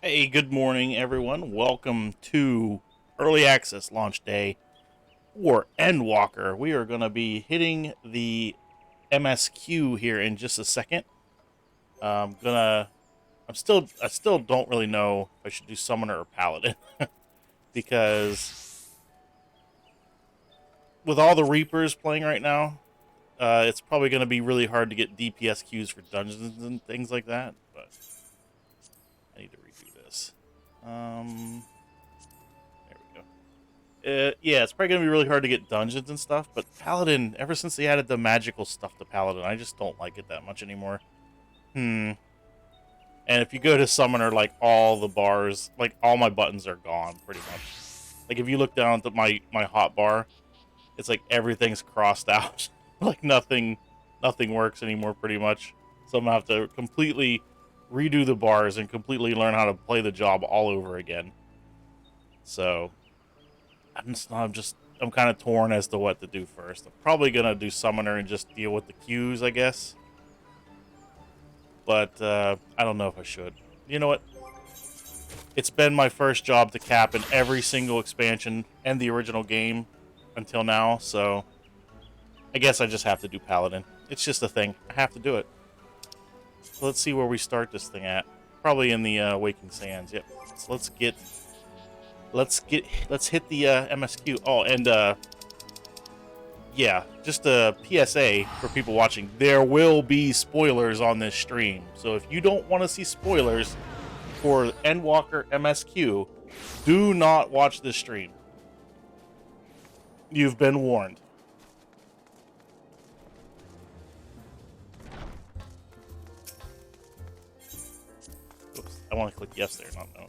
Hey, good morning, everyone. Welcome to Early Access Launch Day for Endwalker. We are going to be hitting the MSQ here in just a second. I'm gonna. I still don't really know if I should do Summoner or Paladin because with all the Reapers playing right now, it's probably going to be really hard to get DPS queues for dungeons and things like that. But I need to redo this. There we go. Yeah, it's probably gonna be really hard to get dungeons and stuff. But Paladin, ever since they added the magical stuff to Paladin, I just don't like it that much anymore. Hmm. And if you go to Summoner, like all the bars, like all my buttons are gone, pretty much. Like if you look down at my hot bar, it's like everything's crossed out. Like nothing works anymore, pretty much. So I'm gonna have to completely redo the bars and completely learn how to play the job all over again. So I'm kind of torn as to what to do first. I'm probably gonna do Summoner and just deal with the queues, I guess. But I don't know if I should. You know what? It's been my first job to cap in every single expansion and the original game until now, so I guess I just have to do Paladin. It's just a thing. I have to do it. So let's see where we start this thing at. Probably in the Waking Sands. Yep. So let's hit the MSQ. Oh, and yeah, just a PSA for people watching. There will be spoilers on this stream. So if you don't want to see spoilers for Endwalker MSQ, do not watch this stream. You've been warned. Oops, I want to click yes there, not no.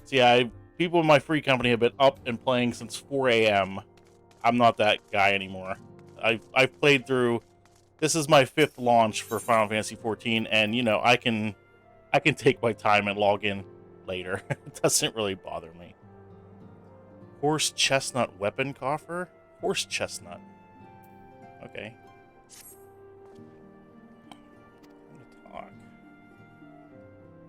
So yeah, people in my free company have been up and playing since 4 a.m. I'm not that guy anymore. I've played through. This is my fifth launch for Final Fantasy 14, and I can take my time and log in later. It doesn't really bother me. Horse chestnut weapon coffer? Horse chestnut. Okay. Talk.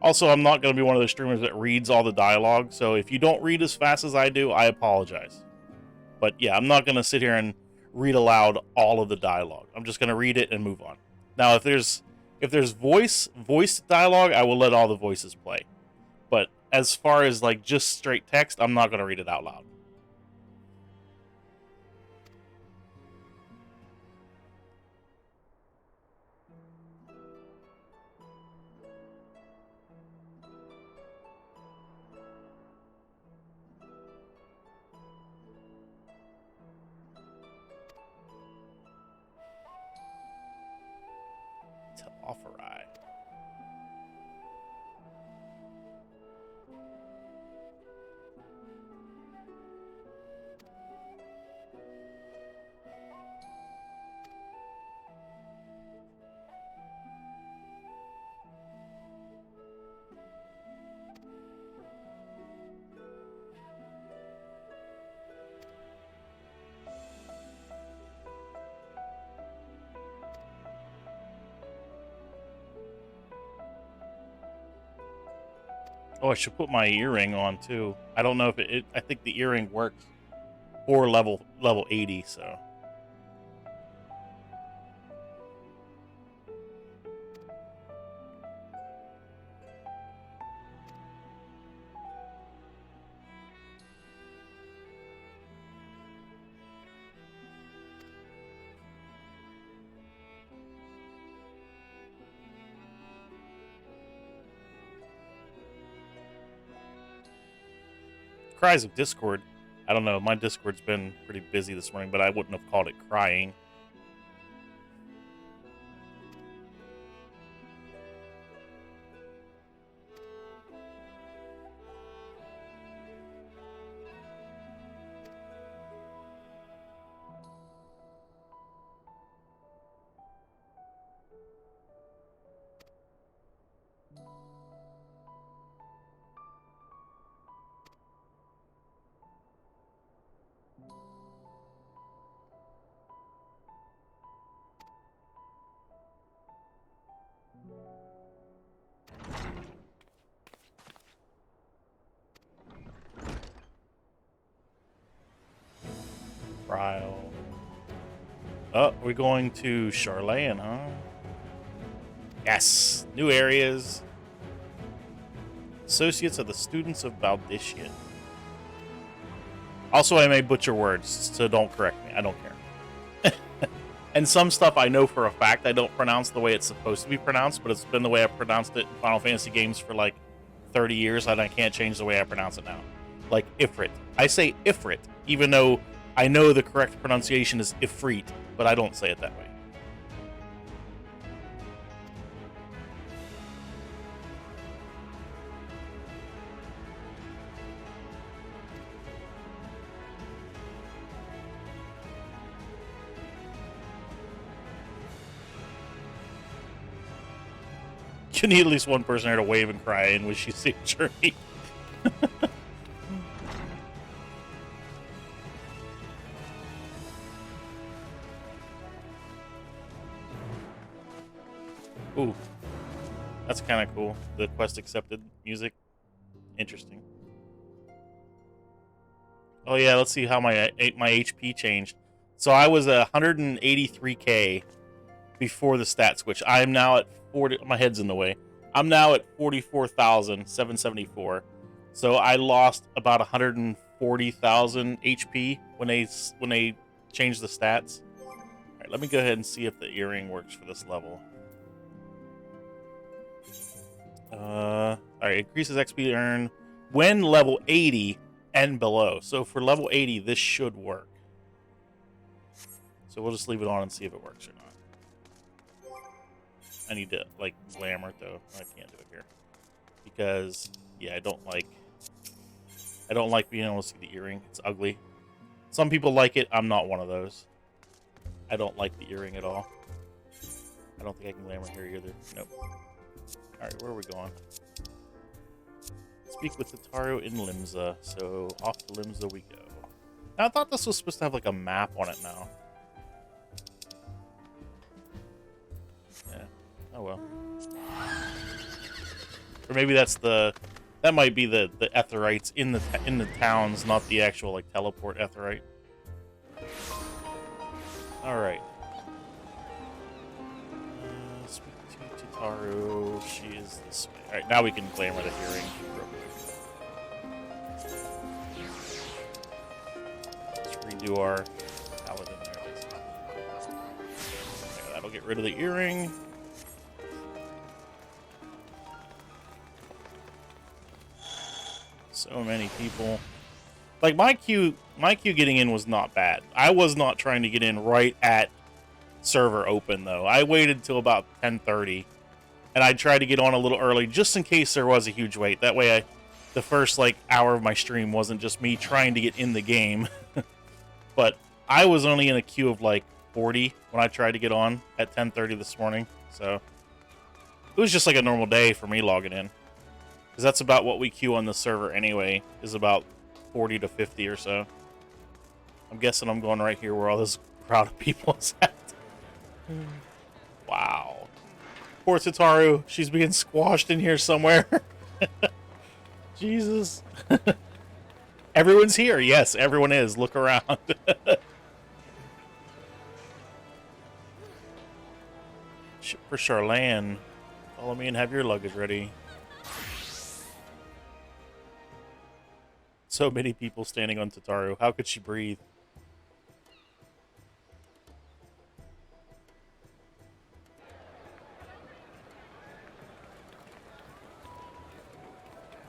Also, I'm not going to be one of those streamers that reads all the dialogue, so if you don't read as fast as I do, I apologize. But yeah, I'm not going to sit here and read aloud all of the dialogue. I'm just going to read it and move on. Now, if there's voiced dialogue, I will let all the voices play. But as far as like just straight text, I'm not going to read it out loud. To offer I. Oh, I should put my earring on too. I don't know if I think the earring works for level 80. So cries of Discord. I don't know. My Discord's been pretty busy this morning, but I wouldn't have called it crying. trial. Oh, we're going to Charlene, huh? Yes. New areas. Associates of the Students of Baldician. Also, I may butcher words, so don't correct me. I don't care. And some stuff I know for a fact I don't pronounce the way it's supposed to be pronounced, but it's been the way I've pronounced it in Final Fantasy games for like 30 years, and I can't change the way I pronounce it now. Like Ifrit. I say Ifrit, even though I know the correct pronunciation is Ifrit, but I don't say it that way. You need at least one person here to wave and cry and wish you safe journey. Ooh, that's kind of cool. The quest accepted music. Interesting. Oh yeah, let's see how my HP changed. So I was 183k before the stat switch. I am now at 40. My head's in the way. I'm now at 44,774. So I lost about 140,000 HP when they changed the stats. All right, let me go ahead and see if the earring works for this level. All right, increases XP earned when level 80 and below. So for level 80, this should work. So we'll just leave it on and see if it works or not. I need to like glamour it though. I can't do it here because yeah, I don't like being able to see the earring. It's ugly. Some people like it. I'm not one of those. I don't like the earring at all. I don't think I can glamour here either. Nope. Alright, where are we going? Speak with Tataru in Limsa. So off to Limsa we go. Now, I thought this was supposed to have like a map on it now. Yeah. Oh well. Or maybe that's that might be the Etherites in the towns, not the actual like teleport Etherite. All right. Speak to Tataru. She is this way. All right, now we can glamour the hearing. Let's redo our paladin there. Okay, that'll get rid of the earring. So many people. Like my queue getting in was not bad. I was not trying to get in right at server open though. I waited till about 10:30, and I tried to get on a little early just in case there was a huge wait. That way, the first like hour of my stream wasn't just me trying to get in the game. But I was only in a queue of like 40 when I tried to get on at 10:30 this morning. So it was just like a normal day for me logging in. Because that's about what we queue on the server anyway, is about 40 to 50 or so. I'm guessing I'm going right here where all this crowd of people is at. Wow. Poor Tataru. She's being squashed in here somewhere. Jesus. Everyone's here. Yes, everyone is. Look around. Ship for Charlene. Follow me and have your luggage ready. So many people standing on Tataru. How could she breathe?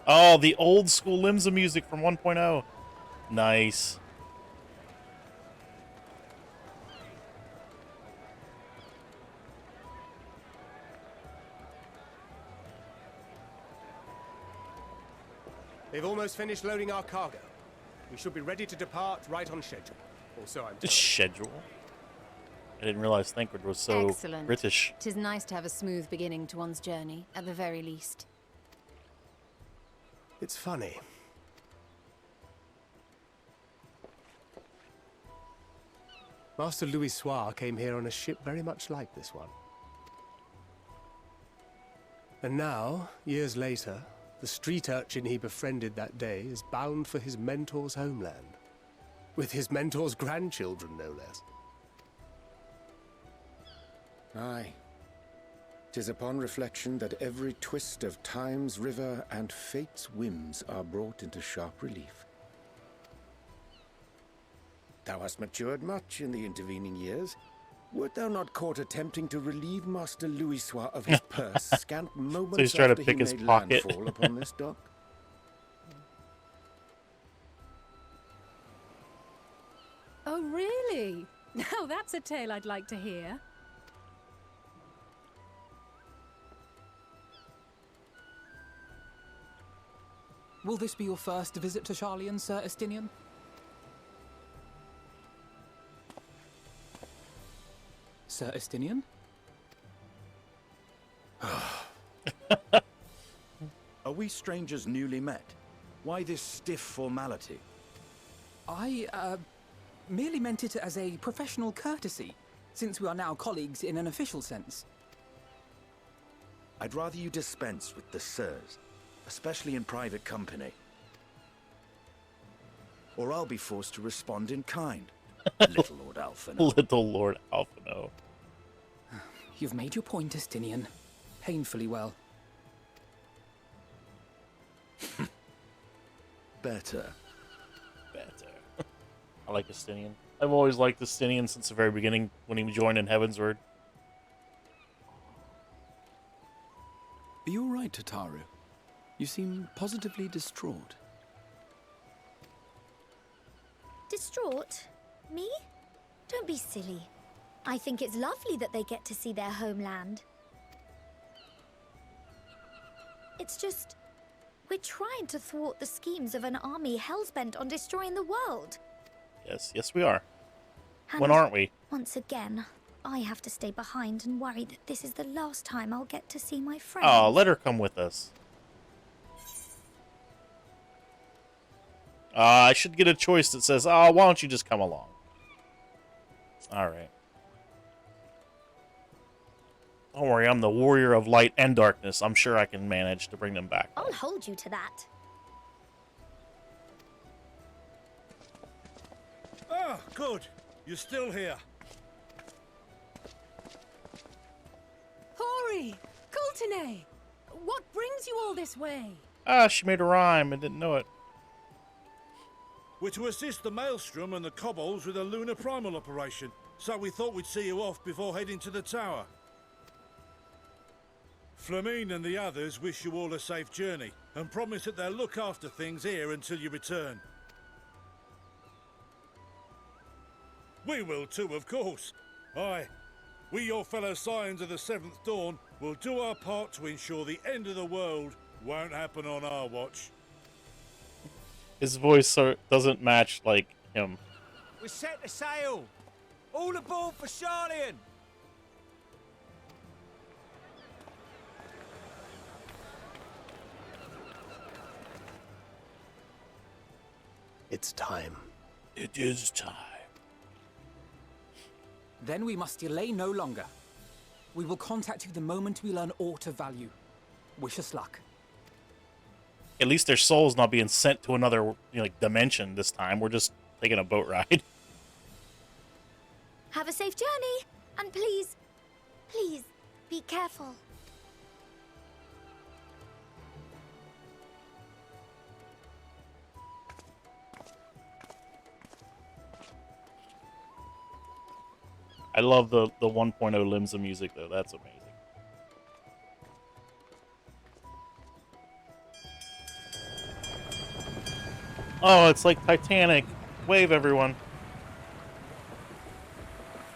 Oh, the old school Limsa music from 1.0. Nice. They've almost finished loading our cargo. We should be ready to depart right on schedule. Also, I'm told. Schedule? I didn't realize Thancred was so Excellent. British. 'Tis nice to have a smooth beginning to one's journey, at the very least. It's funny. Master Louis Soir came here on a ship very much like this one. And now, years later, the street urchin he befriended that day is bound for his mentor's homeland. With his mentor's grandchildren, no less. Aye. 'Tis upon reflection that every twist of time's river and fate's whims are brought into sharp relief. Thou hast matured much in the intervening years. Wert thou not caught attempting to relieve Master Louisoix of his purse scant moments he's trying to after he pick his made pocket. landfall upon this dock? Oh, really? Now that's a tale I'd like to hear. Will this be your first visit to Charlian, Sir Estinian? Sir Estinian? Are we strangers newly met? Why this stiff formality? I, merely meant it as a professional courtesy, since we are now colleagues in an official sense. I'd rather you dispense with the sirs, especially in private company. Or I'll be forced to respond in kind, little Lord Alphino. Little Lord Alphino. You've made your point, Estinian. Painfully well. Better. I like Estinian. I've always liked Estinian since the very beginning when he joined in Heavensward. Are you all right, Tataru? You seem positively distraught. Distraught? Me? Don't be silly. I think it's lovely that they get to see their homeland. It's just, we're trying to thwart the schemes of an army hellbent on destroying the world. Yes, we are. And When aren't we? once again, I have to stay behind and worry that this is the last time I'll get to see my friends. Oh, let her come with us. I should get a choice that says, oh, why don't you just come along? Alright. Don't worry, I'm the warrior of light and darkness. I'm sure I can manage to bring them back. I'll hold you to that. Ah, good. You're still here. Hori! Coulternay! What brings you all this way? Ah, she made a rhyme and didn't know it. We're to assist the Maelstrom and the Kobolds with a lunar primal operation, so we thought we'd see you off before heading to the tower. Flamine and the others wish you all a safe journey, and promise that they'll look after things here until you return. We will too, of course. Aye, we your fellow Scions of the Seventh Dawn will do our part to ensure the end of the world won't happen on our watch. His voice doesn't match, like, him. We're set to sail! All aboard for Charlian! It's time. It is time. Then we must delay no longer. We will contact you the moment we learn aught of value. Wish us luck. At least their soul's not being sent to another dimension this time. We're just taking a boat ride. Have a safe journey, and please, please, be careful. I love the 1.0 Limsa music, though. That's amazing. Oh, it's like Titanic. Wave, everyone.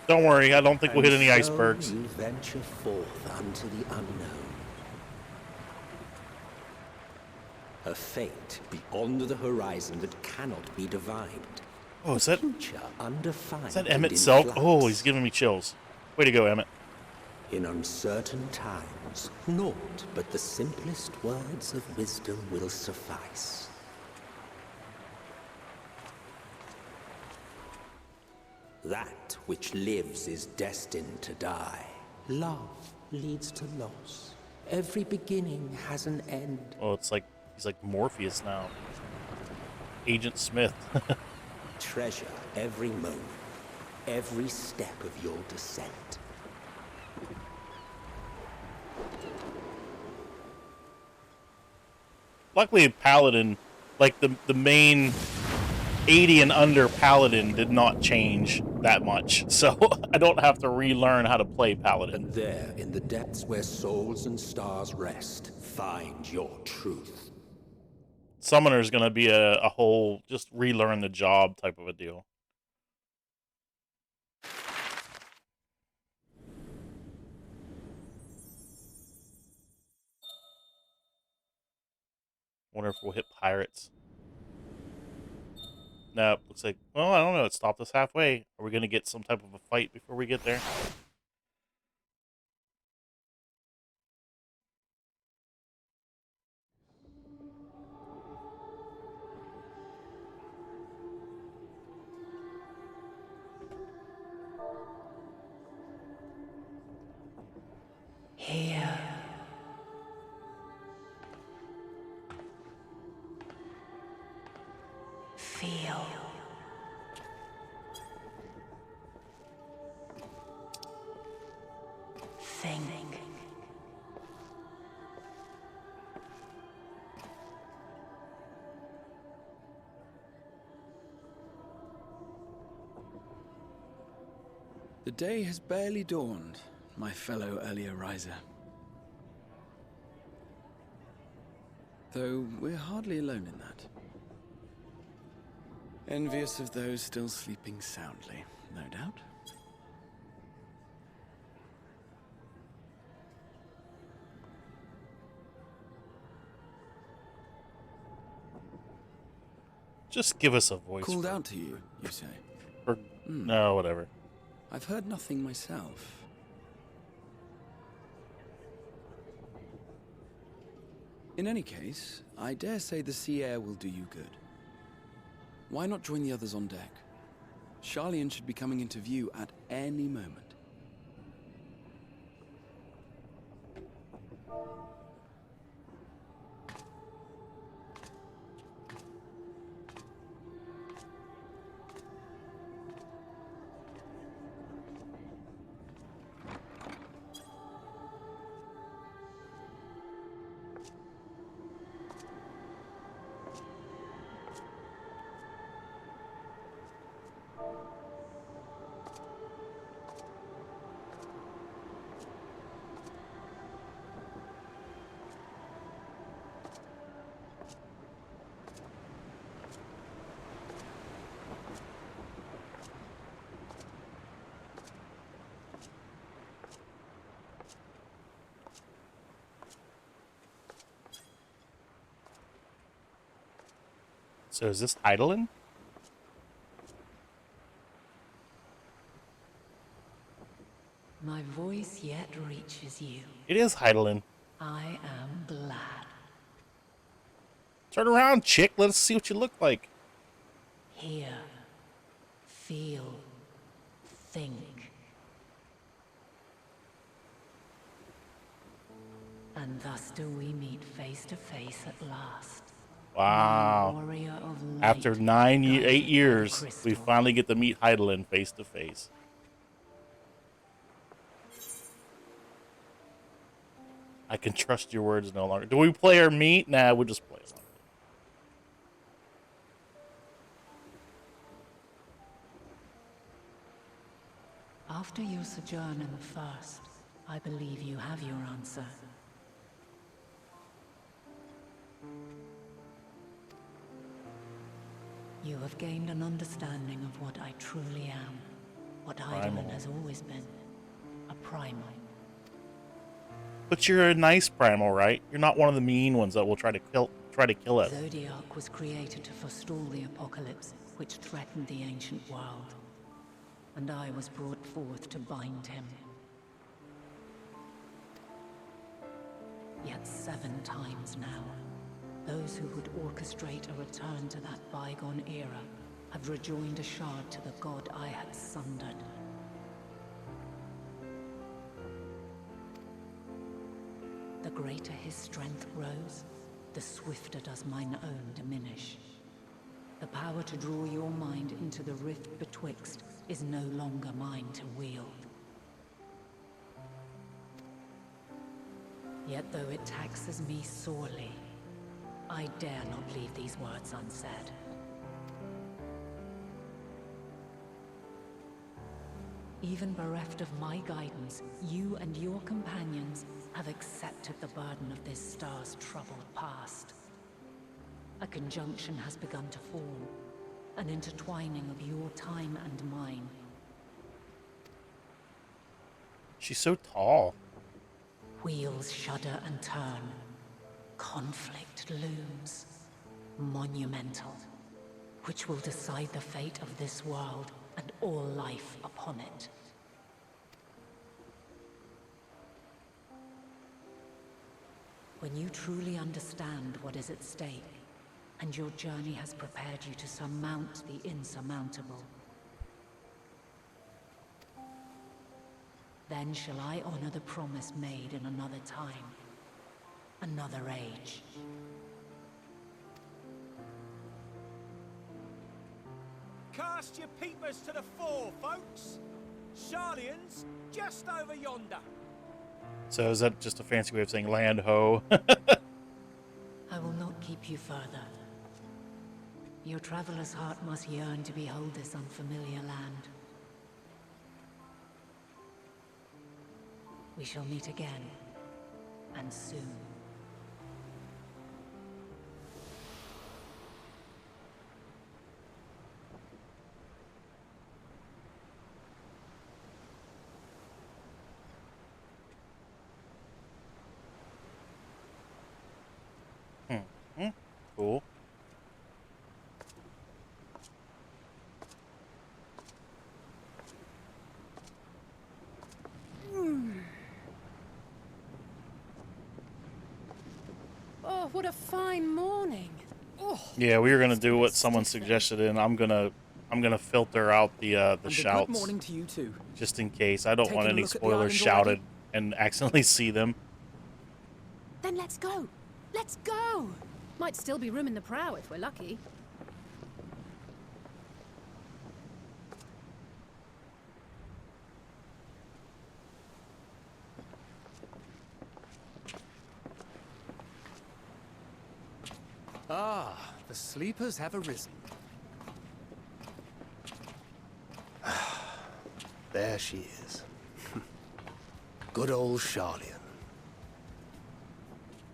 Don't worry, I don't think we'll hit any icebergs. You venture forth unto the unknown. A fate beyond the horizon that cannot be divined. Oh, is that undefined? Is that Emmett Selk? Oh, he's giving me chills. Way to go, Emmett. In uncertain times, naught but the simplest words of wisdom will suffice. That which lives is destined to die. Love leads to loss. Every beginning has an end. Oh, it's like he's like Morpheus now. Agent Smith. Treasure every moment, every step of your descent. Luckily, Paladin, like the main 80 and under Paladin did not change that much, so I don't have to relearn how to play Paladin. And there, in the depths where souls and stars rest, find your truth. Summoner's gonna be a whole just relearn the job type of a deal. Wonder if we'll hit pirates. Nope, looks like, well, I don't know, it stopped us halfway. Are we gonna get some type of a fight before we get there? Here. Feel. Think. The day has barely dawned, my fellow earlier riser. Though we're hardly alone in that. Envious of those still sleeping soundly, no doubt. Just give us a voice. Called out to you, you say? Or, no, whatever. I've heard nothing myself. In any case, I dare say the sea air will do you good. Why not join the others on deck? Charlian should be coming into view at any moment. So is this Eidolon? My voice yet reaches you. It is Eidolon. I am glad. Turn around, chick. Let us see what you look like. Hear, feel, think. And thus do we meet face to face at last. Wow. Warrior of light, After 8 years, crystal. we finally get to meet Eidolon face to face. I can trust your words no longer. Do we play our meat? Nah, we'll just play along. After your sojourn in the First, I believe you have your answer. You have gained an understanding of what I truly am, what Eidolon has always been, a primal. But you're a nice primal, right? You're not one of the mean ones that will try to kill us. Zodiac was created to forestall the apocalypse, which threatened the ancient world. And I was brought forth to bind him. Yet 7 times now, those who would orchestrate a return to that bygone era have rejoined a shard to the god I had sundered. The greater his strength grows, the swifter does mine own diminish. The power to draw your mind into the rift betwixt is no longer mine to wield. Yet though it taxes me sorely, I dare not leave these words unsaid. Even bereft of my guidance, you and your companions have accepted the burden of this star's troubled past. A conjunction has begun to form, an intertwining of your time and mine. She's so tall. Wheels shudder and turn. Conflict looms. Monumental. Which will decide the fate of this world and all life upon it. When you truly understand what is at stake, and your journey has prepared you to surmount the insurmountable, then shall I honor the promise made in another time, another age. Cast your peepers to the fore, folks. Sharlian's just over yonder. So is that just a fancy way of saying land ho? I will not keep you further. Your traveler's heart must yearn to behold this unfamiliar land. We shall meet again, and soon. Cool. Oh, what a fine morning. Oh, Yeah, we were gonna do what someone suggested, and I'm gonna filter out the And shouts. good morning to you too. Just in case. I don't Taking want a any look at the spoilers island shouted already? and accidentally see them. then let's go. Let's go. Might still be room in the prow if we're lucky. Ah, the sleepers have arisen. There she is. Good old Sharlian.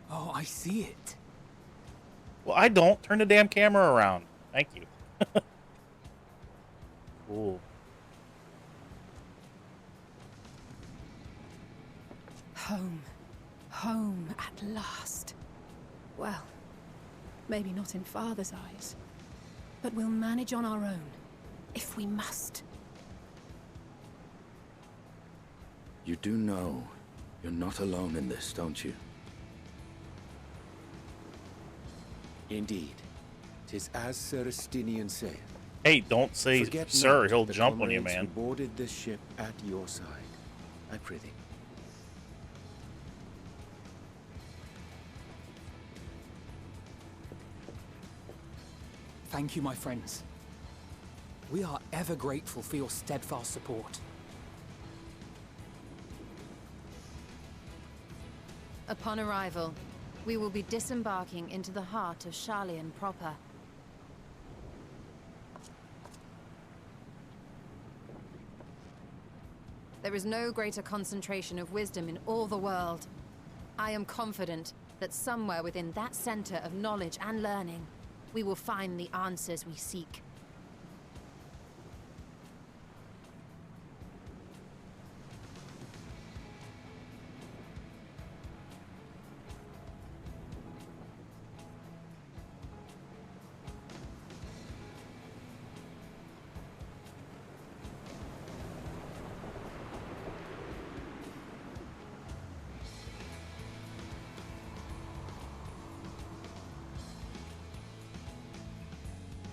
Oh, I see it. Well, I don't. Turn the damn camera around. Thank you. Cool. Home. Home at last. Well, maybe not in Father's eyes. But we'll manage on our own, if we must. You do know you're not alone in this, don't you? Indeed. 'Tis as Sir Estinian saith. Hey, don't say Forget sir. not He'll the jump on you, comrades man. who boarded this ship at your side. I prithee. Thank you, my friends. We are ever grateful for your steadfast support. Upon arrival, we will be disembarking into the heart of Sharlian proper. There is no greater concentration of wisdom in all the world. I am confident that somewhere within that center of knowledge and learning, we will find the answers we seek.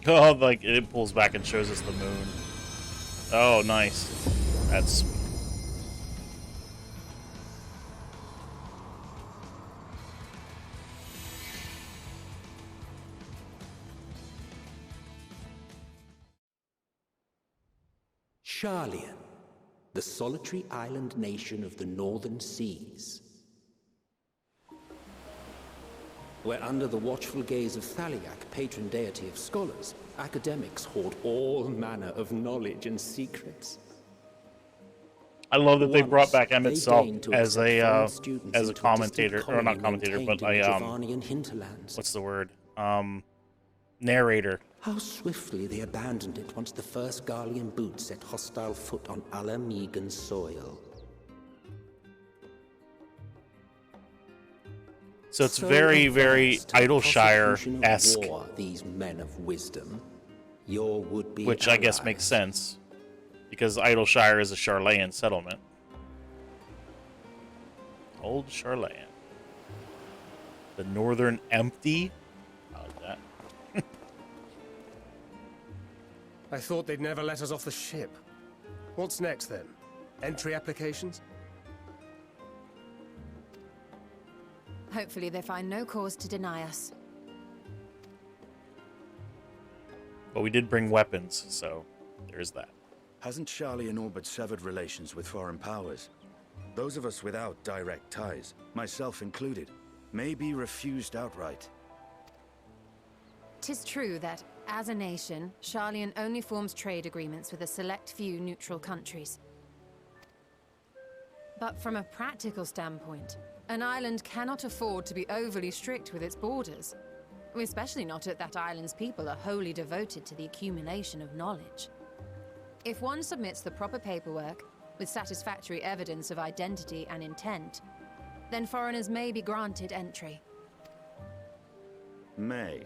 Oh, like it pulls back and shows us the moon. Oh, nice. That's sweet. Sharlian, the solitary island nation of the northern seas. Where under the watchful gaze of Thaliak, patron deity of scholars, academics hoard all manner of knowledge and secrets. I love that they brought back Once, Emmett deigned to as accept foreign a students as a into a distant commentator, or colony not commentator, but maintained in a the Javanian hinterlands. what's the word? Narrator. How swiftly they abandoned it once the first Garlean boot set hostile foot on Alamegan soil. So it's very, very Idleshire-esque, These men of wisdom, your would-be which I guess makes sense, because Idleshire is a Sharlayan settlement. Old Sharlayan. The Northern Empty? I like that. I thought they'd never let us off the ship. What's next, then? Entry applications? Hopefully they find no cause to deny us. But we did bring weapons, so there's that. Hasn't Sharlian all but severed relations with foreign powers? Those of us without direct ties, myself included, may be refused outright. 'Tis true that, as a nation, Sharlian only forms trade agreements with a select few neutral countries. But from a practical standpoint, an island cannot afford to be overly strict with its borders, especially not if that island's people are wholly devoted to the accumulation of knowledge. If one submits the proper paperwork, with satisfactory evidence of identity and intent, then foreigners may be granted entry. May.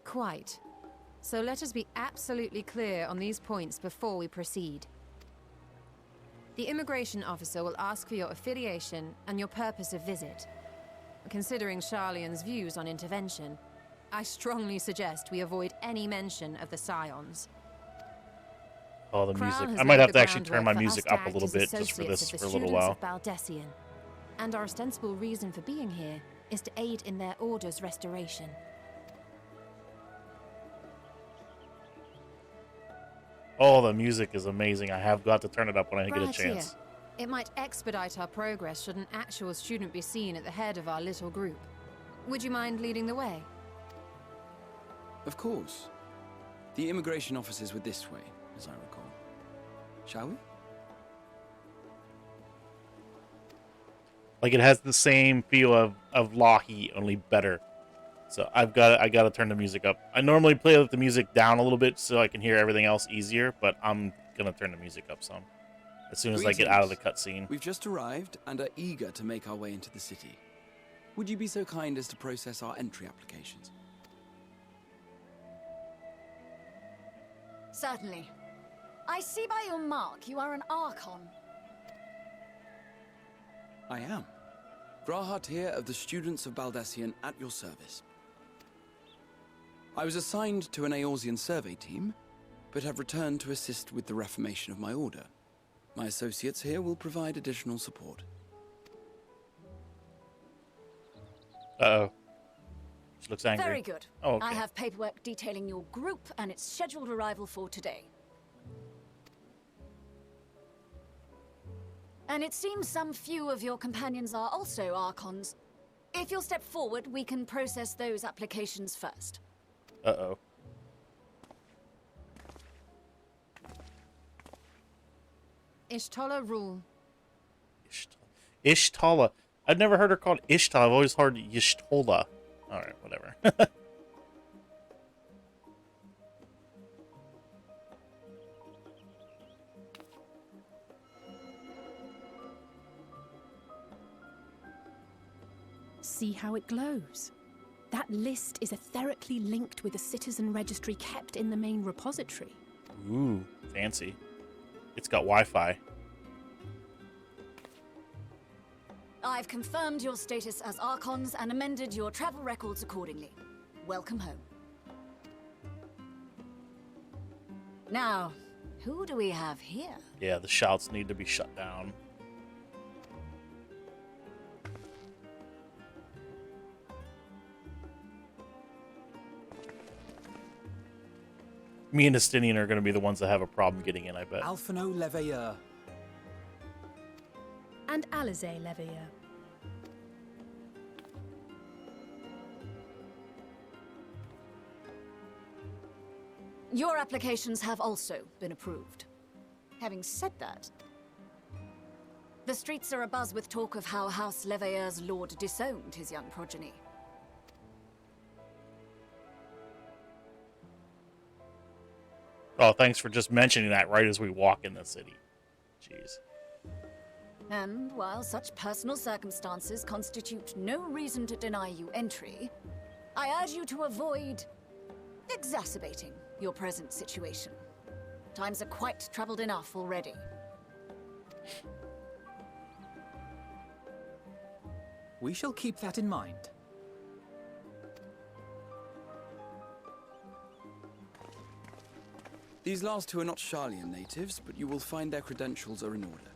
Quite. So let us be absolutely clear on these points before we proceed. The immigration officer will ask for your affiliation and your purpose of visit. Considering Sharlian's views on intervention, I strongly suggest we avoid any mention of the Scions. Oh, the Crown music. has I might laid have the to actually turn my groundwork for music us to up a act little as bit just for associates this of for the a little students while. of Baldessian, and our ostensible reason for being here is to aid in their order's restoration. Oh, the music is amazing. I have got to turn it up when I get a Right chance. here. It might expedite our progress should an actual student be seen at the head of our little group. Would you mind leading the way? Of course. The immigration officers were this way, as I recall. Shall we? Like, it has the same feel of Lohi, only better. So I gotta turn the music up. I normally play with the music down a little bit so I can hear everything else easier, but I'm gonna turn the music up some as soon as I get out of the cutscene. We've just arrived and are eager to make our way into the city. Would you be so kind as to process our entry applications? Certainly. I see by your mark you are an Archon. I am. Grahat here of the Students of Baldessian at your service. I was assigned to an Eorzean survey team, but have returned to assist with the reformation of my order. My associates here will provide additional support. Uh-oh. She looks angry. Very good. Oh, okay. I have paperwork detailing your group and its scheduled arrival for today. And it seems some few of your companions are also Archons. If you'll step forward, we can process those applications first. Uh-oh. Ishtola rule. Ishtala. I've never heard her called Ishtal. I've always heard Yishtola. Alright, whatever. See how it glows? That list is etherically linked with the citizen registry kept in the main repository. Ooh, fancy. It's got Wi-Fi. I've confirmed your status as Archons and amended your travel records accordingly. Welcome home. Now, who do we have here? Yeah, the shouts need to be shut down. Me and Estinian are going to be the ones that have a problem getting in, I bet. Alphino Leveilleur. And Alizé Leveilleur. Your applications have also been approved. Having said that, the streets are abuzz with talk of how House Leveilleur's lord disowned his young progeny. Oh, thanks for just mentioning that right as we walk in the city. Jeez. And while such personal circumstances constitute no reason to deny you entry, I urge you to avoid exacerbating your present situation. Times are quite troubled enough already. We shall keep that in mind. These last two are not Sharlayan natives, but you will find their credentials are in order.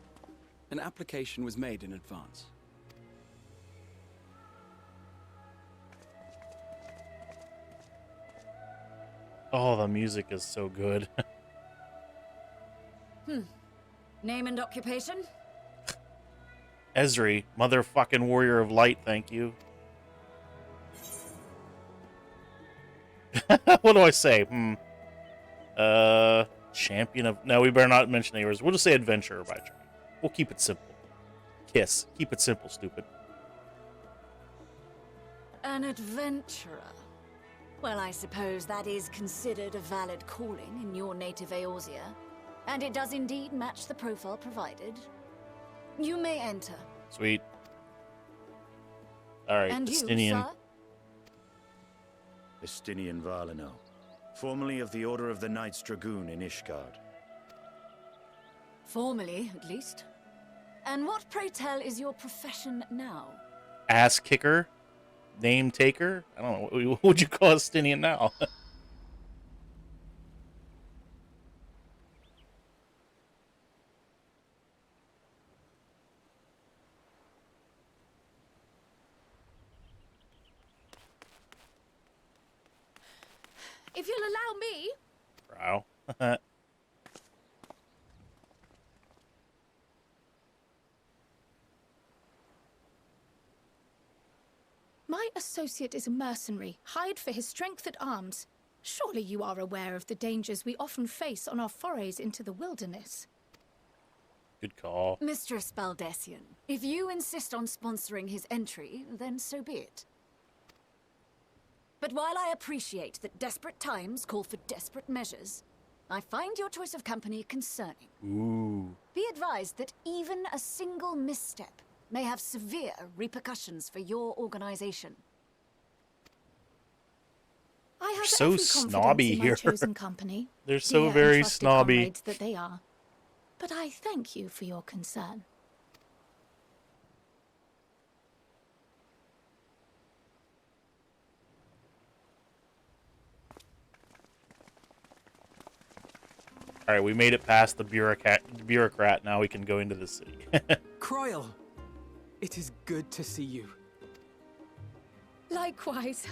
An application was made in advance. Oh, the music is so good. Name and occupation? Ezri, motherfucking warrior of light, thank you. What do I say? Champion of... No, we better not mention yours. We'll just say adventurer by trade. We'll keep it simple. Kiss. Keep it simple, stupid. An adventurer. Well, I suppose that is considered a valid calling in your native Eorzea, and it does indeed match the profile provided. You may enter. Sweet. Alright, And you, Estinian. sir? Estinian Valino, formerly of the Order of the Knights Dragoon in Ishgard. Formally, at least. And what, pray tell, is your profession now? Ass kicker? Name taker? I don't know. What would you call Estinian now? If you'll allow me... Wow. My associate is a mercenary, hired for his strength at arms. Surely you are aware of the dangers we often face on our forays into the wilderness. Good call. Mistress Baldessian, if you insist on sponsoring his entry, then so be it. But while I appreciate that desperate times call for desperate measures, I find your choice of company concerning. Ooh. Be advised that even a single misstep may have severe repercussions for your organization. I have so every confidence snobby in my here. chosen company. They're so dear and very trusted snobby. comrades that they are. But I thank you for your concern. Alright, we made it past the bureaucrat. Now we can go into the city. Croyle, it is good to see you. Likewise.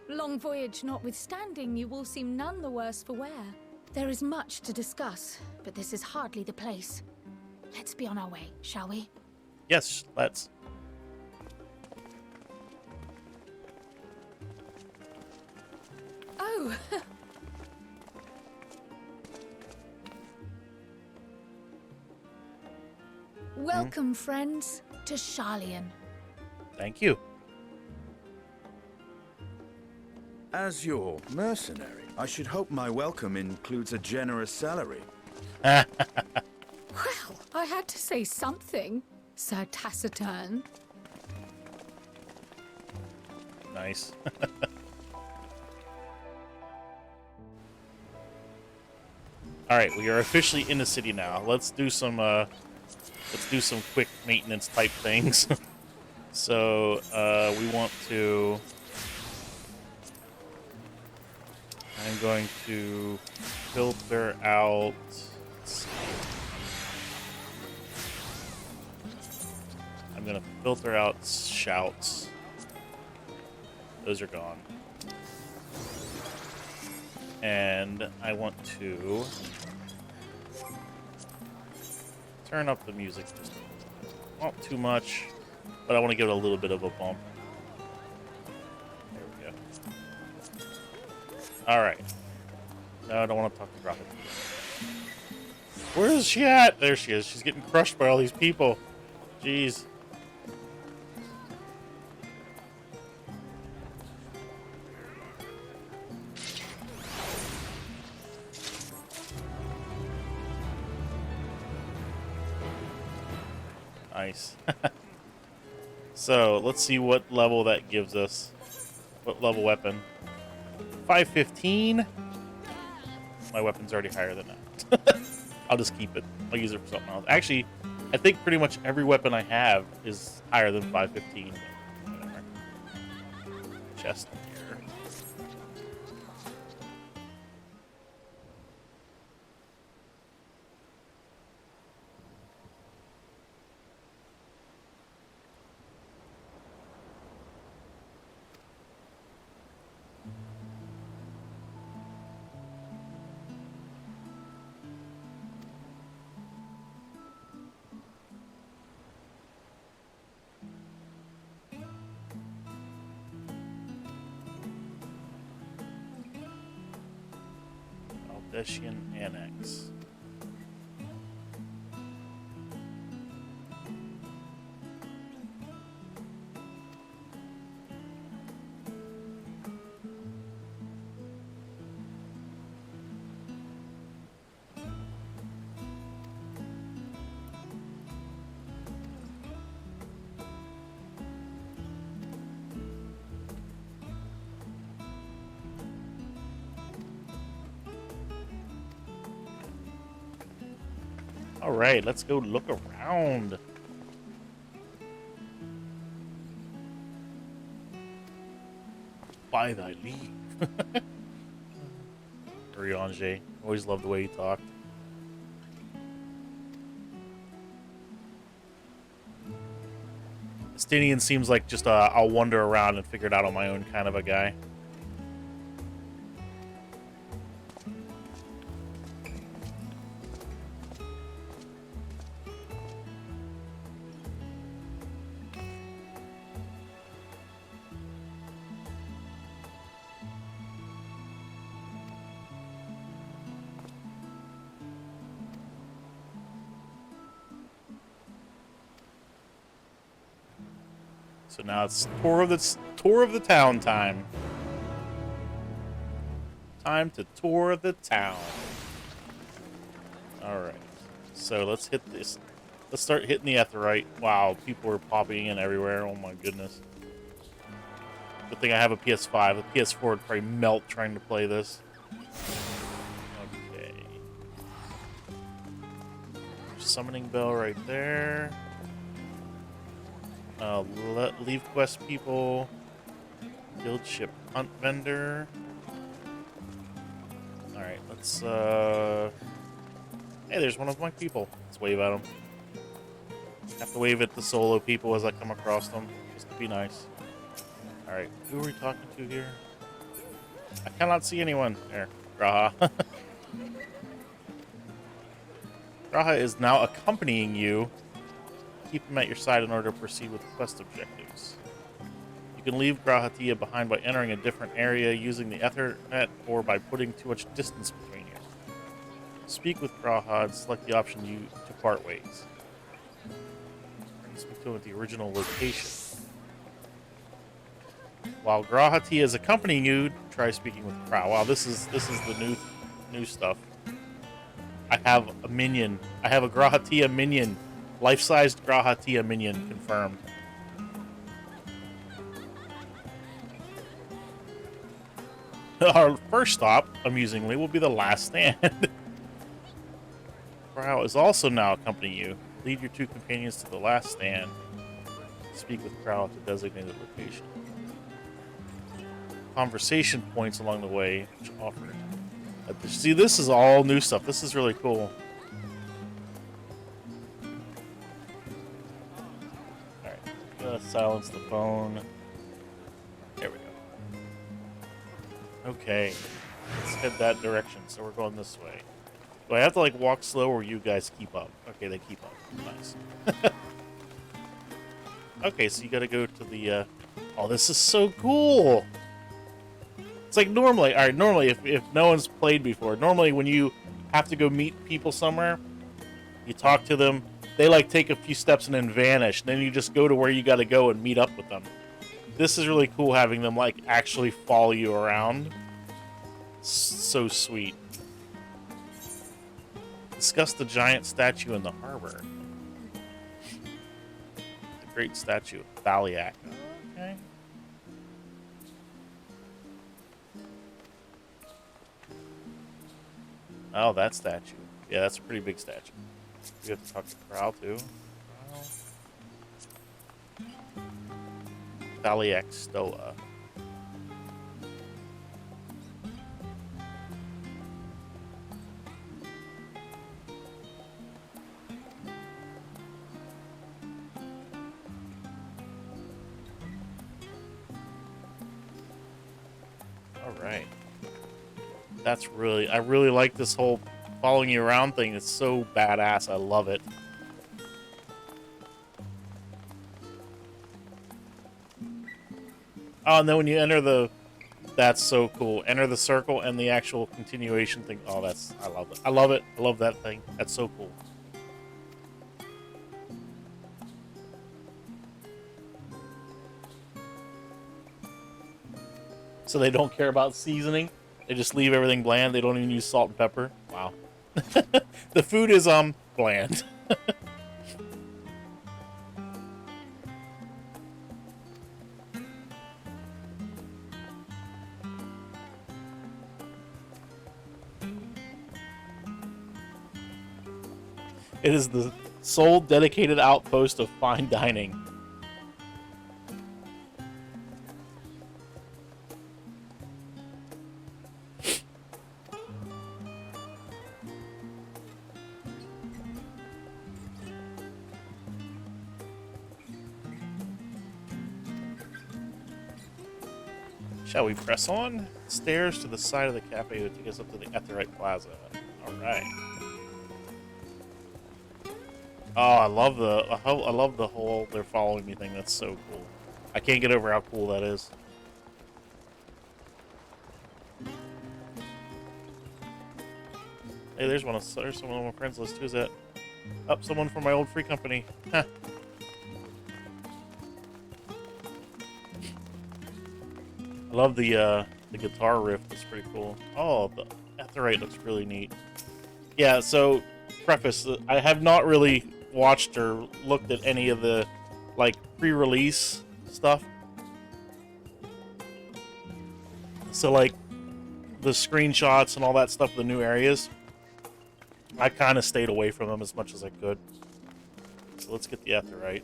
Long voyage notwithstanding, you will seem none the worse for wear. There is much to discuss, but this is hardly the place. Let's be on our way, shall we? Yes, let's. Oh! Welcome, friends, to Sharlayan. Thank you. As your mercenary, I should hope my welcome includes a generous salary. Well, I had to say something, Sir Taciturn. Nice. Alright, we are officially in the city now. Let's do some quick maintenance type things. So, we want to... I'm going to filter out... let's see. I'm going to filter out shouts. Those are gone. And I want to turn up the music just a little bit. Not too much, but I want to give it a little bit of a bump. There we go. Alright. No, I don't want to talk to Grotha. Where is she at? There she is. She's getting crushed by all these people. Jeez. Nice. So, let's see what level that gives us. What level weapon? 515? My weapon's already higher than that. I'll just keep it. I'll use it for something else. Actually, I think pretty much every weapon I have is higher than 515. Whatever. Chest here. Valdesian Annex. All right, let's go look around. By thy leave. Riange. Always loved the way he talked. Stinian seems like just I'll wander around and figure it out on my own kind of a guy. So now it's tour of the town time. Time to tour the town. All right. So let's hit this. Let's start hitting the Aetheryte. Wow, people are popping in everywhere. Oh my goodness. Good thing I have a PS5. A PS4 would probably melt trying to play this. Okay. Summoning bell right there. Leave quest people. Guild ship hunt vendor. Alright, let's hey, there's one of my people. Let's wave at them. Have to wave at the solo people as I come across them, just to be nice. Alright, who are we talking to here? I cannot see anyone. There, Graha. Graha is now accompanying you. Keep him at your side in order to proceed with the quest objectives. You can leave Grahatia behind by entering a different area using the Ethernet or by putting too much distance between you. Speak with Graha and select the option to part ways. Speak to him at the original location. While Grahatia is accompanying you, try speaking with Krau. Wow, this is the new stuff. I have a minion. I have a Grahatia minion. Life-sized Grahatia minion confirmed. Our first stop, amusingly, will be the last stand. Krau is also now accompanying you. Lead your two companions to the last stand. Speak with Krau at the designated location. Conversation points along the way, which offer. See, this is all new stuff. This is really cool. Silence the phone. There we go. Okay. Let's head that direction, so we're going this way. Do I have to, like, walk slow or you guys keep up? Okay, they keep up. Nice. Okay, so you gotta go to the, Oh, this is so cool! It's like normally, alright, normally if no one's played before, normally when you have to go meet people somewhere, you talk to them, they, like, take a few steps and then vanish, and then you just go to where you gotta go and meet up with them. This is really cool having them, like, actually follow you around. So sweet. Discuss the giant statue in the harbor. The great statue of Thaliak. Okay. Oh, that statue. Yeah, that's a pretty big statue. We have to talk to Corral, too. Thaliak Stoa. Alright. That's really... I really like this whole following you around thing. It's so badass. I love it. Oh, and then when you enter the... That's so cool. Enter the circle and the actual continuation thing. Oh, that's... I love it. I love it. I love that thing. That's so cool. So they don't care about seasoning? They just leave everything bland? They don't even use salt and pepper? Wow. The food is, bland. It is the sole dedicated outpost of fine dining. Shall we press on? Stairs to the side of the cafe to take us up to the Etherite Plaza. Alright. Oh, I love the whole they're following me thing. That's so cool. I can't get over how cool that is. Hey, there's someone on my friends list. Who's that? Oh, someone from my old free company. Huh. I love the guitar riff. That's pretty cool. Oh, the Etherite looks really neat. Yeah, so preface, I have not really watched or looked at any of the, like, pre-release stuff. So, like, the screenshots and all that stuff, the new areas, I kind of stayed away from them as much as I could. So let's get the Etherite.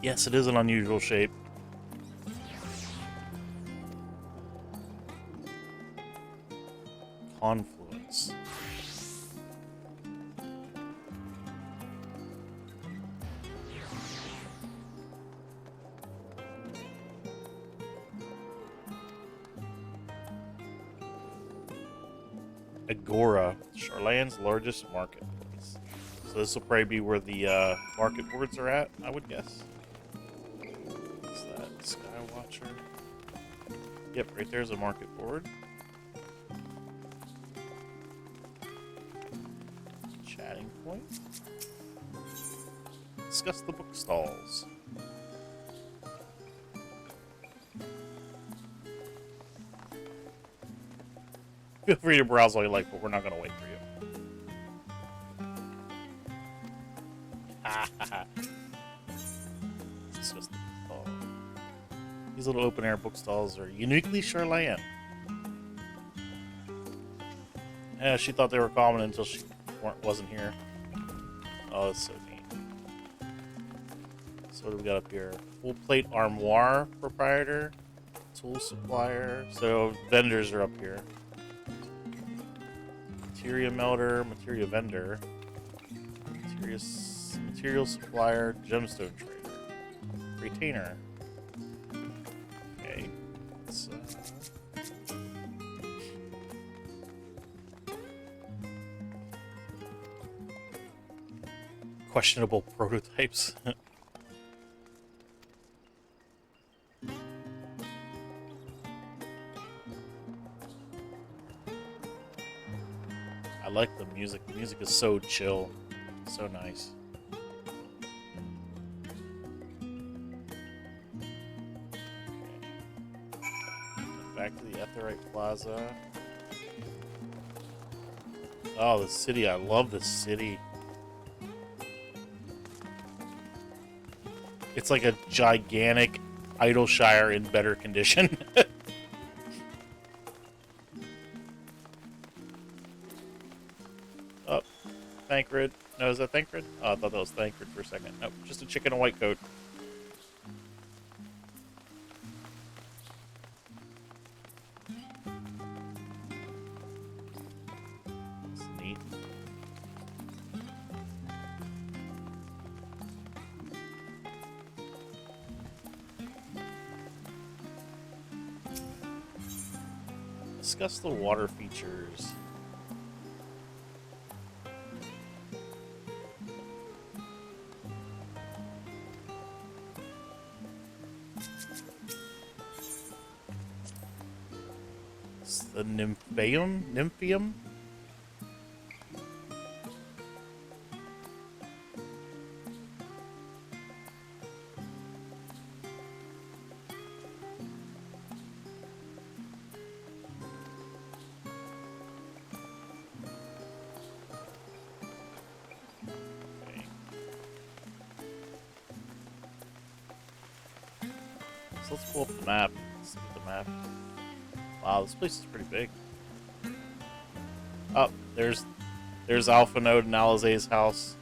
Yes, it is an unusual shape. Confluence. Agora, Charlan's largest marketplace. So this will probably be where the market boards are at, I would guess. What's that? Skywatcher. Yep, right there's a market board. Chatting point. Discuss the book stalls. Feel free to browse all you like, but we're not going to wait for you. Discuss the book stall. These little open-air bookstalls are uniquely Charlan. Yeah, she thought they were common until she wasn't here. Oh, that's so neat. So what do we got up here? Full plate armoire proprietor, tool supplier. So vendors are up here. materia melter, materia vendor, material supplier, gemstone trader, retainer. Okay, let's, questionable prototypes. I like the music. The music is so chill, so nice. Back to the Etherite Plaza. Oh, the city. I love the city. It's like a gigantic Idleshire in better condition. Oh, Thancred. No, is that Thancred? Oh, I thought that was Thancred for a second. Nope, just a chick in a white coat. That's neat. Discuss the water features. It's the Nymphium? So let's pull up the map. Let's look at the map. Wow, this place is pretty big. Oh, there's Alpha Node and Alizé's house.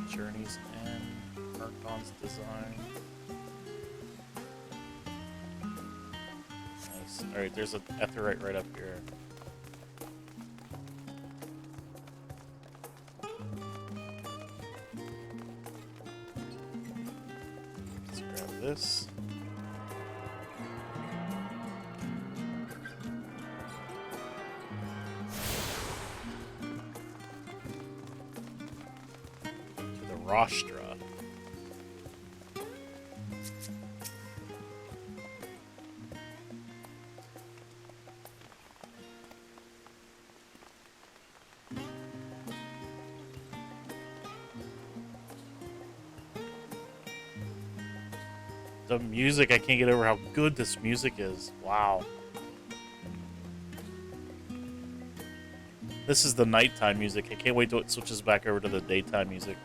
Journey's End. Archon's design. Nice. Alright, there's an Etherite right up here. Let's grab this. Rostra. The music, I can't get over how good this music is. Wow. This is the nighttime music. I can't wait till it switches back over to the daytime music.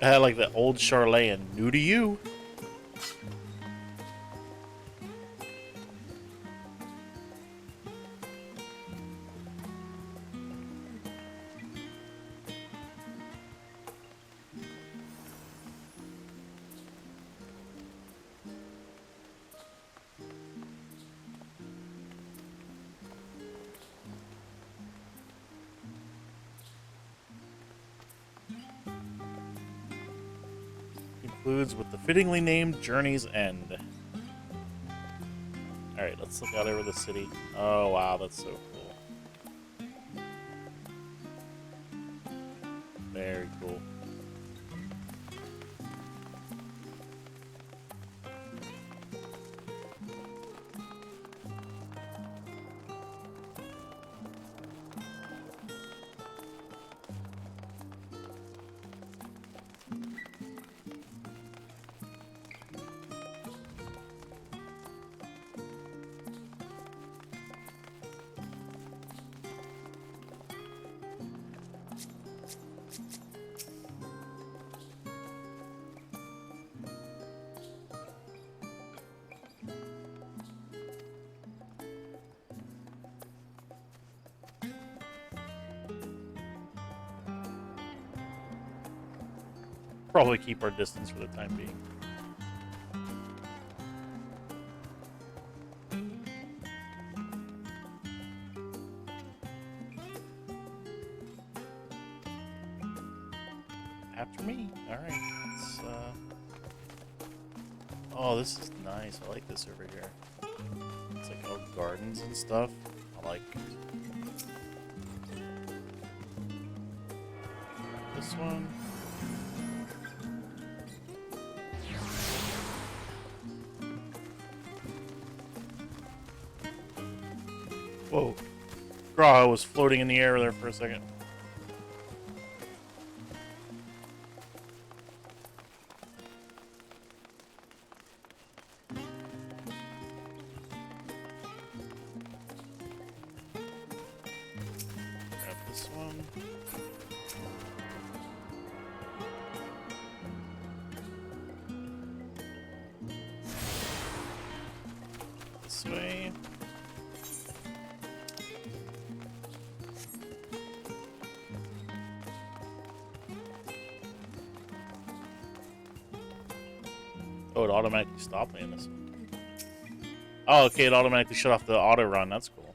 I had like the old Charlene. New to you. Concludes with the fittingly named Journey's End. Alright, let's look out over the city. Oh wow, that's so cool. Very cool. Probably keep our distance for the time being. Oh, this is nice. I like this over here. It's like all gardens and stuff. I like this one. Whoa. Graha was floating in the air there for a second. Grab this one. This way. Oh, it automatically stopped me in this one. Oh, okay, it automatically shut off the auto run. That's cool.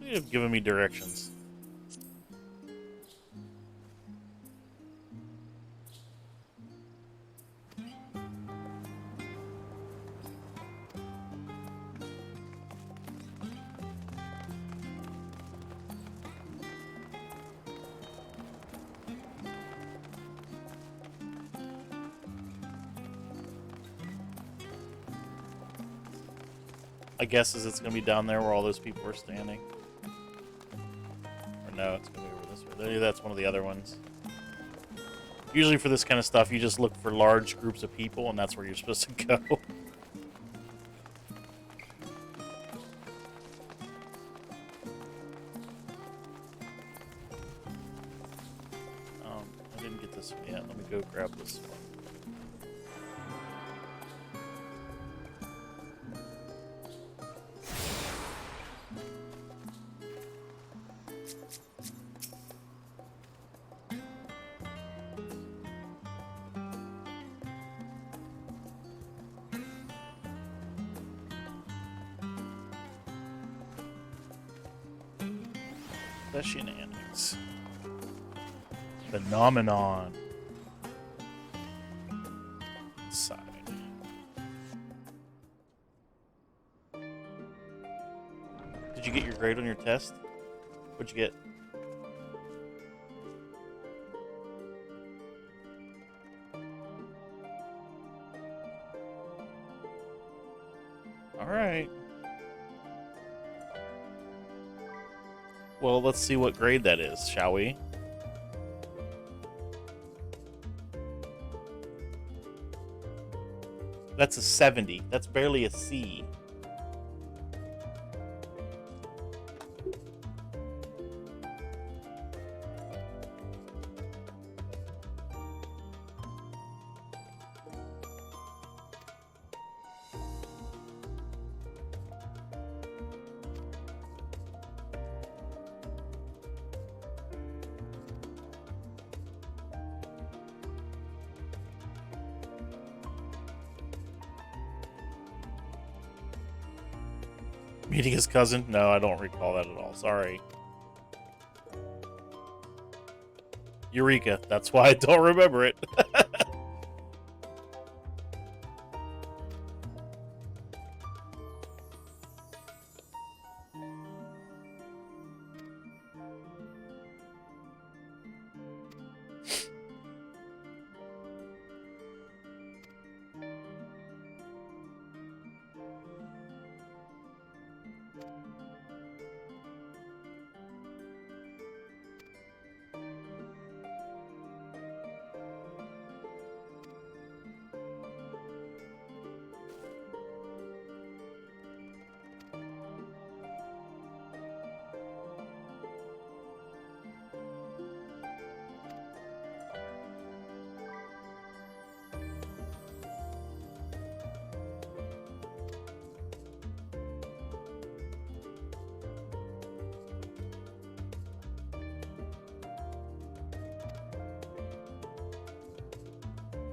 You've given me directions. My guess is it's going to be down there where all those people are standing. Or no, it's going to be over this way. Maybe that's one of the other ones. Usually for this kind of stuff, you just look for large groups of people, and that's where you're supposed to go. I didn't get this one yet. Let me go grab this one. The shenanigans. Phenomenon. Side. Did you get your grade on your test? What'd you get? All right. Well, let's see what grade that is, shall we? That's a 70. That's barely a C. Meeting his cousin? No, I don't recall that at all. Sorry. Eureka. That's why I don't remember it.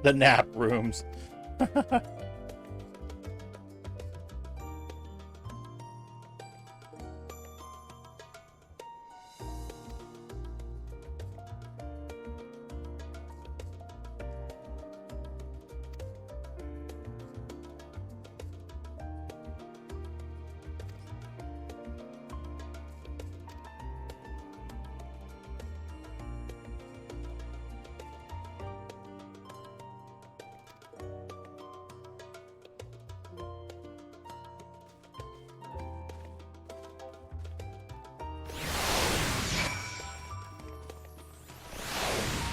The nap rooms.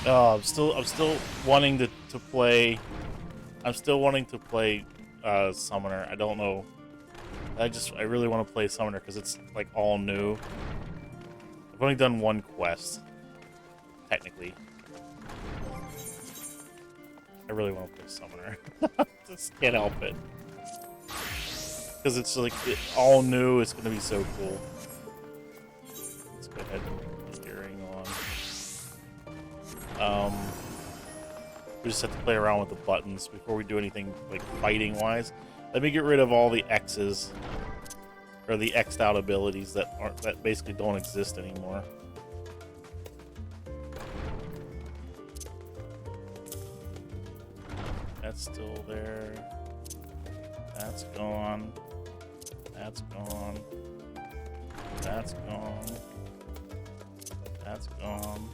Oh, I'm still wanting to play. I'm still wanting to play Summoner. I don't know. I really want to play Summoner because it's like all new. I've only done one quest, technically. I really want to play Summoner. Just can't help it. Because it's like all new. It's going to be so cool. Let's go ahead and put gearing on. We just have to play around with the buttons before we do anything like fighting wise. Let me get rid of all the X's or the X'd out abilities that basically don't exist anymore. That's still there. That's gone. That's gone. That's gone. That's gone.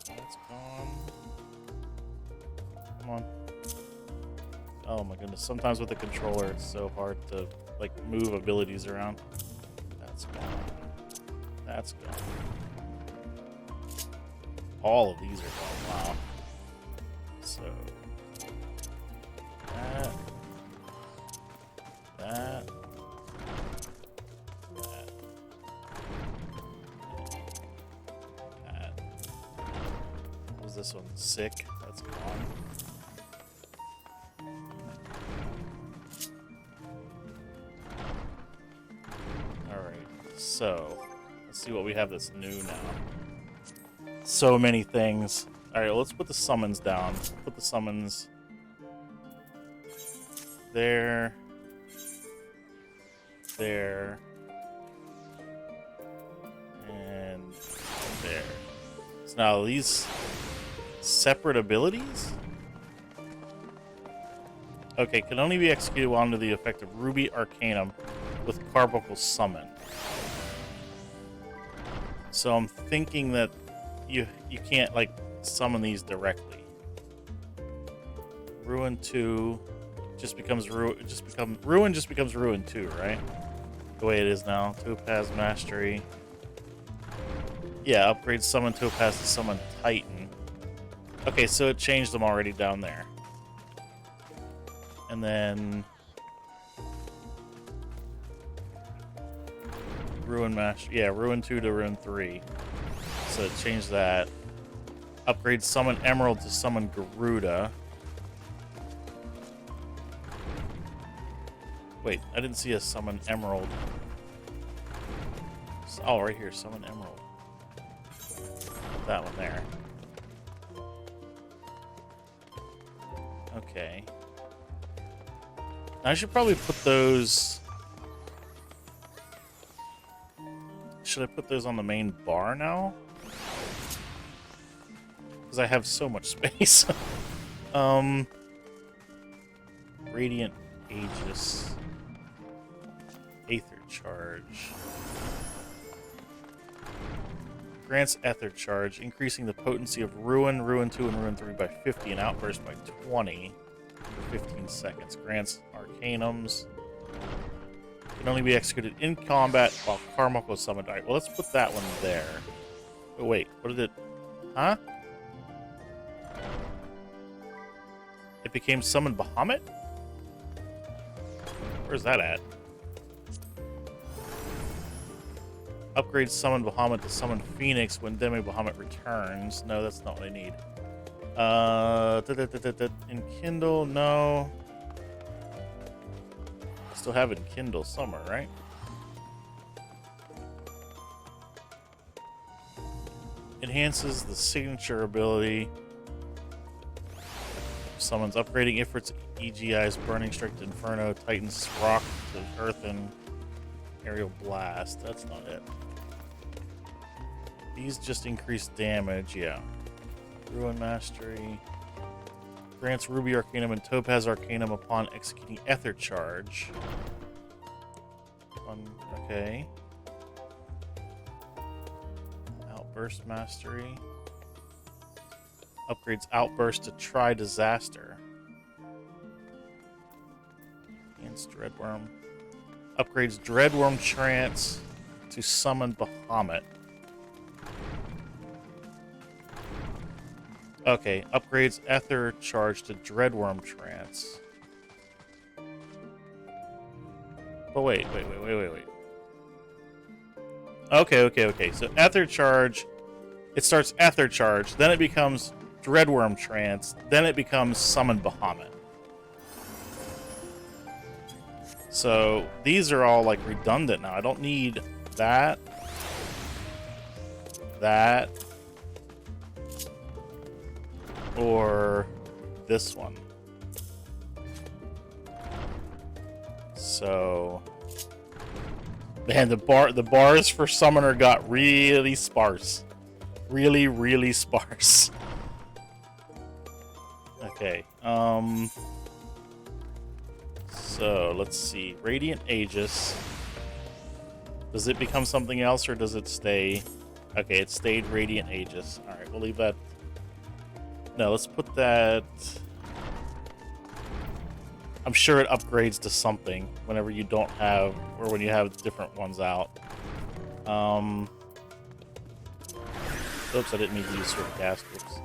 That's gone. Come on. Oh my goodness. Sometimes with the controller, it's so hard to like move abilities around. That's gone. That's gone. All of these are gone. Wow. So that. That. What was this one? Sick. That's gone. Alright, so let's see what we have that's new now. So many things. Alright, let's put the summons down. Put the summons there. There. And there. So now these separate abilities? Okay, can only be executed while under the effect of Ruby Arcanum with Carbuncle Summon. So I'm thinking that you can't like summon these directly. Ruin 2 just becomes Ruin just becomes Ruin 2, right? The way it is now. Topaz Mastery. Yeah, upgrade Summon Topaz to Summon Titan. Okay, so it changed them already down there. And then Ruin Master. Yeah, Ruin 2 to Ruin 3. So it changed that. Upgrade Summon Emerald to Summon Garuda. Wait, I didn't see a Summon Emerald. Oh, right here, Summon Emerald. Put that one there. Okay. I should probably put those... Should I put those on the main bar now? Because I have so much space. Radiant Aegis. Aether Charge. Grants Aether Charge, increasing the potency of Ruin, Ruin 2, and Ruin 3 by 50 and Outburst by 20 for 15 seconds. Grants Arcanums. Can only be executed in combat while Carbuncle summoned. Alright, well, let's put that one there. Oh, wait, what did it... Huh? It became Summon Bahamut? Where's that at? Upgrade Summon Bahamut to Summon Phoenix when Demi Bahamut returns. No, that's not what I need. Enkindle, no. Still have Enkindle somewhere, right? Enhances the signature ability. Summons upgrading Ifrit's EGI's Burning Strike to Inferno, Titan's Rock to Earth, and Aerial Blast. That's not it. These just increase damage, yeah. Ruin Mastery. Grants Ruby Arcanum and Topaz Arcanum upon executing Aether Charge. Okay. Outburst Mastery. Upgrades Outburst to Try Disaster. Against Dreadworm. Upgrades Dreadworm Trance to Summon Bahamut. Okay, upgrades Ether Charge to Dreadworm Trance. Oh, wait. Okay. So Ether Charge, it starts Ether Charge, then it becomes Dreadworm Trance, then it becomes Summon Bahamut. So these are all like redundant now. I don't need that, or this one. So, man, the bars for Summoner got really sparse. Really sparse. Okay, so let's see. Radiant Aegis. Does it become something else or does it stay? Okay, it stayed Radiant Aegis. Alright, we'll leave that. No, let's put that. I'm sure it upgrades to something whenever you don't have, or when you have different ones out. Oops, I didn't mean to use Sword of Cast. Oops.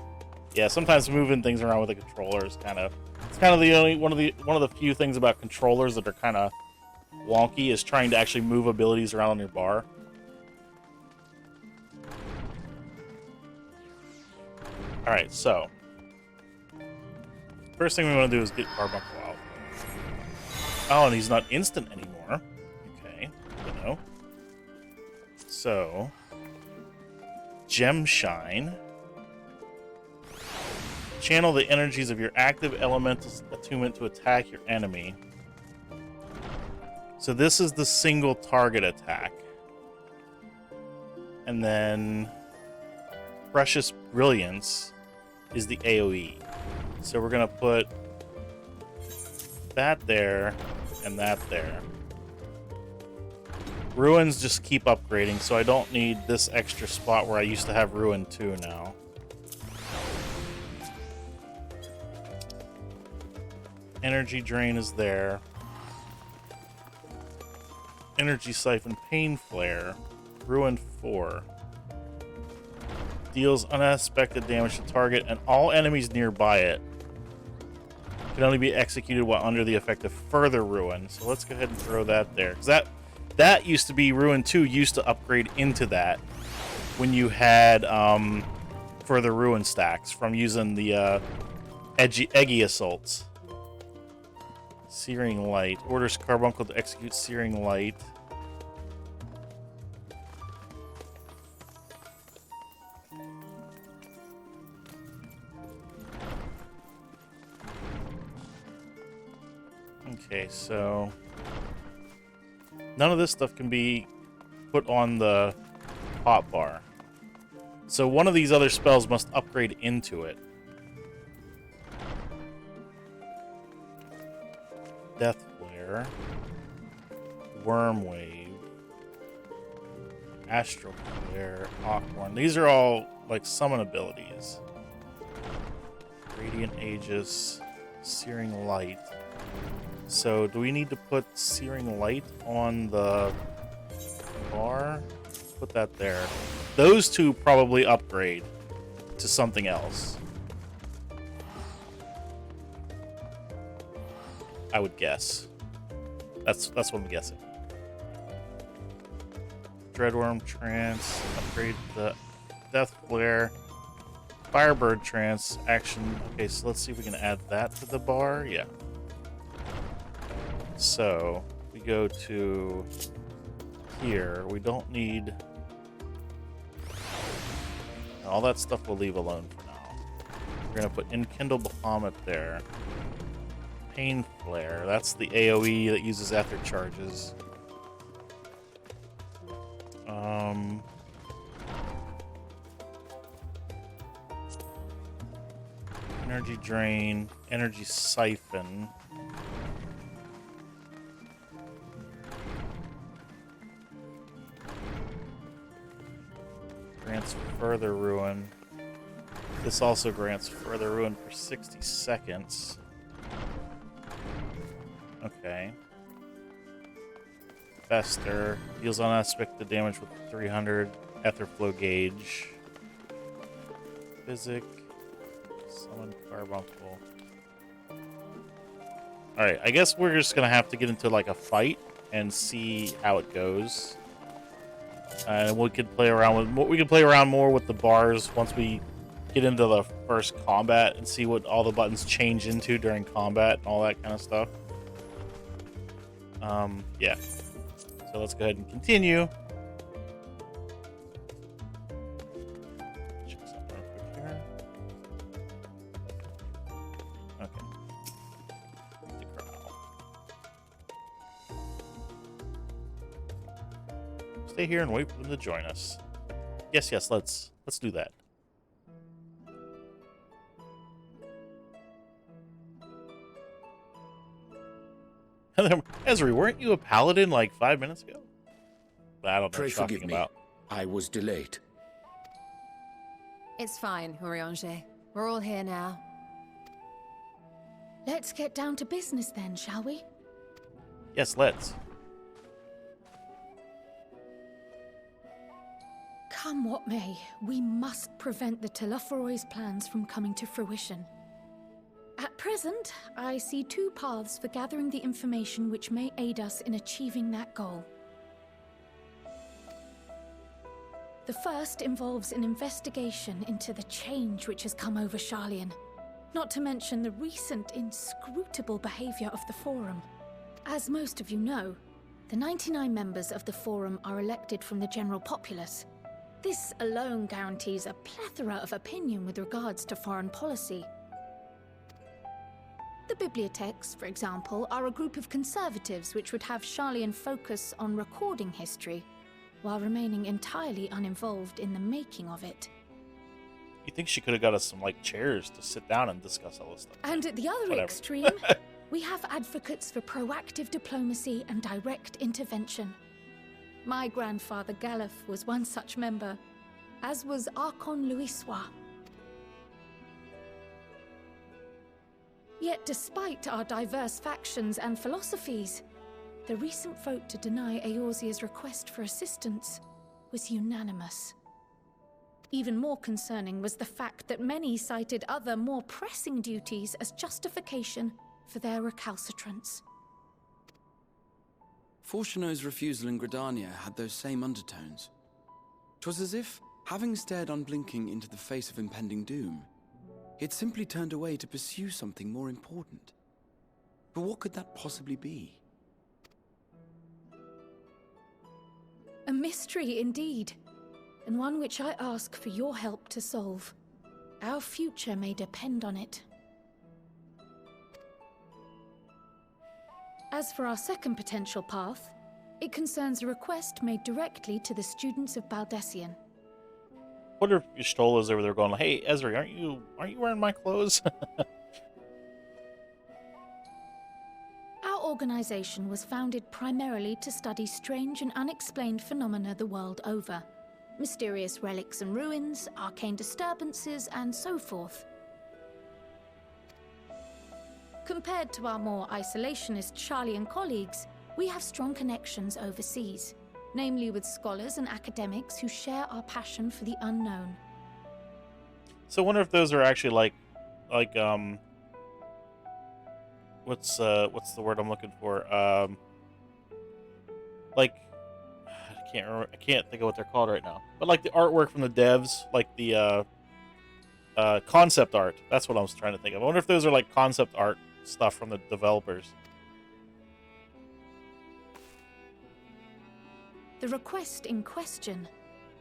Yeah, sometimes moving things around with a controller is kind of, it's kind of the only one of the few things about controllers that are kind of wonky is trying to actually move abilities around on your bar. All right, so first thing we want to do is get Carbuncle out. Oh, and he's not instant anymore. Okay, good to know. So, Gem Shine. Channel the energies of your active elemental attunement to attack your enemy. So this is the single target attack. And then Precious Brilliance is the AoE. So we're going to put that there and that there. Ruins just keep upgrading, so I don't need this extra spot where I used to have Ruin 2 now. Energy Drain is there. Energy Siphon, Pain Flare, Ruin 4. Deals unexpected damage to target and all enemies nearby it. Can only be executed while under the effect of further Ruin. So let's go ahead and throw that there. Because that used to be, Ruin 2 used to upgrade into that when you had further Ruin stacks from using the Eggy Assaults. Searing Light. Orders Carbuncle to execute Searing Light. Okay, so none of this stuff can be put on the hotbar. So one of these other spells must upgrade into it. Death Flare, Worm Wave, Astral Flare, Aquarn. These are all like summon abilities. Radiant Aegis, Searing Light. So do we need to put Searing Light on the bar? Put that there. Those two probably upgrade to something else. I would guess. That's what I'm guessing. Dreadworm Trance, upgrade the Death Flare, Firebird Trance, action. Okay, so let's see if we can add that to the bar. Yeah. So we go to here. We don't need all that stuff. We'll leave alone for now. We're gonna put Enkindle Bahamut there. Pain Flare, that's the AoE that uses Ether charges. Energy Drain, Energy Siphon. Grants further Ruin. This also grants further Ruin for 60 seconds. Okay. Fester. Deals unexpected damage with 300 Ether Flow Gauge. Physic. Summon Carbuncle. Alright, I guess we're just gonna have to get into like a fight and see how it goes. And we could play around more with the bars once we get into the first combat and see what all the buttons change into during combat and all that kind of stuff. Yeah. So let's go ahead and continue. Check something real quick here. Okay. The crowd. Stay here and wait for them to join us. Yes, let's do that. Ezri, weren't you a paladin like 5 minutes ago? I don't know Pray what you're talking forgive me. about. I was delayed. It's fine, Urianger. We're all here now. Let's get down to business then, shall we? Yes, let's. Come what may, we must prevent the Telophoroi's plans from coming to fruition. At present, I see two paths for gathering the information which may aid us in achieving that goal. The first involves an investigation into the change which has come over Sharlayan, not to mention the recent inscrutable behavior of the Forum. As most of you know, the 99 members of the Forum are elected from the general populace. This alone guarantees a plethora of opinion with regards to foreign policy. The bibliotheques, for example, are a group of conservatives which would have Sharlayan focus on recording history, while remaining entirely uninvolved in the making of it. You think she could have got us some like chairs to sit down and discuss all this stuff? And at the other Whatever. extreme, we have advocates for proactive diplomacy and direct intervention. My grandfather Galef was one such member, as was Archon Louisois. Yet despite our diverse factions and philosophies, the recent vote to deny Eorzea's request for assistance was unanimous. Even more concerning was the fact that many cited other, more pressing duties as justification for their recalcitrance. Fortuno's refusal in Gridania had those same undertones. 'Twas as if, having stared unblinking into the face of impending doom, it simply turned away to pursue something more important. But what could that possibly be? A mystery indeed, and one which I ask for your help to solve. Our future may depend on it. As for our second potential path, it concerns a request made directly to the students of Baldessian. Wonder if Y'shtola's over there going, "Hey, Ezri, aren't you wearing my clothes?" Our organization was founded primarily to study strange and unexplained phenomena the world over. Mysterious relics and ruins, arcane disturbances, and so forth. Compared to our more isolationist Sharlayan colleagues, we have strong connections overseas, namely with scholars and academics who share our passion for the unknown. So I wonder if those are actually like what's the word I'm looking for? Like I can't remember. I can't think of what they're called right now. But like the artwork from the devs, like the concept art. That's what I was trying to think of. I wonder if those are like concept art stuff from the developers. The request in question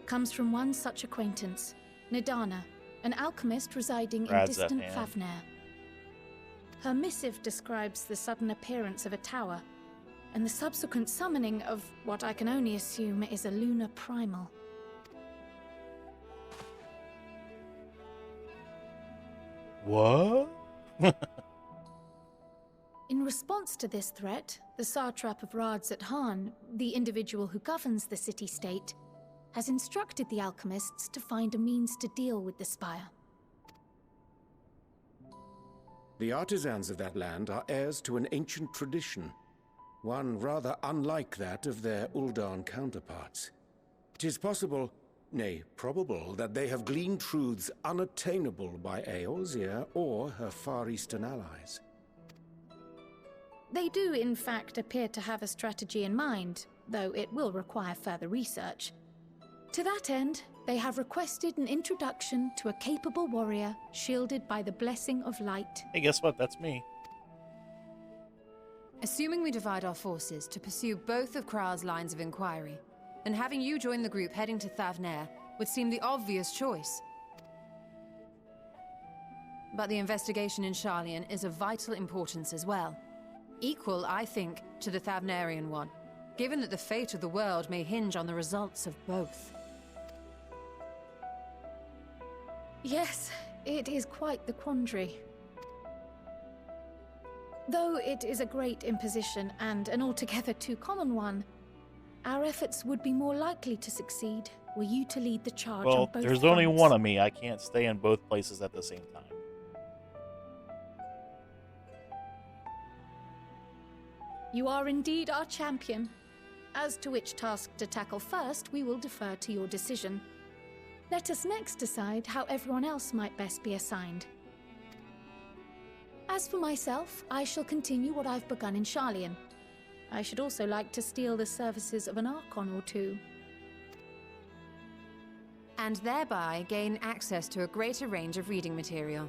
comes from one such acquaintance, Nidana, an alchemist residing in distant Favner. Her missive describes the sudden appearance of a tower, and the subsequent summoning of what I can only assume is a lunar primal. What? In response to this threat, the satrap of Radzat-Han, the individual who governs the city-state, has instructed the alchemists to find a means to deal with the spire. The artisans of that land are heirs to an ancient tradition, one rather unlike that of their Uldan counterparts. It is possible nay, probable, that they have gleaned truths unattainable by Eorzea or her Far Eastern allies. They do, in fact, appear to have a strategy in mind, though it will require further research. To that end, they have requested an introduction to a capable warrior shielded by the blessing of light. Hey, guess what? That's me. Assuming we divide our forces to pursue both of Kral's lines of inquiry, then having you join the group heading to Thavnair would seem the obvious choice. But the investigation in Sharlayan is of vital importance as well. Equal, I think, to the Thavnarian one, given that the fate of the world may hinge on the results of both. Yes, it is quite the quandary. Though it is a great imposition and an altogether too common one, our efforts would be more likely to succeed were you to lead the charge on Well, both there's only fronts. one of me. I can't stay in both places at the same time. You are indeed our champion. As to which task to tackle first, we will defer to your decision. Let us next decide how everyone else might best be assigned. As for myself, I shall continue what I've begun in Sharlayan. I should also like to steal the services of an Archon or two. And thereby gain access to a greater range of reading material.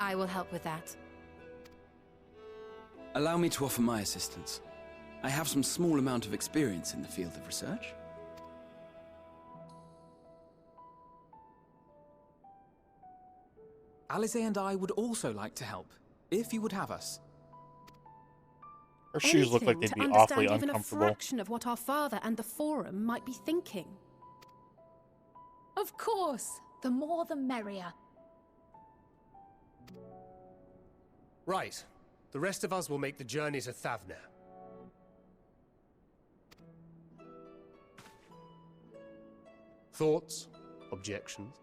I will help with that. Allow me to offer my assistance. I have some small amount of experience in the field of research. Alize and I would also like to help, if you would have us. Her shoes look like Anything they'd to be awfully understand even a uncomfortable. fraction of what our father and the Forum might be thinking. Of course, the more the merrier. Right. The rest of us will make the journey to Thavnair. Thoughts? Objections?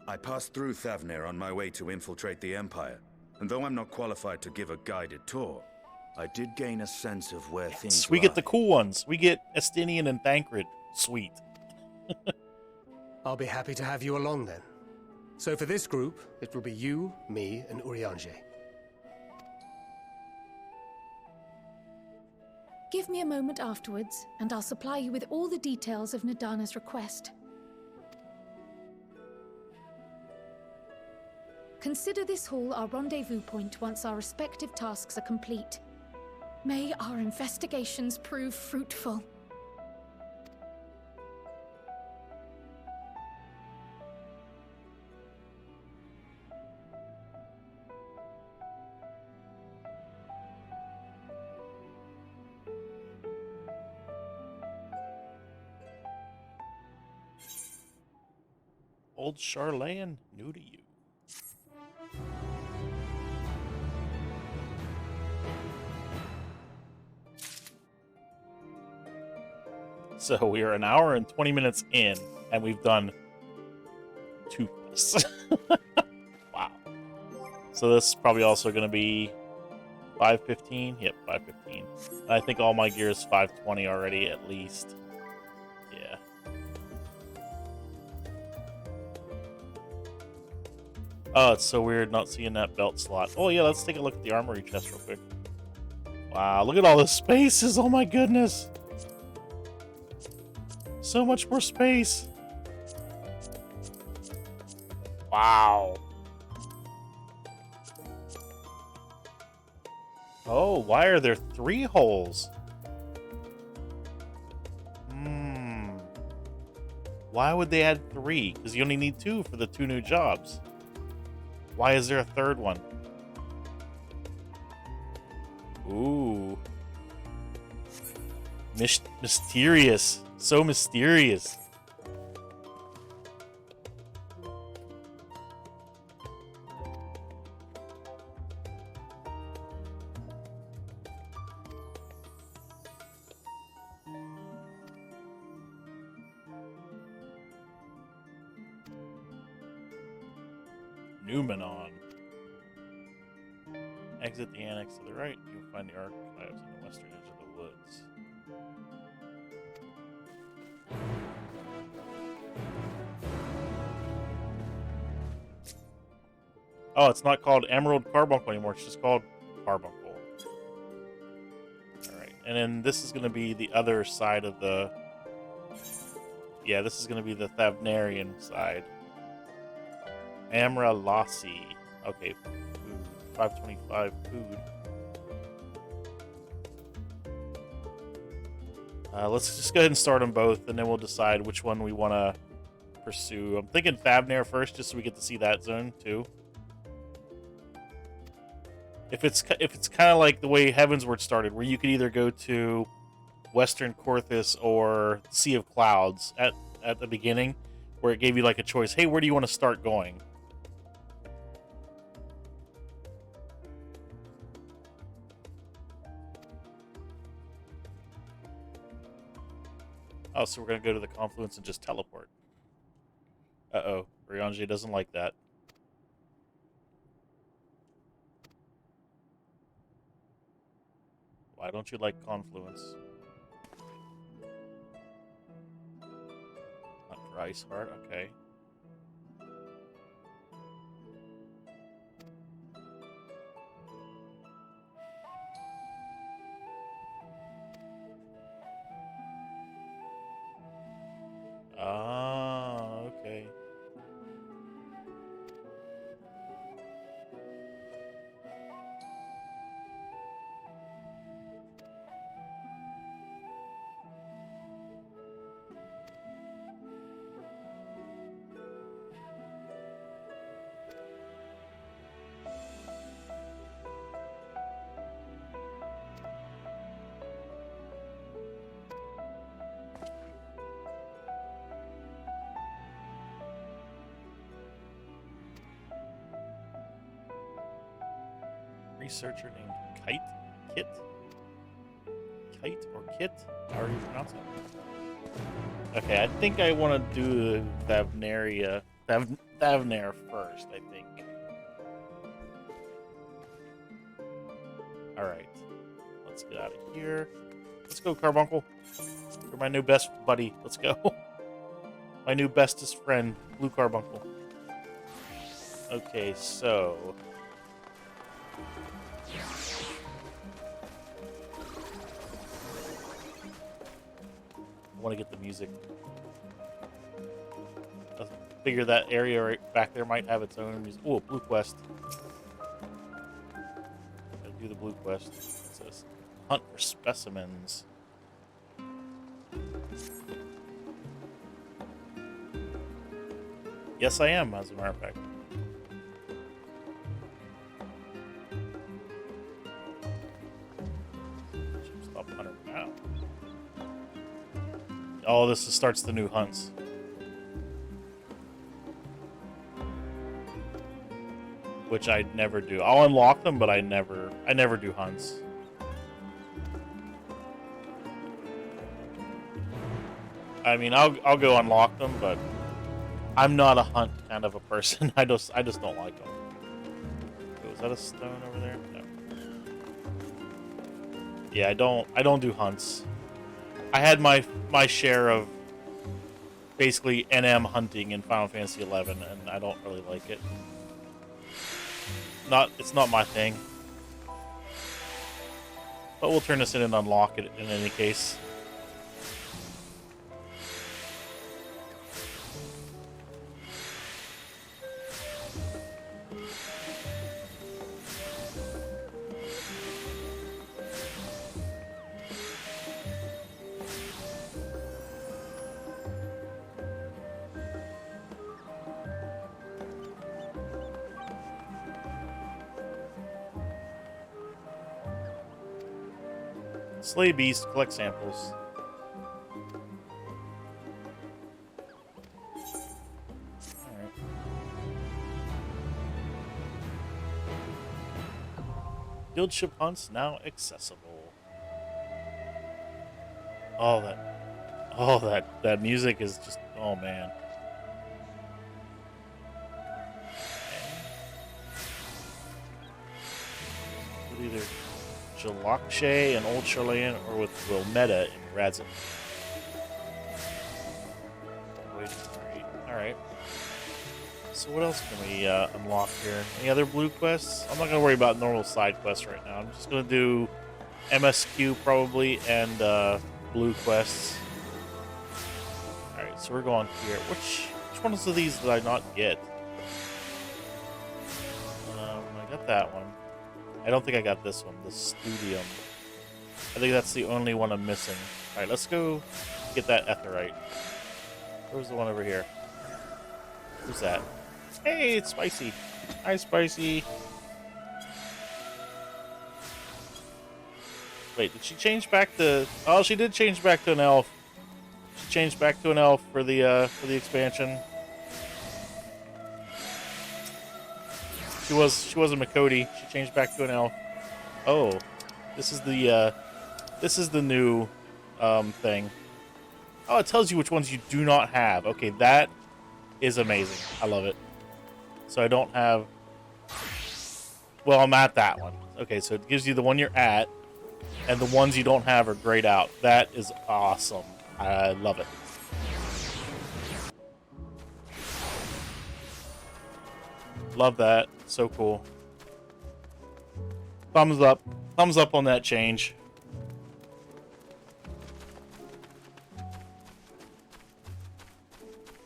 I passed through Thavnair on my way to infiltrate the Empire, and though I'm not qualified to give a guided tour, I did gain a sense of where things We lie. get the cool ones. We get Estinian and Thancred. Sweet. I'll be happy to have you along then. So for this group, it will be you, me, and Urianger. Give me a moment afterwards, and I'll supply you with all the details of Nadana's request. Consider this hall our rendezvous point once our respective tasks are complete. May our investigations prove fruitful. Old Sharlayan, new to you. So we are an hour and 20 minutes in, and we've done 2 quests. Wow. So this is probably also going to be 5:15. Yep, 5:15. I think all my gear is 5:20 already, at least. Yeah. Oh, it's so weird not seeing that belt slot. Oh yeah, let's take a look at the armory chest real quick. Wow, look at all the spaces. Oh my goodness. So much more space. Wow. Oh, why are there 3 holes? Why would they add 3? Because you only need 2 for the 2 new jobs. Why is there a 3rd one? Ooh. Mysterious. So mysterious. Numenon. Exit the annex to the right. You'll find the archives on the western edge of the woods. Oh, it's not called Emerald Carbuncle anymore. It's just called Carbuncle. Alright, and then this is going to be the other side of the... Yeah, this is going to be the Thavnarian side. Amra Lassi. Okay, food. 525 food. Let's just go ahead and start them both, and then we'll decide which one we want to pursue. I'm thinking Thavnair first, just so we get to see that zone too. If it's kind of like the way Heavensward started, where you could either go to Western Korthus or Sea of Clouds at the beginning, where it gave you like a choice. Hey, where do you want to start going? Oh, so we're going to go to the confluence and just teleport. Uh-oh. Ryanje doesn't like that. Why don't you like confluence? Not for Ice Heart, okay. Ah, okay. Researcher named Kite? Kite or Kit? How are you pronouncing it? Okay, I think I want to do Thavnair first, I think. Alright. Let's get out of here. Let's go, Carbuncle. You're my new best buddy. Let's go. My new bestest friend, Blue Carbuncle. Okay, so... I want to get the music. I figure that area right back there might have its own music. Oh, blue quest. Gotta do the blue quest. It says hunt for specimens. Yes, I am, as a matter of fact. Stop hunter now. Oh, this starts the new hunts. Which I never do. I'll unlock them, but I never do hunts. I mean, I'll go unlock them, but I'm not a hunt kind of a person. I just don't like them. Oh, is that a stone over there? No. Yeah, I don't do hunts. I had my share of basically NM hunting in Final Fantasy XI, and I don't really like it. It's not my thing. But we'll turn this in and unlock it in any case. Slay beast, collect samples. Alright. Guild ship hunts now accessible. That music is just, oh man. With either Jalakshay and Old Charlayan, or with Wilmetta and Radzin. Wait, alright. So what else can we unlock here? Any other blue quests? I'm not gonna worry about normal side quests right now. I'm just gonna do MSQ probably and blue quests. All right, so we're going here. Which ones of these did I not get? I got that one. I don't think I got this one, the Studium. I think that's the only one I'm missing. All right, let's go get that Etherite. Where's the one over here? Who's that? Hey, it's Spicy. Hi, Spicy. Wait, did she change back to... Oh, she did change back to an elf. She changed back to an elf for the expansion. She was a Makoti. She changed back to an elf. Oh, this is the new thing. Oh, it tells you which ones you do not have. Okay, that is amazing. I love it. So I don't have... Well, I'm at that one. Okay, so it gives you the one you're at, and the ones you don't have are grayed out. That is awesome. I love it. Love that. So cool. Thumbs up. Thumbs up on that change.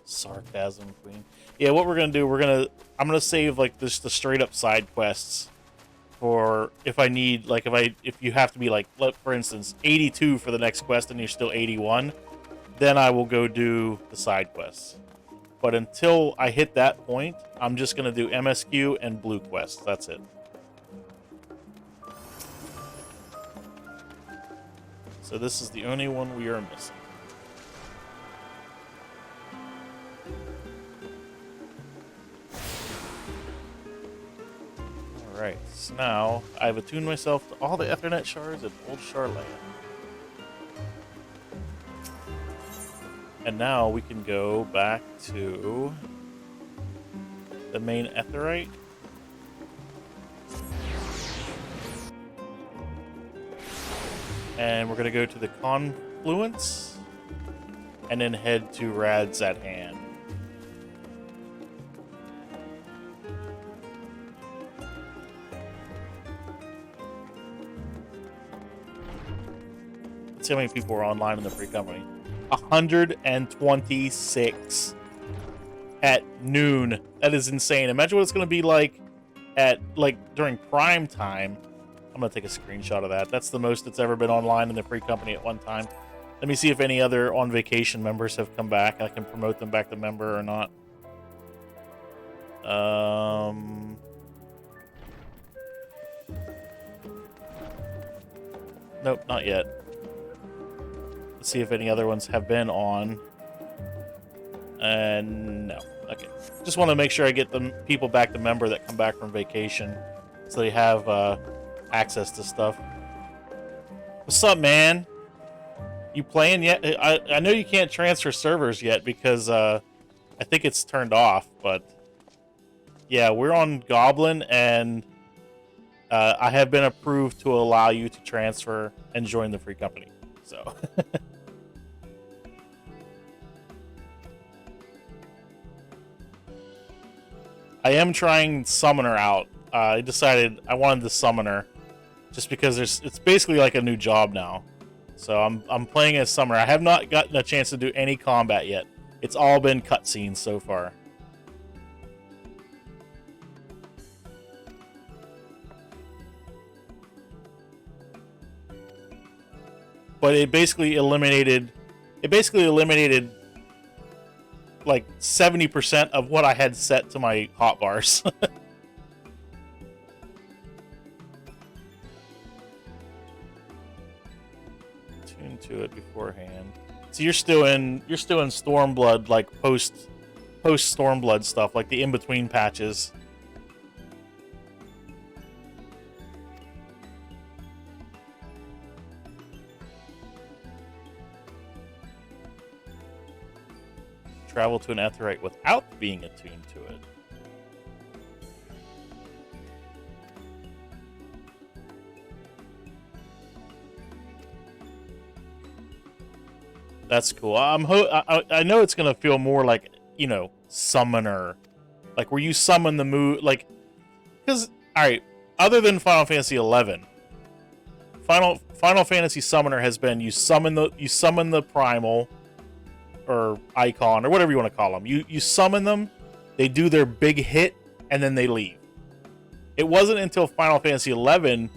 Sarcasm Queen. Yeah, what we're gonna do, I'm gonna save like this the straight up side quests for if I need, like if you have to be like, for instance, 82 for the next quest and you're still 81, then I will go do the side quests. But until I hit that point, I'm just gonna do MSQ and blue quests. That's it. So this is the only one we are missing. Alright, so now I've attuned myself to all the Ethernet shards in Old Charland. And now we can go back to the main Aetheryte. And we're going to go to the Confluence and then head to Rad's at Hand. Let's see how many people are online in the free company. 126 at noon. That is insane. Imagine what it's going to be like at during prime time. I'm going to take a screenshot of that. That's the most it's ever been online in the free company at one time. Let me see if any other on vacation members have come back. I can promote them back to member or not. Nope, not yet. Let's see if any other ones have been on. No. Okay. Just want to make sure I get the people back to member that come back from vacation, so they have access to stuff. What's up, man? You playing yet? I know you can't transfer servers yet because I think it's turned off, but yeah, we're on Goblin, and I have been approved to allow you to transfer and join the free company. So I am trying Summoner out. I decided I wanted the Summoner just because it's basically like a new job now. So I'm playing as Summoner. I have not gotten a chance to do any combat yet. It's all been cutscenes so far. But it basically eliminated like 70% of what I had set to my hotbars. Tune to it beforehand. So you're still in Stormblood, like post Stormblood stuff, like the in-between patches. Travel to an Aetheryte without being attuned to it. That's cool. I know it's gonna feel more like, you know, Summoner, like where you summon the move, like, because all right, other than Final Fantasy 11, Final Fantasy Summoner has been you summon the primal or icon or whatever you want to call them. You summon them, they do their big hit, and then they leave. It wasn't until Final Fantasy 11,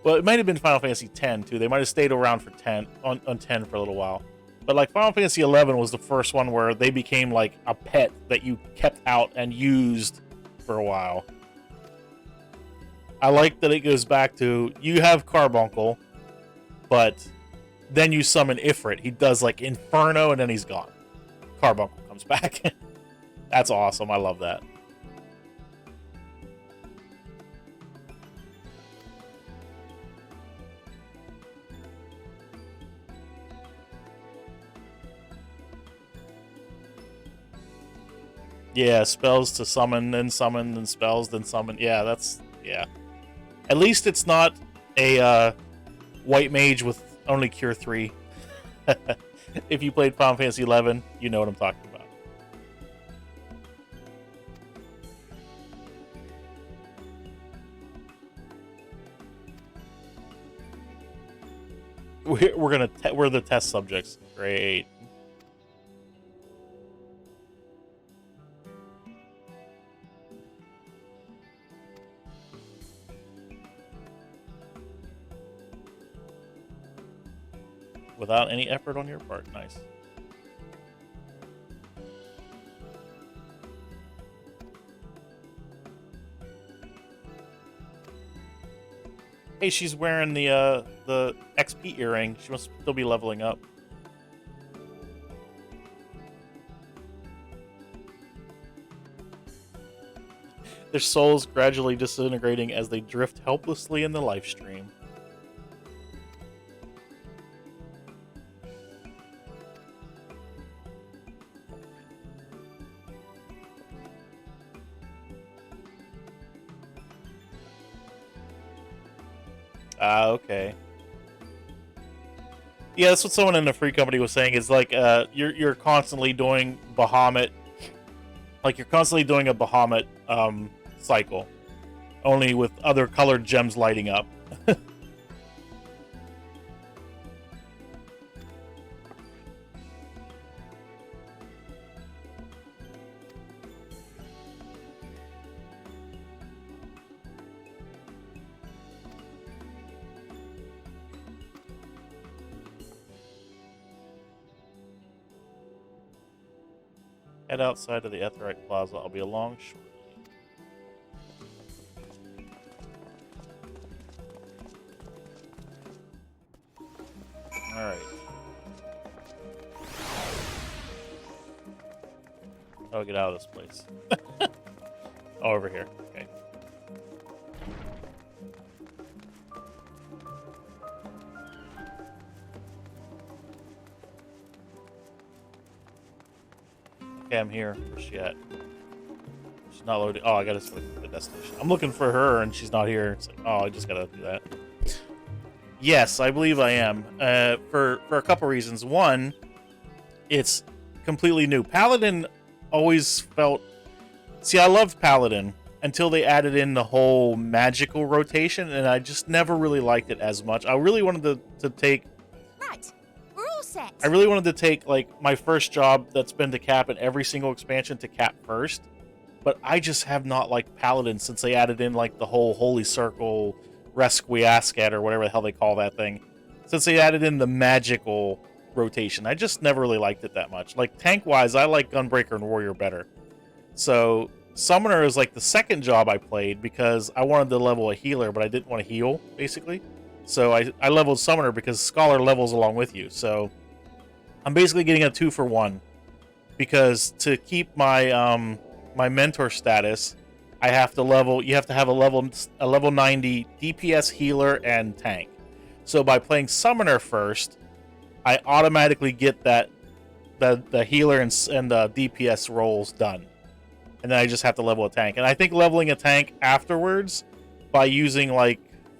well, it might have been Final Fantasy 10 too. They might have stayed around for 10 on 10 for a little while. But like Final Fantasy 11 was the first one where they became like a pet that you kept out and used for a while. I like that it goes back to you have Carbuncle, but then you summon Ifrit. He does like Inferno and then he's gone. Carbuncle comes back. That's awesome. I love that. Yeah, spells to summon, then spells, then summon. Yeah, yeah. At least it's not a white mage with only Cure 3. If you played Final Fantasy 11, you know what I'm talking about. We're the test subjects. Great. Without any effort on your part. Nice. Hey, she's wearing the XP earring. She must still be leveling up. Their souls gradually disintegrating as they drift helplessly in the live stream. Okay. Yeah, that's what someone in the free company was saying. Is like you're constantly doing Bahamut, like you're constantly doing a Bahamut cycle, only with other colored gems lighting up. Head outside of the Aetheryte Plaza. I'll be along shortly. Alright. Oh, get out of this place. Oh, over here. Okay. Okay, I'm here. Where's she at? She's not loading. Oh, I gotta switch the destination. I'm looking for her, and she's not here. It's like, oh, I just gotta do that. Yes, I believe I am. For a couple reasons. One, it's completely new. Paladin always felt... See, I loved Paladin until they added in the whole magical rotation, and I just never really liked it as much. I really wanted to take... Right. We're all set. I really wanted to take, like, my first job that's been to cap in every single expansion to cap first. But I just have not liked Paladin since they added in, like, the whole Holy Circle... Resquiascat or whatever the hell they call that thing. Since they added in the magical rotation, I just never really liked it that much. Like, tank-wise, I like Gunbreaker and Warrior better. So, Summoner is like the second job I played because I wanted to level a healer, but I didn't want to heal, basically. So I leveled Summoner because Scholar levels along with you. So, I'm basically getting a 2-for-1. Because to keep my, my mentor status... I have to level. You have to have a level 90 DPS healer and tank. So by playing Summoner first, I automatically get the healer and the DPS rolls done, and then I just have to level a tank. And I think leveling a tank afterwards by using like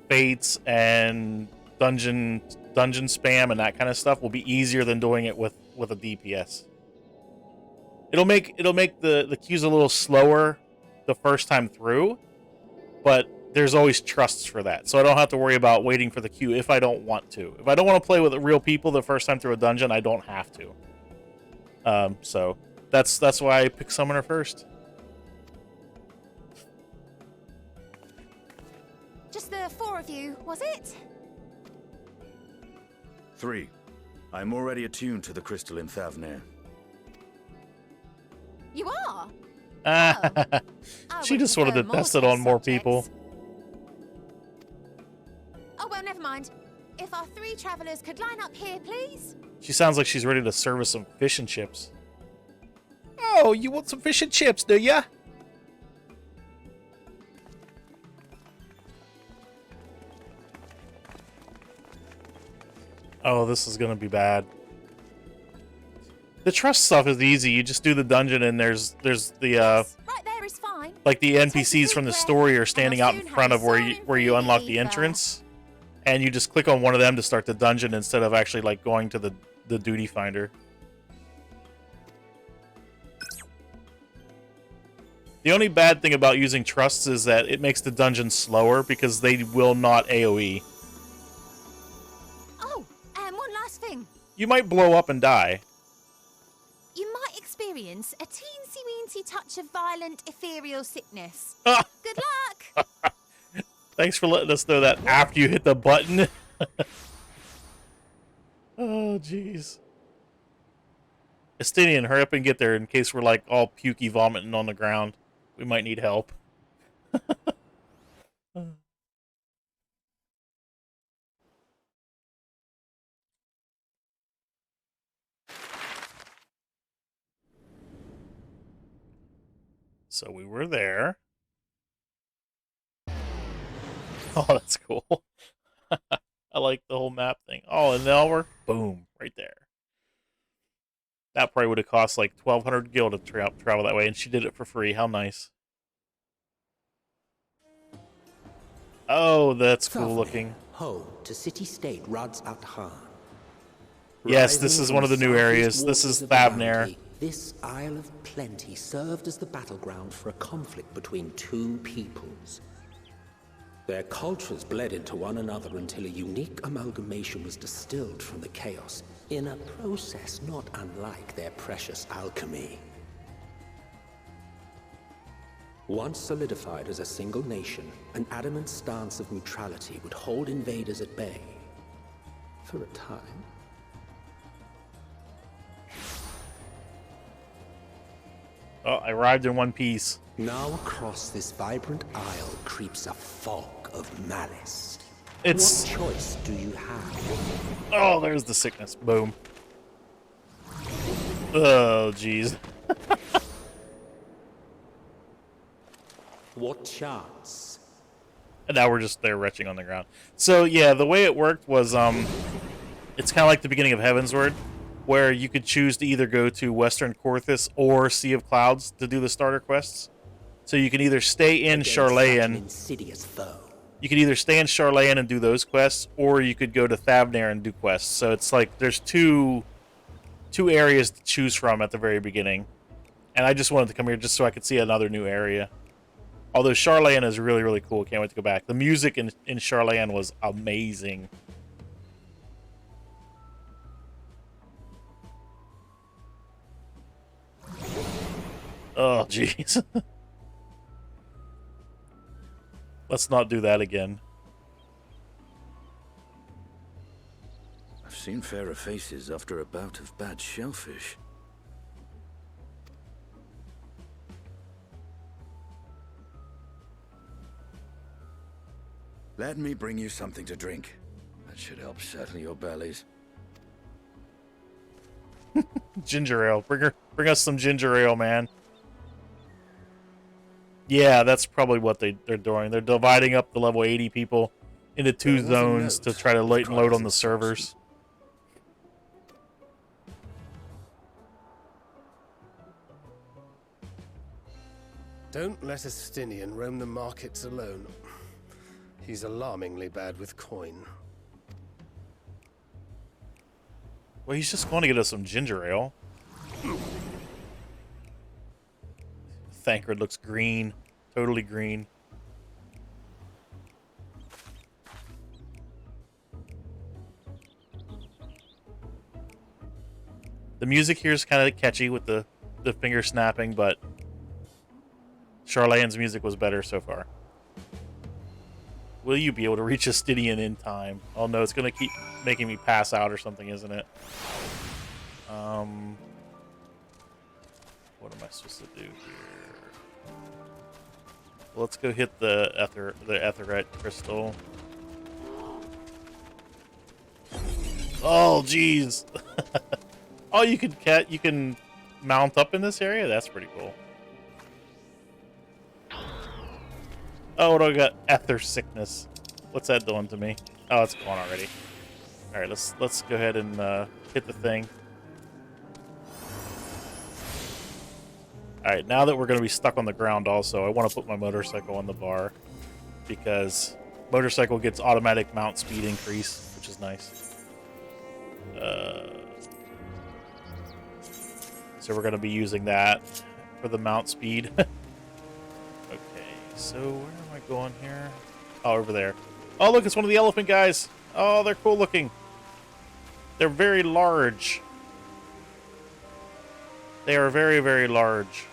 fates and dungeon spam and that kind of stuff will be easier than doing it with a DPS. It'll make the queues a little slower. the first time through, but there's always trusts for that. So I don't have to worry about waiting for the queue if I don't want to. If I don't want to play with real people the first time through a dungeon, I don't have to. So that's why I pick Summoner first. Just the 4 of you, was it? 3. I'm already attuned to the crystal in Thavnair. You are? She just wanted to test it on more people. Oh, well, never mind. If our 3 travelers could line up here, please. She sounds like she's ready to serve us some fish and chips. Oh, you want some fish and chips, do ya? Oh, this is gonna be bad. The trust stuff is easy. You just do the dungeon, and there's the Right there is fine. like the NPCs from the story are standing out in front of where you unlock the entrance, and you just click on one of them to start the dungeon instead of actually like going to the duty finder. The only bad thing about using trusts is that it makes the dungeon slower because they will not AoE. Oh, and one last thing. You might blow up and die. You might experience a teensy-weensy touch of violent ethereal sickness. Ah. Good luck! Thanks for letting us know that after you hit the button. Oh, jeez. Estinian, hurry up and get there in case we're like all pukey vomiting on the ground. We might need help. So we were there. Oh, that's cool. I like the whole map thing. Oh, and now we're boom right there. That probably would have cost like 1,200 gil to travel that way, and she did it for free. How nice. Oh, that's cool looking. Home to city-state Rads at Han. Yes, this is one of the new areas. This is Thavnair. This Isle of Plenty served as the battleground for a conflict between 2 peoples. Their cultures bled into one another until a unique amalgamation was distilled from the chaos, in a process not unlike their precious alchemy. Once solidified as a single nation, an adamant stance of neutrality would hold invaders at bay. For a time. Oh, I arrived in one piece. Now across this vibrant isle creeps a fog of malice. It's... What choice do you have? Oh, there's the sickness. Boom. Oh, jeez. What chance? And now we're just there retching on the ground. So, yeah, the way it worked was, it's kind of like the beginning of Heavensward, where you could choose to either go to Western Korthus or Sea of Clouds to do the starter quests. So you can either stay in Sharlayan. Insidious foe. You could either stay in Sharlayan and do those quests, or you could go to Thavnair and do quests. So it's like there's two areas to choose from at the very beginning. And I just wanted to come here just so I could see another new area. Although Sharlayan is really, really cool. Can't wait to go back. The music in Sharlayan was amazing. Oh, jeez. Let's not do that again. I've seen fairer faces after a bout of bad shellfish. Let me bring you something to drink. That should help settle your bellies. Ginger ale. Bring us some ginger ale, man. Yeah, that's probably what they're doing. They're dividing up the level 80 people into 2 zones to try to lighten load on the servers. Don't let Estinian roam the markets alone. He's alarmingly bad with coin. Well, he's just going to get us some ginger ale. Thancred looks green. Totally green. The music here is kind of catchy with the finger snapping, but Charlane's music was better so far. Will you be able to reach Astidian in time? Oh no, it's gonna keep making me pass out or something, isn't it? What am I supposed to do here? Let's go hit the Etherite crystal. Oh jeez. Oh, you can mount up in this area? That's pretty cool. Oh, what do I got? Ether sickness. What's that doing to me? Oh, it's gone already. All right, let's go ahead and hit the thing. All right, now that we're going to be stuck on the ground also, I want to put my motorcycle on the bar because motorcycle gets automatic mount speed increase, which is nice. So we're going to be using that for the mount speed. Okay, so where am I going here? Oh, over there. Oh, look, it's one of the elephant guys. Oh, they're cool looking. They're very large. They are very, very large.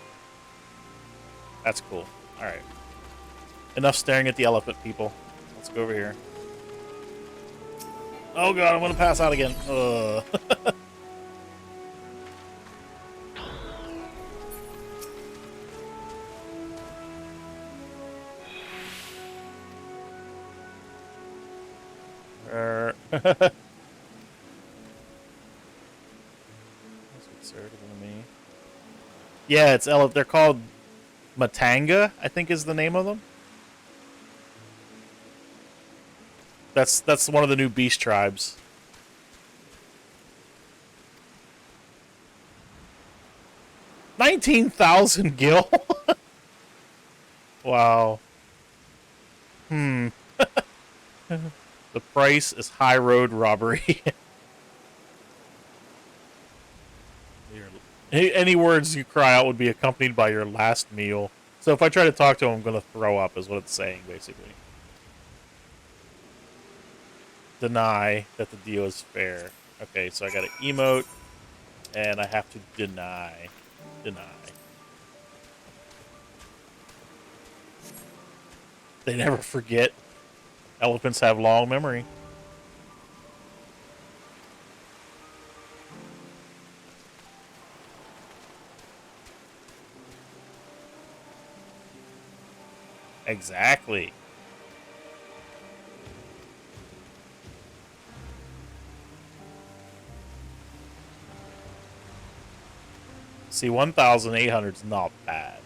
That's cool. All right. Enough staring at the elephant, people. Let's go over here. Oh, God, I'm going to pass out again. Ugh. Yeah, it's they're called Matanga, I think is the name of them. That's one of the new beast tribes. $19,000 gil. Wow. The price is high road robbery. Any words you cry out would be accompanied by your last meal. So if I try to talk to him, I'm going to throw up, is what it's saying, basically. Deny that the deal is fair. Okay, so I got to emote, and I have to deny. Deny. They never forget. Elephants have long memory. Exactly. See, 1,800 is not bad.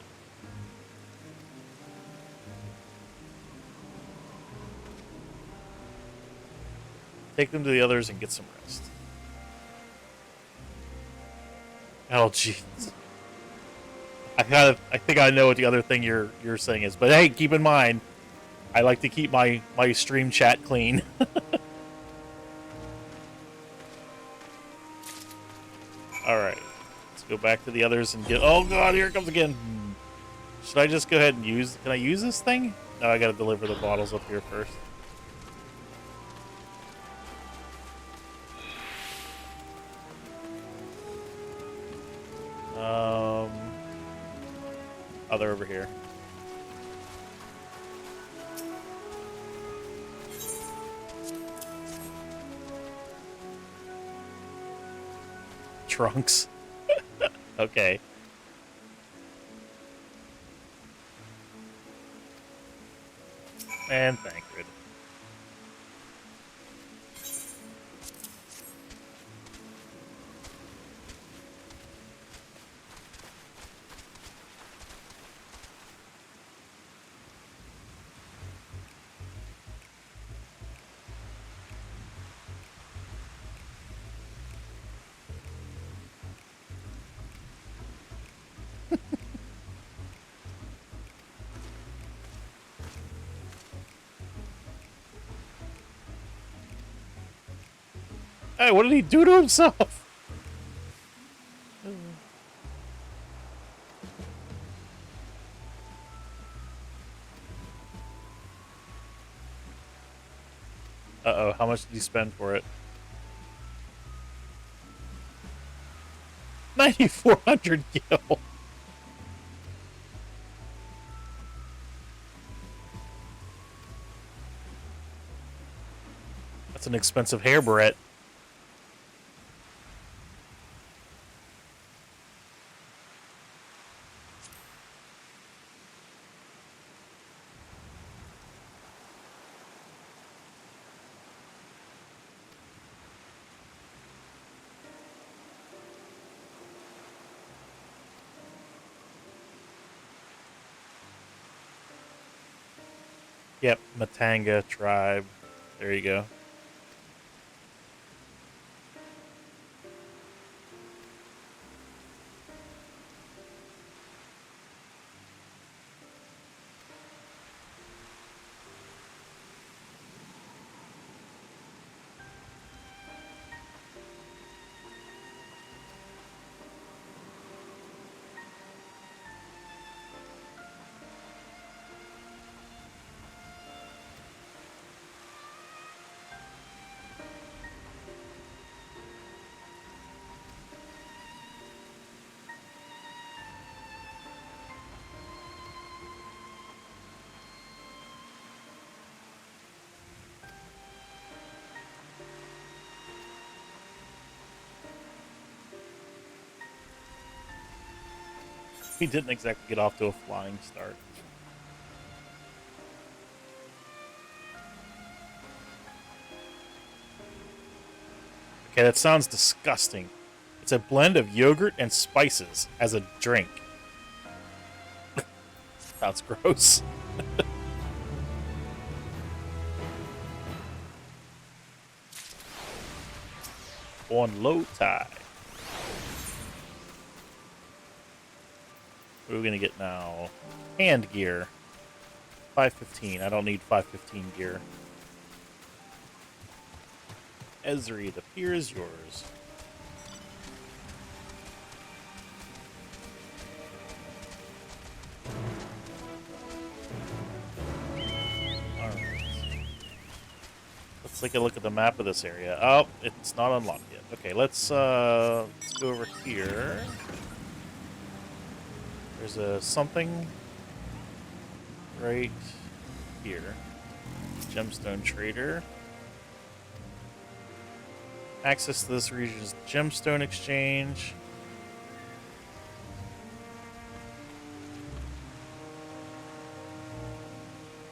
Take them to the others and get some rest. Oh, jeez. I think I know what the other thing you're saying is, but hey, keep in mind, I like to keep my stream chat clean. All right, let's go back to the others and get. Oh God, here it comes again. Should I just go ahead and use? Can I use this thing? No, I got to deliver the bottles up here first. Oh, they're over here. Trunks. Okay. And thank you. Hey, what did he do to himself? Uh-oh, how much did you spend for it? 9,400 gil. That's an expensive hair barrette. Yep, Matanga tribe. There you go. He didn't exactly get off to a flying start. Okay, that sounds disgusting. It's a blend of yogurt and spices as a drink. Sounds gross. On low tide. What are we gonna get now? Hand gear. 515. I don't need 515 gear. Ezri, the pier is yours. Alright. Let's take a look at the map of this area. Oh, it's not unlocked yet. Okay, let's go over here. There's a something right here. Gemstone trader. Access to this region's gemstone exchange.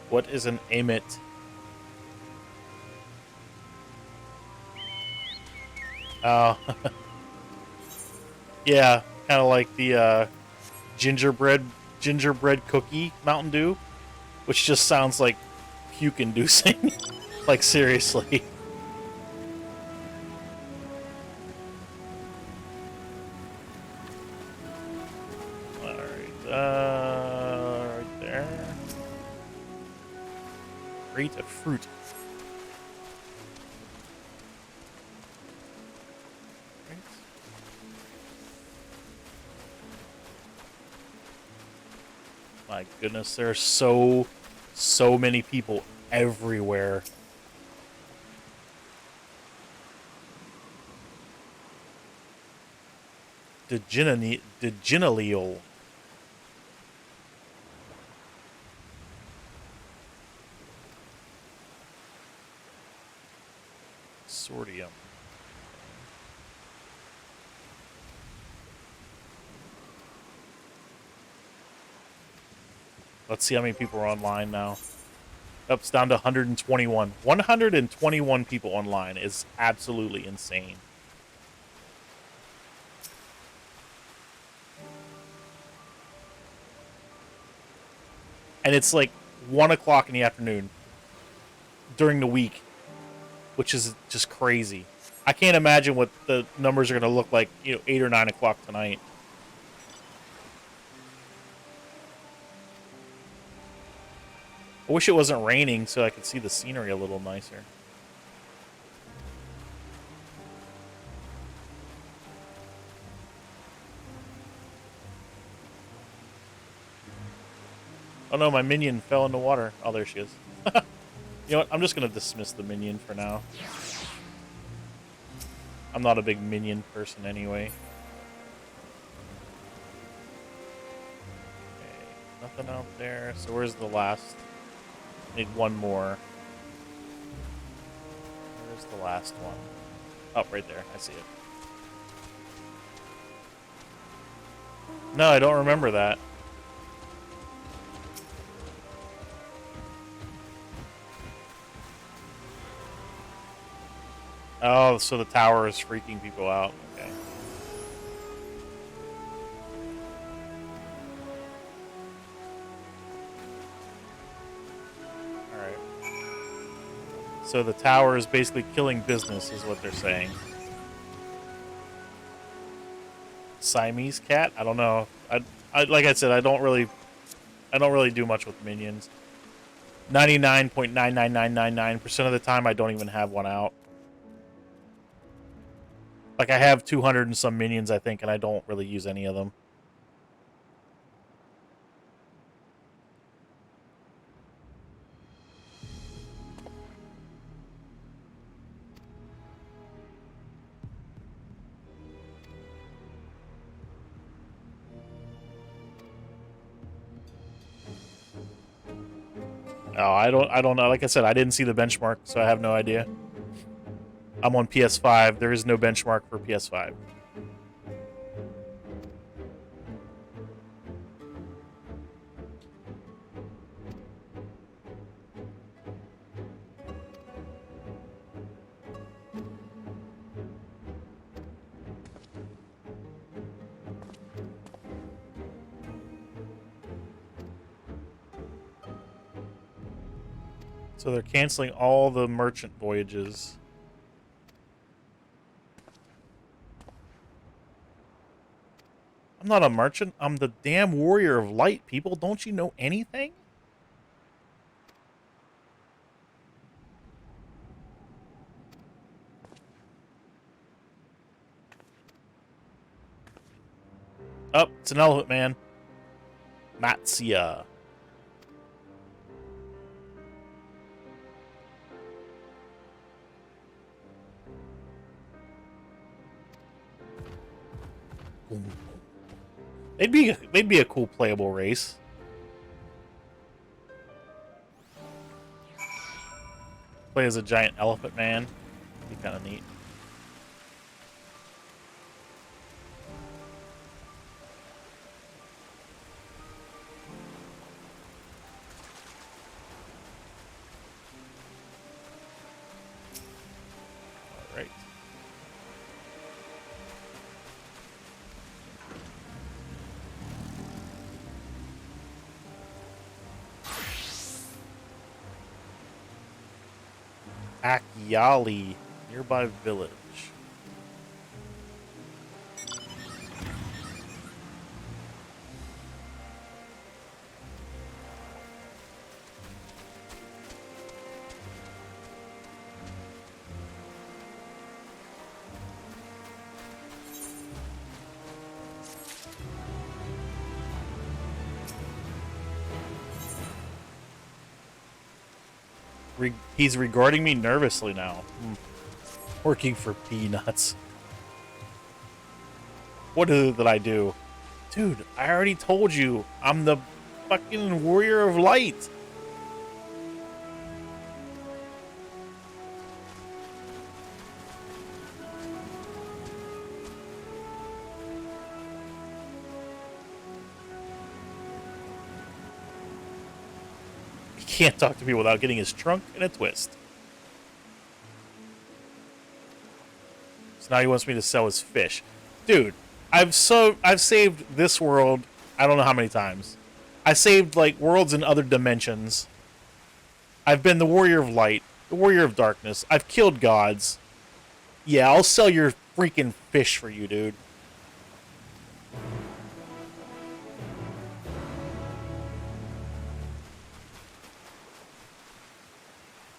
What is an amit? Oh. Yeah, kind of like the gingerbread cookie Mountain Dew, which just sounds like puke inducing. Like seriously. Right there. Crate of fruit. Right. My goodness, there are so many people everywhere. Diginaleol. Sortium. Let's see how many people are online now. Up, it's down to 121. 121 people online is absolutely insane. And it's like 1 o'clock in the afternoon during the week, which is just crazy. I can't imagine what the numbers are going to look like, 8 or 9 o'clock tonight. I wish it wasn't raining so I could see the scenery a little nicer. Oh no, my minion fell in the water. Oh, there she is. You know what? I'm just gonna dismiss the minion for now. I'm not a big minion person anyway. Okay, nothing out there. So where's the last? Need one more. Where's the last one? Oh, right there. I see it. No, I don't remember that. Oh, so the tower is freaking people out. Okay. Alright. So the tower is basically killing business, is what they're saying. Siamese cat? I don't know. I like I said, I don't really do much with minions. 99.99999% of the time, I don't even have one out. Like, I have 200 and some minions, I think, and I don't really use any of them. Oh, I don't know. Like I said, I didn't see the benchmark, so I have no idea. I'm on PS5. There is no benchmark for PS5. So they're canceling all the merchant voyages. I'm not a merchant. I'm the damn warrior of light, people. Don't you know anything? Oh, it's an elephant man. Matsia. They'd be a cool playable race. Play as a giant elephant man. Be kind of neat. All right. Akyali, nearby village. He's regarding me nervously now. Working for peanuts. What is it that I do? Dude, I already told you. I'm the fucking warrior of light. He can't talk to me without getting his trunk in a twist. So now he wants me to sell his fish. Dude, I've saved this world I don't know how many times. I saved like worlds in other dimensions. I've been the warrior of light, the warrior of darkness. I've killed gods. Yeah, I'll sell your freaking fish for you, dude.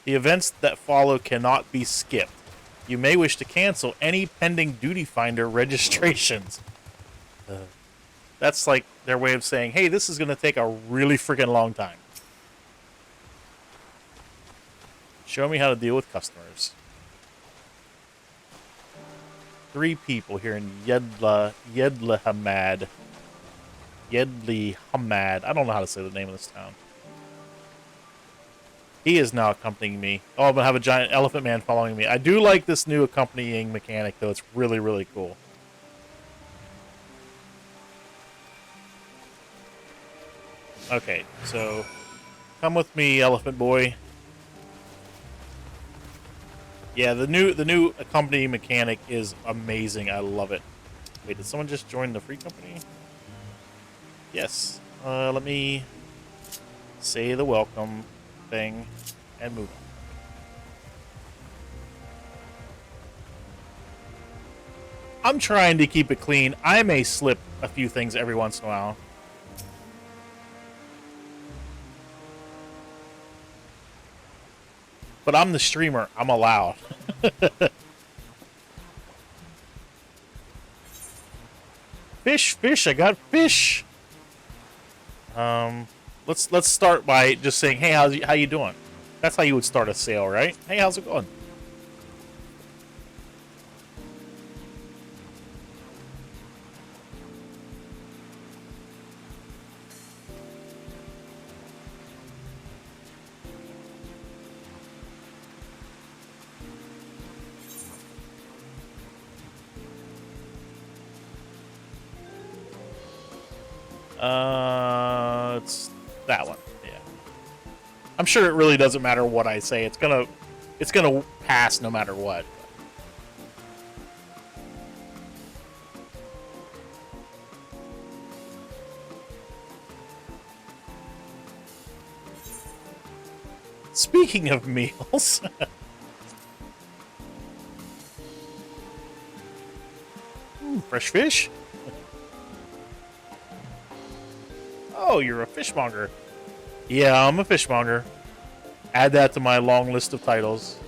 The events that follow cannot be skipped. You may wish to cancel any pending duty finder registrations. That's like their way of saying, hey, this is going to take a really freaking long time. Show me how to deal with customers. 3 people here in Yedlehamad. Yedlehamad. I don't know how to say the name of this town. He is now accompanying me. Oh, I'm gonna have a giant elephant man following me. I do like this new accompanying mechanic, though. It's really, really cool. Okay, so come with me, elephant boy. Yeah, the new accompanying mechanic is amazing. I love it. Wait, did someone just join the free company? Yes. Let me say the welcome thing and move on. I'm trying to keep it clean. I may slip a few things every once in a while. But I'm the streamer. I'm allowed. Fish, I got fish. Let's start by just saying, hey, how you doing? That's how you would start a sale, right? Hey, how's it going? It's that one. Yeah. I'm sure it really doesn't matter what I say. It's gonna pass no matter what. Speaking of meals. Fresh fish? Oh, you're a fishmonger. Yeah, I'm a fishmonger. Add that to my long list of titles.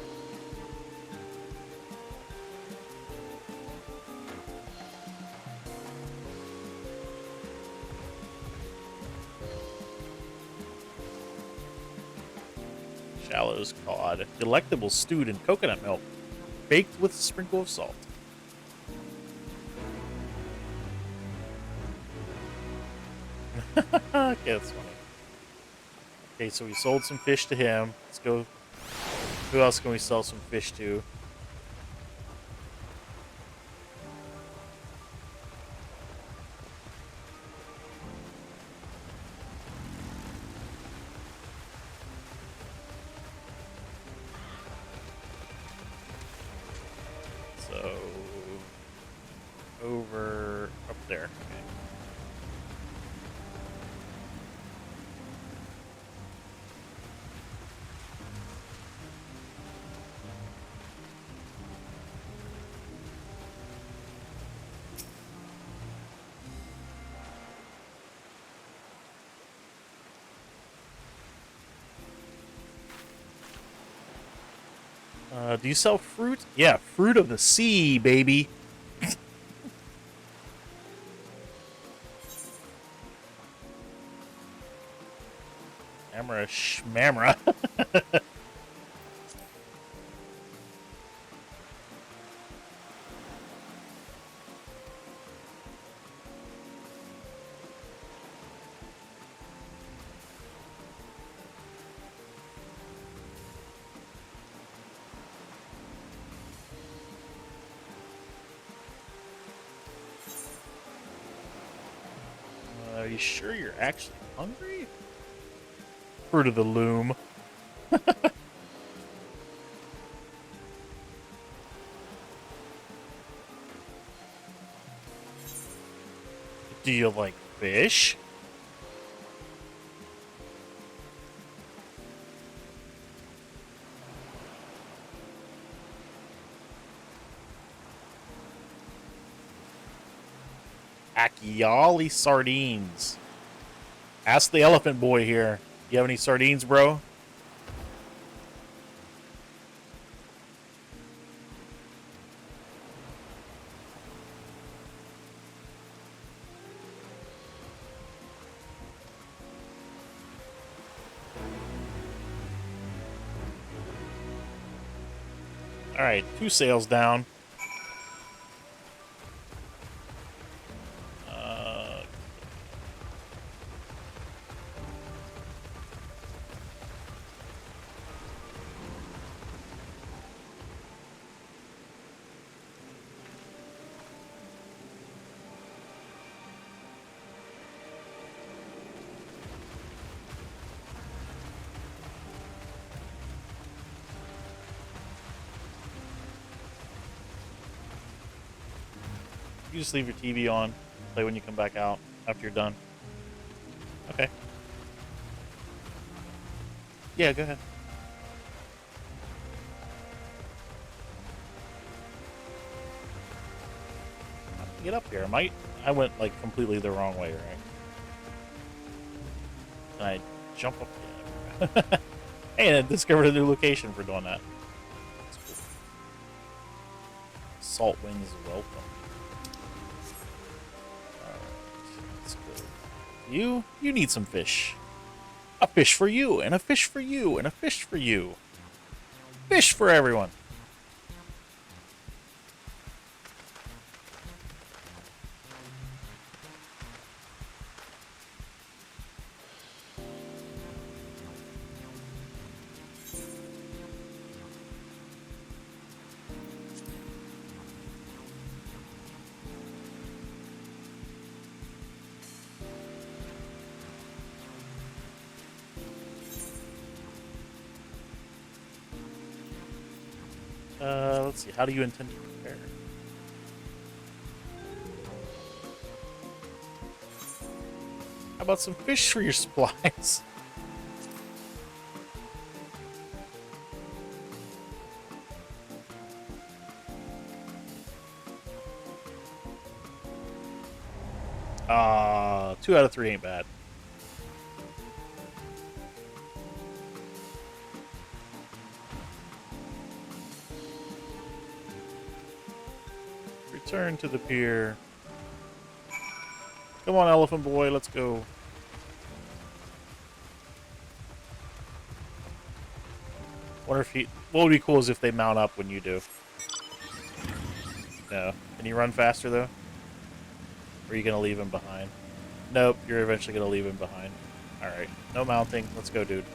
Shallows cod. Delectable stewed in coconut milk. Baked with a sprinkle of salt. Okay, that's funny. Okay, so we sold some fish to him. Let's go. Who else can we sell some fish to? So over up there. Okay. Do you sell fruit? Yeah, fruit of the sea, baby. Amra shmamra. Are you sure you're actually hungry? Fruit of the loom. Do you like fish? Akiali sardines. Ask the elephant boy here. You have any sardines, bro? Alright, 2 sails down. You just leave your TV on, play when you come back out after you're done. Okay. Yeah, go ahead. How do I get up here? I went like completely the wrong way, right? Can I jump up? Yeah. Hey, I discovered a new location for doing that. That's cool. Salt winds welcome. Let's go. You need some fish. A fish for you, and a fish for you, and a fish for you. Fish for everyone. Let's see. How do you intend to prepare? How about some fish for your supplies? Ah, 2 out of 3 ain't bad. Return to the pier. Come on, elephant boy, let's go. Wonder if he. What would be cool is if they mount up when you do. No. Can you run faster though? Or are you gonna leave him behind? Nope, you're eventually gonna leave him behind. Alright. No mounting. Let's go, dude.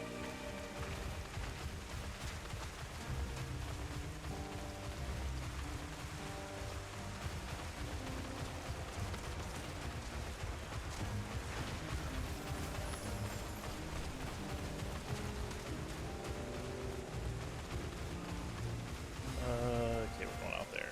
Okay, we're going out there.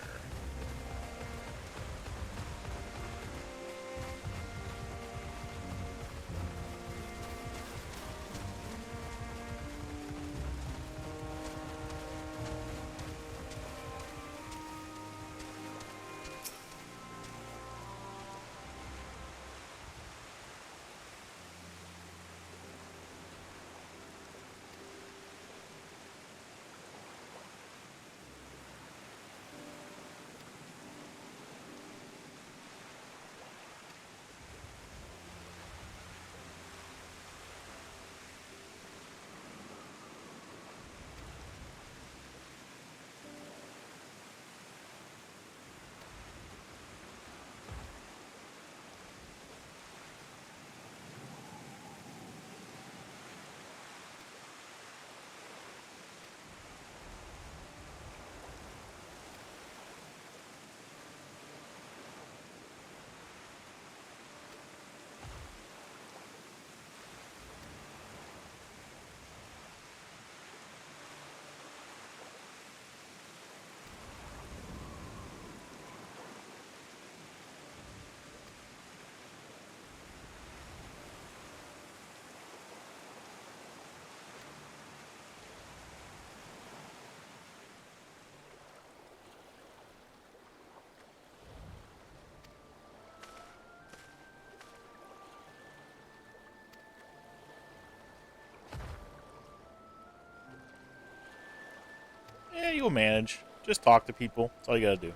Yeah, you'll manage. Just talk to people. That's all you gotta do.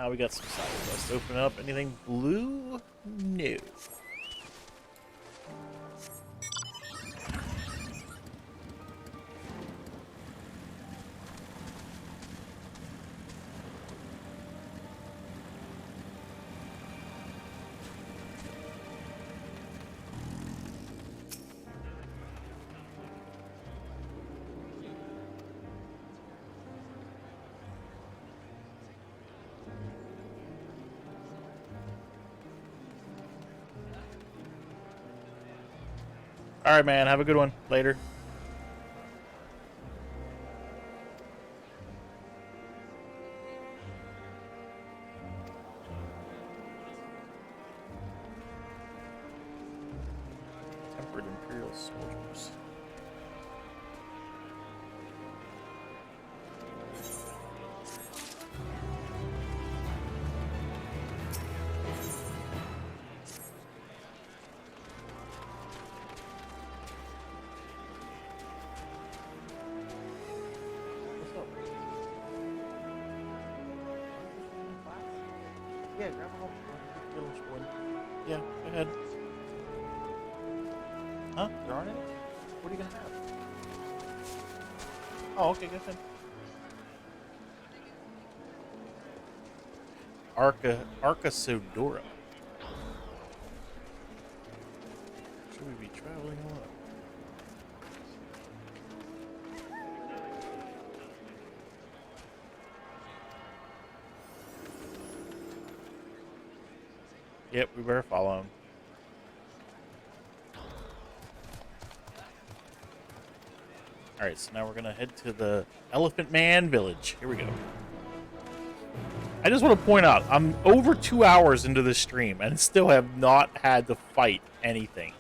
Now we got some side quests. Open up. Anything blue? No. All right, man. Have a good one. Later. Tempered Imperial soldiers. Yeah, grab a whole village one. Yeah, go ahead. Huh? There aren't any? What are you gonna have? Oh, okay, go ahead. Arca Sodora. Should we be traveling alone? Yep, we better follow him. Alright, so now we're gonna head to the Elephant Man village. Here we go. I just want to point out, I'm over 2 hours into this stream and still have not had to fight anything.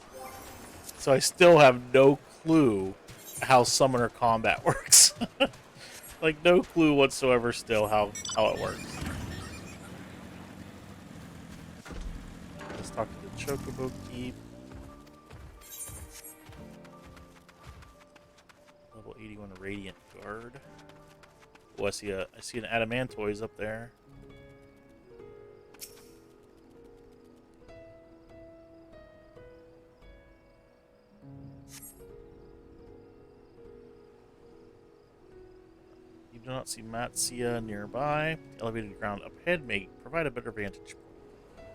So I still have no clue how summoner combat works. Like, no clue whatsoever still how it works. Let's talk to the Chocobo Keep. Level 81 Radiant Guard. Oh, I see an Adamantoise up there. You do not see Matsia nearby. Elevated ground up ahead may provide a better vantage point.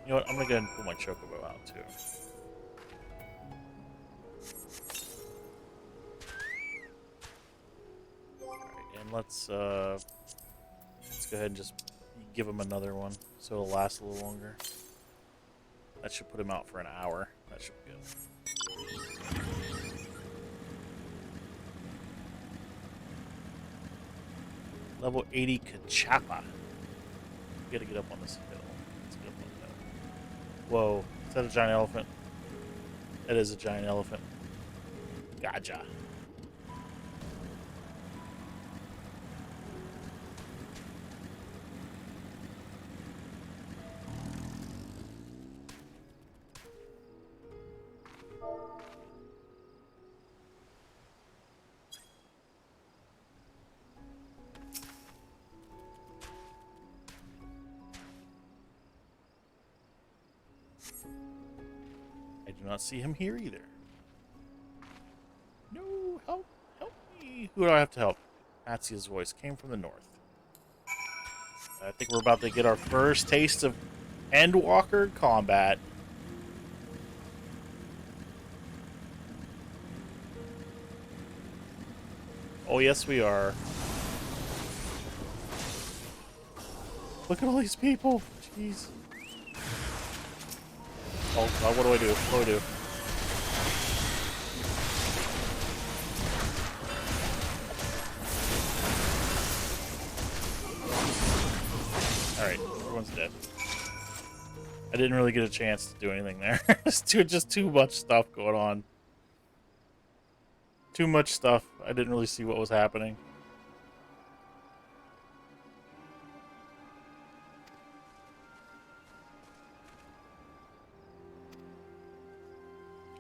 You know what? I'm gonna go ahead and pull my Chocobo out too. Alright, and let's go ahead and just give him another one so it'll last a little longer. That should put him out for an hour. That should be good. Level 80 Kachapa. We gotta get up on this hill. Let's get up on the hill. Whoa, is that a giant elephant? That is a giant elephant. Gotcha. I do not see him here either. No, help me. Who do I have to help? Matsia's voice came from the north. I think we're about to get our first taste of Endwalker combat. Oh, yes, we are. Look at all these people. Jeez. Oh, what do I do? What do I do? Alright, everyone's dead. I didn't really get a chance to do anything there. Just too much stuff going on. Too much stuff. I didn't really see what was happening.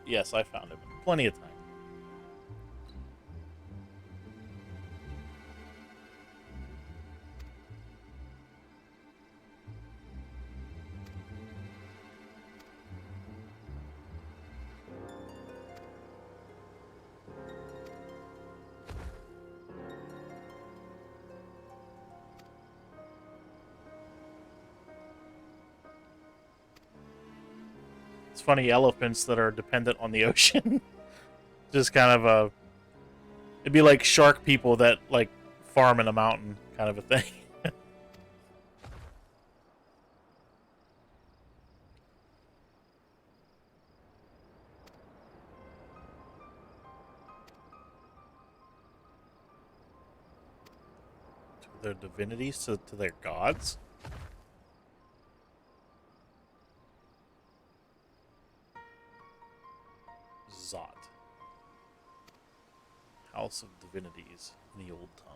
Yes, I found him. Plenty of time. It's funny, elephants that are dependent on the ocean. Just kind of a... It'd be like shark people that, like, farm in a mountain kind of a thing. To their divinities, to their gods? Zot. House of Divinities in the Old Tongue.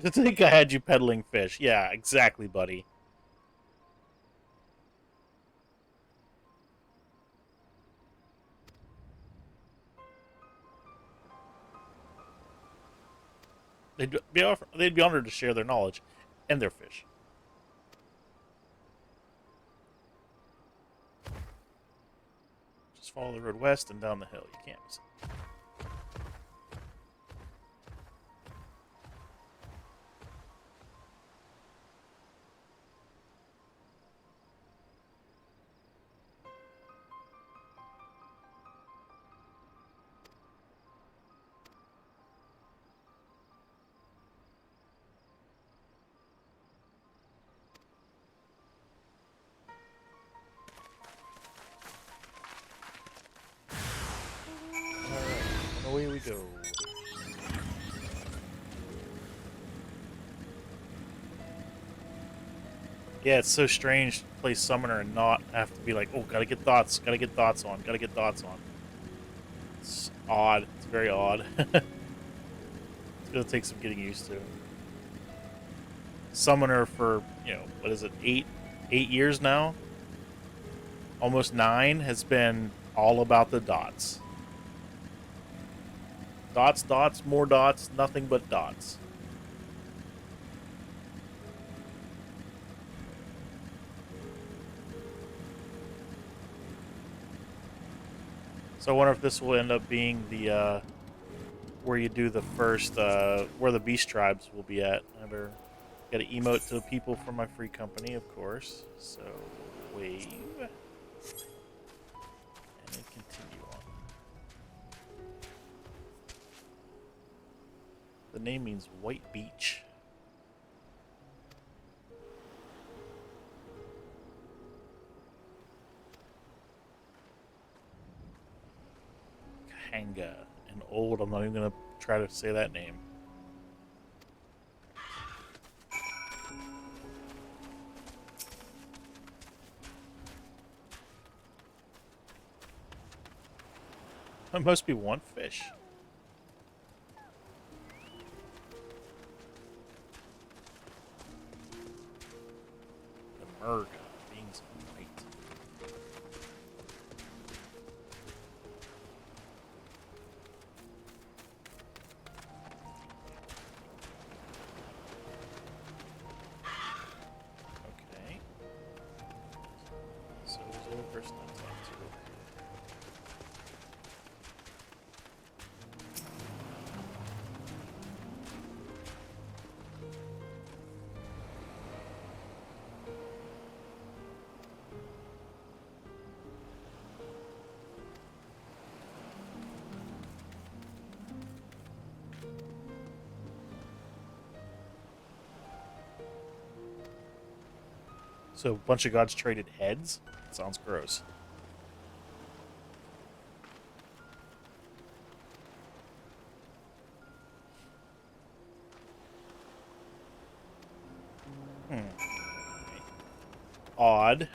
I think I had you peddling fish. Yeah, exactly, buddy. They'd be honored to share their knowledge and their fish. Just follow the road west and down the hill. You can't miss it. Away we go. Yeah, it's so strange to play Summoner and not have to be like, oh, gotta get thoughts on. It's odd. It's very odd. It's gonna take some getting used to. Summoner for, what is it, 8 years now? Almost 9 has been all about the dots. Dots, dots, more dots, nothing but dots. So I wonder if this will end up being the, where you do the first, where the beast tribes will be at. I better gotta emote to people from my free company, of course. So, wave. And then continue on. The name means white beach. Kahanga. And old, I'm not even gonna try to say that name. It must be one fish. The Murg beings of light. Okay. So there's the other person I talked to. So a bunch of gods traded heads? Sounds gross. Odd.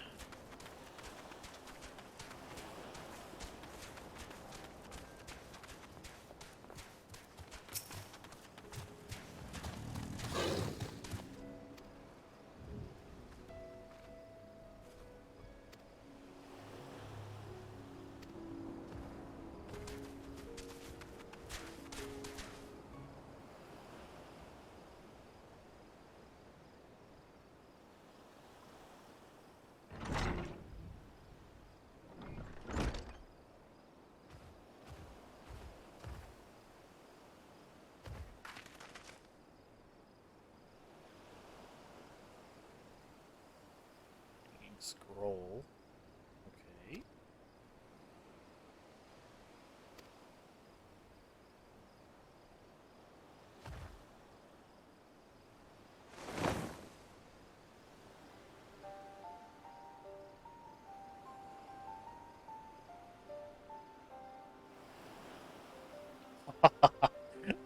Scroll. Okay.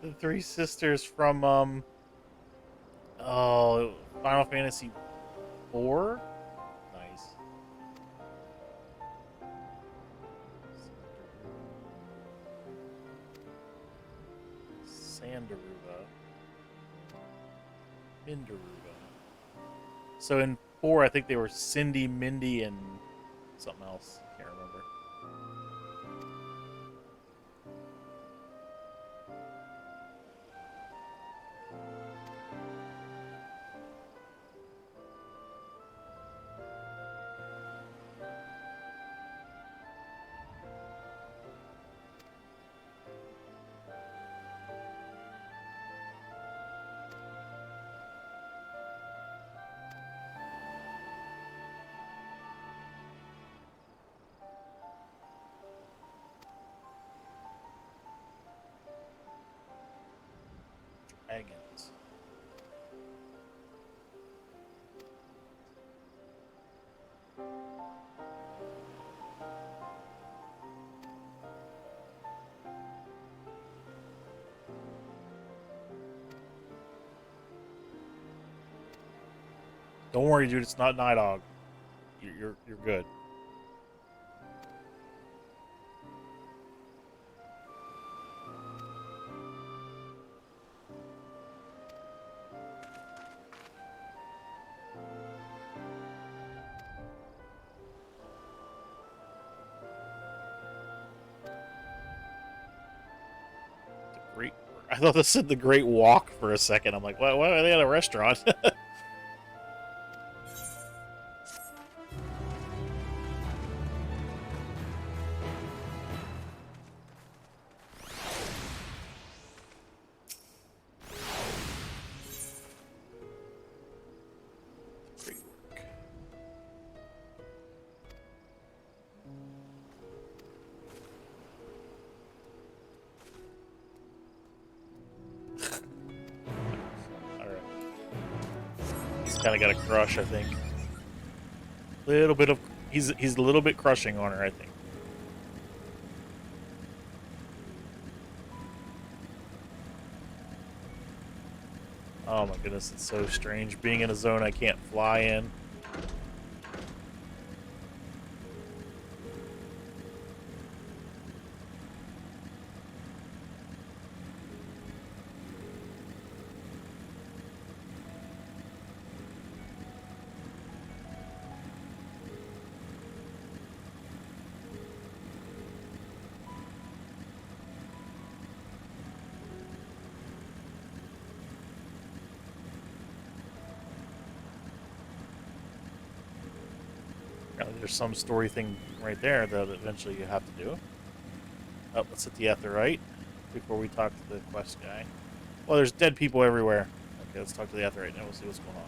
The three sisters from oh, Final Fantasy 4. Nice. Sandaruba. Mindaruba. So in 4, I think they were Cindy, Mindy, and something else. Can't remember. Dragons. Don't worry, dude. It's not Nidog. You're good. Great. I thought this said the Great Walk for a second. I'm like, what? Why are they at a restaurant? Great work. All right. He's kind of got a crush, I think. Little bit of he's a little bit crushing on her, I think. Oh my goodness, it's so strange being in a zone I can't fly in. There's some story thing right there that eventually you have to do. Oh, let's hit the Etherite before we talk to the quest guy. Well, there's dead people everywhere. Okay, let's talk to the Etherite now. We'll see what's going on.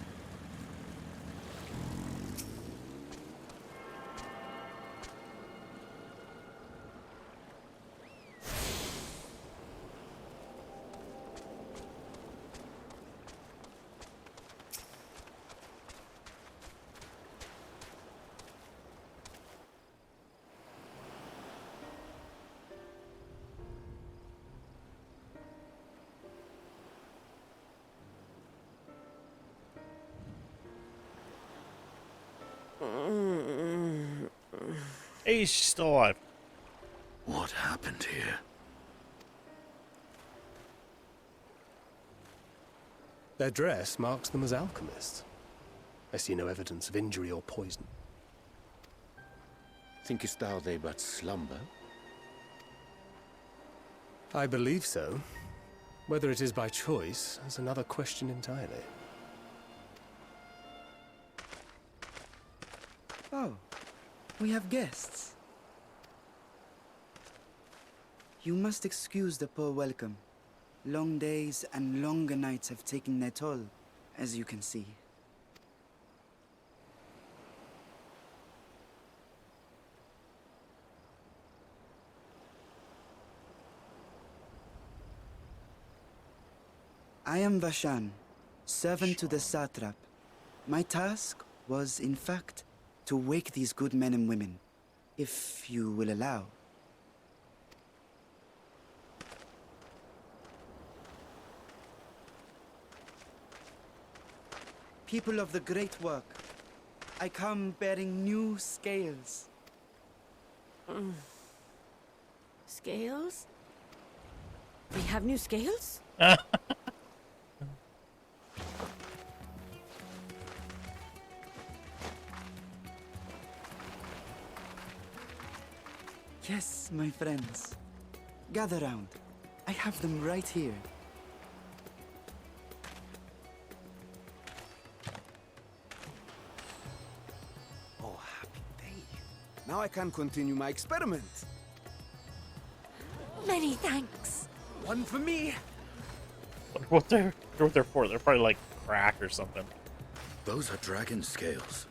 Hey, she's still alive. What happened here? Their dress marks them as alchemists. I see no evidence of injury or poison. Thinkest thou they but slumber? I believe so. Whether it is by choice is another question entirely. Oh, we have guests. You must excuse the poor welcome. Long days and longer nights have taken their toll, as you can see. I am Vashan, servant to the satrap. My task was, in fact, to wake these good men and women, if you will allow. People of the great work, I come bearing new scales. Scales? We have new scales? Yes, my friends. Gather round. I have them right here. Oh, happy day. Now I can continue my experiment. Many thanks. One for me. What they're for? They're probably like crack or something. Those are dragon scales.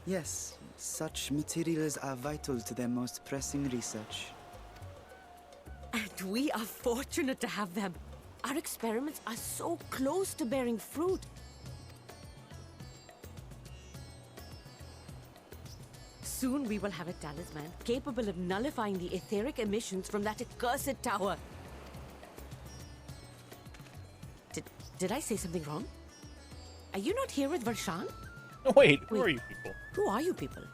Yes, such materials are vital to their most pressing research. And we are fortunate to have them. Our experiments are so close to bearing fruit. Soon we will have a talisman capable of nullifying the etheric emissions from that accursed tower. Did I say something wrong? Are you not here with Varshan? Wait, who are you people? Who are you people?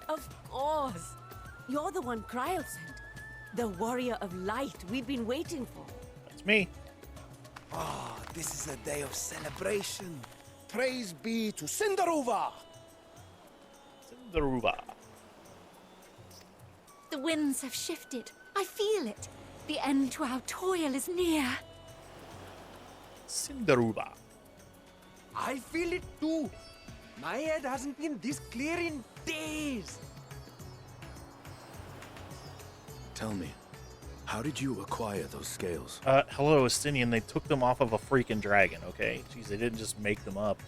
Of course! You're the one Kryl sent. The warrior of light we've been waiting for. That's me. Ah, this is a day of celebration. Praise be to Cinderuva! Cinderuva. The winds have shifted. I feel it. The end to our toil is near. Cinderuva. I feel it too. My head hasn't been this clear in days. Tell me, how did you acquire those scales? Hello, Estinian. They took them off of a freaking dragon, okay? Jeez, they didn't just make them up.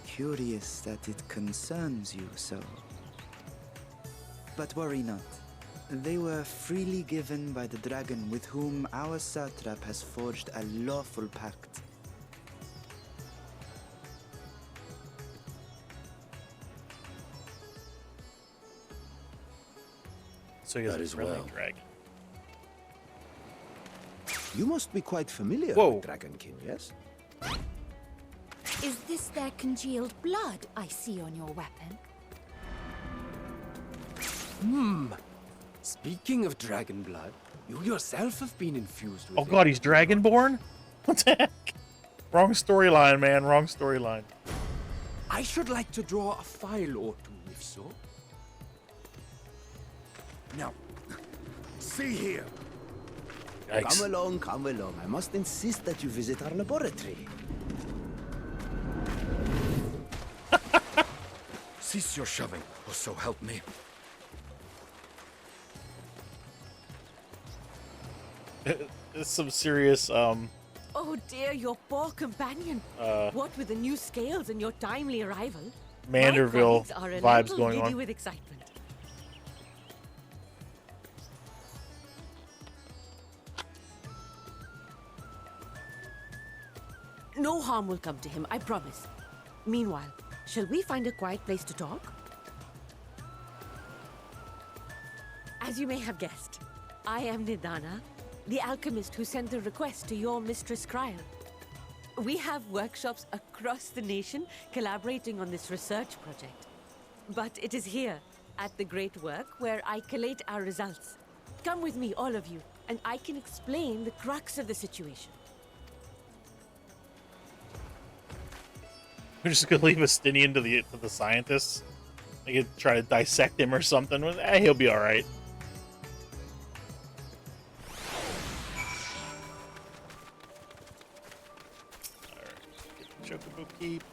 Curious that it concerns you so. But worry not. They were freely given by the dragon with whom our satrap has forged a lawful pact. So he has That a is friendly well. dragon. You must be quite familiar Whoa. with Dragon King, yes? Is this their congealed blood I see on your weapon? Speaking of dragon blood, you yourself have been infused with Oh god, he's dragonborn? What the heck? Wrong storyline, man. Wrong storyline. I should like to draw a file or two, if so. Now, see here. Yikes. Come along. I must insist that you visit our laboratory. Cease your shoving, or so help me. It's some serious, Oh dear, your poor companion. What with the new scales and your timely arrival? Manderville my colleagues are a vibes little going giddy on. with excitement. No harm will come to him, I promise. Meanwhile, shall we find a quiet place to talk? As you may have guessed, I am Nidana, the alchemist who sent the request to your Mistress Kryl. We have workshops across the nation collaborating on this research project. But it is here, at the Great Work, where I collate our results. Come with me, all of you, and I can explain the crux of the situation. We're just gonna leave Estinian to the scientists. They could try to dissect him or something. He'll be all right. Chocobo keep.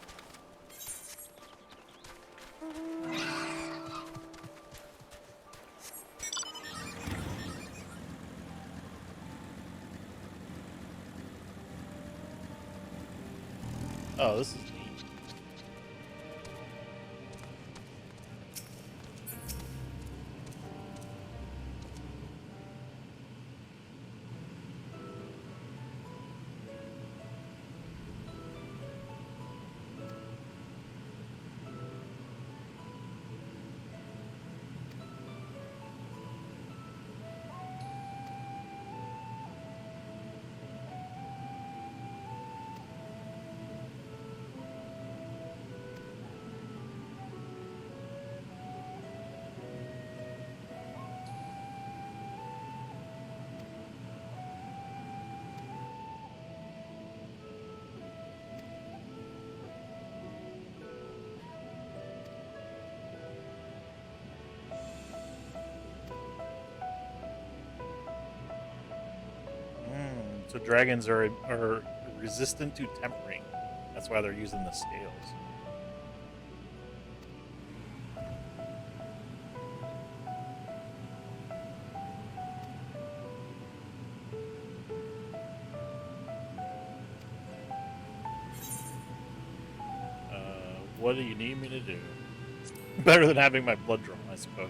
Oh, this is neat. So dragons are resistant to tempering. That's why they're using the scales. What do you need me to do? Better than having my blood drawn, I suppose.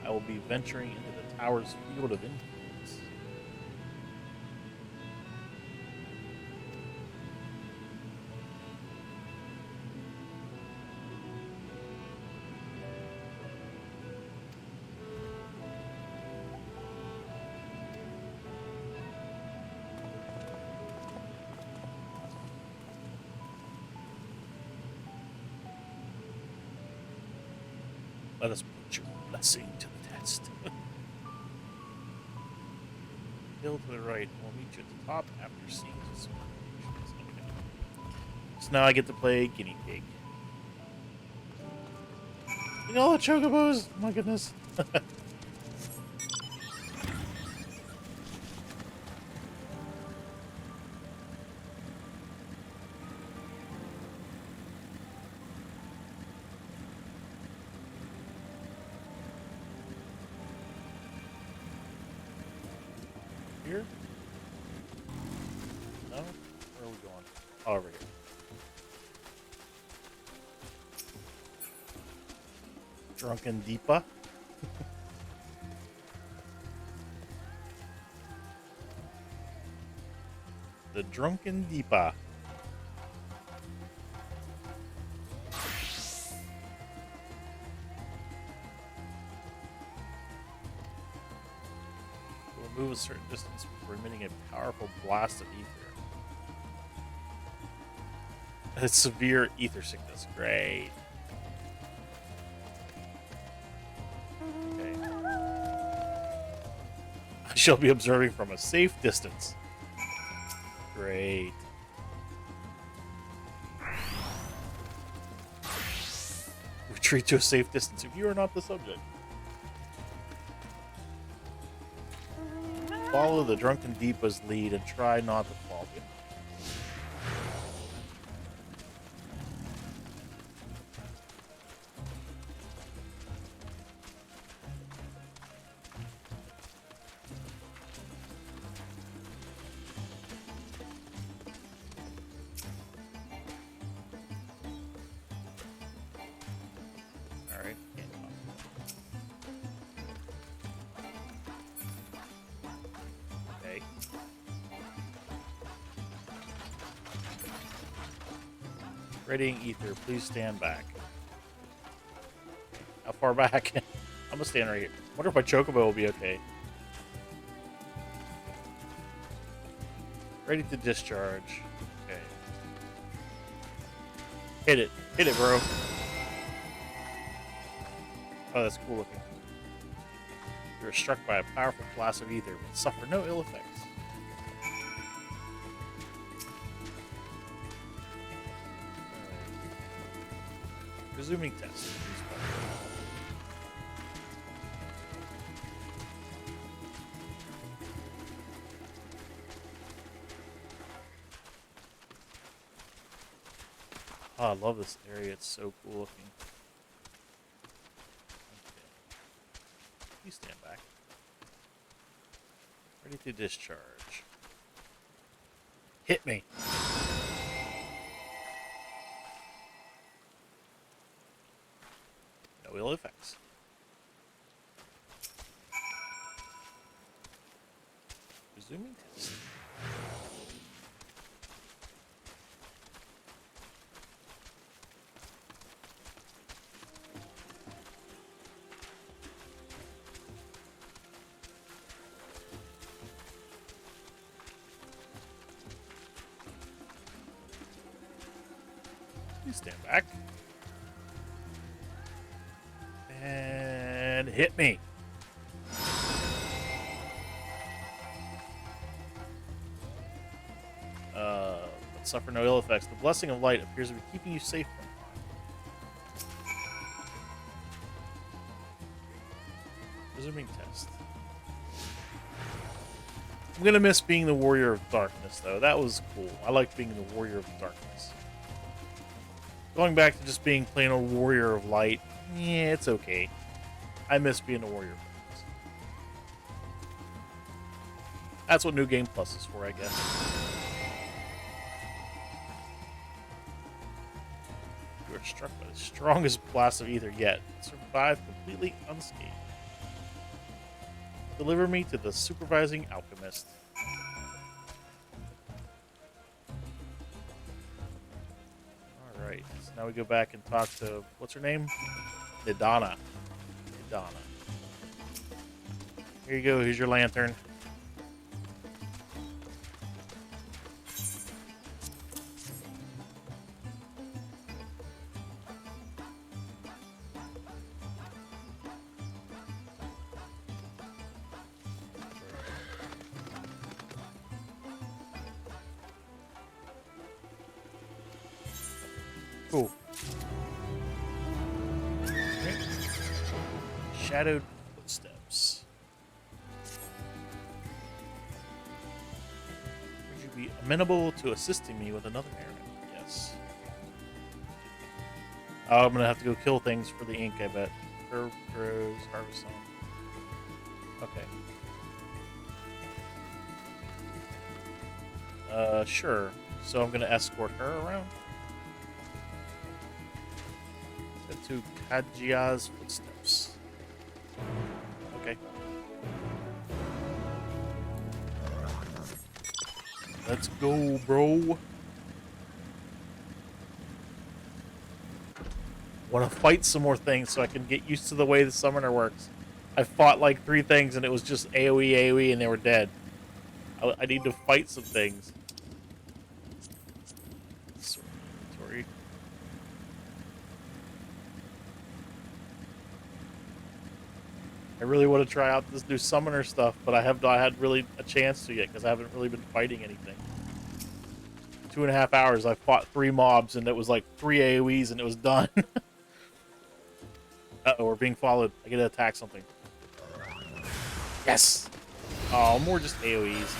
I will be venturing into the tower's field of influence. Let us put your blessing to the test. Hill to the right. We'll meet you at the top after seeing some preparations. Okay. So now I get to play guinea pig. You know, chocobos! Oh my goodness. Here? No? Where are we going? Oh, over here. Drunken Deepa. The Drunken Deepa. Will move a certain distance before emitting a powerful blast of ether. It's severe ether sickness. Great. Okay. I shall be observing from a safe distance. Great. Retreat to a safe distance if you are not the subject. Follow the Drunken Deepa's lead and try not to fall behind. Alright. Okay. Radiating ether, please stand back. How far back? I'm gonna stand right here. Wonder if my chocobo will be okay. Ready to discharge. Okay. Hit it. Hit it, bro. Oh, that's cool looking. You are struck by a powerful blast of ether, but suffer no ill effects. Resuming test. Oh, I love this area. It's so cool looking. Okay. You stand back. Ready to discharge. Hit me. No ill effects. Resuming test. You stand back. And hit me. But suffer no ill effects. The blessing of light appears to be keeping you safe from harm. Resuming test. I'm gonna miss being the Warrior of Darkness, though. That was cool. I like being the Warrior of Darkness. Going back to just being plain old Warrior of Light, yeah, it's okay. I miss being the Warrior of Darkness. That's what New Game Plus is for, I guess. You are struck by the strongest blast of ether yet. Survive completely unscathed. Deliver me to the supervising alchemist. Alright, so now we go back and talk to, what's her name? Nidana. Nidana. Here you go, here's your lantern. Cool. Okay. Shadowed footsteps. Would you be amenable to assisting me with another errand? Yes. Oh, I'm gonna have to go kill things for the ink, I bet. Herb grows, harvest some. Okay. Sure. So I'm gonna escort her around. To Kajia's footsteps. Okay. Let's go, bro. Want to fight some more things so I can get used to the way the summoner works. I fought like 3 things and it was just AoE, AoE, and they were dead. I need to fight some things. Sort of inventory. I really want to try out this new summoner stuff, but I have not had really a chance to yet because I haven't really been fighting anything. 2.5 hours, I fought 3 mobs and it was like 3 AoEs and it was done. Uh-oh, we're being followed. I get to attack something. Yes! Oh, more just AoEs.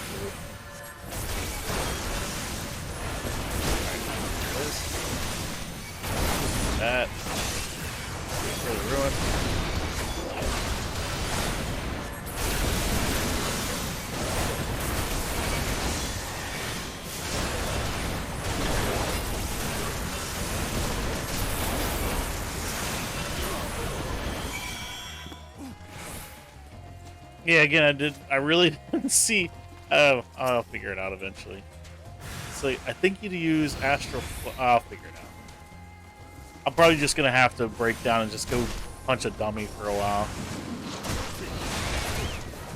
That. For the ruin. Yeah, again, I really didn't see. Oh, I'll figure it out eventually. So I think you'd use Astral. I'll figure it out. I'm probably just gonna have to break down and just go punch a dummy for a while.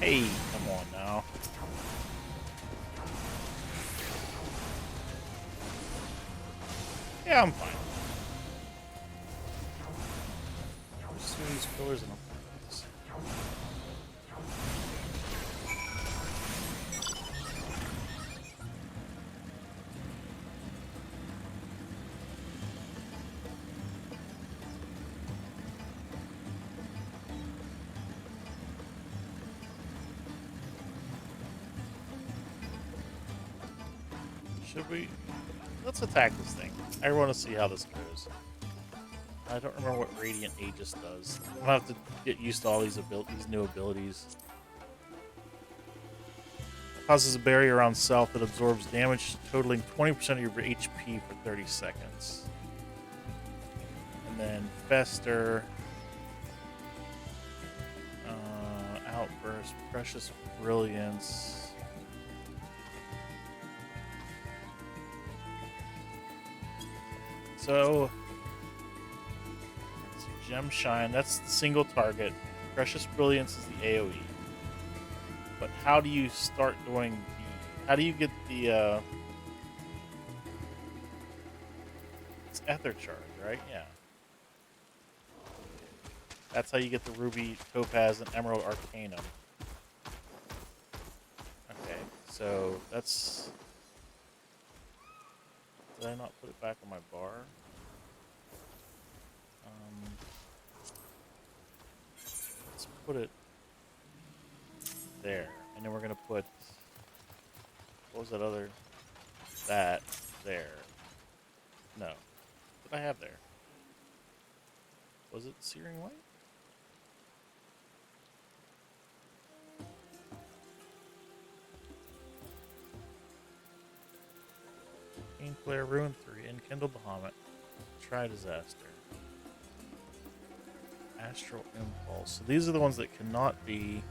Hey, come on now. Yeah, I'm fine. Pursue these pillars and should we? Let's attack this thing. I want to see how this goes. I don't remember what Radiant Aegis does. I'm gonna have to get used to all these new abilities. Causes a barrier around self that absorbs damage totaling 20% of your HP for 30 seconds. And then Fester. Outburst. Precious Brilliance. So, let's see, Gem Shine, that's the single target. Precious Brilliance is the AoE. But how do you start doing the... How do you get the... It's Ether Charge, right? Yeah. That's how you get the Ruby, Topaz, and Emerald Arcanum. Okay, so that's... Did I not put it back on my bar? Let's put it there. And then we're going to put... What was that other... That there. No. What did I have there? Was it Searing Light? Pain Flare, Ruin 3, Enkindle Bahamut, Try Disaster, Astral Impulse. So these are the ones that cannot be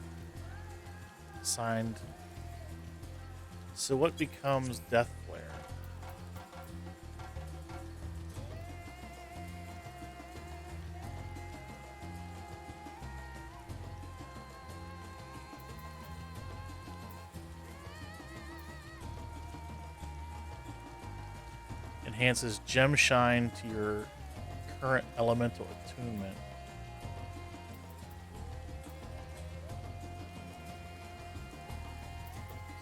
assigned. So what becomes Death Flare? Enhances Gem Shine to your current elemental attunement.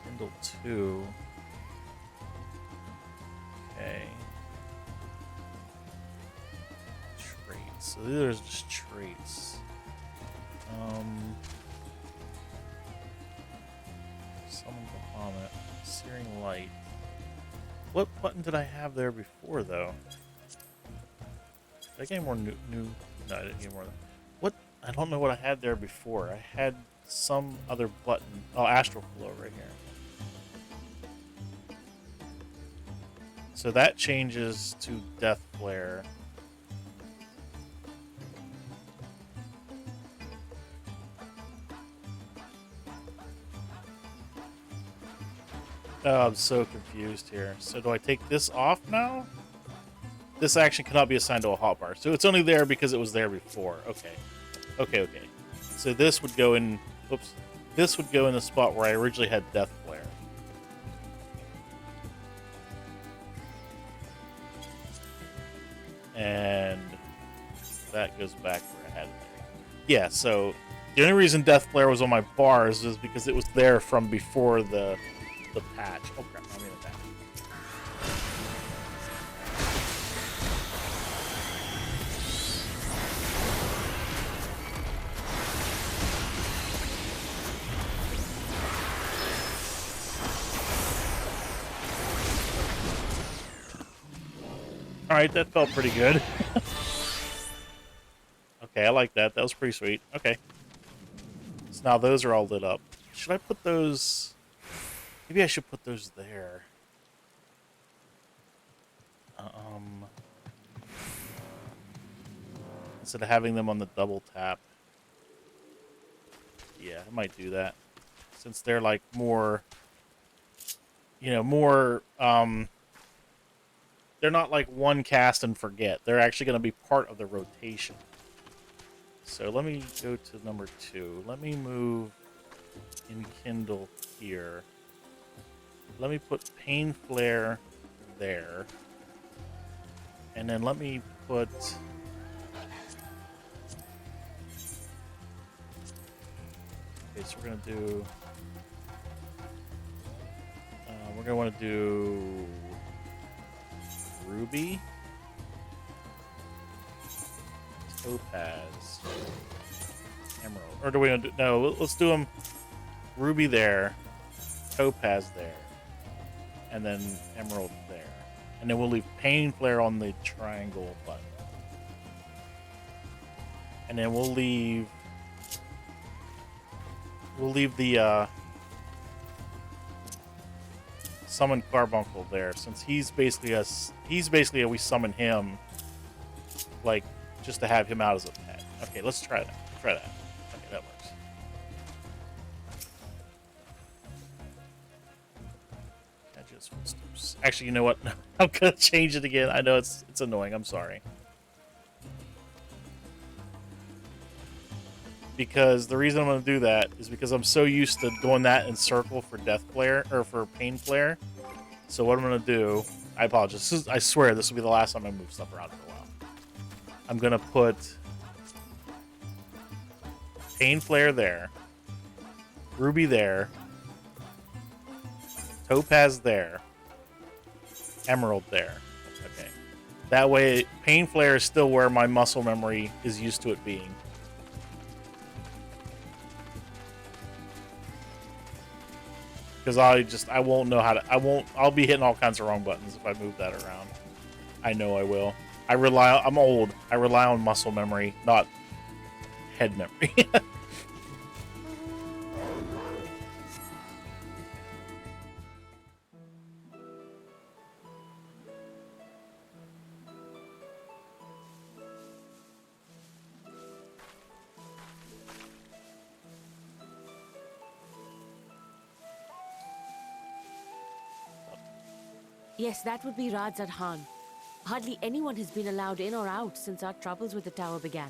Kindle 2. Okay. Traits. So these are just traits. Summon Bahamut. Searing Light. What button did I have there before, though? Did I get more new? No, I didn't get more. What? I don't know what I had there before. I had some other button. Oh, Astral Flow right here. So that changes to Death Flare. Oh, I'm so confused here. So do I take this off now? This action cannot be assigned to a hotbar. So it's only there because it was there before. Okay. Okay. So this would go in... Oops. This would go in the spot where I originally had Death Flare. And that goes back where I had it there. Yeah, so the only reason Death Flare was on my bars is because it was there from before the patch. Oh crap, I'm in a patch. Alright, that felt pretty good. Okay, I like that. That was pretty sweet. Okay. So now those are all lit up. Should I put those... Maybe I should put those there. Instead of having them on the double tap. Yeah, I might do that. Since they're like more... You know, more... They're not like one cast and forget. They're actually going to be part of the rotation. So let me go to number 2. Let me move Enkindle here. Let me put Pain Flare there. And then let me put... Okay, so we're going to do... we're going to want to do... Ruby. Topaz. Emerald. Or do we want to do... No, let's do them... Ruby there. Topaz there. And then Emerald there. And then we'll leave Pain Flare on the triangle button. And then we'll leave the Summon Carbuncle there, since he's basically we summon him like just to have him out as a pet. Okay, let's try that. Okay, that works. Actually, you know what? I'm gonna change it again. I know it's annoying. I'm sorry. Because the reason I'm gonna do that is because I'm so used to doing that in circle for Death Flare or for Pain Flare. So what I'm gonna do, I apologize. I swear this will be the last time I move stuff around for a while. I'm gonna put Pain Flare there, Ruby there, Topaz there, Emerald there. Okay. That way, Pain Flare is still where my muscle memory is used to it being. Because I won't know how to. I'll be hitting all kinds of wrong buttons if I move that around. I know I will. I'm old. I rely on muscle memory, not head memory. Yes, that would be Radzad Khan. Hardly anyone has been allowed in or out since our troubles with the tower began.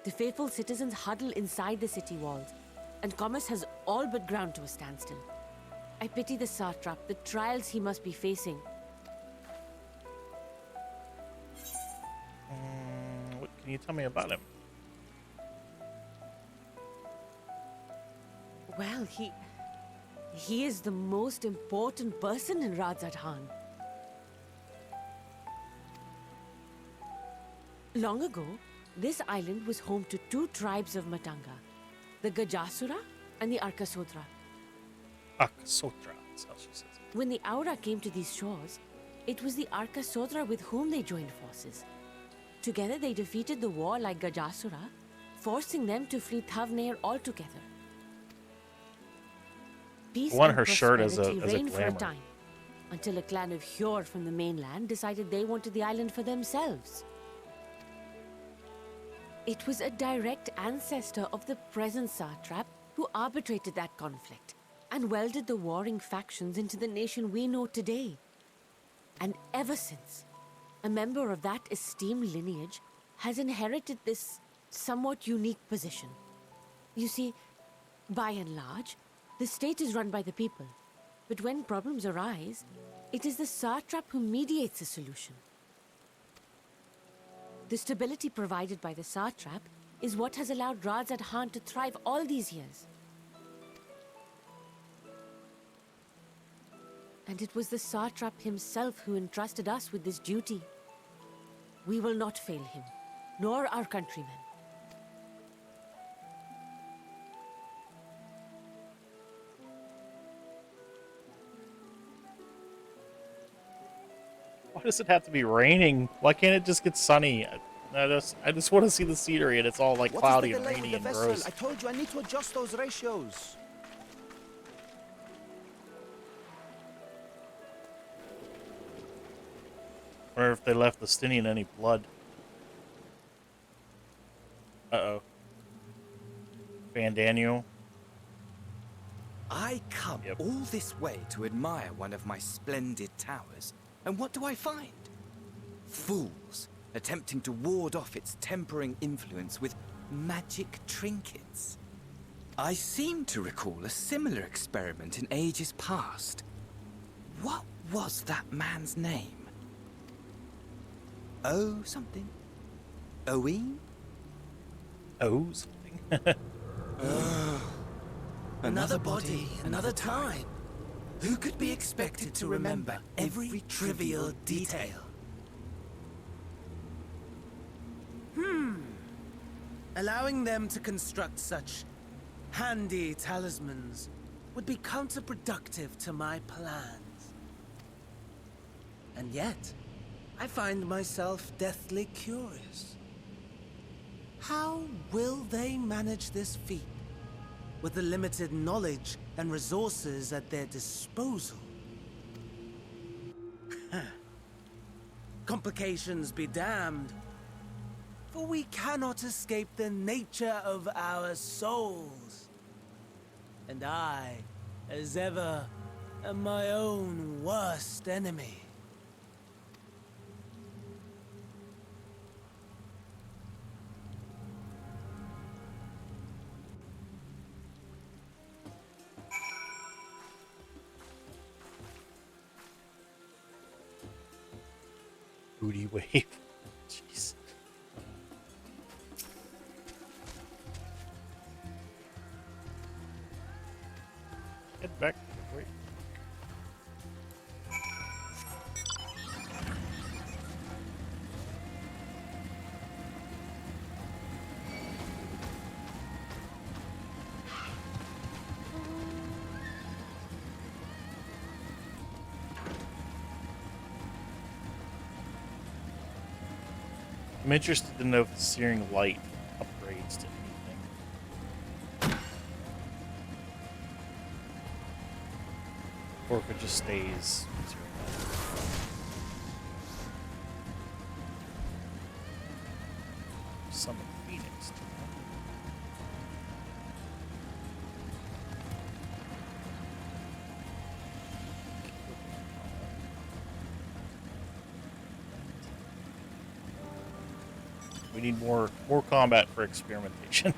The faithful citizens huddle inside the city walls, and commerce has all but ground to a standstill. I pity the satrap, the trials he must be facing. What can you tell me about him? Well, he is the most important person in Radzad Khan. Long ago, this island was home to two tribes of Matanga, the Gajasura and the Arkasodra. Akasotra, that's how she says it. When the Aura came to these shores, it was the Arkasodra with whom they joined forces. Together they defeated the warlike Gajasura, forcing them to flee Thavnair altogether. Peace I want and her shirt as a prosperity reigned for a glamour. time, until a clan of Hjor from the mainland decided they wanted the island for themselves. It was a direct ancestor of the present satrap who arbitrated that conflict and welded the warring factions into the nation we know today. And ever since, a member of that esteemed lineage has inherited this somewhat unique position. You see, by and large, the state is run by the people, but when problems arise, it is the satrap who mediates a solution. The stability provided by the satrap is what has allowed Radzad Khan to thrive all these years. And it was the satrap himself who entrusted us with this duty. We will not fail him, nor our countrymen. Why does it have to be raining? Why can't it just get sunny? I just want to see the scenery, and it's all like cloudy and rainy and gross. I told you I need to adjust those ratios. Or if they left the Stinian any blood. Uh-oh. Bandaniel. I come all this way to admire one of my splendid towers, and what do I find? Fools attempting to ward off its tempering influence with magic trinkets. I seem to recall a similar experiment in ages past. What was that man's name? Oh, something? Owen? Oh, something. Another body, another time. Who could be expected to remember every trivial detail? Allowing them to construct such handy talismans would be counterproductive to my plans. And yet, I find myself deathly curious. How will they manage this feat with the limited knowledge and resources at their disposal? Complications be damned, for we cannot escape the nature of our souls. And I, as ever, am my own worst enemy. Booty wave. Jeez. Head back. Wait. I'm interested to know if the Searing Light upgrades to anything. Or if it just stays Searing Light. Summon Phoenix. We need more combat for experimentation.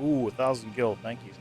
Ooh, 1,000 gil, thank you.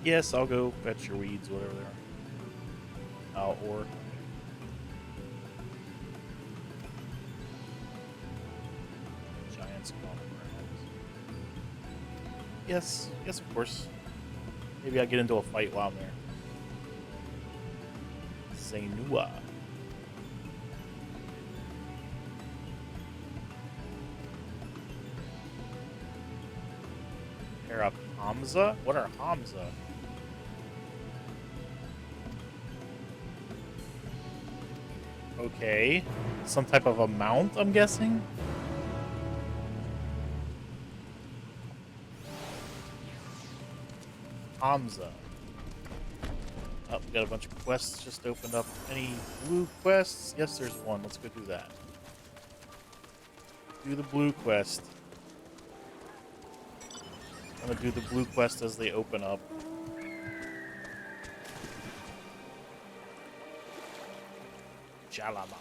Yes, I'll go fetch your weeds, whatever they are. Or giants crawling around. Yes, of course. Maybe I'll get into a fight while I'm there. Zainua. Hamza? What are Hamza? Okay. Some type of a mount, I'm guessing? Hamza. Oh, we got a bunch of quests just opened up. Any blue quests? Yes, there's one. Let's go do that. Do the blue quest. I'm gonna do the blue quest as they open up. Jalamak.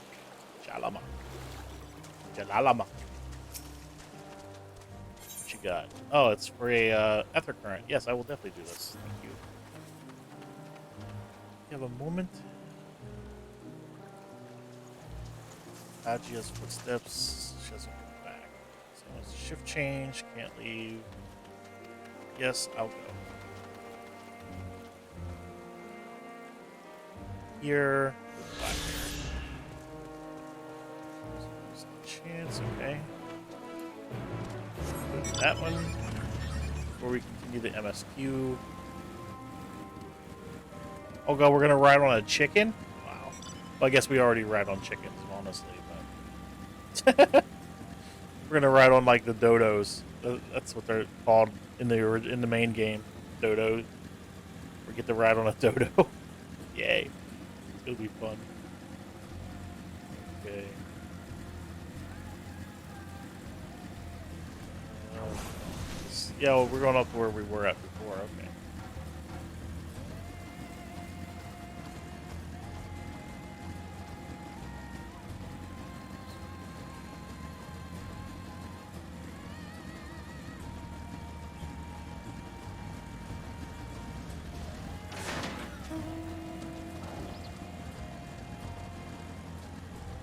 What you got? Oh, it's for a ether current. Yes, I will definitely do this. Thank you. You have a moment. Agia's footsteps. She doesn't go back. So it's a shift change. Can't leave. Yes, I'll go. Here. Back there. Chance, okay. Go to that one. Before we continue the MSQ. Oh god, we're gonna ride on a chicken? Wow. Well, I guess we already ride on chickens, honestly, but we're gonna ride on like the dodos. That's what they're called in the main game. Dodo. We get to ride on a dodo. Yay. It's gonna be fun. Okay. Yeah, well, we're going up to where we were at before. Okay.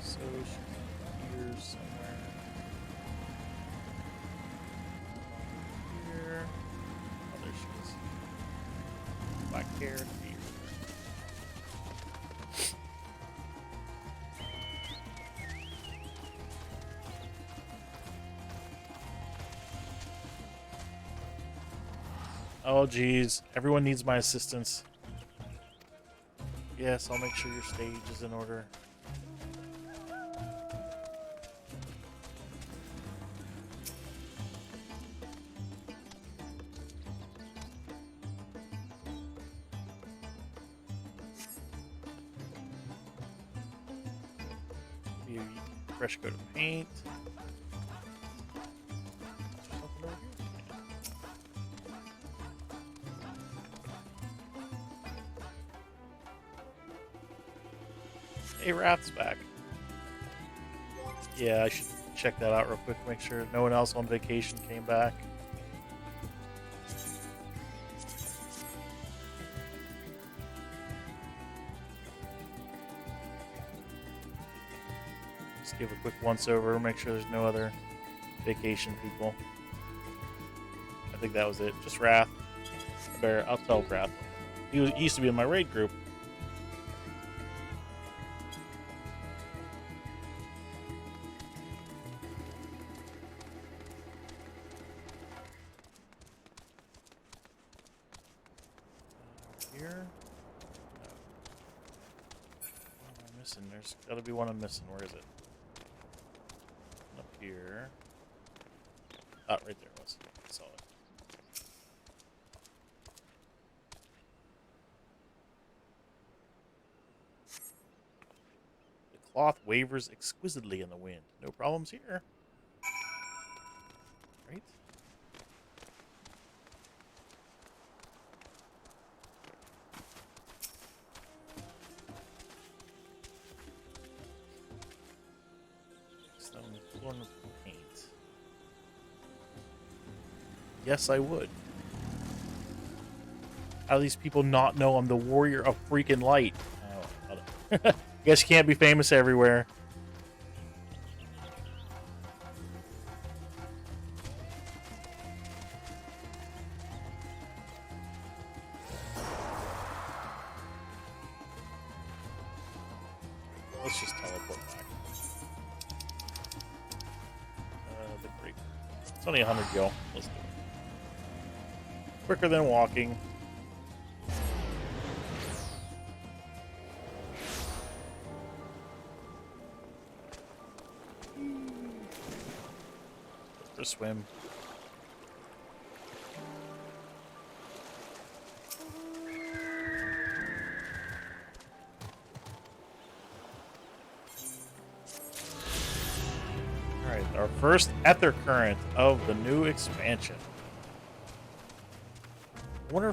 So she's here somewhere. Here. Oh, there she is. Black hair, here. Oh, geez. Everyone needs my assistance. Yes, I'll make sure your stage is in order. You fresh coat of paint. Hey, Wrath's back. Yeah, I should check that out real quick, make sure no one else on vacation came back. Just give a quick once over, make sure there's no other vacation people. I think that was it. Just Wrath. I'll tell Wrath. He used to be in my raid group. Here? No. What am I missing? There's got to be one I'm missing. Where is it? Up here. Oh, right there it was. I saw it. The cloth wavers exquisitely in the wind. No problems here. Right? Stone form of paint. Yes, I would. How do these people not know I'm the warrior of freaking light? Oh, guess you can't be famous everywhere. Let's just teleport back. The great. It's only 100 gil. Let's do it. Quicker than walking. For a swim. Alright, our first ether current of the new expansion. I wonder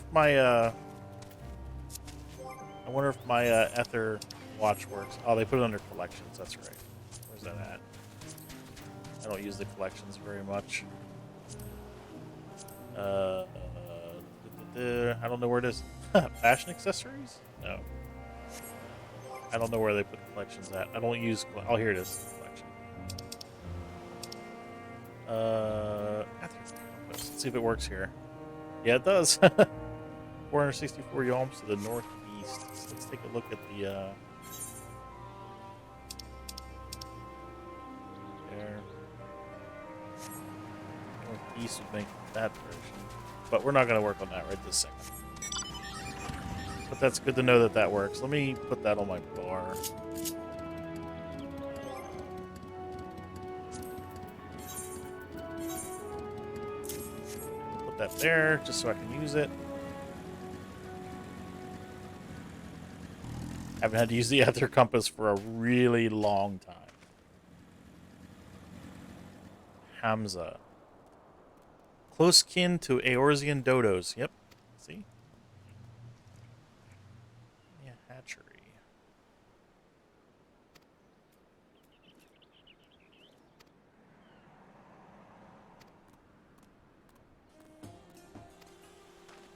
if my ether watch works. Oh, they put it under collections. That's right. Where's that at? I don't use the collections very much. I don't know where it is. Fashion accessories? No. I don't know where they put collections at. I don't use. Oh, here it is. Collection. Let's see if it works here. Yeah, it does. 464 yalms to the northeast. So let's take a look at the there. Northeast would make that version, but we're not going to work on that right this second. But that's good to know that that works. Let me put that on my bar. Put that there just so I can use it. Haven't had to use the ether compass for a really long time. Hamza. Close kin to Eorzean dodos. Yep. See? Yeah, hatchery.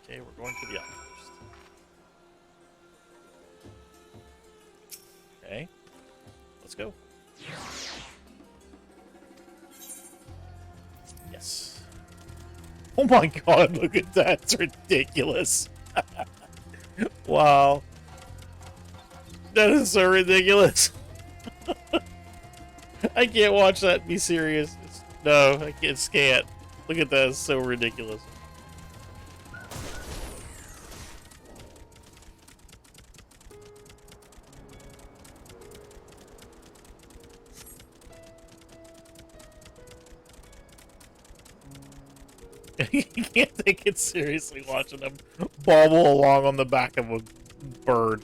Okay, we're going to the outpost. Okay, let's go. Yes. Oh my god, look at that. It's ridiculous. Wow. That is so ridiculous. I can't watch that and be serious. No, I can't. Look at that. It's so ridiculous. You can't take it seriously watching them bobble along on the back of a bird.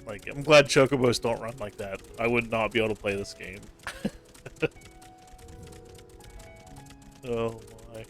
Like, I'm glad chocobos don't run like that. I would not be able to play this game. Oh my.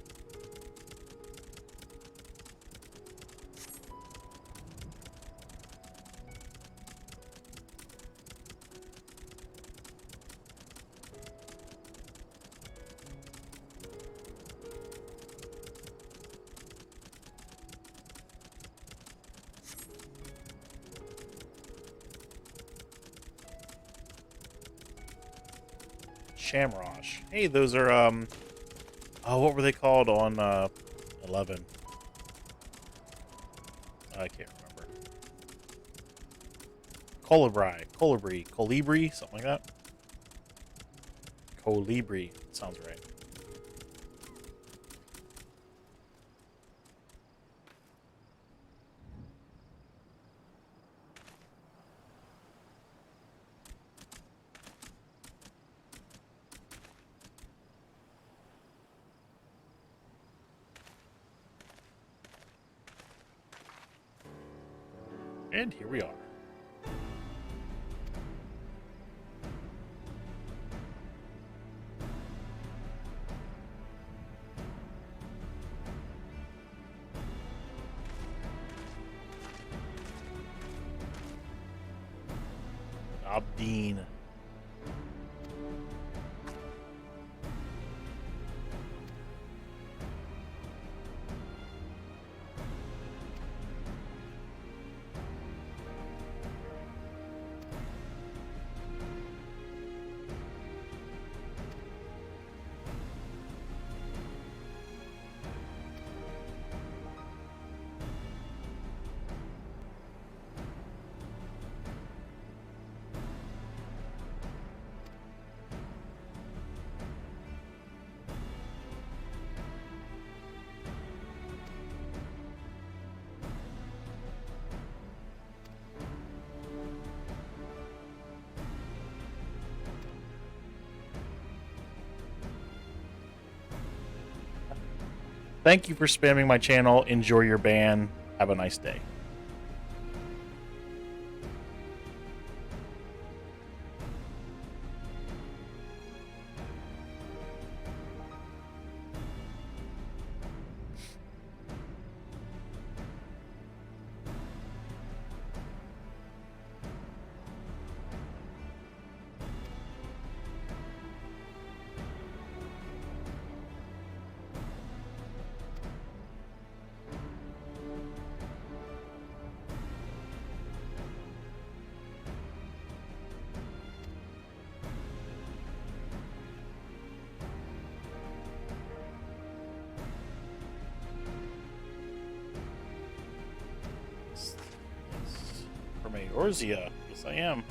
Shamrock. Hey, those are, oh, what were they called on, 11? I can't remember. Colibri, something like that. Colibri, sounds right. And here we are. Abdeen. Thank you for spamming my channel. Enjoy your ban. Have a nice day. From Eorzea. Yes, I am.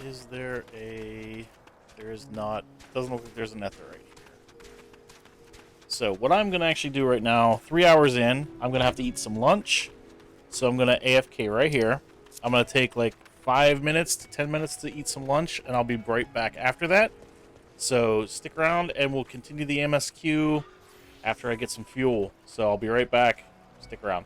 Is there a... There is not... Doesn't look like there's a nether right here. So what I'm going to actually do right now, 3 hours in, I'm going to have to eat some lunch. So I'm going to AFK right here. I'm going to take like 5 minutes to 10 minutes to eat some lunch, and I'll be right back after that. So stick around, and we'll continue the MSQ after I get some fuel. So I'll be right back. Stick around.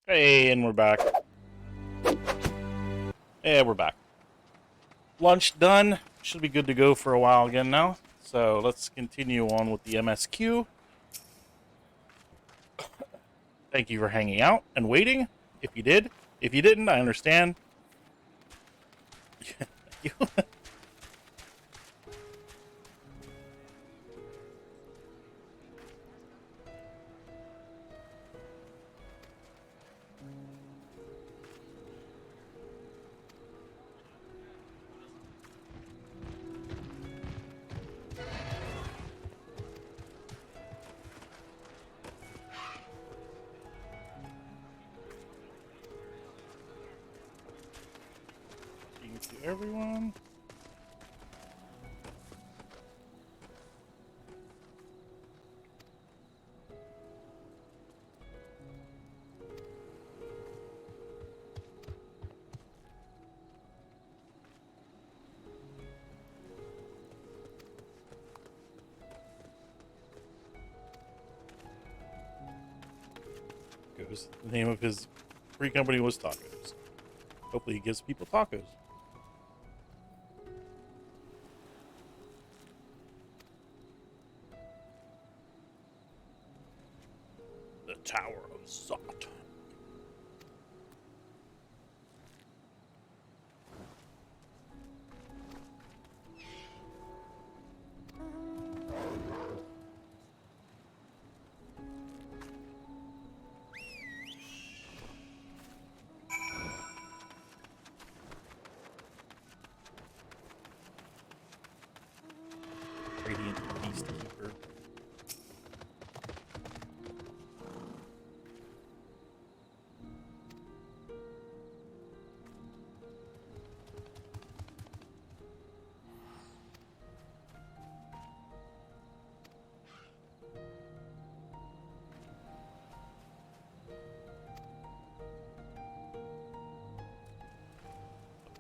Hey, and we're back. Yeah, we're back. Lunch done. Should be good to go for a while again now. So let's continue on with the MSQ. Thank you for hanging out and waiting. If you did. If you didn't, I understand. Thank you. Thank you, everyone. The name of his free company was Tacos. Hopefully he gives people tacos. The Tower of Zot. Radiant Beastkeeper.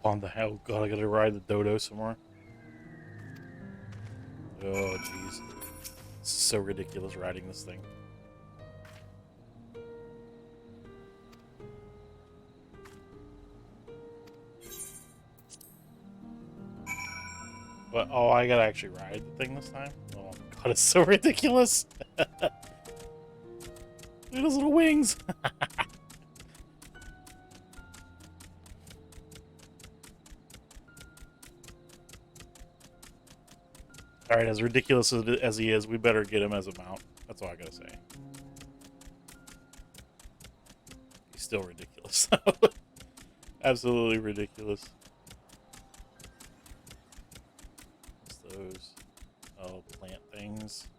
On the hell, God, I gotta ride the dodo some more. Oh, jeez. It's so ridiculous riding this thing. But, oh, I gotta actually ride the thing this time? Oh, God, it's so ridiculous. Look at those little wings. Alright, as ridiculous as he is, we better get him as a mount. That's all I gotta say. He's still ridiculous. Absolutely ridiculous. What's those? Oh, plant things.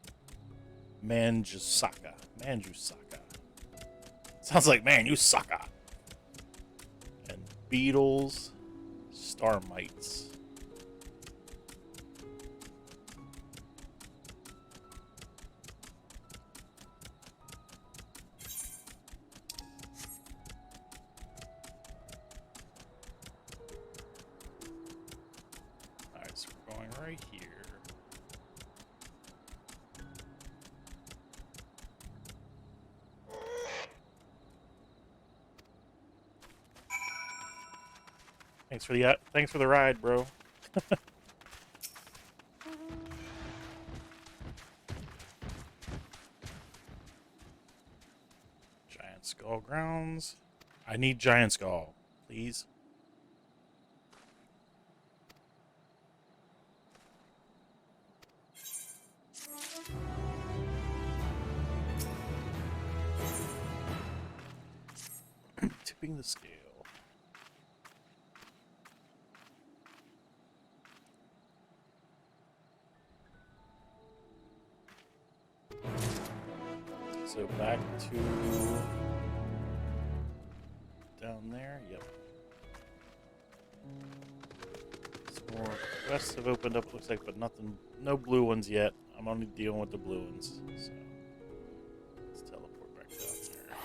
Manjusaka. Manjusaka. Sounds like Manjusaka. And beetles. Star mites. Alright, so we're going right here. Thanks for the ride, bro. Giant Skull grounds. I need Giant Skull, please. Tipping the scale. So back to down there. Yep. Some more quests have opened up, it looks like, but nothing, no blue ones yet. I'm only dealing with the blue ones. So let's teleport back down there.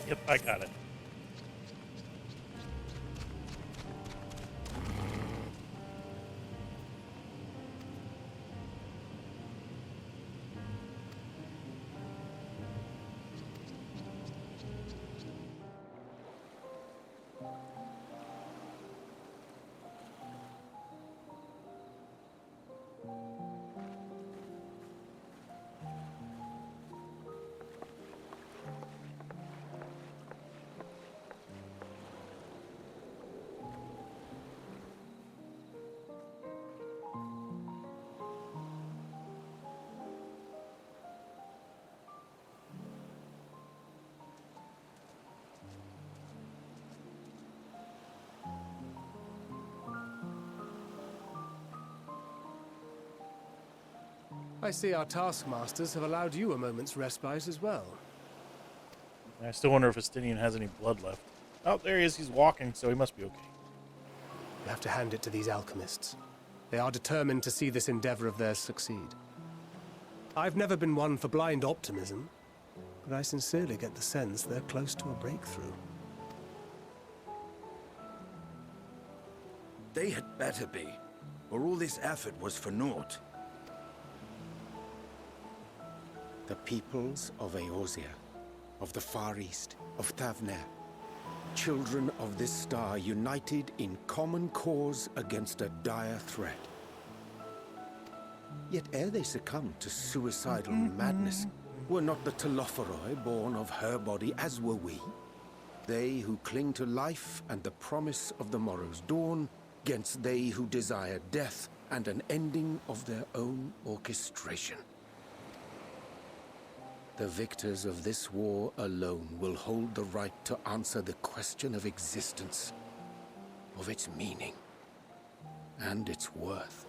Yep, I got it. I see our taskmasters have allowed you a moment's respite as well. I still wonder if Estinian has any blood left. Oh, there he is. He's walking, so he must be okay. You have to hand it to these alchemists. They are determined to see this endeavor of theirs succeed. I've never been one for blind optimism, but I sincerely get the sense they're close to a breakthrough. They had better be, or all this effort was for naught. The peoples of Eorzea, of the Far East, of Thavner, children of this star united in common cause against a dire threat. Yet ere they succumbed to suicidal madness, were not the Telophoroi born of her body as were we? They who cling to life and the promise of the morrow's dawn, against they who desire death and an ending of their own orchestration. The victors of this war alone will hold the right to answer the question of existence, of its meaning, and its worth.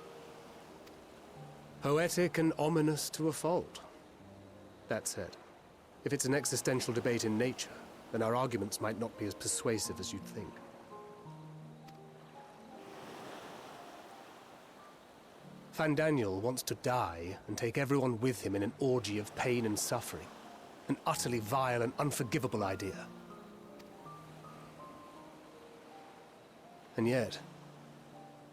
Poetic and ominous to a fault. That said, if it's an existential debate in nature, then our arguments might not be as persuasive as you'd think. Fandaniel wants to die and take everyone with him in an orgy of pain and suffering. An utterly vile and unforgivable idea. And yet,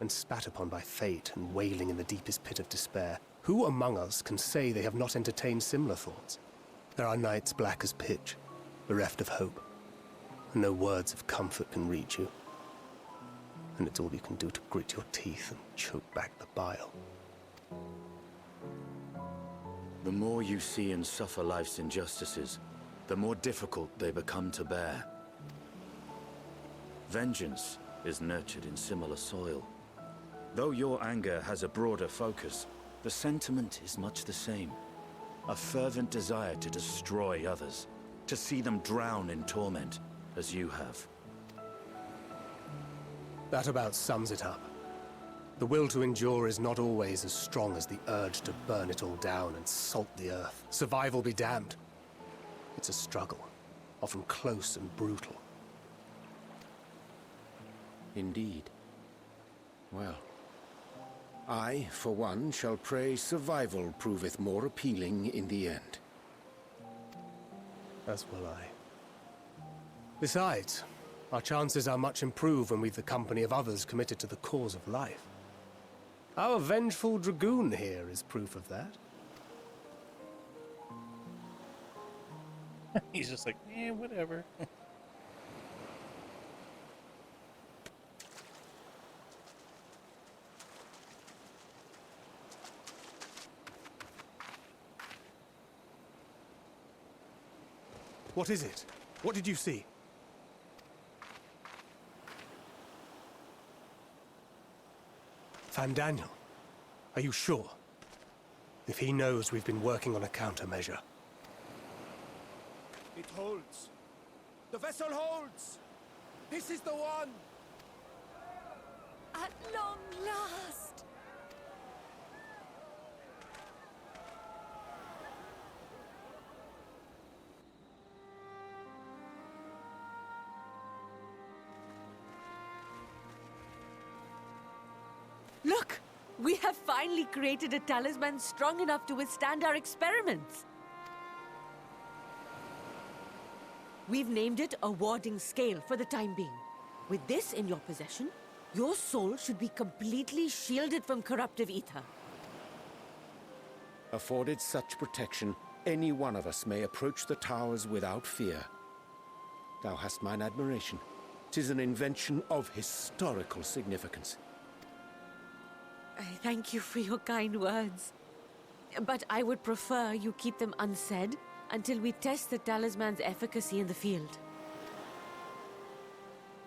when spat upon by fate and wailing in the deepest pit of despair, who among us can say they have not entertained similar thoughts? There are nights black as pitch, bereft of hope, and no words of comfort can reach you. And it's all you can do to grit your teeth and choke back the bile. The more you see and suffer life's injustices, the more difficult they become to bear. Vengeance is nurtured in similar soil. Though your anger has a broader focus, the sentiment is much the same. A fervent desire to destroy others, to see them drown in torment, as you have. That about sums it up. The will to endure is not always as strong as the urge to burn it all down and salt the earth. Survival be damned. It's a struggle, often close and brutal. Indeed. Well, I, for one, shall pray survival proveth more appealing in the end. As will I. Besides, our chances are much improved when we've the company of others committed to the cause of life. Our vengeful dragoon here is proof of that. He's just like, eh, whatever. What is it? What did you see? Fandaniel, are you sure? If he knows we've been working on a countermeasure. It holds. The vessel holds! This is the one! At long last! Look! We have finally created a talisman strong enough to withstand our experiments! We've named it a warding scale for the time being. With this in your possession, your soul should be completely shielded from corruptive ether. Afforded such protection, any one of us may approach the towers without fear. Thou hast mine admiration. 'Tis an invention of historical significance. I thank you for your kind words. But I would prefer you keep them unsaid until we test the talisman's efficacy in the field.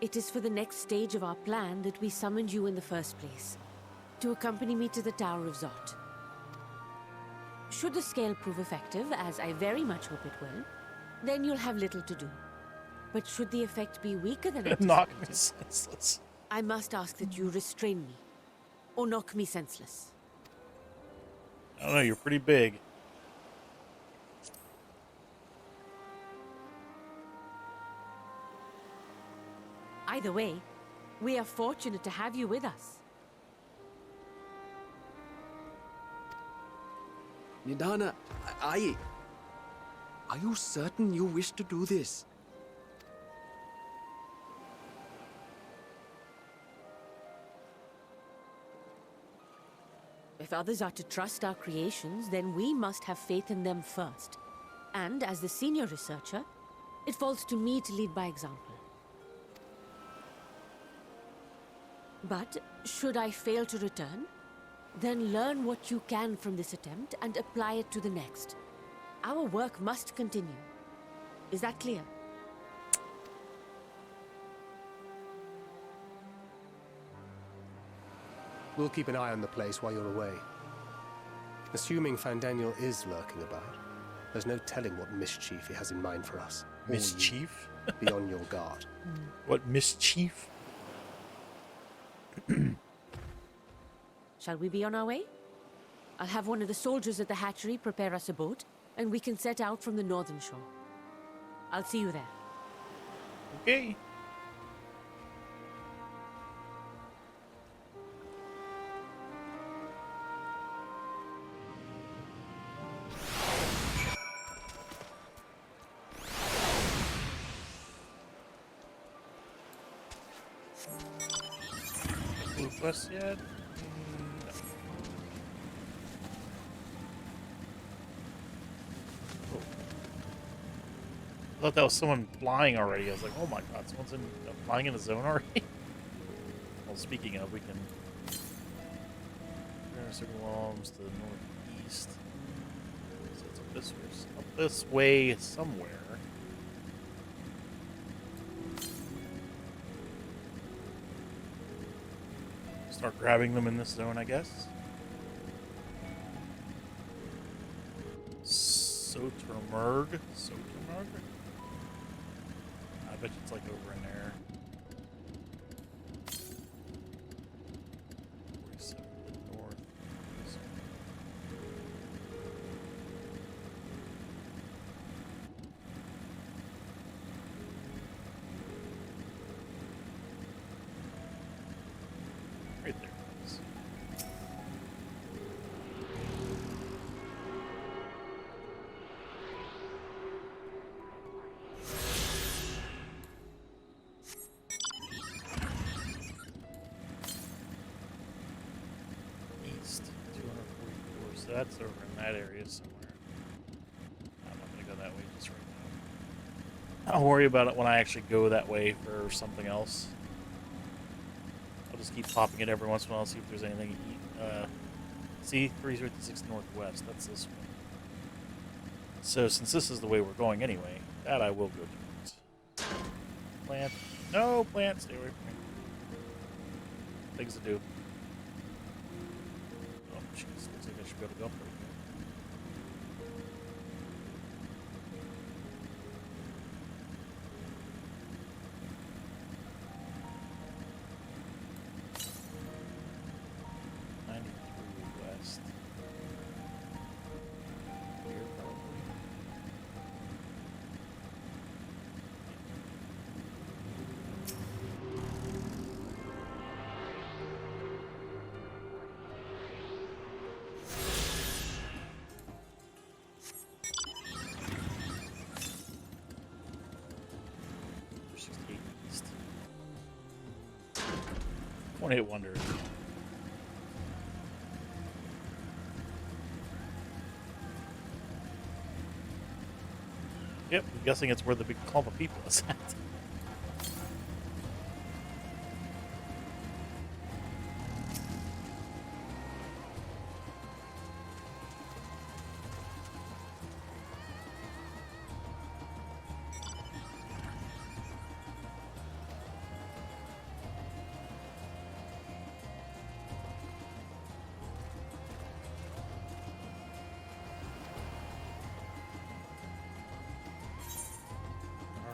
It is for the next stage of our plan that we summoned you in the first place, to accompany me to the Tower of Zot. Should the scale prove effective, as I very much hope it will, then you'll have little to do. But should the effect be weaker than Knock me anticipated, senseless. I must ask that you restrain me, or knock me senseless. I don't know, you're pretty big. Either way, we are fortunate to have you with us. Nidana, are you certain you wish to do this? If others are to trust our creations, then we must have faith in them first. And as the senior researcher, it falls to me to lead by example. But should I fail to return, then learn what you can from this attempt and apply it to the next. Our work must continue. Is that clear? We'll keep an eye on the place while you're away. Assuming Fandaniel is lurking about, there's no telling what mischief he has in mind for us. Or you. Mischief? Be on your guard. What mischief? Shall we be on our way? I'll have one of the soldiers at the hatchery prepare us a boat, and we can set out from the northern shore. I'll see you there. Okay. Quest yet? No. Oh. I thought that was someone flying already. I was like, oh my god, someone's flying in the zone already? Well, speaking of, we can turn our circle arms to the northeast. So it's up this way somewhere. Start grabbing them in this zone, I guess. Sotermerg? Sotermerg? I bet it's like over in there. 47 north. Right there it is. East 244, so that's over in that area somewhere. I'm not gonna go that way just right now. I'll worry about it when I actually go that way for something else. I'll just keep popping it every once in a while, see if there's anything. See, 356 northwest. That's this way. So since this is the way we're going anyway, that I will go towards. Plant. No, plant. Stay away from me. Things to do. Oh, jeez. Looks like I should be able to go up there. West. Here, probably. One-hit wonders. Yep, I'm guessing it's where the big clump of people is at.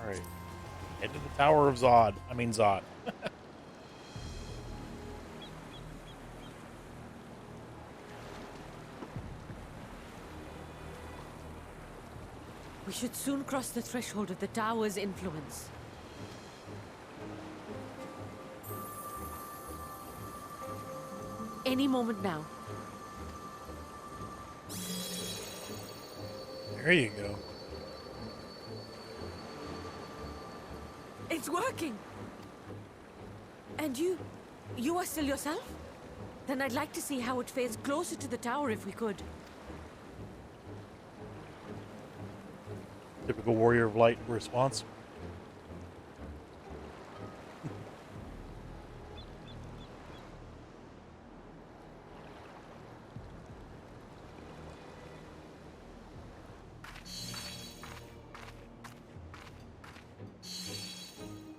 Alright. Head to the Tower of Zod. I mean Zod. We should soon cross the threshold of the tower's influence. Any moment now. There you go. It's working! And you are still yourself? Then I'd like to see how it fares closer to the tower if we could. Typical Warrior of Light response.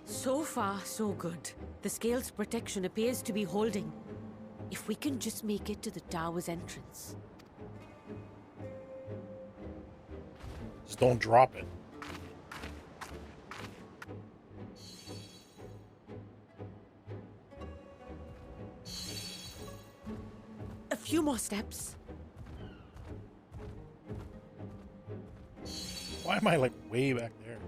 So far, so good. The scale's protection appears to be holding. If we can just make it to the tower's entrance. Just don't drop it. A few more steps. Why am I like way back there?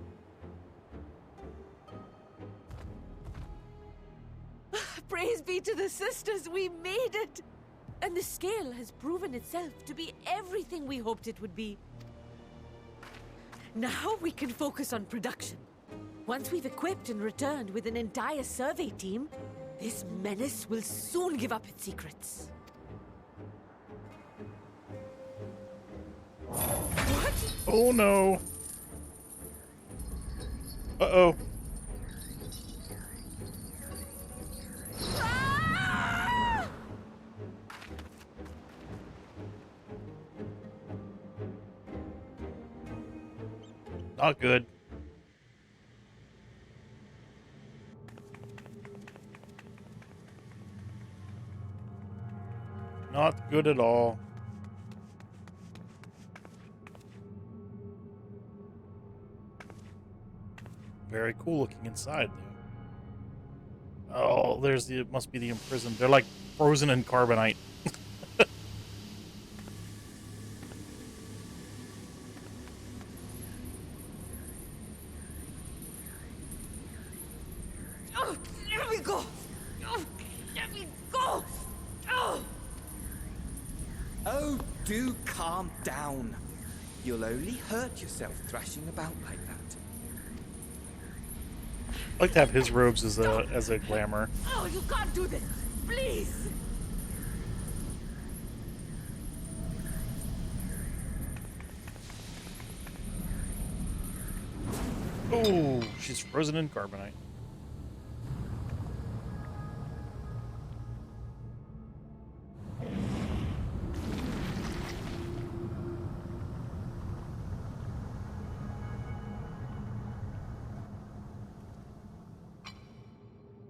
Praise be to the sisters, we made it! And the scale has proven itself to be everything we hoped it would be. Now we can focus on production. Once we've equipped and returned with an entire survey team, this menace will soon give up its secrets. What? Oh no. Uh-oh. Not good. Not good at all. Very cool looking inside, though. Oh, there's the, it must be the imprisoned. They're like frozen in carbonite. Oh, let me go! Oh, let me go! Oh! Oh, do calm down. You'll only hurt yourself thrashing about like that. I'd like to have his robes as a glamour. Oh, you can't do this! Please! Oh, she's frozen in carbonite.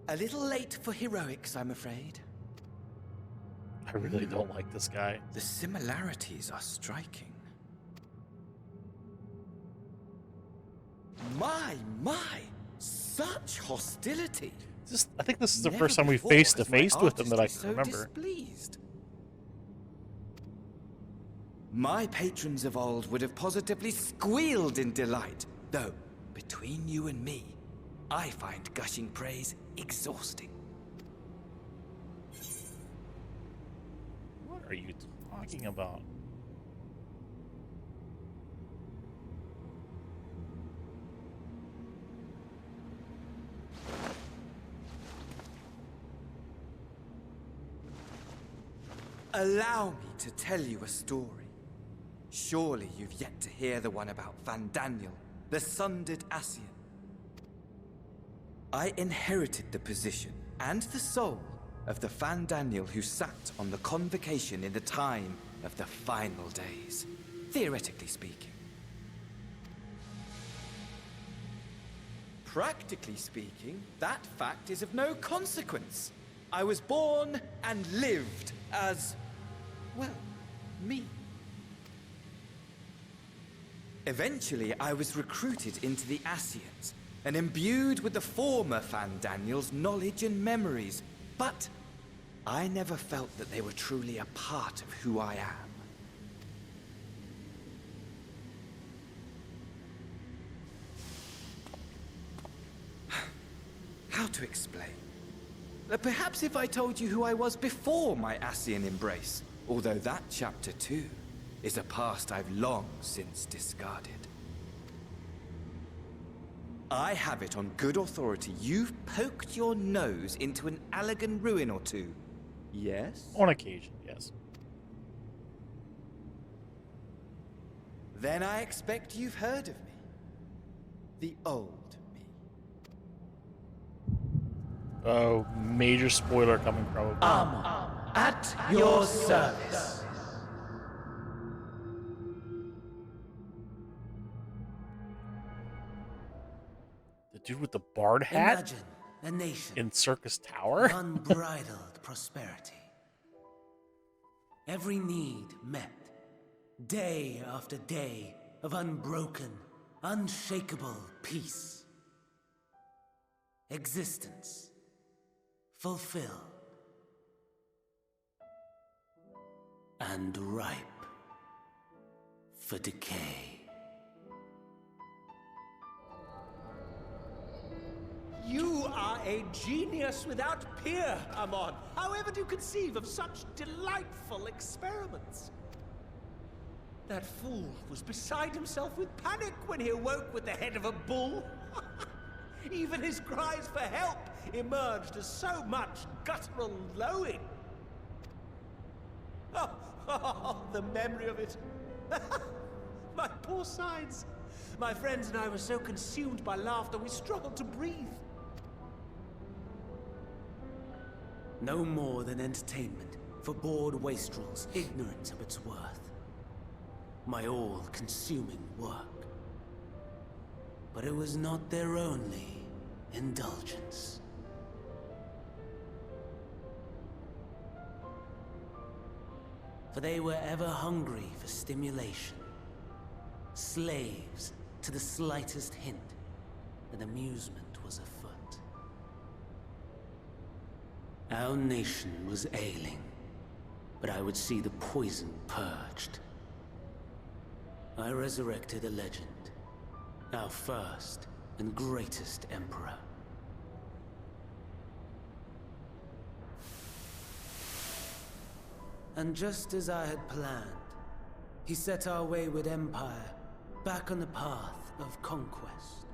A little late for heroics, I'm afraid. I really don't like this guy. The similarities are striking. My! Such hostility! I think this is the Never first time we before face to has my face with him that I artistry can remember. so displeased. My patrons of old would have positively squealed in delight, though, between you and me, I find gushing praise exhausting. What are you talking about? Allow me to tell you a story. Surely you've yet to hear the one about Van Daniel, the sundered Ascian. I inherited the position and the soul of the Van Daniel who sat on the convocation in the time of the final days, theoretically speaking. Practically speaking, that fact is of no consequence. I was born and lived as, well, me. Eventually, I was recruited into the Ascians and imbued with the former Van Daniel's knowledge and memories, but I never felt that they were truly a part of who I am. How to explain? Perhaps if I told you who I was before my Ascian embrace, although that chapter too is a past I've long since discarded. I have it on good authority you've poked your nose into an Allegan ruin or two. Yes? On occasion, yes. Then I expect you've heard of me. The old me. Oh, major spoiler coming probably. At your service. The dude with the bard hat? Imagine a nation in Circus Tower? unbridled prosperity. Every need met. Day after day of unbroken, unshakable peace. Existence fulfilled and ripe for decay. You are a genius without peer, Amon. However do you conceive of such delightful experiments? That fool was beside himself with panic when he awoke with the head of a bull. Even his cries for help emerged as so much guttural lowing. Oh, the memory of it. My poor sides. My friends and I were so consumed by laughter we struggled to breathe. No more than entertainment for bored wastrels ignorant of its worth. My all-consuming work. But it was not their only indulgence. For they were ever hungry for stimulation. Slaves to the slightest hint that amusement was afoot. Our nation was ailing, but I would see the poison purged. I resurrected a legend, our first and greatest emperor. And just as I had planned, he set our wayward empire back on the path of conquest.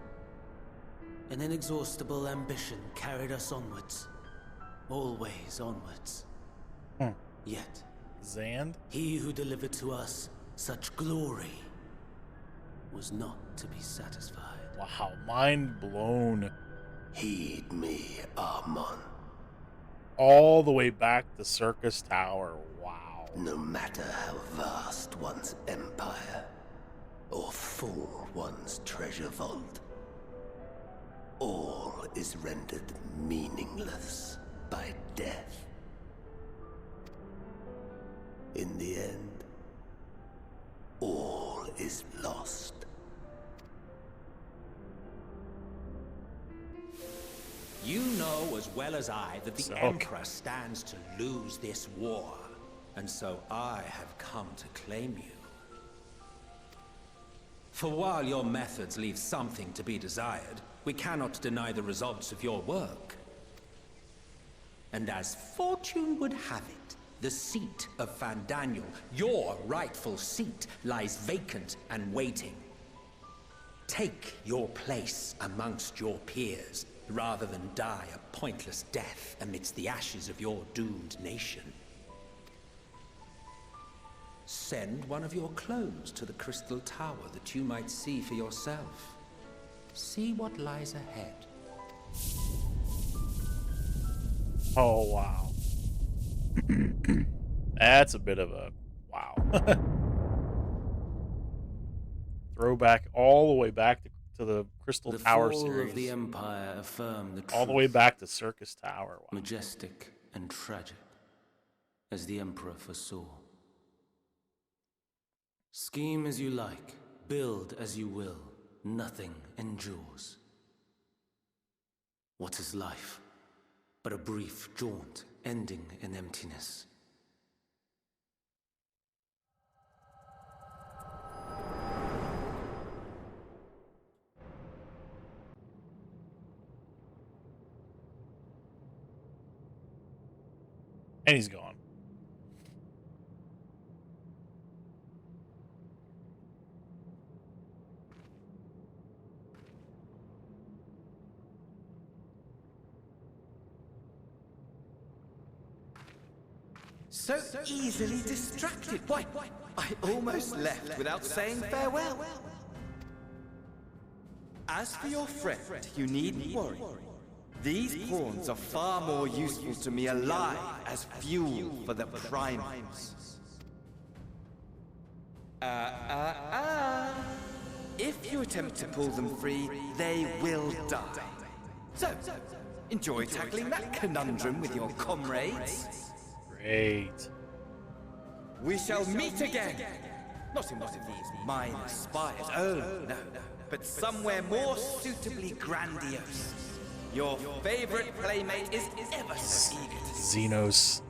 An inexhaustible ambition carried us onwards, always onwards. Yet, Zand? He who delivered to us such glory was not to be satisfied. Wow, mind blown. Heed me, Amon. All the way back to Circus Tower. Wow. No matter how vast one's empire, or full one's treasure vault, all is rendered meaningless by death. In the end, all is lost. You know as well as I that the Emperor stands to lose this war, and so I have come to claim you. For while your methods leave something to be desired, we cannot deny the results of your work. And as fortune would have it, the seat of Van Daniel, your rightful seat, lies vacant and waiting. Take your place amongst your peers, rather than die a pointless death amidst the ashes of your doomed nation. Send one of your clones to the Crystal Tower that you might see for yourself. See what lies ahead. Oh, wow. That's a bit of a wow. Throwback all the way back to the Crystal Tower fall series. of the Empire affirmed the truth. All the way back to Circus Tower. Wow. Majestic and tragic, as the Emperor foresaw. Scheme as you like, build as you will, nothing endures. What is life but a brief jaunt ending in emptiness? And he's gone. So easily distracted. Why, I almost left without saying farewell. As for your friend, you needn't worry. These pawns are far more useful to me alive as fuel for the primals. If you attempt to pull them free, they will die. So, enjoy tackling that conundrum with your comrades. Great. We shall meet again. Not in one of these minor spires, oh no, but somewhere more suitably grandiose. Your favorite playmate is ever so eager to Xenos.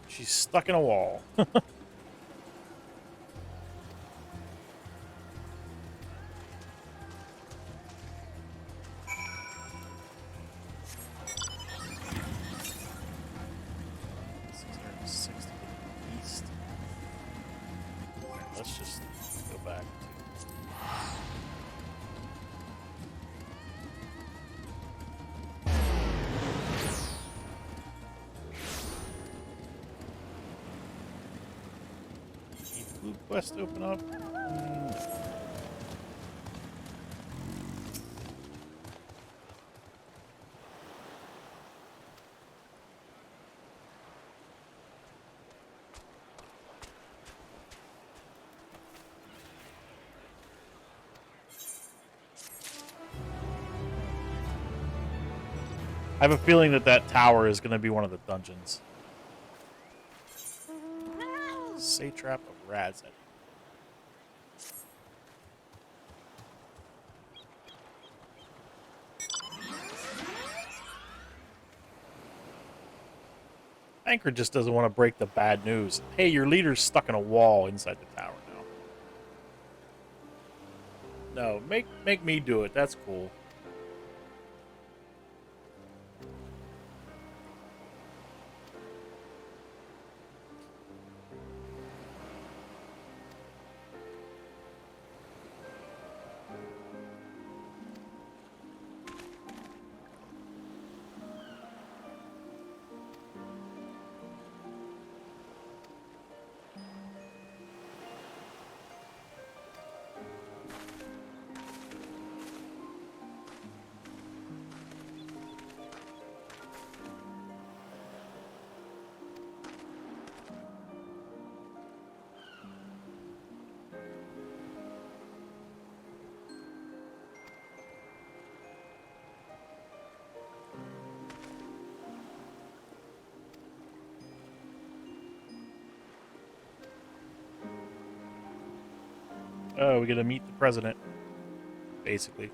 She's stuck in a wall. East. Let's just go back to blue quest open up. I have a feeling that that tower is going to be one of the dungeons. Satrap of Radzed. Anchor just doesn't want to break the bad news. Hey, your leader's stuck in a wall inside the tower now. No, make me do it. That's cool. Oh, we get to meet the president, basically.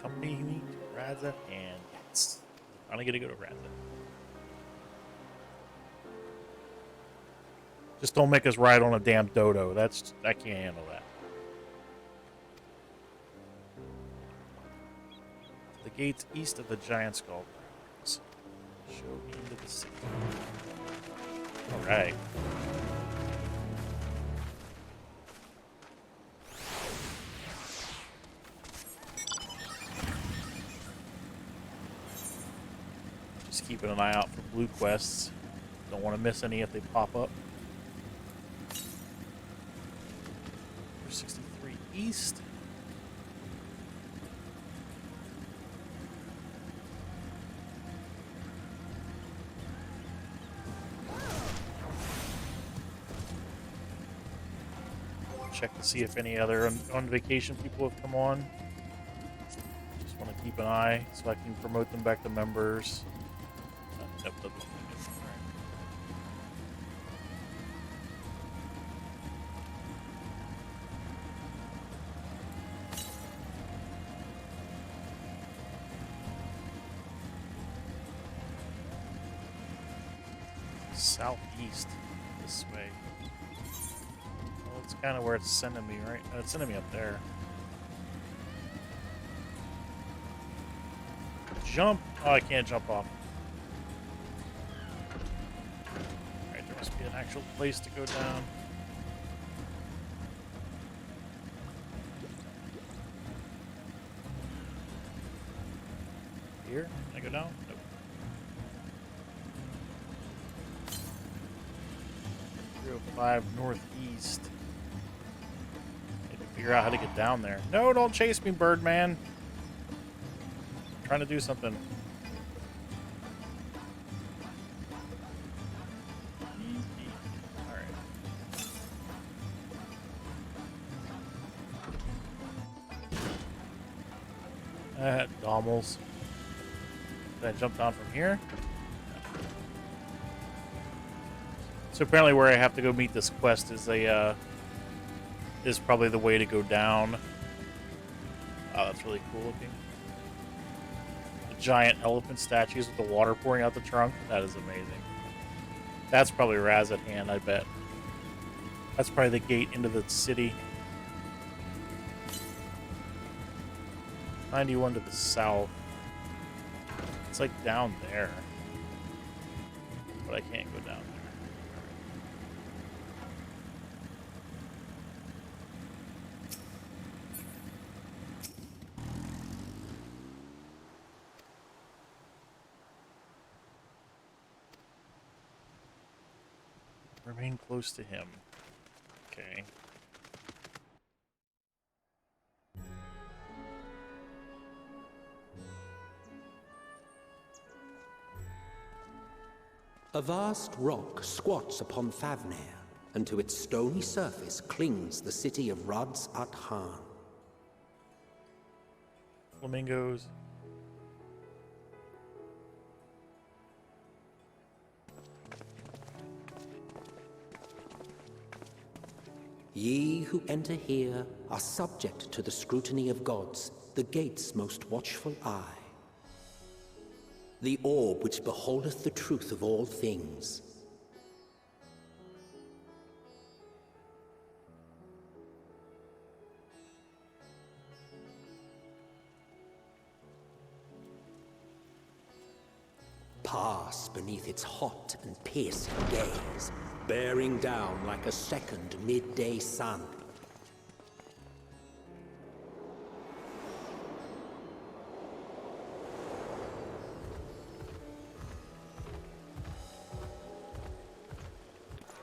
company you meet, Raza, and yes, finally get to go to Raza. Just don't make us ride on a damn dodo. I can't handle that. The gates east of the giant skull grounds. Show me into the city. All right. Just keeping an eye out for blue quests. Don't want to miss any if they pop up. 63 east. Check to see if any other on vacation people have come on. Just want to keep an eye so I can promote them back to members. Nope, doesn't look like it. All right. Southeast this way. Well, it's kind of where it's sending me, right? No, it's sending me up there. Jump! Oh, I can't jump off. Alright, there must be an actual place to go down. Here? Can I go down? Nope. 305 northeast. Need to figure out how to get down there. No, don't chase me, Birdman. I'm trying to do something. Alright. Dommels. Did I jump down from here? So apparently where I have to go meet this quest is is probably the way to go down. Oh, that's really cool looking. The giant elephant statues with the water pouring out the trunk. That is amazing. That's probably Raz at hand, I bet. That's probably the gate into the city. 91 to the south. It's like down there. But I can't go down there. Remain close to him. Okay. A vast rock squats upon Thavnair, and to its stony surface clings the city of Ruds at Han. Flamingos. Ye who enter here are subject to the scrutiny of gods, the gate's most watchful eye. The orb which beholdeth the truth of all things. Pass beneath its hot and piercing gaze, bearing down like a second midday sun.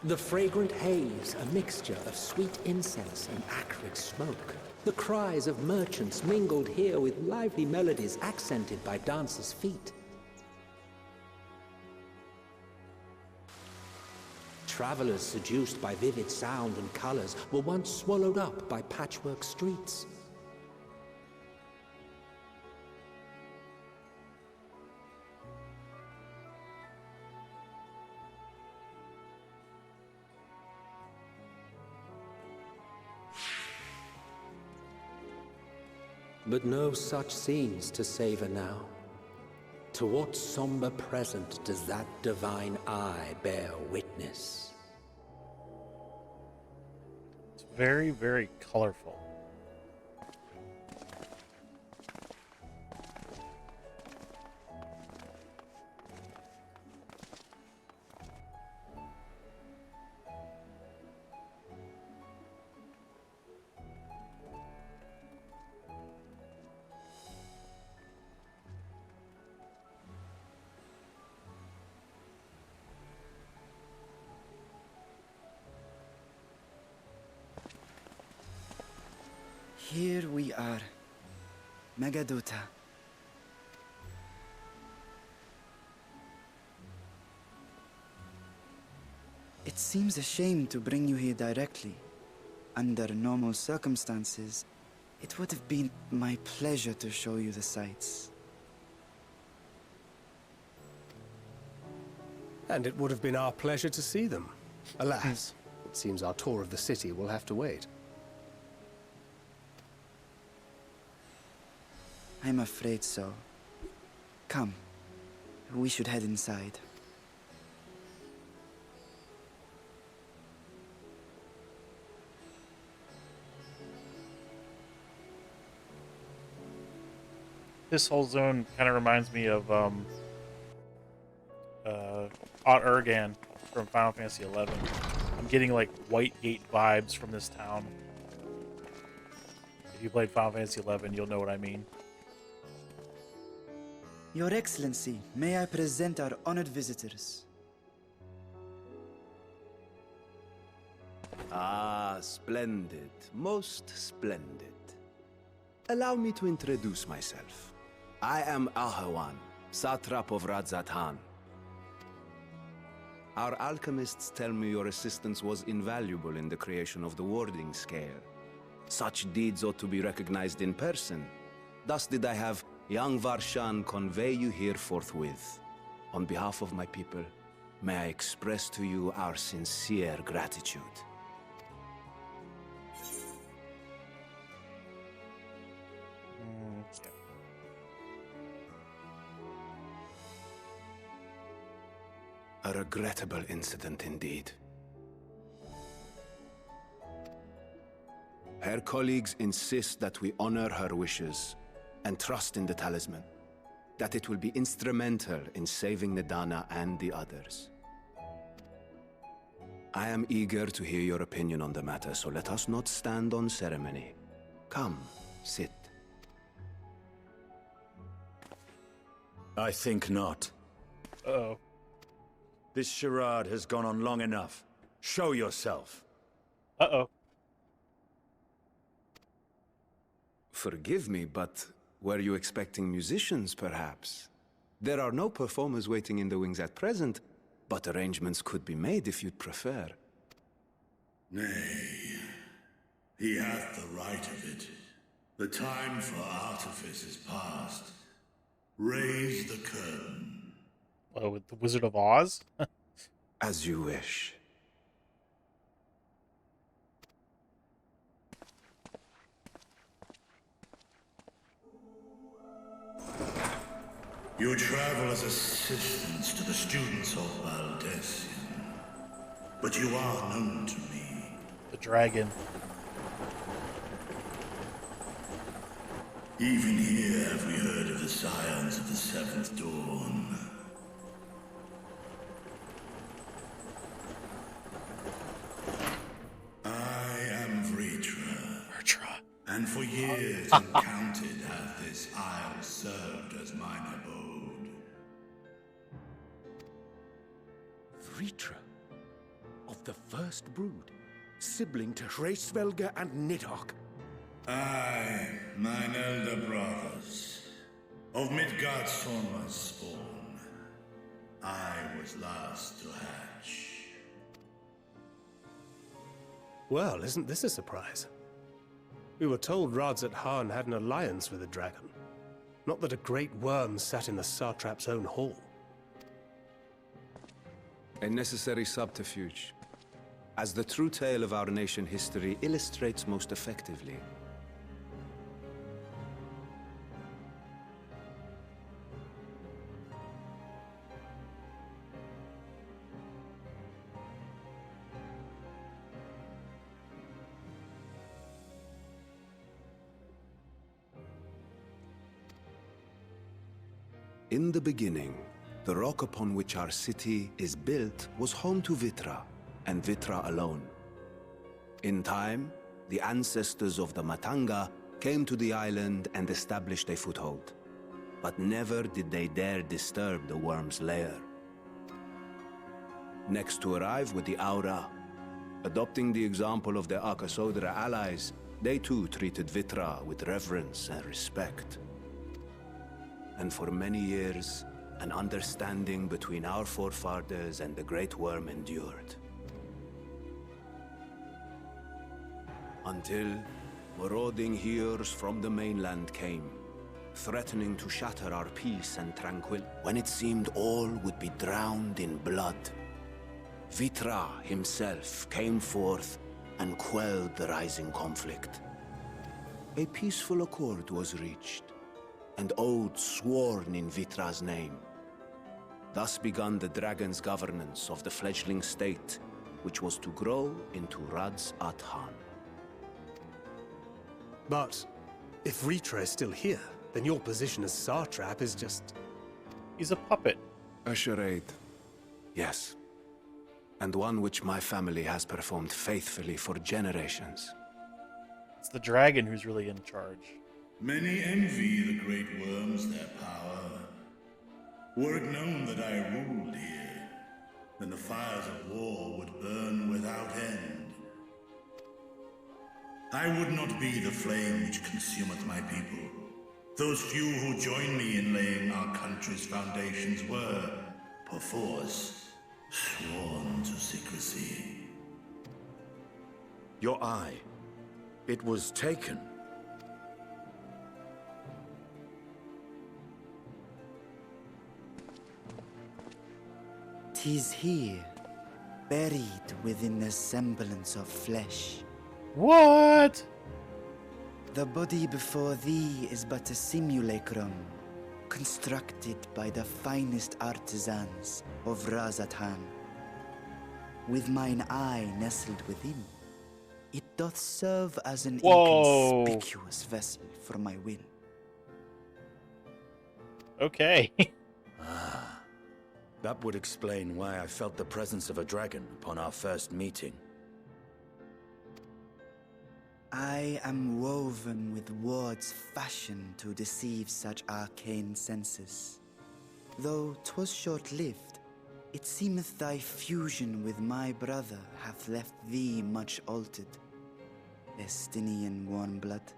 The fragrant haze, a mixture of sweet incense and acrid smoke. The cries of merchants mingled here with lively melodies accented by dancers' feet. Travelers seduced by vivid sound and colors were once swallowed up by patchwork streets. But no such scenes to savor now. To what somber present does that divine eye bear witness? It's very, very colorful. Here we are. Megadota. It seems a shame to bring you here directly. Under normal circumstances, it would have been my pleasure to show you the sights. And it would have been our pleasure to see them. Alas, it seems our tour of the city will have to wait. I'm afraid so. Come, we should head inside. This whole zone kind of reminds me of Ot Urgan from Final Fantasy XI. I'm getting like White Gate vibes from this town. If you played Final Fantasy XI, you'll know what I mean. Your Excellency, may I present our honored visitors? Ah, splendid. Most splendid. Allow me to introduce myself. I am Ahawan, satrap of Radzat-Han. Our alchemists tell me your assistance was invaluable in the creation of the warding scale. Such deeds ought to be recognized in person. Thus did I have young Varshan convey you here forthwith. On behalf of my people, may I express to you our sincere gratitude. A regrettable incident indeed. Her colleagues insist that we honor her wishes and trust in the talisman, that it will be instrumental in saving Nidana and the others. I am eager to hear your opinion on the matter, so let us not stand on ceremony. Come, sit. I think not. Uh-oh. This charade has gone on long enough. Show yourself. Uh-oh. Forgive me, but were you expecting musicians, perhaps? There are no performers waiting in the wings at present, but arrangements could be made if you'd prefer. Nay, he hath the right of it. The time for artifice is past. Raise the curtain. Oh, with the Wizard of Oz? As you wish. You travel as assistants to the students of Baldesion, but you are known to me. The dragon. Even here have we heard of the scions of the Seventh Dawn. I am Vritra. And for years uncounted hath this isle served as mine abode. Vritra, of the first brood, sibling to Hraesvelga and Nidhogg. Aye, mine elder brothers, of Midgard's Sorma's spawn, I was last to hatch. Well, isn't this a surprise? We were told Radzat-Han had an alliance with a dragon. Not that a great worm sat in the satrap's own hall. A necessary subterfuge, as the true tale of our nation history illustrates most effectively. In the beginning, the rock upon which our city is built was home to Vitra, and Vitra alone. In time, the ancestors of the Matanga came to the island and established a foothold. But never did they dare disturb the worm's lair. Next to arrive were the Aura. Adopting the example of their Akasodra allies, they too treated Vitra with reverence and respect. And for many years, an understanding between our forefathers and the Great Worm endured. Until marauding heroes from the mainland came, threatening to shatter our peace and tranquility. When it seemed all would be drowned in blood, Vitra himself came forth and quelled the rising conflict. A peaceful accord was reached, and oaths sworn in Vitra's name. Thus began the dragon's governance of the fledgling state, which was to grow into Radz Athan. But if Ritra is still here, then your position as Satrap is just... He's a puppet. A charade. Yes. And one which my family has performed faithfully for generations. It's the dragon who's really in charge. Many envy the great worms their power. Were it known that I ruled here, then the fires of war would burn without end. I would not be the flame which consumeth my people. Those few who join me in laying our country's foundations were, perforce, sworn to secrecy. Your eye. It was taken. 'Tis here, buried within the semblance of flesh. What? The body before thee is but a simulacrum, constructed by the finest artisans of Razatan. With mine eye nestled within, it doth serve as an inconspicuous vessel for my will. Okay. That would explain why I felt the presence of a dragon upon our first meeting. I am woven with words fashioned to deceive such arcane senses. Though 'twas short-lived, it seemeth thy fusion with my brother hath left thee much altered, Estinian warm blood.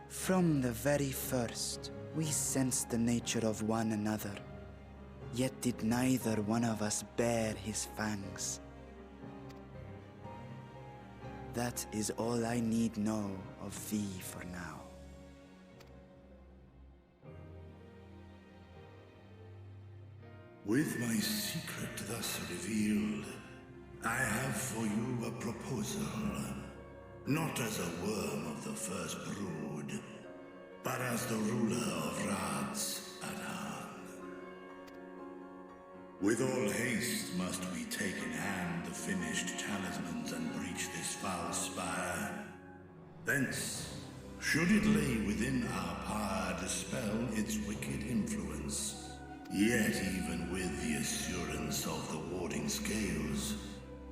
From the very first, we sensed the nature of one another, yet did neither one of us bare his fangs. That is all I need know of thee for now. With my secret thus revealed, I have for you a proposal. Not as a worm of the first brood, but as the ruler of Radz Athan. With all haste must we take in hand the finished talismans and breach this foul spire. Thence, should it lay within our power, dispel its wicked influence. Yet even with the assurance of the warding scales,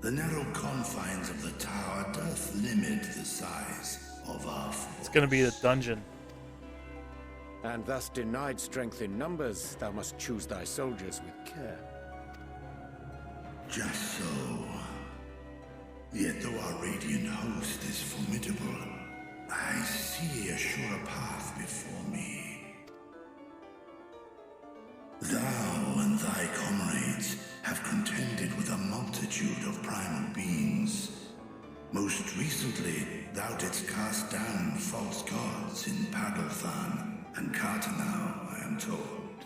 the narrow confines of the tower doth limit the size of our force. It's gonna be a dungeon. And thus denied strength in numbers, thou must choose thy soldiers with care. Just so. Yet though our radiant host is formidable, I see a surer path before me. Thou and thy comrades have contended with a multitude of primal beings. Most recently, thou didst cast down false gods in Pagalthan and Cartanau, I am told.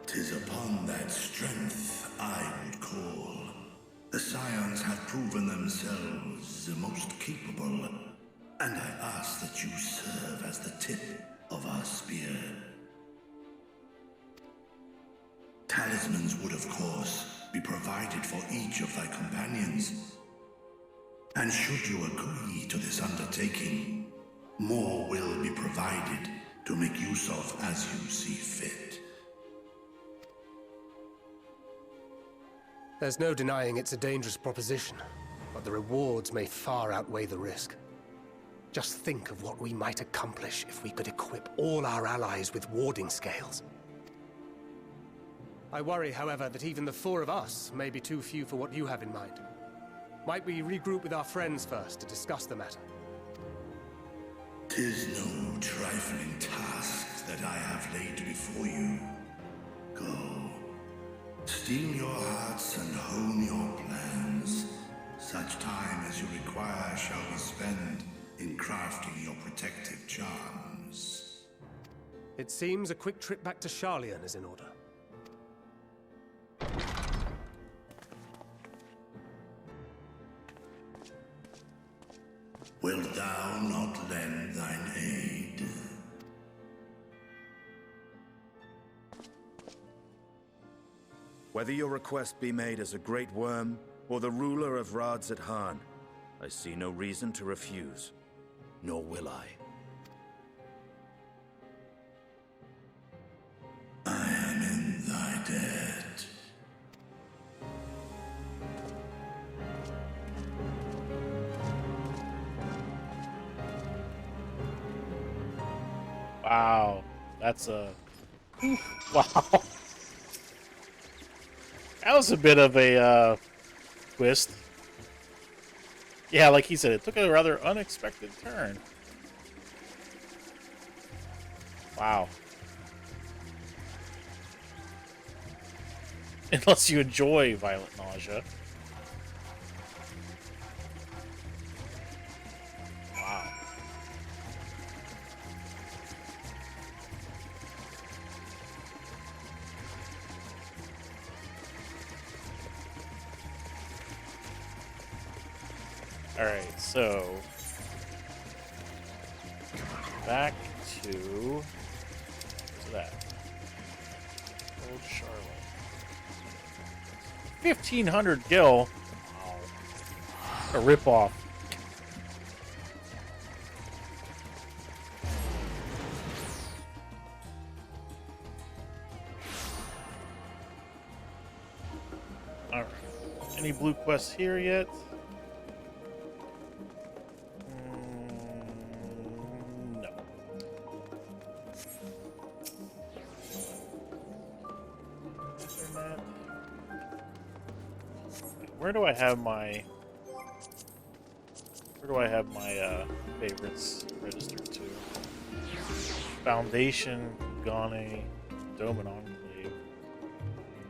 'Tis upon that strength I would call. The Scions have proven themselves the most capable, and I ask that you serve as the tip of our spear. Talismans would, of course, be provided for each of thy companions. And should you agree to this undertaking, more will be provided to make use of as you see fit. There's no denying it's a dangerous proposition, but the rewards may far outweigh the risk. Just think of what we might accomplish if we could equip all our allies with warding scales. I worry, however, that even the 4 of us may be too few for what you have in mind. Might we regroup with our friends first to discuss the matter? 'Tis no trifling task that I have laid before you. Go. Steel your hearts and hone your plans. Such time as you require shall be spent in crafting your protective charms. It seems a quick trip back to Sharlayan is in order. Wilt thou not lend thine aid? Whether your request be made as a great worm or the ruler of Radzat Han, I see no reason to refuse, nor will I. I am in thy debt. Wow, that's a wow. That was a bit of a twist. Yeah, like he said, it took a rather unexpected turn. Wow. Unless you enjoy violent nausea. Wow. Alright, so back to that. Old Charlotte. 1,500 gil. Wow. A ripoff. Alright. Any blue quests here yet? No. Where do I have my favorites registered to? Foundation, Gane, Dome and Enclave,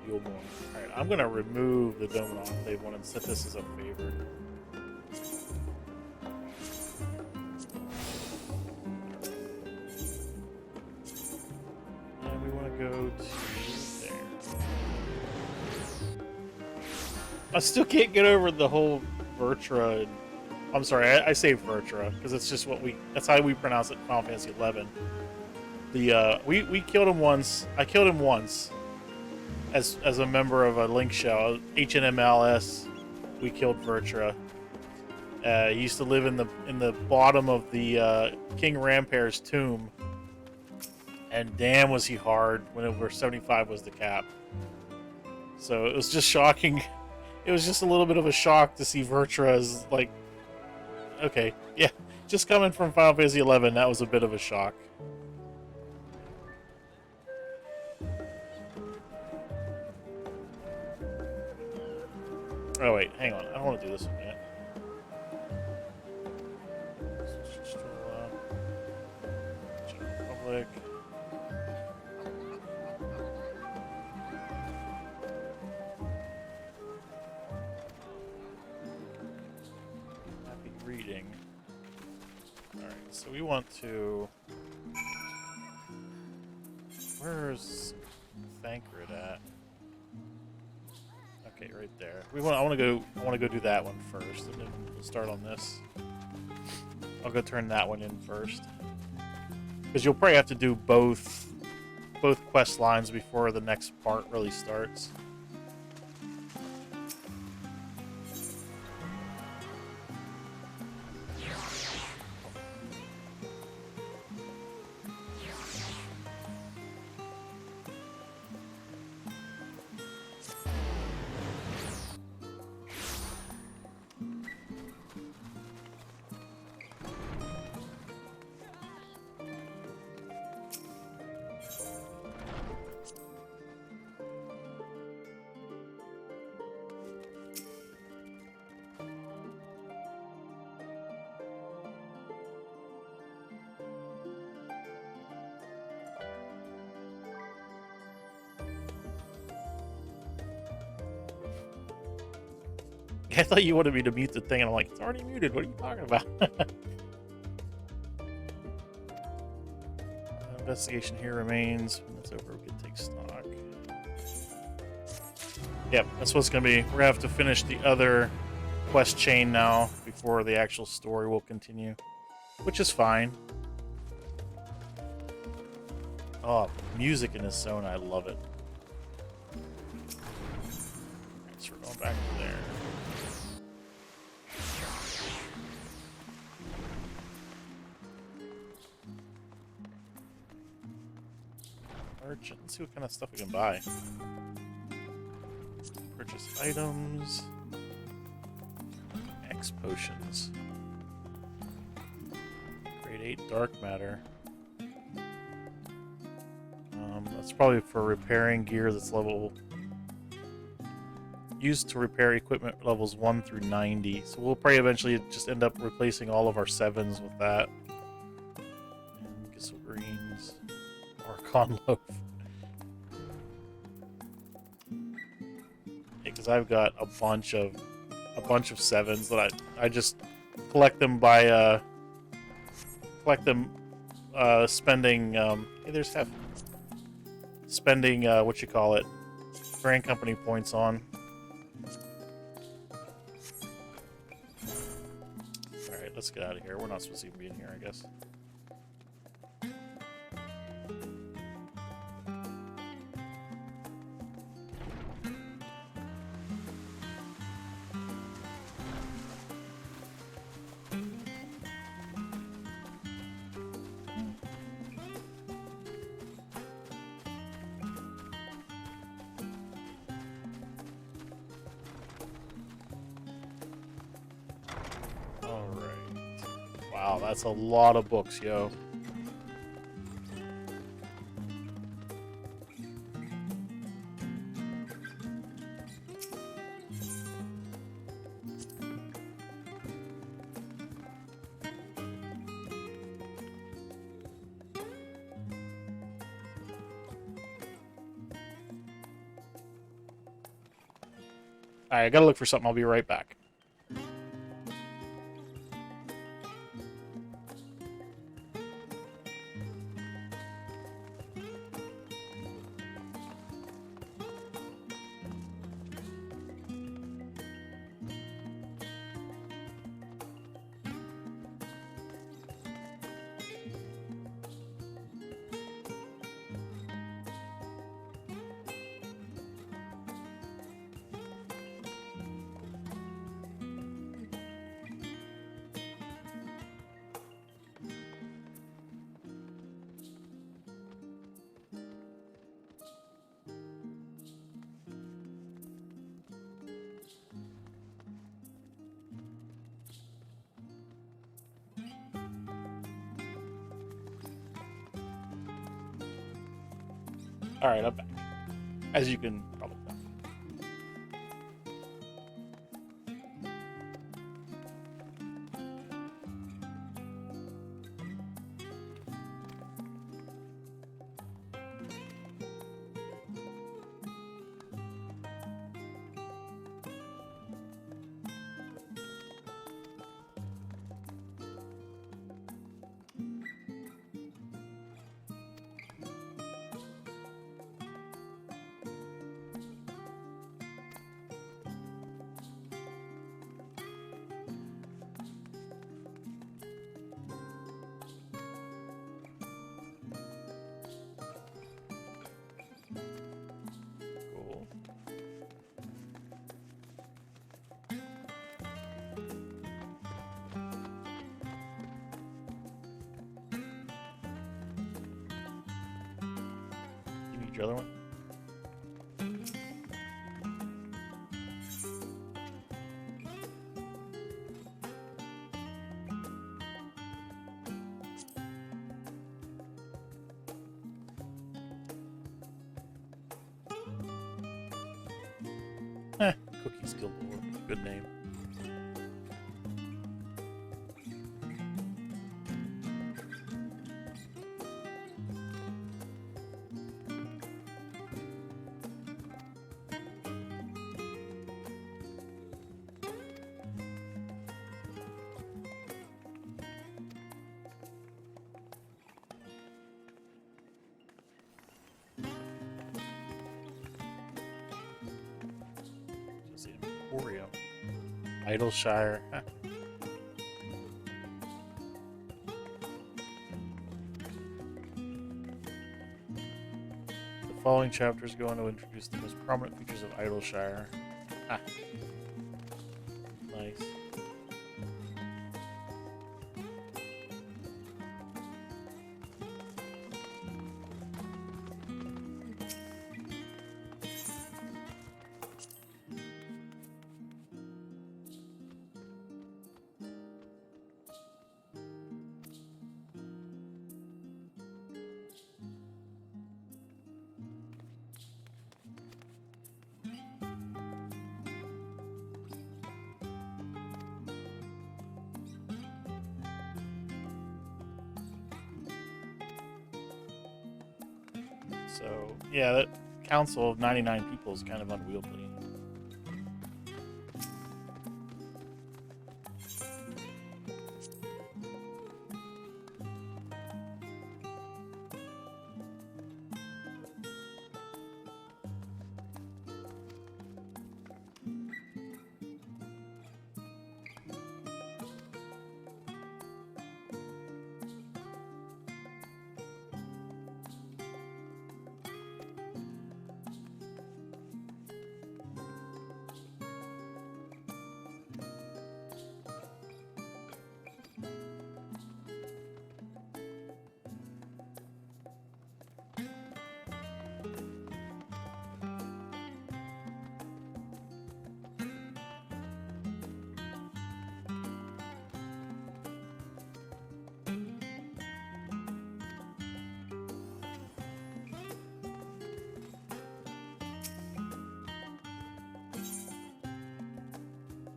Yulmore. Alright, I'm gonna remove the Dome and Enclave one and set this as a favorite. And we wanna go to there. I still can't get over the whole Vertra. I'm sorry, I say Vertra because it's just that's how we pronounce it in Final Fantasy XI. We killed him once. I killed him once as a member of a Link shell. HNMLS. We killed Vertra. He used to live in the bottom of the King Rampar's tomb, and damn was he hard where 75 was the cap. So it was just shocking. It was just a little bit of a shock to see Vertra as, like, okay, yeah, just coming from Final Fantasy XI, that was a bit of a shock. Oh wait, hang on, I don't want to do this one yet. Public. Reading. Alright, so we want to... Where's Thancred at? Okay, right there. I want to go do that one first, and then we'll start on this. I'll go turn that one in first. Because you'll probably have to do both quest lines before the next part really starts. like, I thought you wanted me to mute the thing, and I'm like, it's already muted. What are you talking about? Investigation here remains. When that's over, we can take stock. Yep, that's what it's going to be. We're going to have to finish the other quest chain now before the actual story will continue, which is fine. Oh, music in this zone, I love it. So we're going back to there. Merchant. Let's see what kind of stuff we can buy. Purchase items. X potions. Grade 8 dark matter. That's probably for repairing gear that's level... used to repair equipment levels 1 through 90. So we'll probably eventually just end up replacing all of our 7s with that. And get some greens. Archon loaf. Because I've got a bunch of 7s that I just collect them by spending hey, there's Hef. Spending what you call it, Grand Company points on. All right, let's get out of here. We're not supposed to even be in here, I guess. Wow, that's a lot of books, yo. Alright, I gotta look for something. I'll be right back. Alright, I'm back. As you can probably tell. Your other one? Cookies Guild War. Good name. Emporium. Idleshire. Huh. The following chapters go on to introduce the most prominent features of Idleshire. Ah. Nice. So, yeah, that council of 99 people is kind of unwieldy.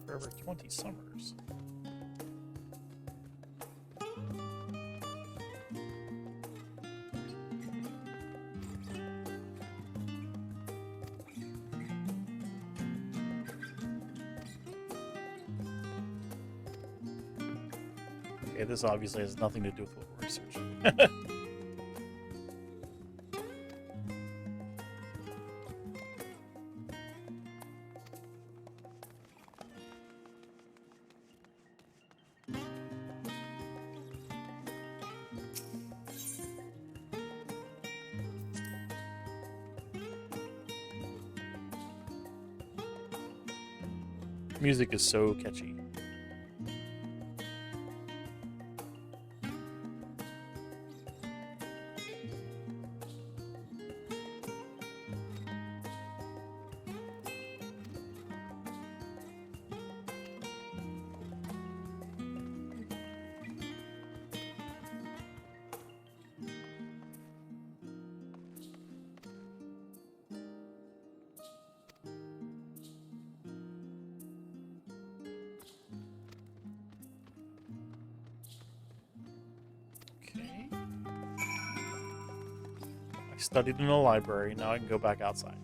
For over 20 summers. Okay, this obviously has nothing to do with what we're researching. Music is so catchy. Okay. I studied in a library, now I can go back outside.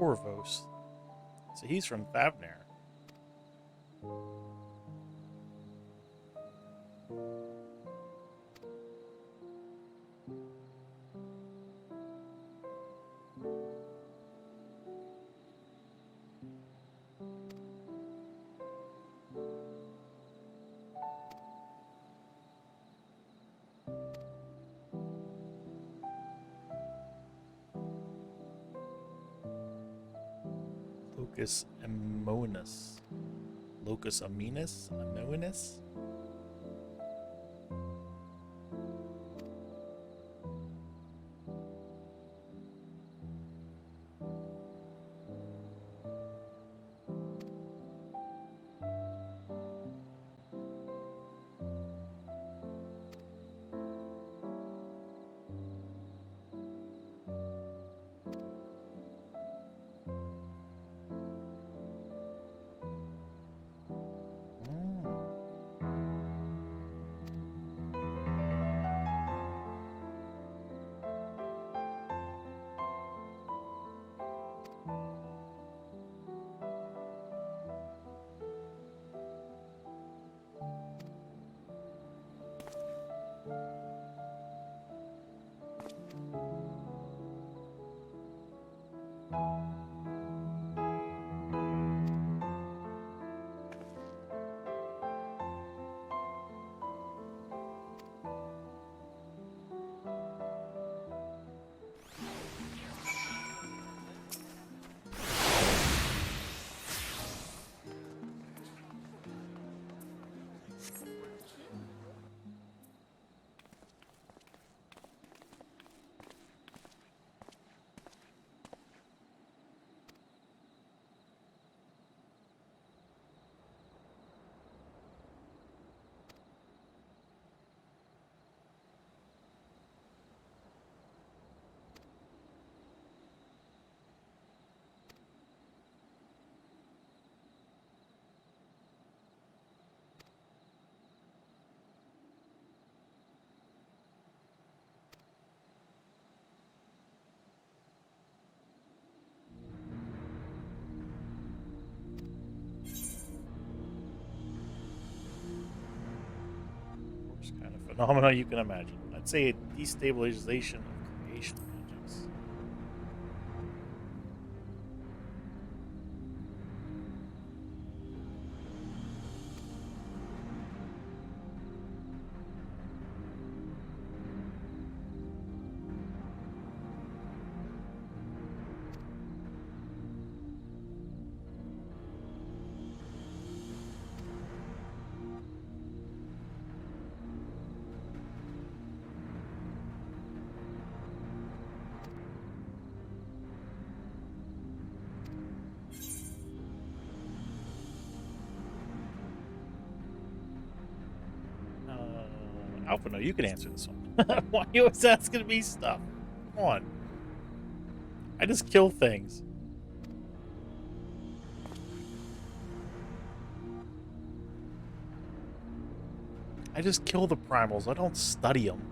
Corvos. So he's from Thavner. Locus Amoenus. Locus Amoenus? Amoenus? Kind of phenomena you can imagine. I'd say a destabilization of creation magics. Alpha, no, you can answer this one. Why are you always asking me stuff? Come on. I just kill things. I just kill the primals. I don't study them.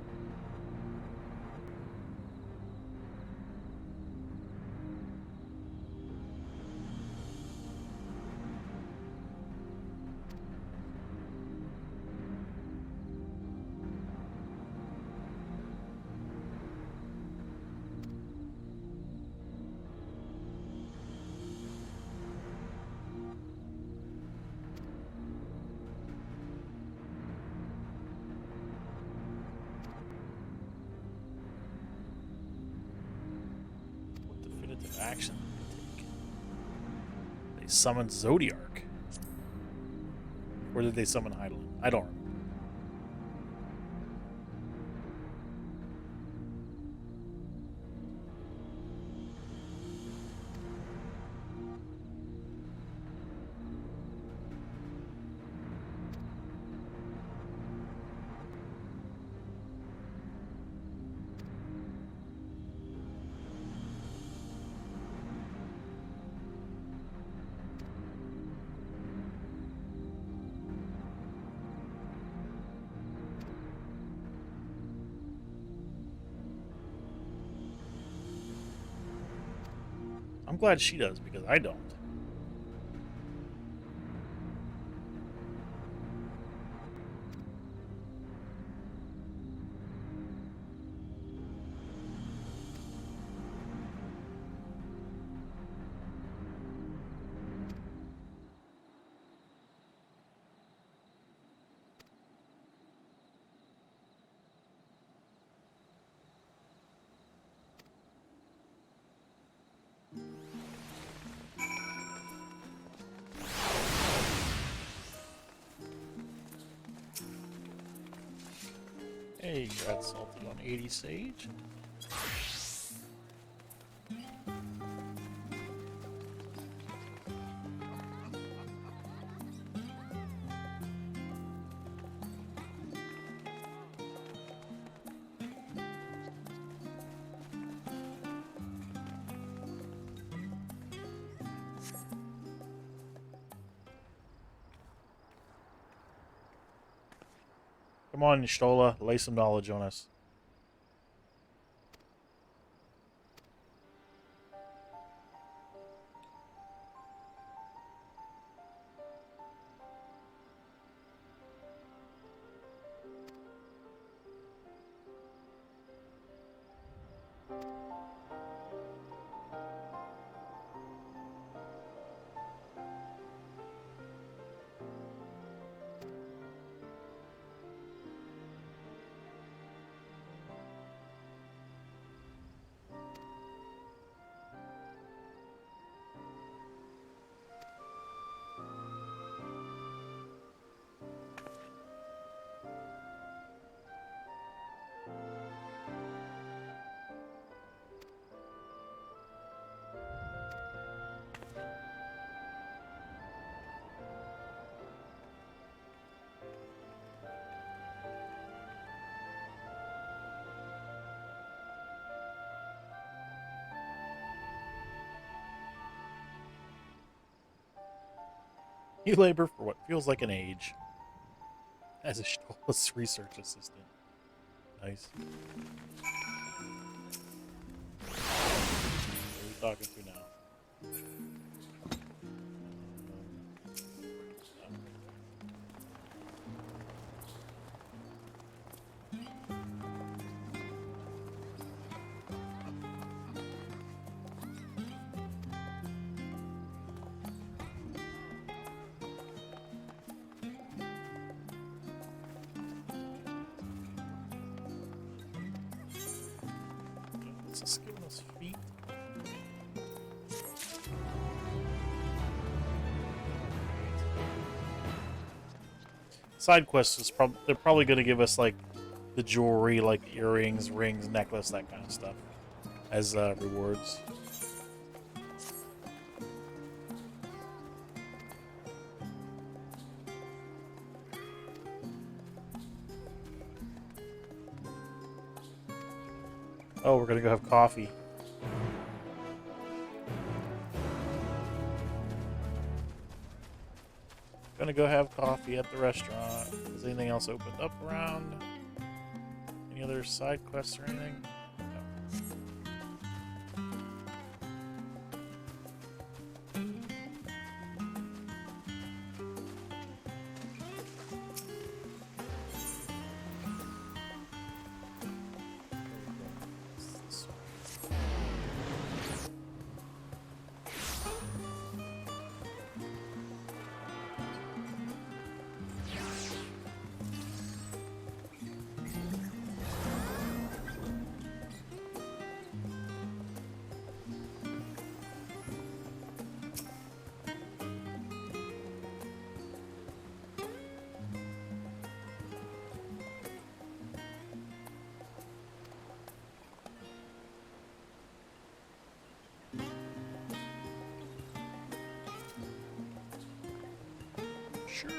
Action they take. They summoned Zodiark. Or did they summon Eidolon? I don't remember. I'm glad she does, because I don't. Hey, you got salted on 80 sage. Come on, Stola, lay some knowledge on us. You labor for what feels like an age as a Stola's research assistant. Nice. Who are you talking to now? What's this giving us feet? Side quests is they're probably going to give us like the jewelry, like earrings, rings, necklace, that kind of stuff as rewards. Oh, we're gonna go have coffee. Gonna go have coffee at the restaurant. Is anything else opened up around? Any other side quests or anything? Sure.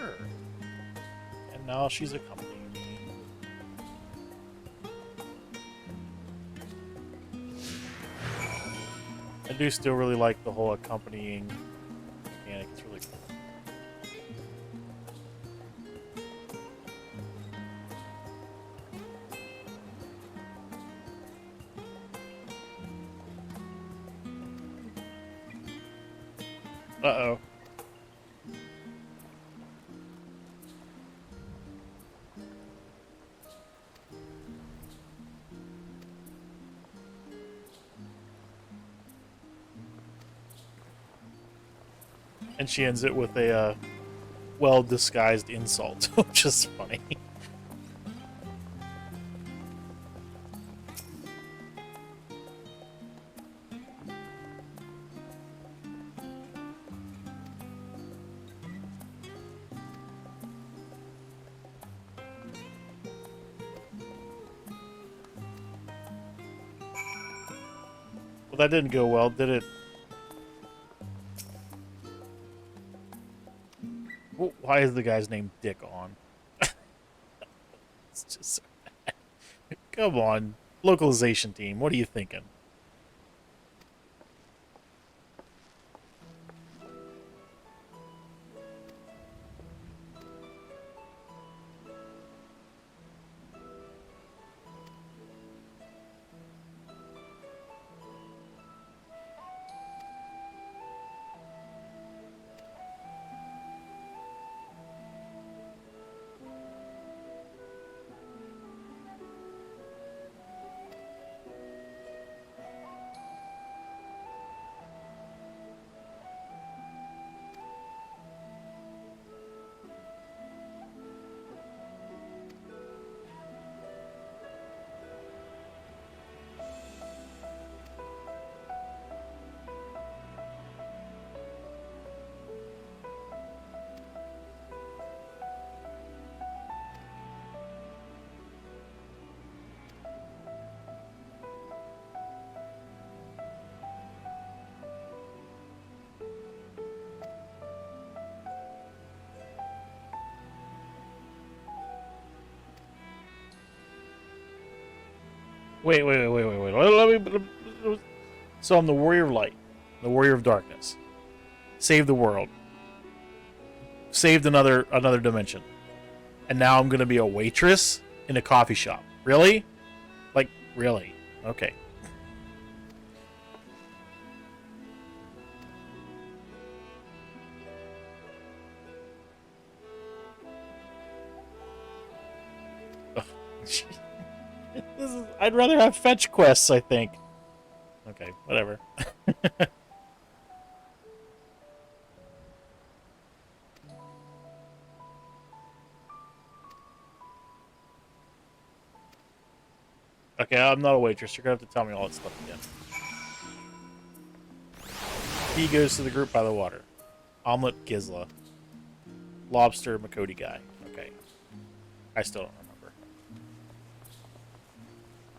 And now she's accompanying me. I do still really like the whole accompanying mechanic. It's really cool. Uh-oh. And she ends it with a well-disguised insult, which is funny. Well, that didn't go well, did it? Why is the guy's name Dick on? It's just so bad. Come on, localization team, what are you thinking? Wait. Let me. So I'm the Warrior of Light, the Warrior of Darkness. Saved the world. Saved another dimension. And now I'm gonna be a waitress in a coffee shop. Really? Like, really? Okay. I'd rather have fetch quests, I think. Okay, whatever. Okay, I'm not a waitress. You're gonna have to tell me all that stuff again. He goes to the group by the water. Omelet Gizla. Lobster Makoti guy. Okay. I still don't remember.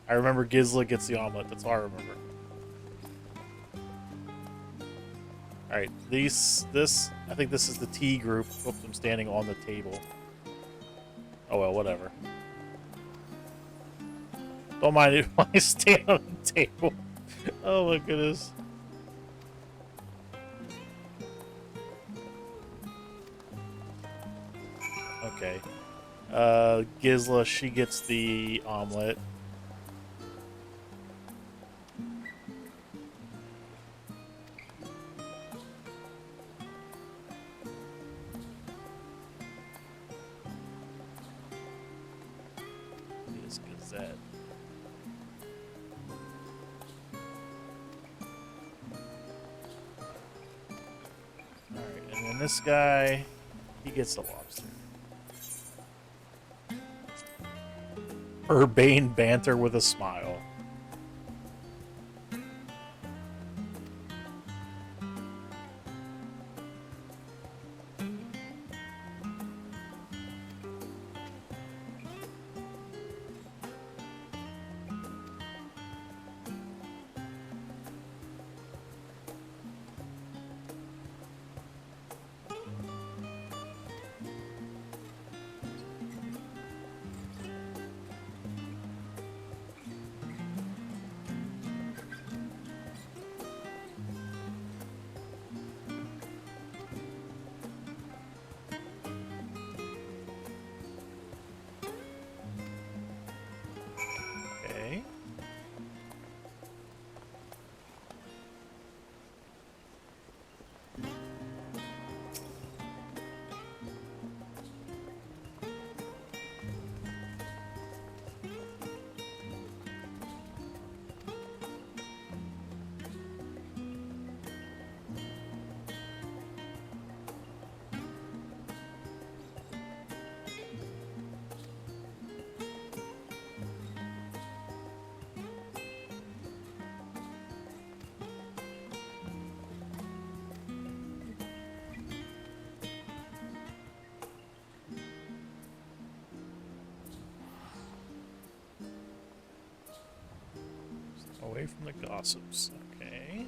I remember Gizla gets the omelet. That's all I remember. Alright, I think this is the T group. Oops, I'm standing on the table. Oh well, whatever. Don't mind it when I stand on the table. Oh my goodness. Okay. Gizla, she gets the omelet. Is Gazette. Alright, and then this guy, he gets the lobster. Urbane banter with a smile. Away from the gossips. Okay.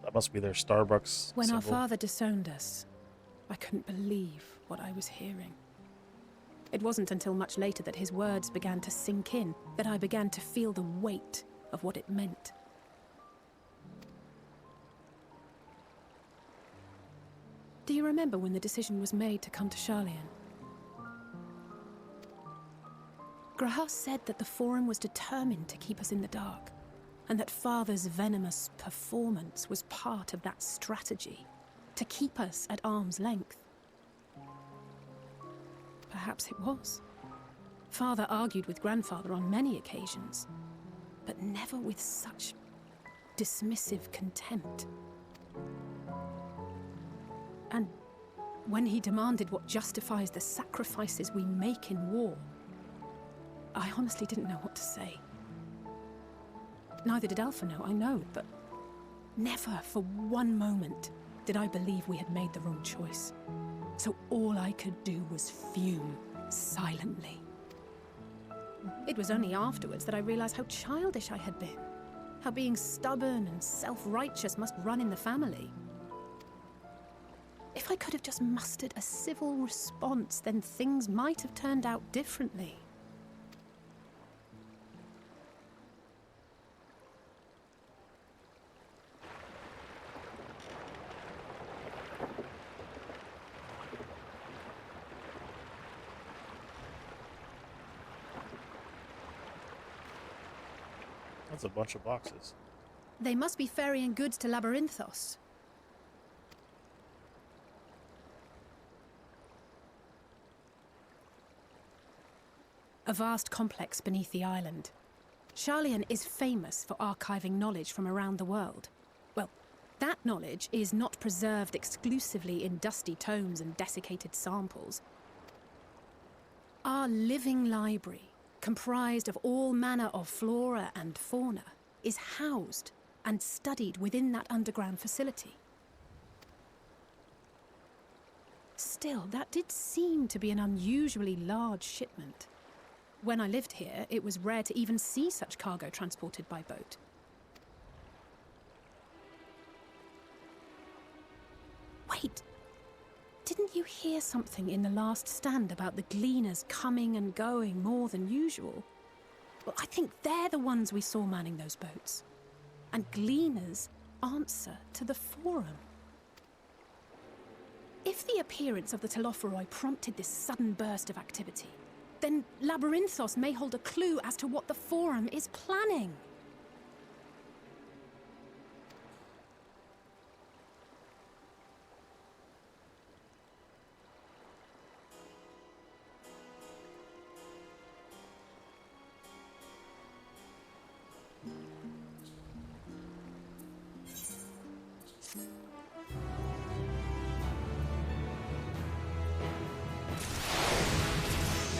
That must be their Starbucks When our symbol. father disowned us, I couldn't believe what I was hearing. It wasn't until much later that his words began to sink in, that I began to feel the weight of what it meant. Do you remember when the decision was made to come to Charlian? Grahas said that the Forum was determined to keep us in the dark, and that Father's venomous performance was part of that strategy, to keep us at arm's length. Perhaps it was. Father argued with Grandfather on many occasions, but never with such dismissive contempt. And when he demanded what justifies the sacrifices we make in war, I honestly didn't know what to say. Neither did Alpha know, I know, but never for one moment did I believe we had made the wrong choice. So all I could do was fume silently. It was only afterwards that I realized how childish I had been, how being stubborn and self-righteous must run in the family. If I could have just mustered a civil response, then things might have turned out differently. That's a bunch of boxes. They must be ferrying goods to Labyrinthos. A vast complex beneath the island. Charlian is famous for archiving knowledge from around the world. Well, that knowledge is not preserved exclusively in dusty tomes and desiccated samples. Our living library, comprised of all manner of flora and fauna, is housed and studied within that underground facility. Still, that did seem to be an unusually large shipment. When I lived here, it was rare to even see such cargo transported by boat. Wait, didn't you hear something in the last stand about the gleaners coming and going more than usual? Well, I think they're the ones we saw manning those boats. And gleaners answer to the Forum. If the appearance of the Telophoroi prompted this sudden burst of activity, then Labyrinthos may hold a clue as to what the Forum is planning.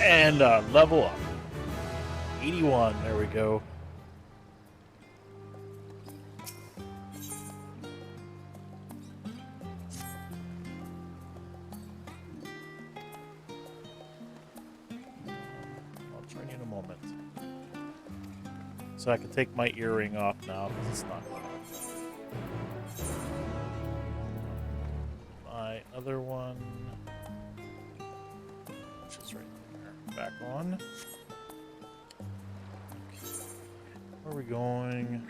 And level up. 81, there we go. I'll join you in a moment. So I can take my earring off now because it's not. My other one, which is right there, back on. Okay. Where are we going?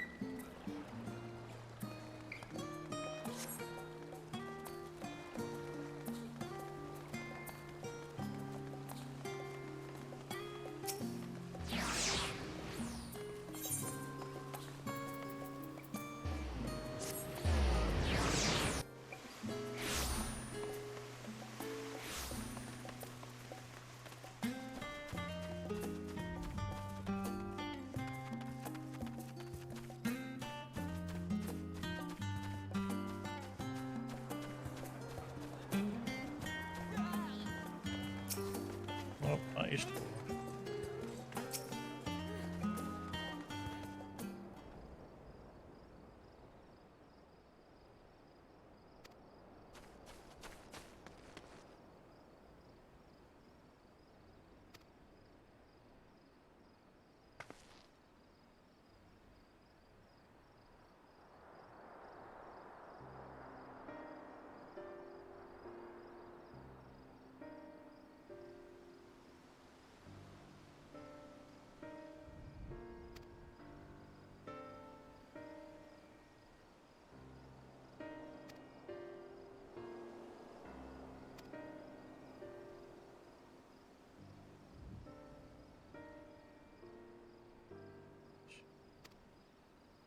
organized.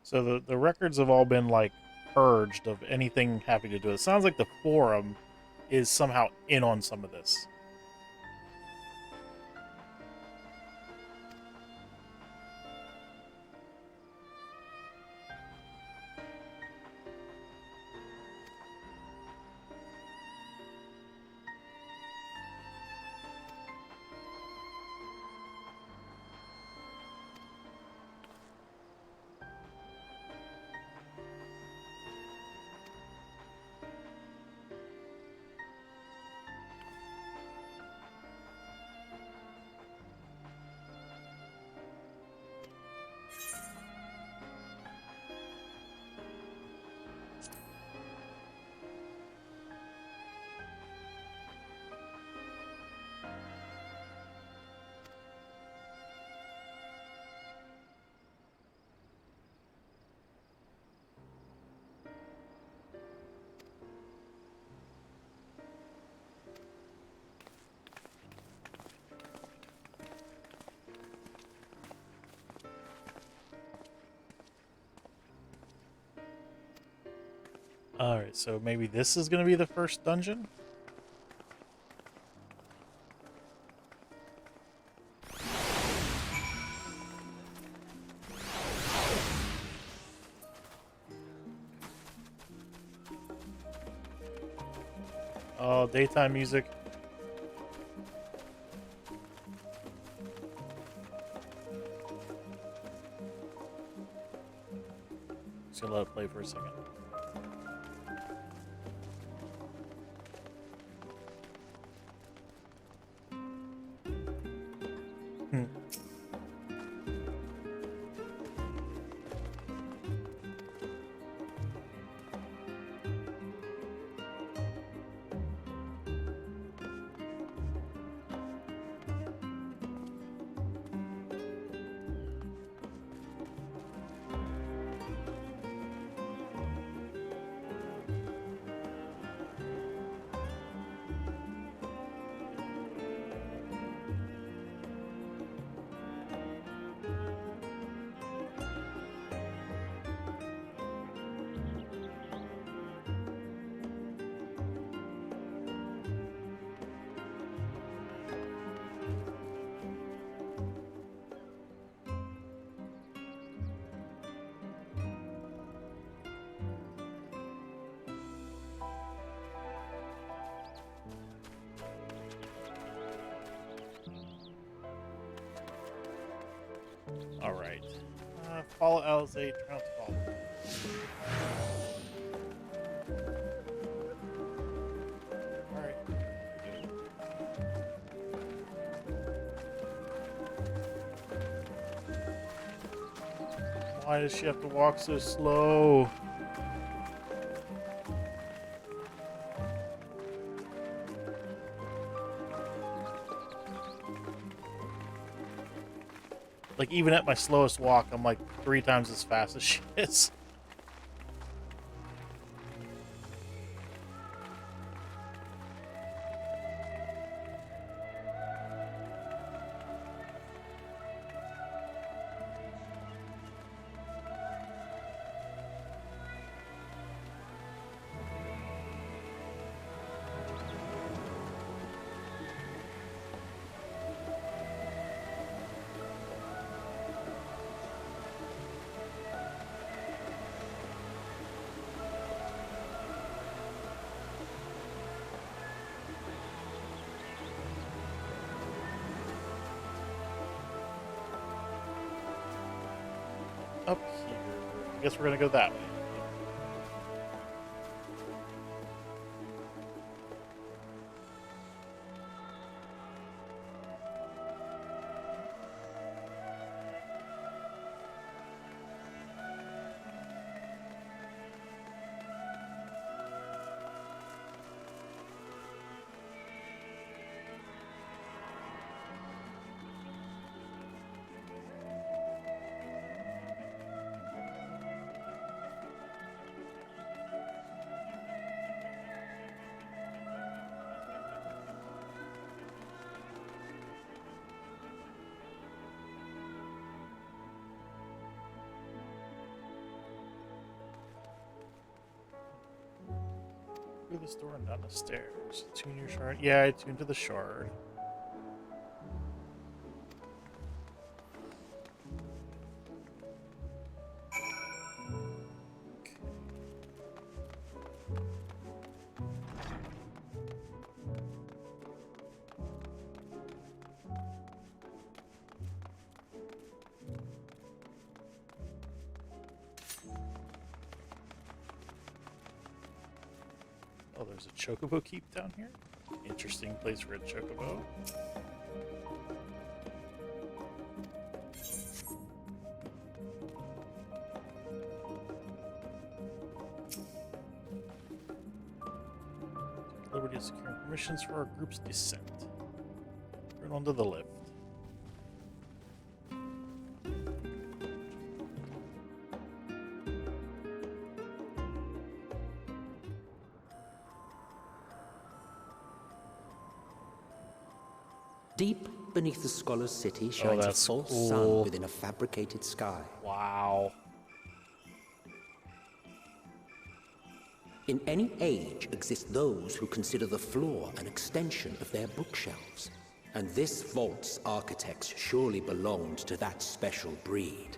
So the records have all been like purged of anything having to do with it. Sounds like the forum is somehow in on some of this. Alright, so maybe this is going to be the first dungeon? Oh, daytime music. Just gonna let it play for a second. Alright. Follow LZ, try not to follow. Alright. Why does she have to walk so slow? Like, even at my slowest walk, I'm like 3 times as fast as she is. up here? I guess we're gonna go that way. Through this door and down the stairs. Tune your shard. Yeah, I tuned to the shard. Oh, there's a chocobo keep down here. Interesting place for a chocobo. Liberty of securing permissions for our group's descent. Turn onto the lift. Deep beneath the scholar's city shines a false sun within a fabricated sky. Wow. In any age exist those who consider the floor an extension of their bookshelves. And this vault's architects surely belonged to that special breed.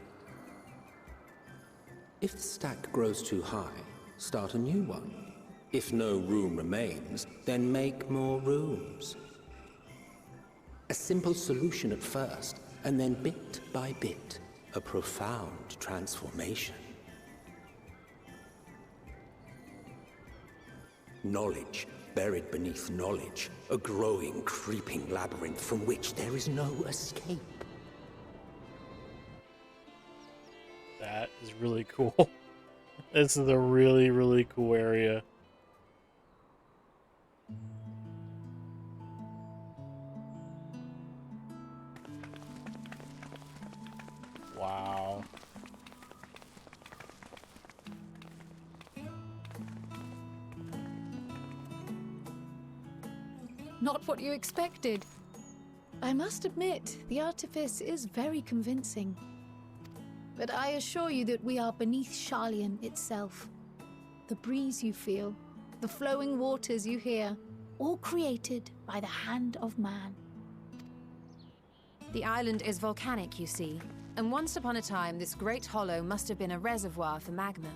If the stack grows too high, start a new one. If no room remains, then make more rooms. A simple solution at first, and then bit by bit, a profound transformation. Knowledge, buried beneath knowledge, a growing, creeping labyrinth from which there is no escape. That is really cool. This is a really, really cool area. Wow. Not what you expected. I must admit, the artifice is very convincing. But I assure you that we are beneath Sharlayan itself. The breeze you feel, the flowing waters you hear, all created by the hand of man. The island is volcanic, you see, and once upon a time this great hollow must have been a reservoir for magma.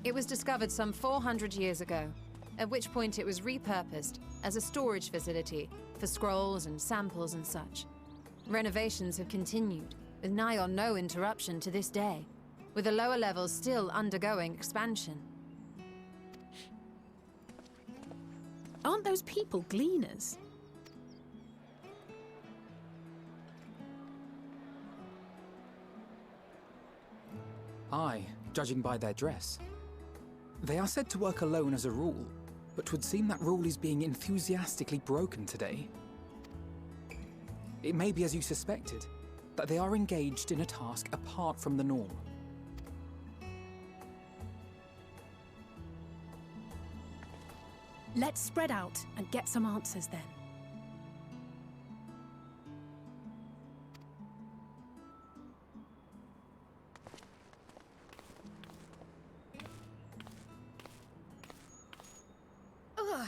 It was discovered some 400 years ago, at which point it was repurposed as a storage facility for scrolls and samples and such. Renovations have continued, with nigh on no interruption to this day, with the lower levels still undergoing expansion. Aren't those people gleaners? Aye, judging by their dress. They are said to work alone as a rule, but 'twould seem that rule is being enthusiastically broken today. It may be as you suspected, that they are engaged in a task apart from the norm. Let's spread out and get some answers then. Ugh.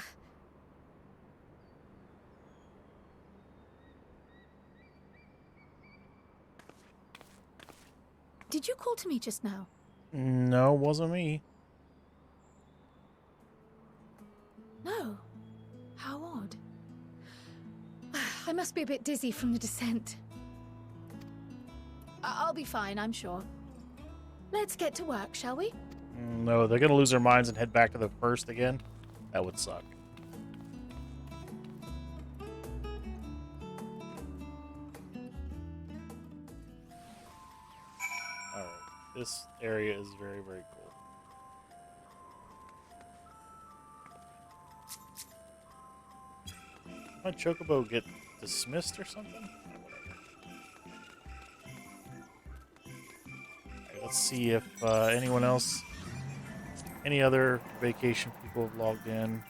Did you call to me just now? No, it wasn't me. No. How odd. I must be a bit dizzy from the descent. I'll be fine, I'm sure. Let's get to work, shall we? No, they're gonna lose their minds and head back to the first again. That would suck. Alright, this area is very, very cool. Did my chocobo get dismissed or something? Alright, let's see if anyone else, any other vacation people have logged in.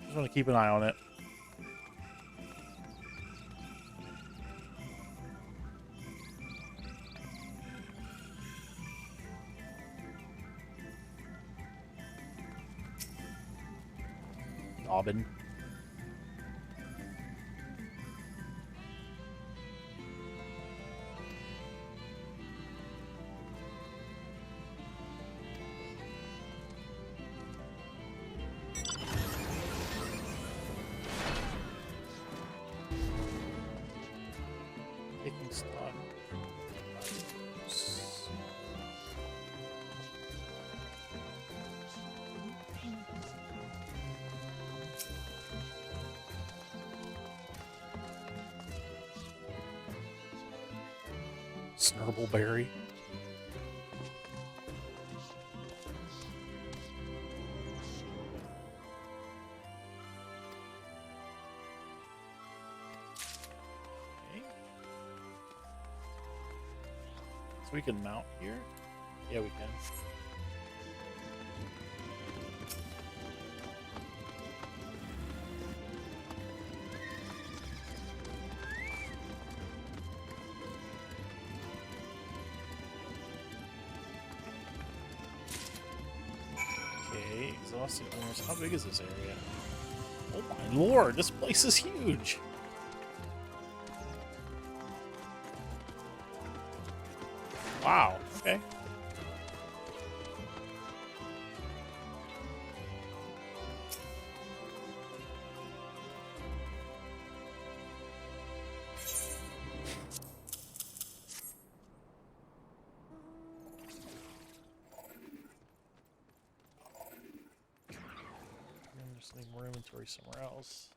Just want to keep an eye on it. Dobbin. Taking stock. Snurtleberry. Okay. So we can mount here? Yeah, we can. Okay, exhausted owners. How big is this area? Oh my lord, this place is huge! Wow, okay. Just need more inventory somewhere else.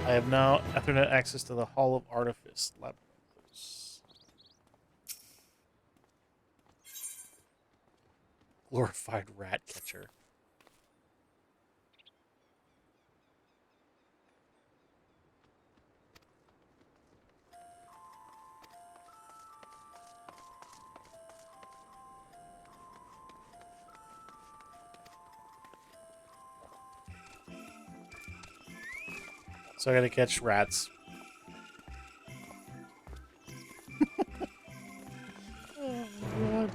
I have now Ethernet access to the Hall of Artifice laboratories. Glorified rat catcher. So I gotta catch rats. Oh, God.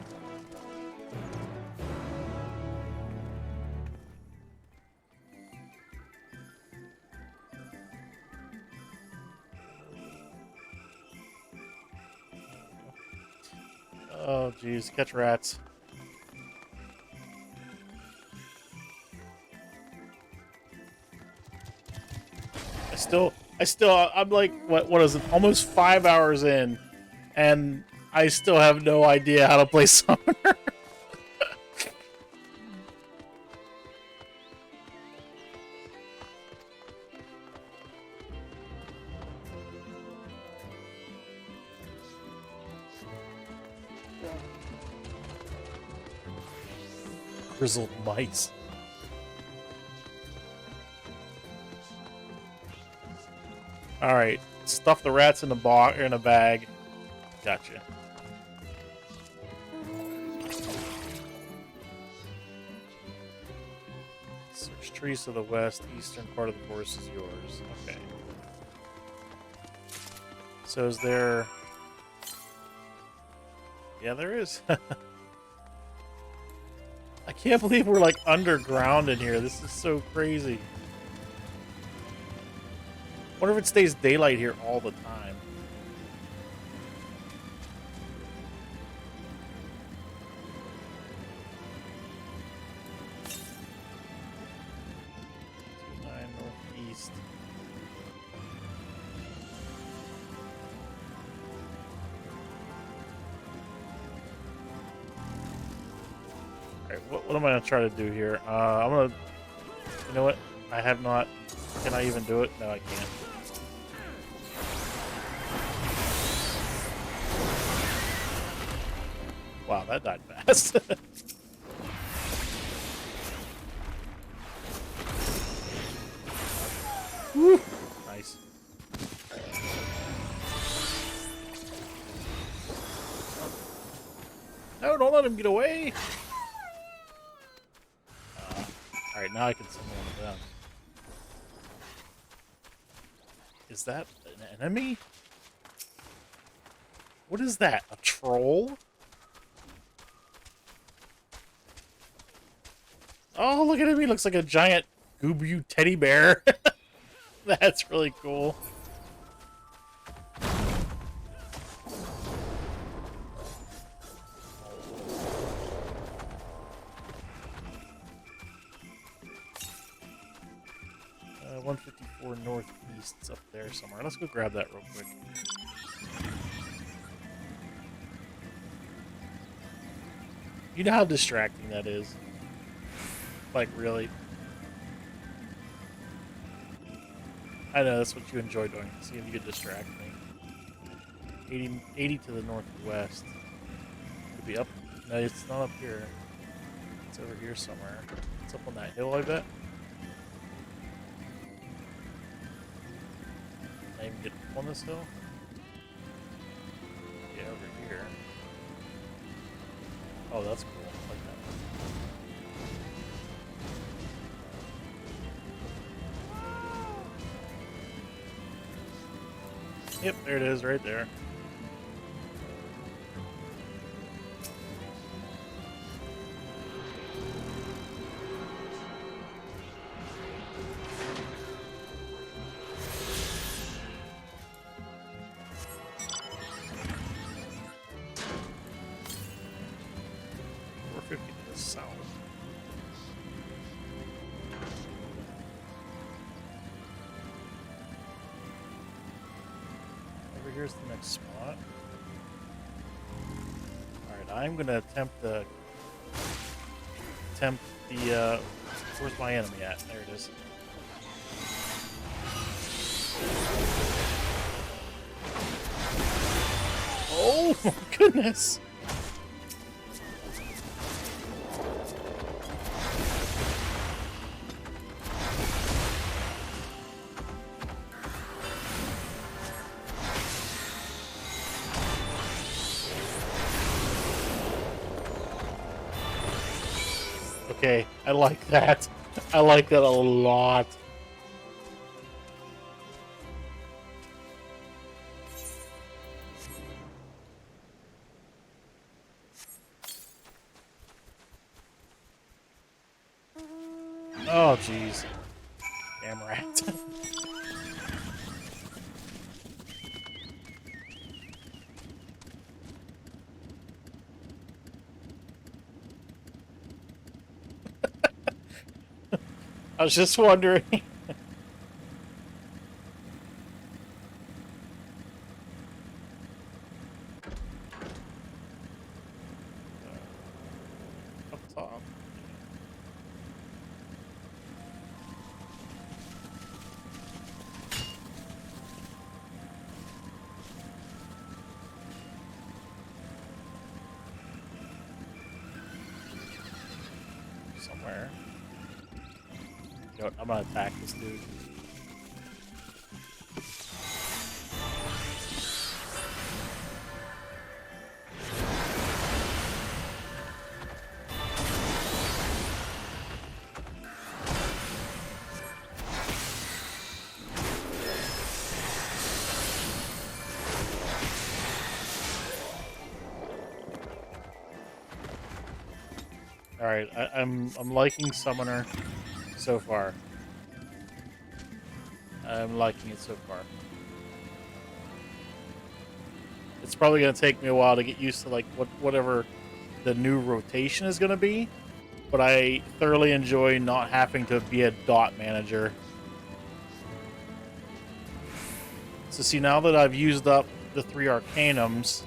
Oh, geez, catch rats. I'm like, what is it? Almost 5 hours in, and I still have no idea how to play Summoner. Grizzled mice. All right, stuff the rats in a bag. Gotcha. Search trees to the west. Eastern part of the forest is yours. Okay. So is there? Yeah, there is. I can't believe we're like underground in here. This is so crazy. Wonder if it stays daylight here all the time. what am I gonna try to do here? I'm gonna. You know what? I have not. Can I even do it? No, I can't. Wow, that died fast. Woo! Nice. No, don't let him get away. Alright, now I can summon one of them. Is that an enemy? What is that? A troll? Oh, look at him. He looks like a giant Goobu teddy bear. That's really cool. 154 northeast's up there somewhere. Let's go grab that real quick. You know how distracting that is? Like, really? I know, that's what you enjoy doing. See if you could distract me. 80 to the northwest. Could be up. No, it's not up here. It's over here somewhere. It's up on that hill, I bet. Can I even get up on this hill? Yeah, over here. Oh, that's cool. I like that. Yep, there it is, right there. Here's the next spot. Alright, I'm gonna attempt the where's my enemy at? There it is. Oh my goodness! Okay, I like that. I like that a lot. Oh, jeez. Damn rat. I was just wondering. Up top. Somewhere. You know what, I'm gonna attack this dude. Alright, I'm liking Summoner so far. I'm liking it so far. It's probably going to take me a while to get used to like whatever the new rotation is going to be, but I thoroughly enjoy not having to be a dot manager. So see, now that I've used up the 3 Arcanums,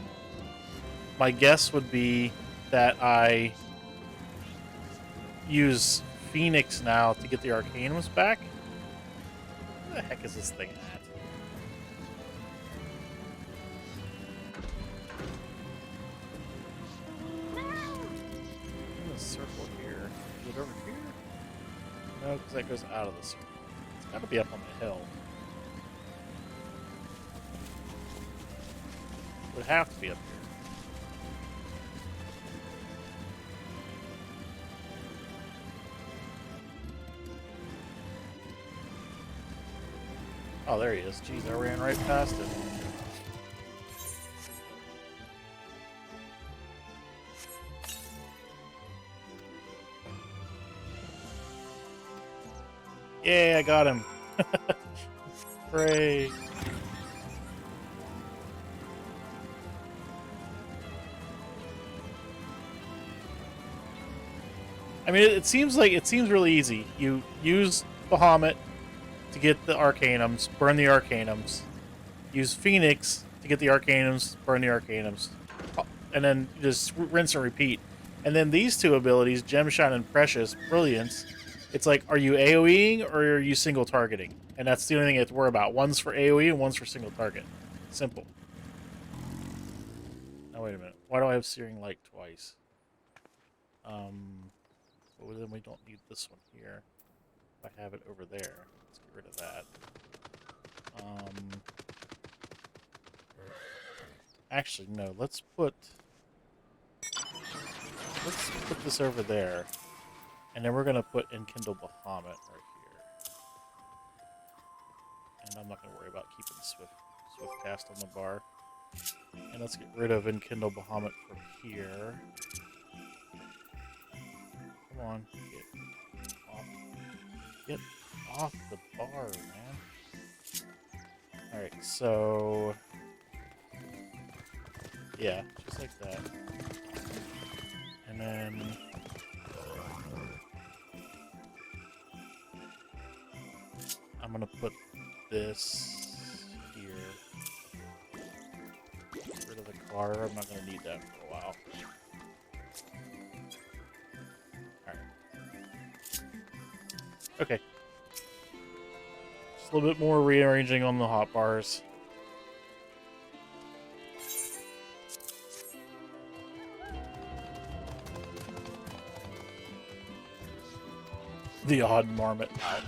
my guess would be that I use Phoenix now to get the Arcanums back. Where the heck is this thing at? In the circle here. Is it over here? No, because that goes out of the circle. It's got to be up on the hill. It would have to be up here. Oh, there he is. Jeez, I ran right past him. Yeah, I got him. Hooray. I mean, it seems really easy. You use Bahamut to get the Arcanums, burn the Arcanums. Use Phoenix to get the Arcanums, burn the Arcanums. And then just rinse and repeat. And then these two abilities, Gemshine and Precious, Brilliance, it's like, are you AoEing or are you single targeting? And that's the only thing you have to worry about. One's for AoE and one's for single target. Simple. Now, wait a minute. Why do I have Searing Light twice? Well, then we don't need this one here. If I have it over there. Let's get rid of that. Actually, no. Let's put this over there, and then we're gonna put Enkindle Bahamut right here. And I'm not gonna worry about keeping Swift Cast on the bar. And let's get rid of Enkindle Bahamut from here. Come on, get off the bar, man. Alright, so... yeah, just like that. And then... I'm gonna put this here. Get rid of the car. I'm not gonna need that for a while. Okay. Just a little bit more rearranging on the hotbars. The odd marmot out.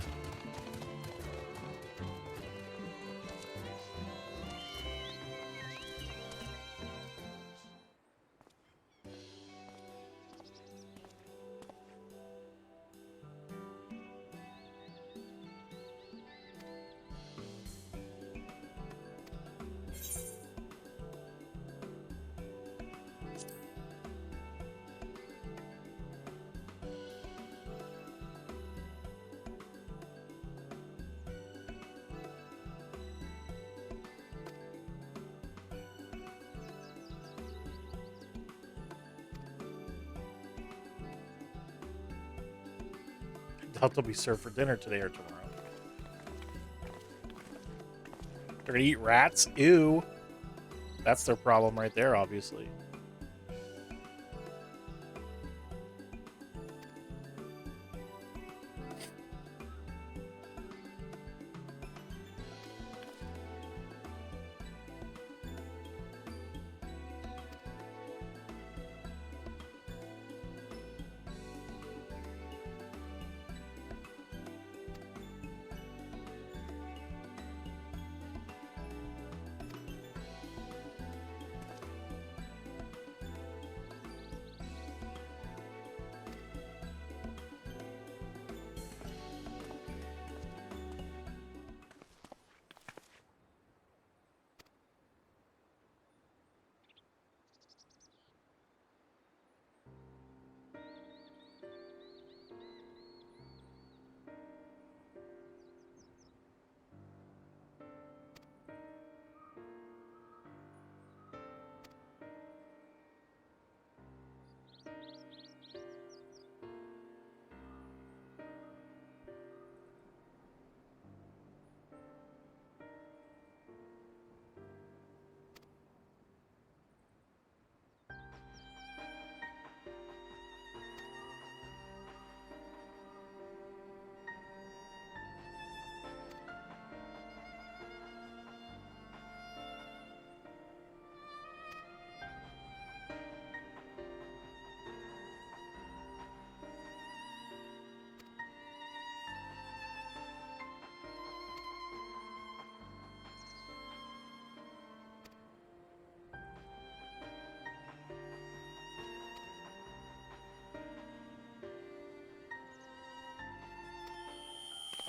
Doubt they'll be served for dinner today or tomorrow. They're gonna eat rats? Ew. That's their problem right there, obviously.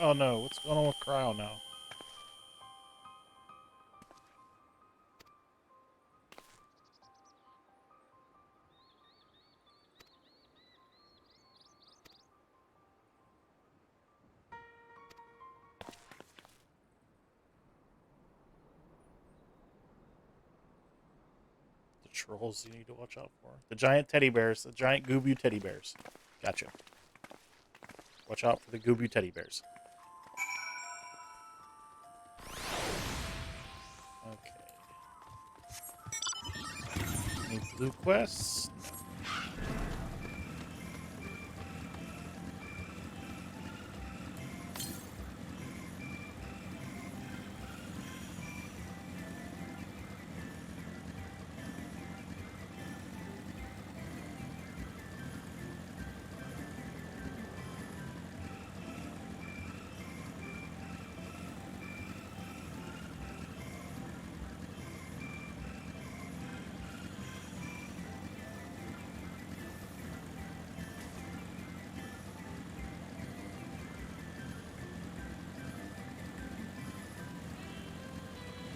Oh no, what's going on with Cryo now? The trolls you need to watch out for. The giant teddy bears. The giant Goobu teddy bears. Gotcha. Watch out for the Goobu teddy bears. Okay. Any blue quests? No.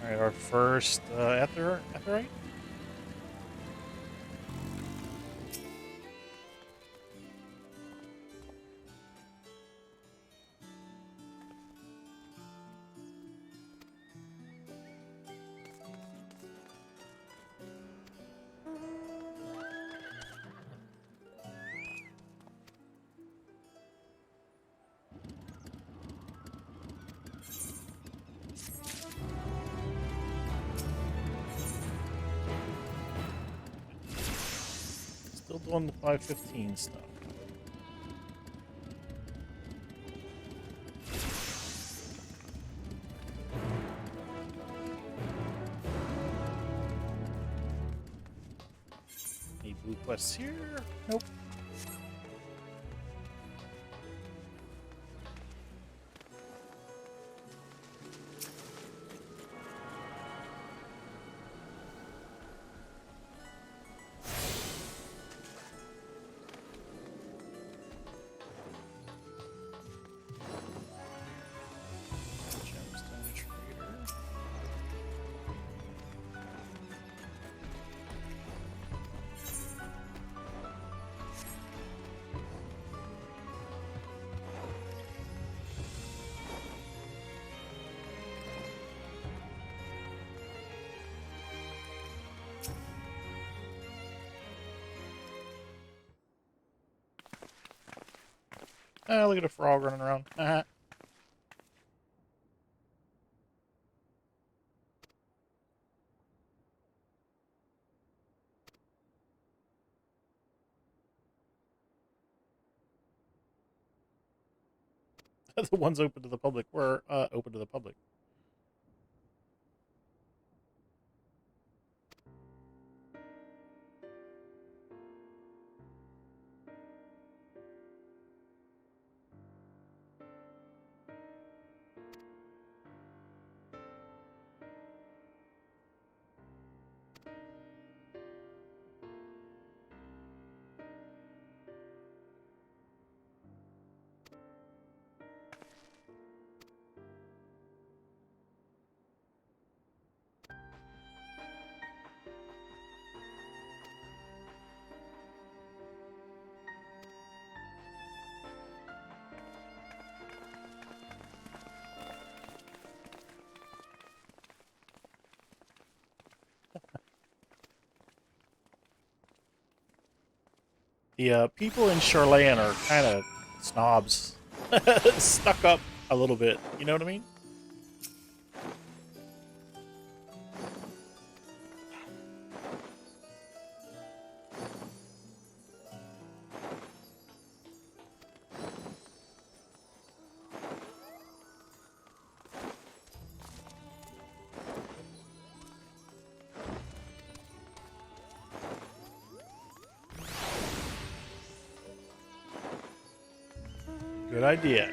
Alright, our first Etherite? Still doing the 515 stuff. Any blue quests here? Nope. Gemstone trader. Ah, look at a frog running around. The ones open to the public were open to the public. The people in Charlayan are kind of snobs. Stuck up a little bit. You know what I mean? Good idea.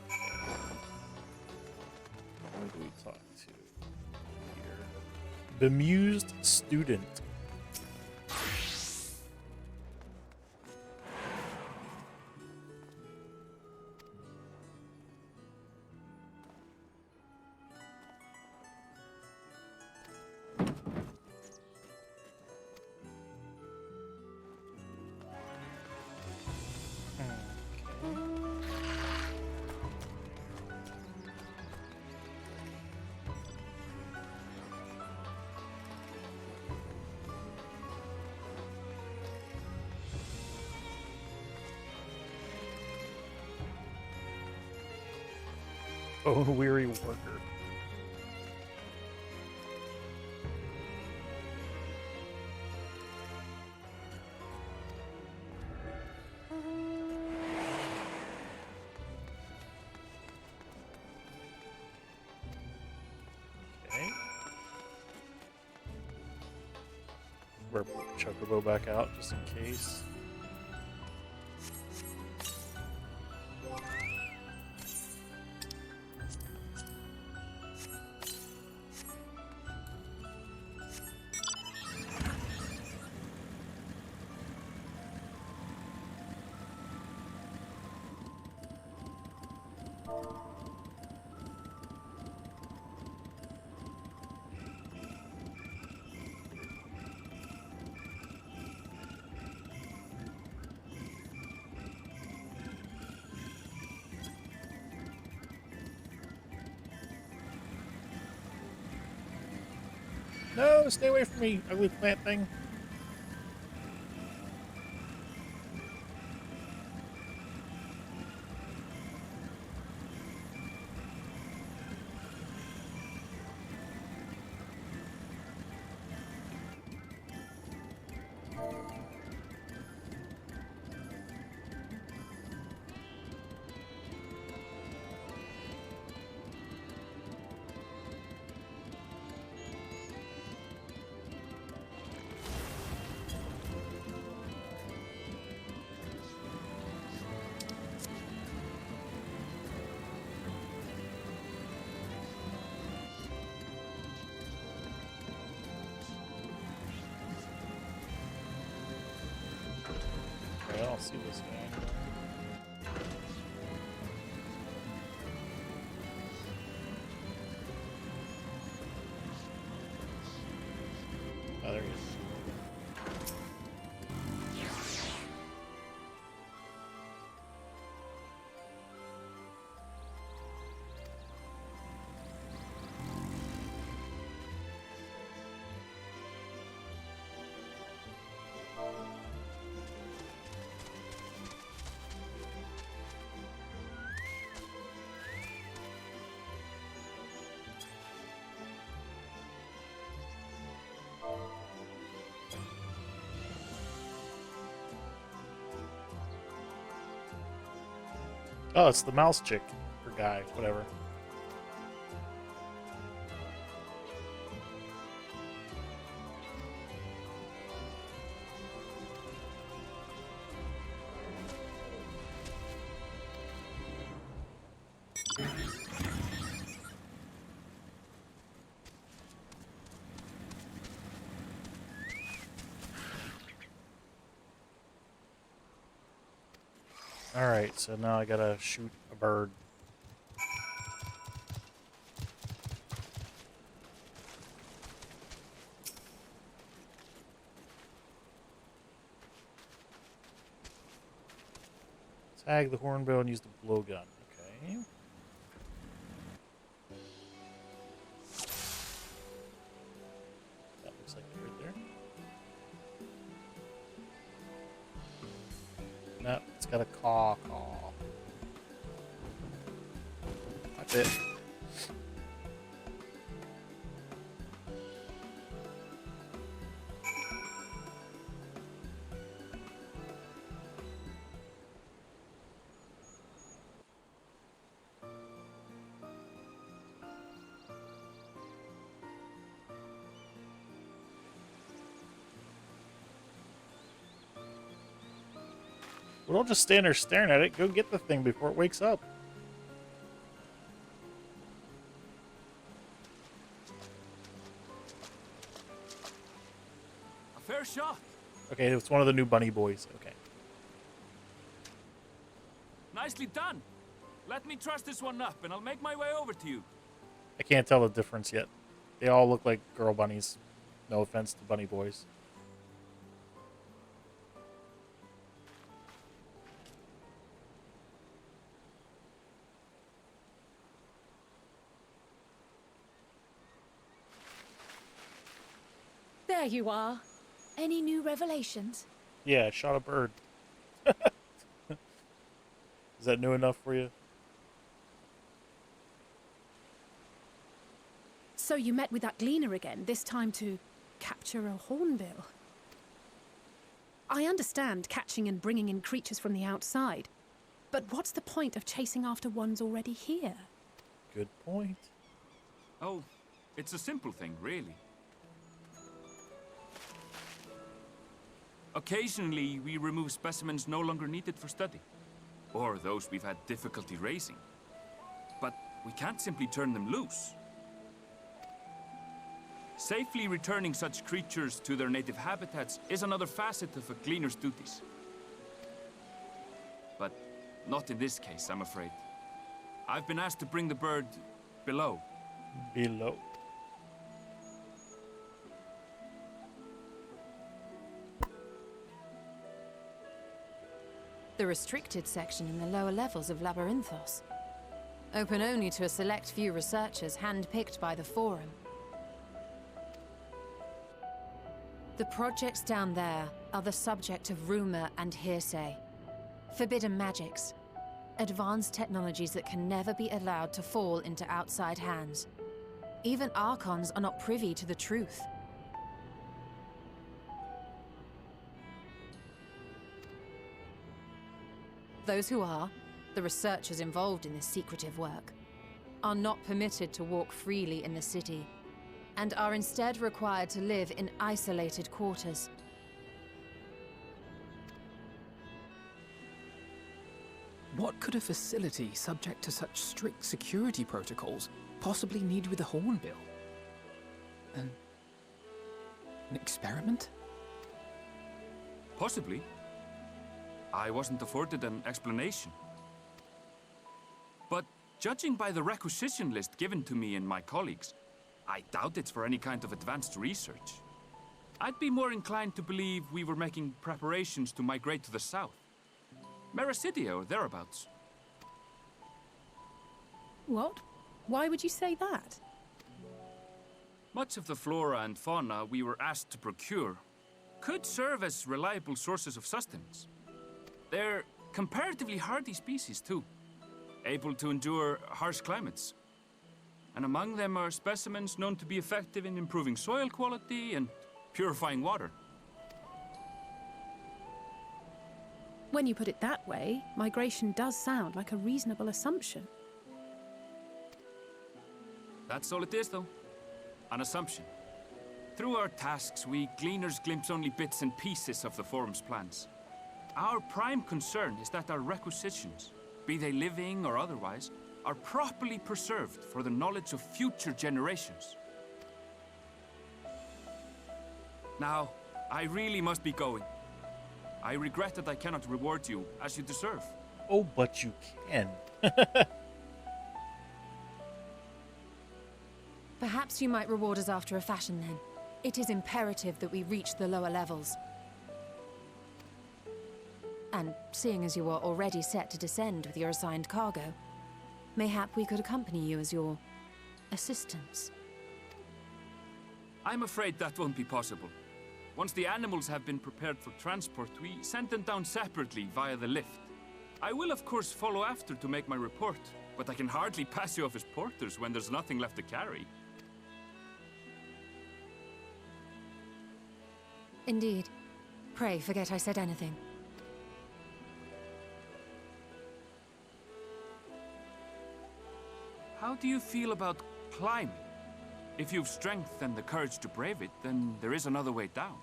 Who do we talk to here? Bemused student. Bone-weary worker. Okay. We're Chocobo back out just in case. No, stay away from me, ugly plant thing. I don't see this guy. Oh, there he is. Oh, it's the mouse chick or guy, whatever. Alright, so now I gotta shoot a bird. Tag the hornbill and use the blowgun. Okay. That looks like it right there. No, it's got a caw. That's it. Well, don't just stand there staring at it. Go get the thing before it wakes up. A fair shot. Okay, it's one of the new bunny boys. Okay. Nicely done. Let me truss this one up, and I'll make my way over to you. I can't tell the difference yet. They all look like girl bunnies. No offense to bunny boys. There you are. Any new revelations? Yeah, I shot a bird. Is that new enough for you? you met with that gleaner again, this time to capture a hornbill. I understand catching and bringing in creatures from the outside, but what's the point of chasing after ones already here? Good point. Oh, it's a simple thing, really. Occasionally, we remove specimens no longer needed for study, or those we've had difficulty raising. But we can't simply turn them loose. Safely returning such creatures to their native habitats is another facet of a gleaner's duties. But not in this case, I'm afraid. I've been asked to bring the bird below. Below? The restricted section in the lower levels of Labyrinthos. Open only to a select few researchers handpicked by the Forum. The projects down there are the subject of rumor and hearsay. Forbidden magics. Advanced technologies that can never be allowed to fall into outside hands. Even Archons are not privy to the truth. Those who are, the researchers involved in this secretive work, are not permitted to walk freely in the city, and are instead required to live in isolated quarters. What could a facility subject to such strict security protocols possibly need with a hornbill? An experiment? Possibly. I wasn't afforded an explanation. But judging by the requisition list given to me and my colleagues, I doubt it's for any kind of advanced research. I'd be more inclined to believe we were making preparations to migrate to the south. Mericidia or thereabouts. What? Why would you say that? Much of the flora and fauna we were asked to procure could serve as reliable sources of sustenance. They're comparatively hardy species, too, able to endure harsh climates. And among them are specimens known to be effective in improving soil quality and purifying water. When you put it that way, migration does sound like a reasonable assumption. That's all it is, though. An assumption. Through our tasks, we gleaners glimpse only bits and pieces of the Forum's plans. Our prime concern is that our requisitions, be they living or otherwise, are properly preserved for the knowledge of future generations. Now, I really must be going. I regret that I cannot reward you as you deserve. Oh, but you can. Perhaps you might reward us after a fashion then. It is imperative that we reach the lower levels. And seeing as you are already set to descend with your assigned cargo, mayhap we could accompany you as your assistants. I'm afraid that won't be possible. Once the animals have been prepared for transport, we send them down separately via the lift. I will of course follow after to make my report, but I can hardly pass you off as porters when there's nothing left to carry. Indeed. Pray forget I said anything. How do you feel about climbing? If you've strength and the courage to brave it, then there is another way down.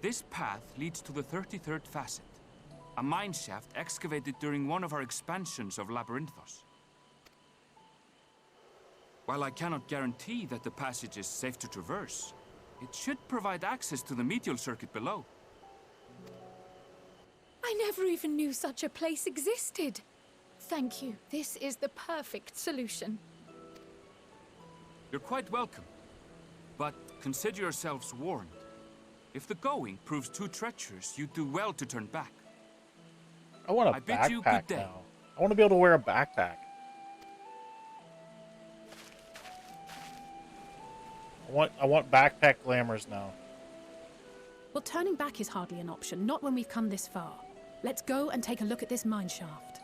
This path leads to the 33rd facet, a mine shaft excavated during one of our expansions of Labyrinthos. While I cannot guarantee that the passage is safe to traverse, it should provide access to the medial circuit below. I never even knew such a place existed. Thank you. This is the perfect solution. You're quite welcome, but consider yourselves warned. If the going proves too treacherous, you do well to turn back. I want a I bid you good backpack day. now. I want to be able to wear a backpack. I want backpack glamours now. Well, turning back is hardly an option, not when we've come this far. Let's go and take a look at this mine shaft.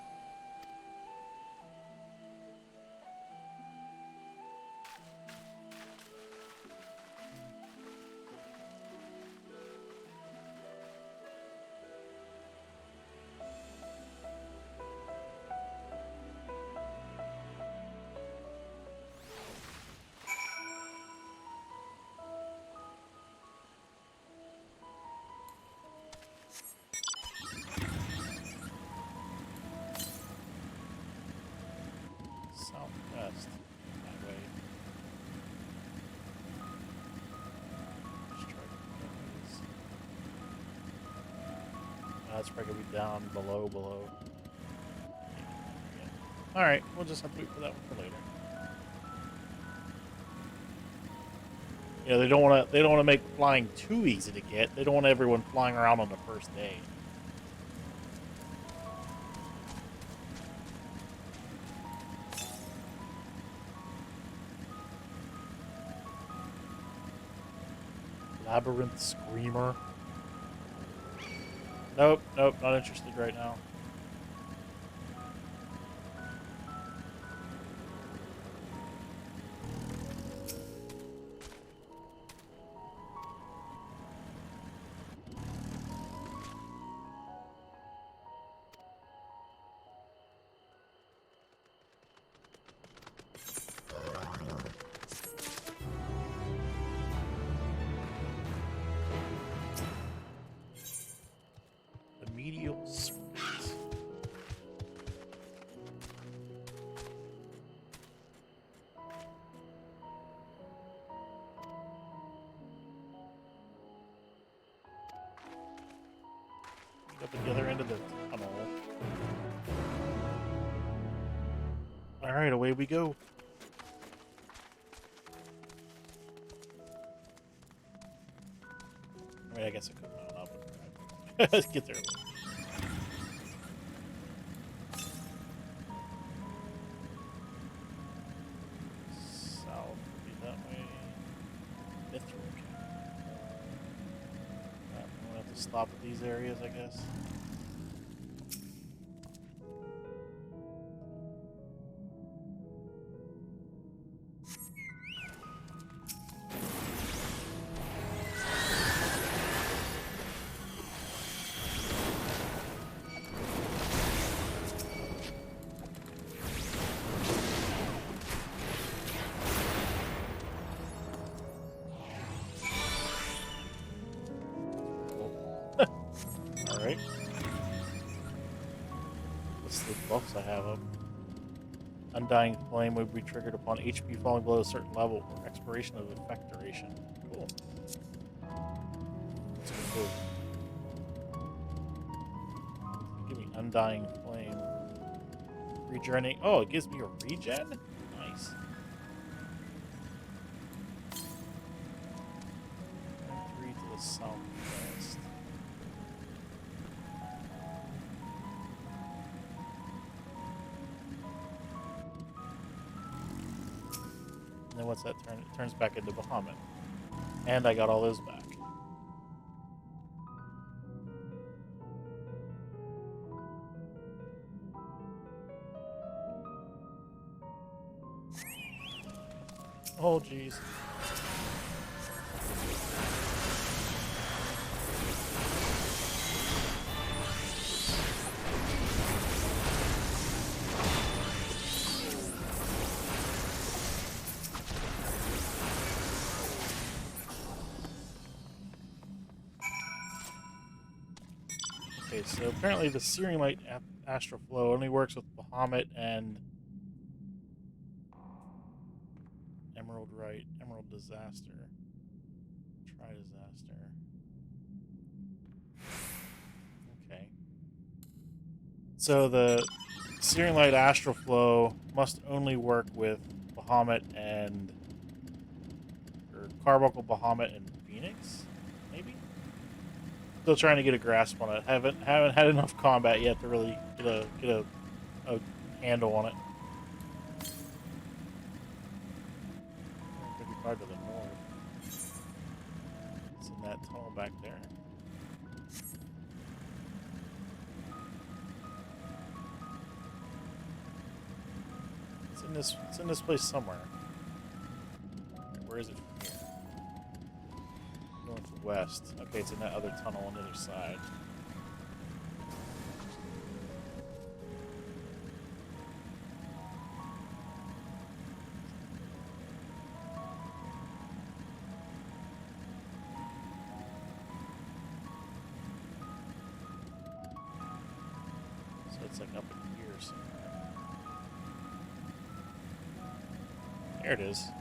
That's probably gonna be down below. Alright, we'll just have to wait for that one for later. You know, they don't wanna make flying too easy to get. They don't want everyone flying around on the first day. Labyrinth Screamer. Nope, not interested right now. The medial sprint. Up at the other end of the tunnel. Alright, away we go. I mean, I guess I could mount up and let's get there. South would be that way. Mithric. I'm gonna have to stop at these areas, I guess. Alright. What's the buffs I have up? Undying Flame would be triggered upon HP falling below a certain level or expiration of effect duration. Cool. That's cool. Give me Undying Flame. Rejourney. Oh, it gives me a regen? Nice. 3 to the southwest. And then what's that turn? It turns back into Bahamut. And I got all those back. Oh, jeez. Okay, so apparently the Searing Light Astral Flow only works with Bahamut and Emerald Disaster. Try Disaster. Okay. So the Searing Light Astral Flow must only work with Bahamut and... or Carbuncle, Bahamut, and Phoenix? Maybe? Still trying to get a grasp on it. Haven't had enough combat yet to really get a handle on it. 55 to the north. It's in that tunnel back there. It's in this place somewhere. Where is it from here? Northwest. Okay, it's in that other tunnel on the other side. So it's like up in here somewhere. There it is.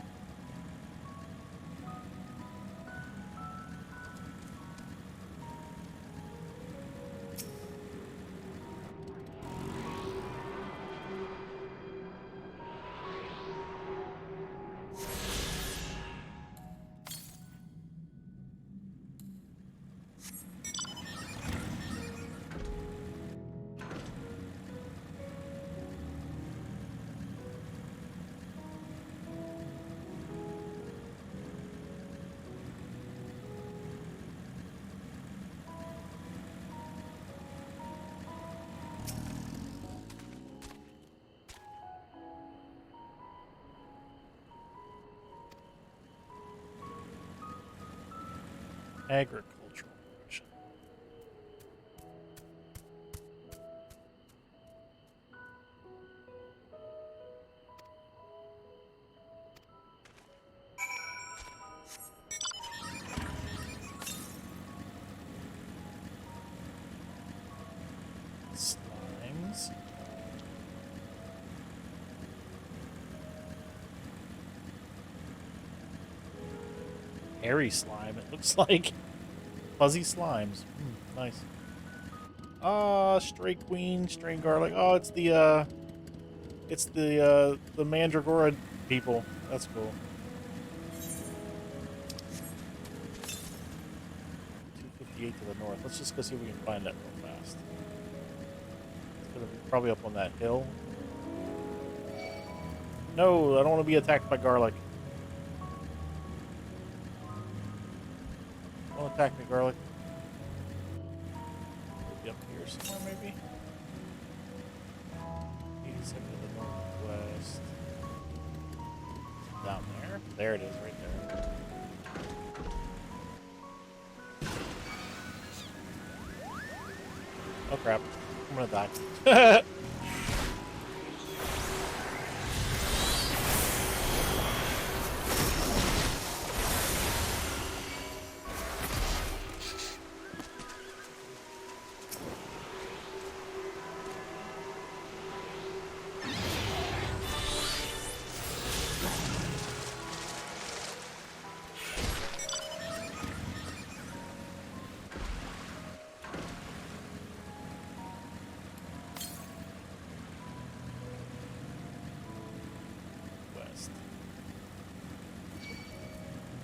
Agricultural mission. Slimes. Hairy slime, it looks like. Fuzzy slimes. Nice. Ah, stray queen, stray garlic. Oh, it's the Mandragora people. That's cool. 258 to the north. Let's just go see if we can find that real fast. It's gonna be probably up on that hill. No, I don't want to be attacked by garlic. Don't attack me, garlic. Maybe up here somewhere, maybe? 87 to the northwest. Down there. There it is, right there. Oh crap. I'm gonna die.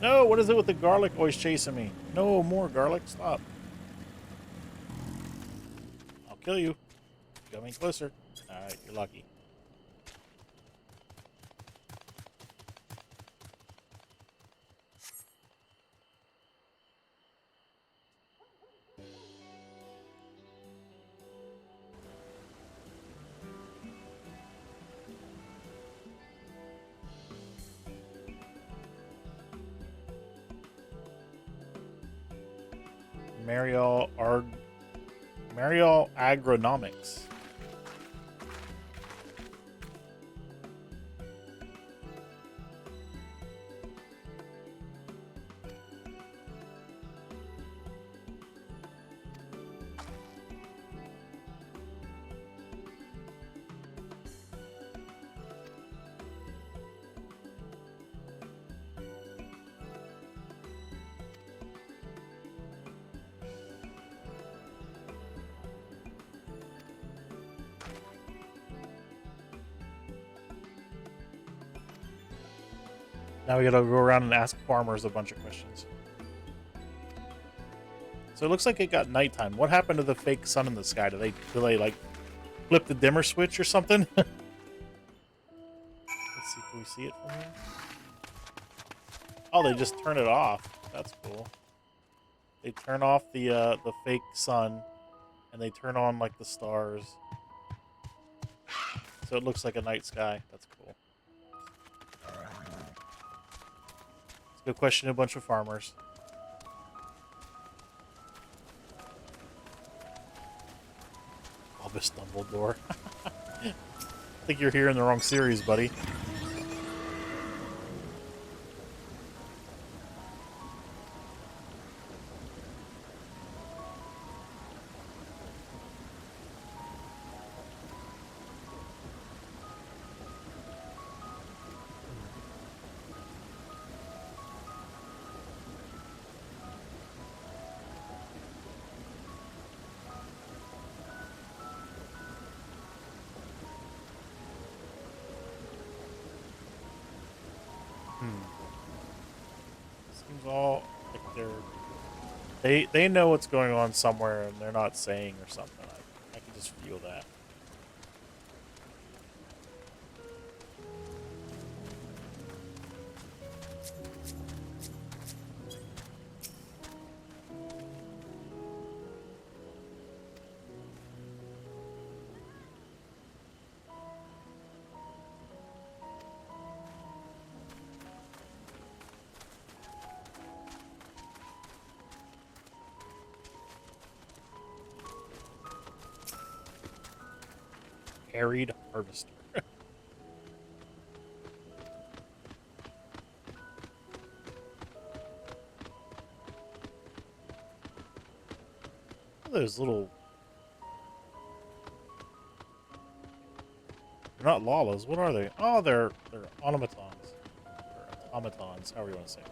No, what is it with the garlic always chasing me? No, more garlic. Stop. I'll kill you. Coming closer. Alright, you're lucky. Marial Agronomics. Now we gotta go around and ask farmers a bunch of questions. So it looks like it got nighttime. What happened to the fake sun in the sky? Do they like flip the dimmer switch or something? Let's see, can we see it from here? Oh, they just turn it off. That's cool. They turn off the fake sun, and they turn on like the stars. So it looks like a night sky. That's cool. Let's go question a bunch of farmers. Albus Dumbledore. I think you're here in the wrong series, buddy. Seems all like they know what's going on somewhere and they're not saying or something. I can just feel that. Harried harvester. Those little... They're not Lalas. What are they? Oh, they're automatons. Or automatons, however you want to say it.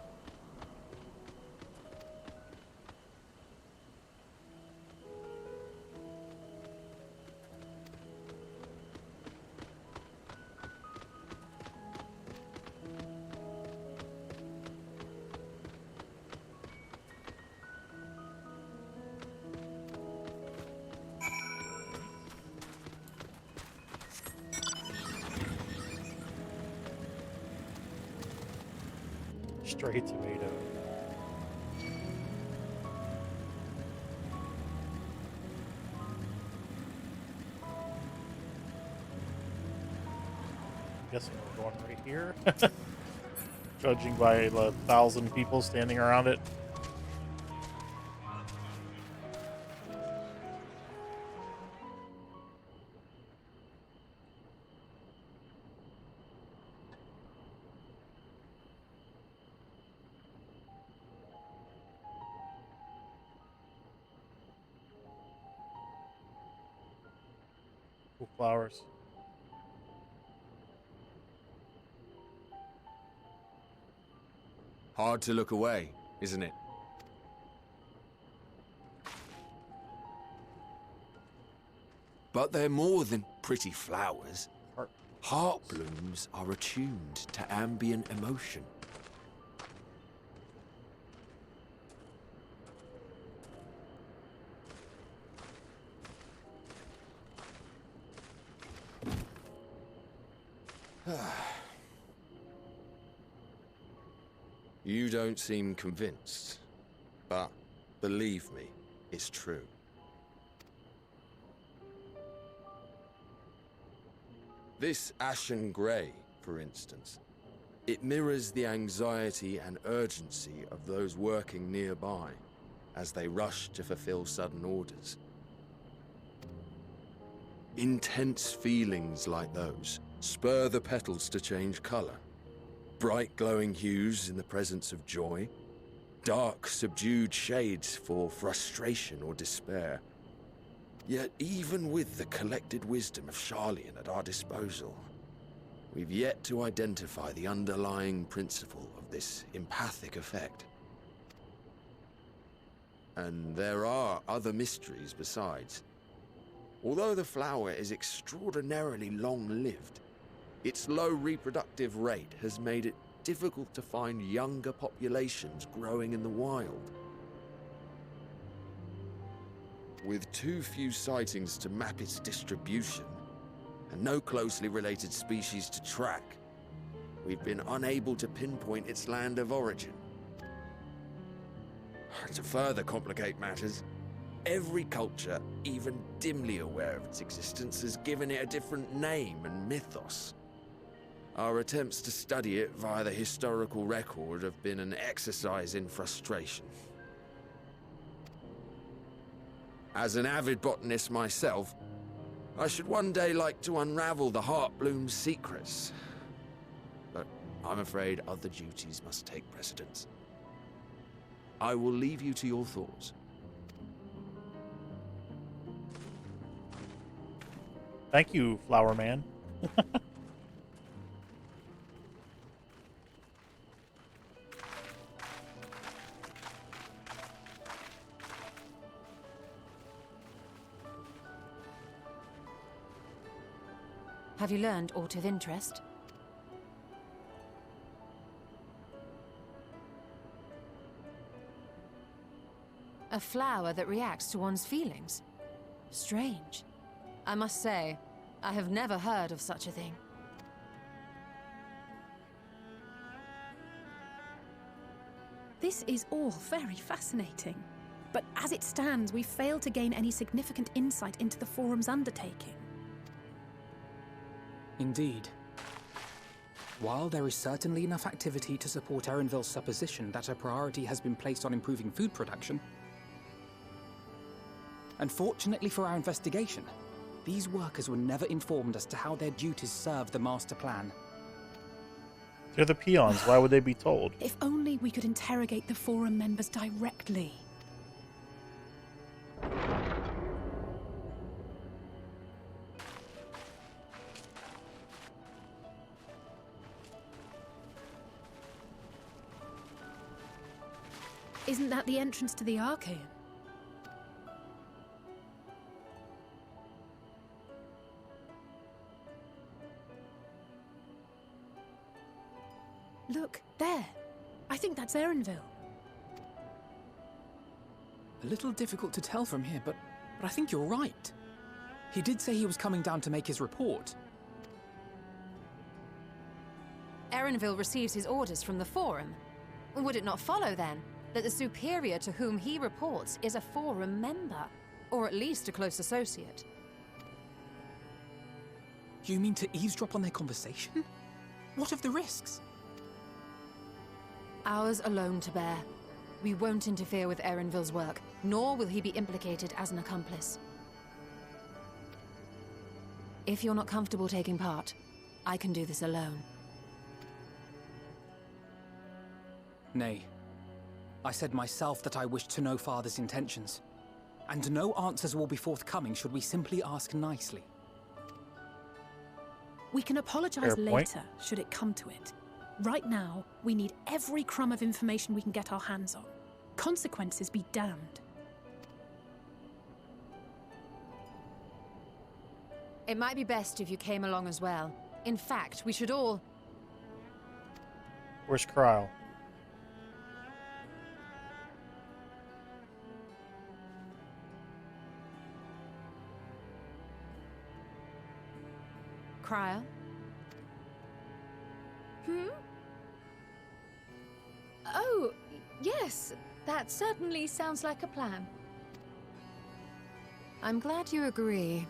Stray tomato. Guessing we're going right here. Judging by the 1,000 people standing around it. Flowers. Hard to look away, isn't it? But they're more than pretty flowers. Heart blooms are attuned to ambient emotion. You don't seem convinced, but believe me, it's true. This ashen grey, for instance, it mirrors the anxiety and urgency of those working nearby as they rush to fulfill sudden orders. Intense feelings like those spur the petals to change colour. Bright glowing hues in the presence of joy, dark subdued shades for frustration or despair. Yet even with the collected wisdom of Charlian at our disposal, we've yet to identify the underlying principle of this empathic effect. And there are other mysteries besides. Although the flower is extraordinarily long-lived, its low reproductive rate has made it difficult to find younger populations growing in the wild. With too few sightings to map its distribution, and no closely related species to track, we've been unable to pinpoint its land of origin. To further complicate matters, every culture, even dimly aware of its existence, has given it a different name and mythos. Our attempts to study it via the historical record have been an exercise in frustration. As an avid botanist myself, I should one day like to unravel the Heartbloom's secrets. But I'm afraid other duties must take precedence. I will leave you to your thoughts. Thank you, Flower Man. Have you learned aught of interest? A flower that reacts to one's feelings? Strange. I must say, I have never heard of such a thing. This is all very fascinating. But as it stands, we've failed to gain any significant insight into the Forum's undertaking. Indeed. While there is certainly enough activity to support Erenville's supposition that a priority has been placed on improving food production, unfortunately for our investigation, These workers were never informed as to how their duties serve the master plan. They're the peons. Why would they be told? If only we could interrogate the Forum members directly. Isn't that the entrance to the Archaeum? Look, there. I think that's Erenville. A little difficult to tell from here, but I think you're right. He did say he was coming down to make his report. Erenville receives his orders from the Forum. Would it not follow, then, that the superior to whom he reports is a Forum member, or at least a close associate? You mean to eavesdrop on their conversation? What of the risks? Ours alone to bear. We won't interfere with Erenville's work, nor will he be implicated as an accomplice. If you're not comfortable taking part, I can do this alone. Nay. I said myself that I wished to know Father's intentions. And no answers will be forthcoming should we simply ask nicely. We can apologize later, should it come to it. Right now, we need every crumb of information we can get our hands on. Consequences be damned. It might be best if you came along as well. In fact, we should all... Where's Kryle? Kryle? Oh, yes. That certainly sounds like a plan. I'm glad you agree.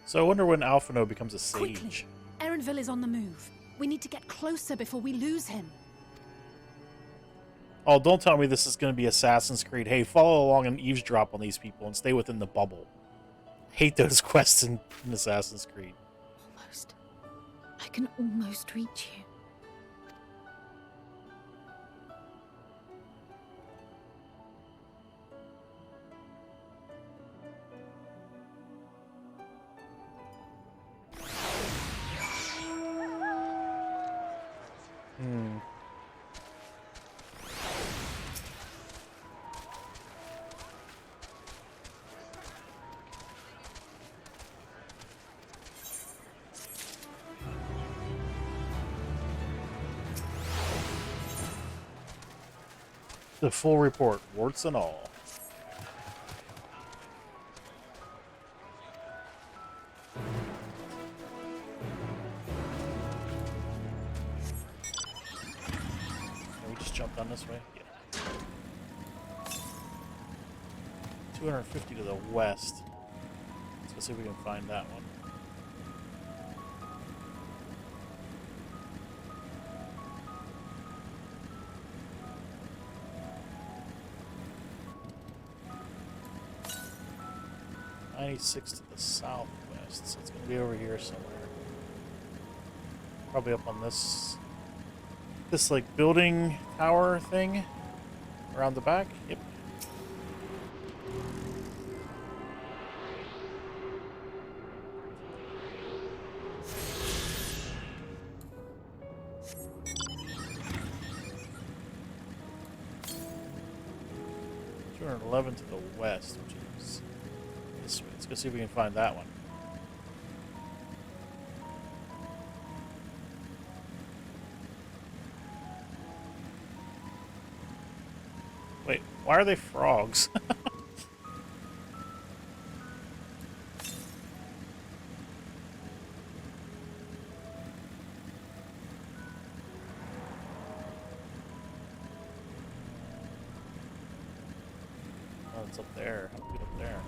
So I wonder when Alphino becomes a sage. Quickly! Erenville is on the move. We need to get closer before we lose him. Oh, don't tell me this is going to be Assassin's Creed. Hey, follow along and eavesdrop on these people and stay within the bubble. Hate those quests in Assassin's Creed. Almost. I can almost reach you. The full report, warts and all. Can we just jump down this way? Yeah. 250 to the west. Let's go see if we can find that one. .96 to the southwest, so it's going to be over here somewhere. Probably up on this like building tower thing around the back. Yep. .211 to the west, which is this way. Let's go see if we can find that one. Wait, why are they frogs? Oh, it's up there. How do we get up there?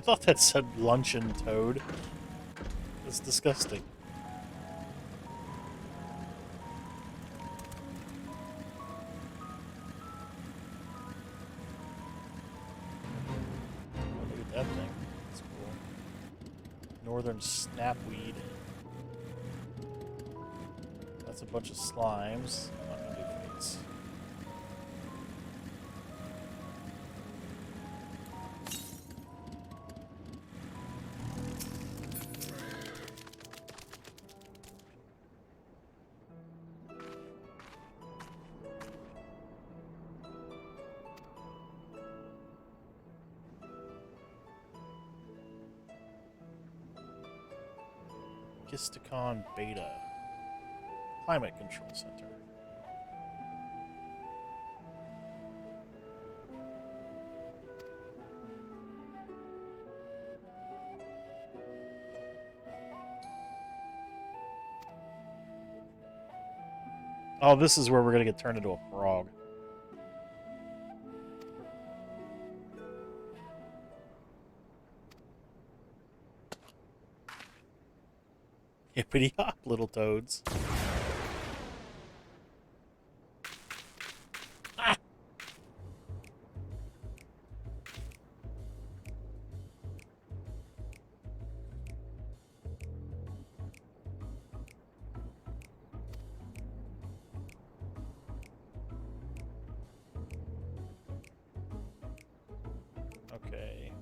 thought that said luncheon toad. That's disgusting. Look at that thing. That's cool. Northern snapweed. That's a bunch of slimes. Not gonna do fates. Gisticon Beta. Climate Control Center. Oh, this is where we're gonna get turned into a frog. Hippity hop, little toads. Ah! Okay.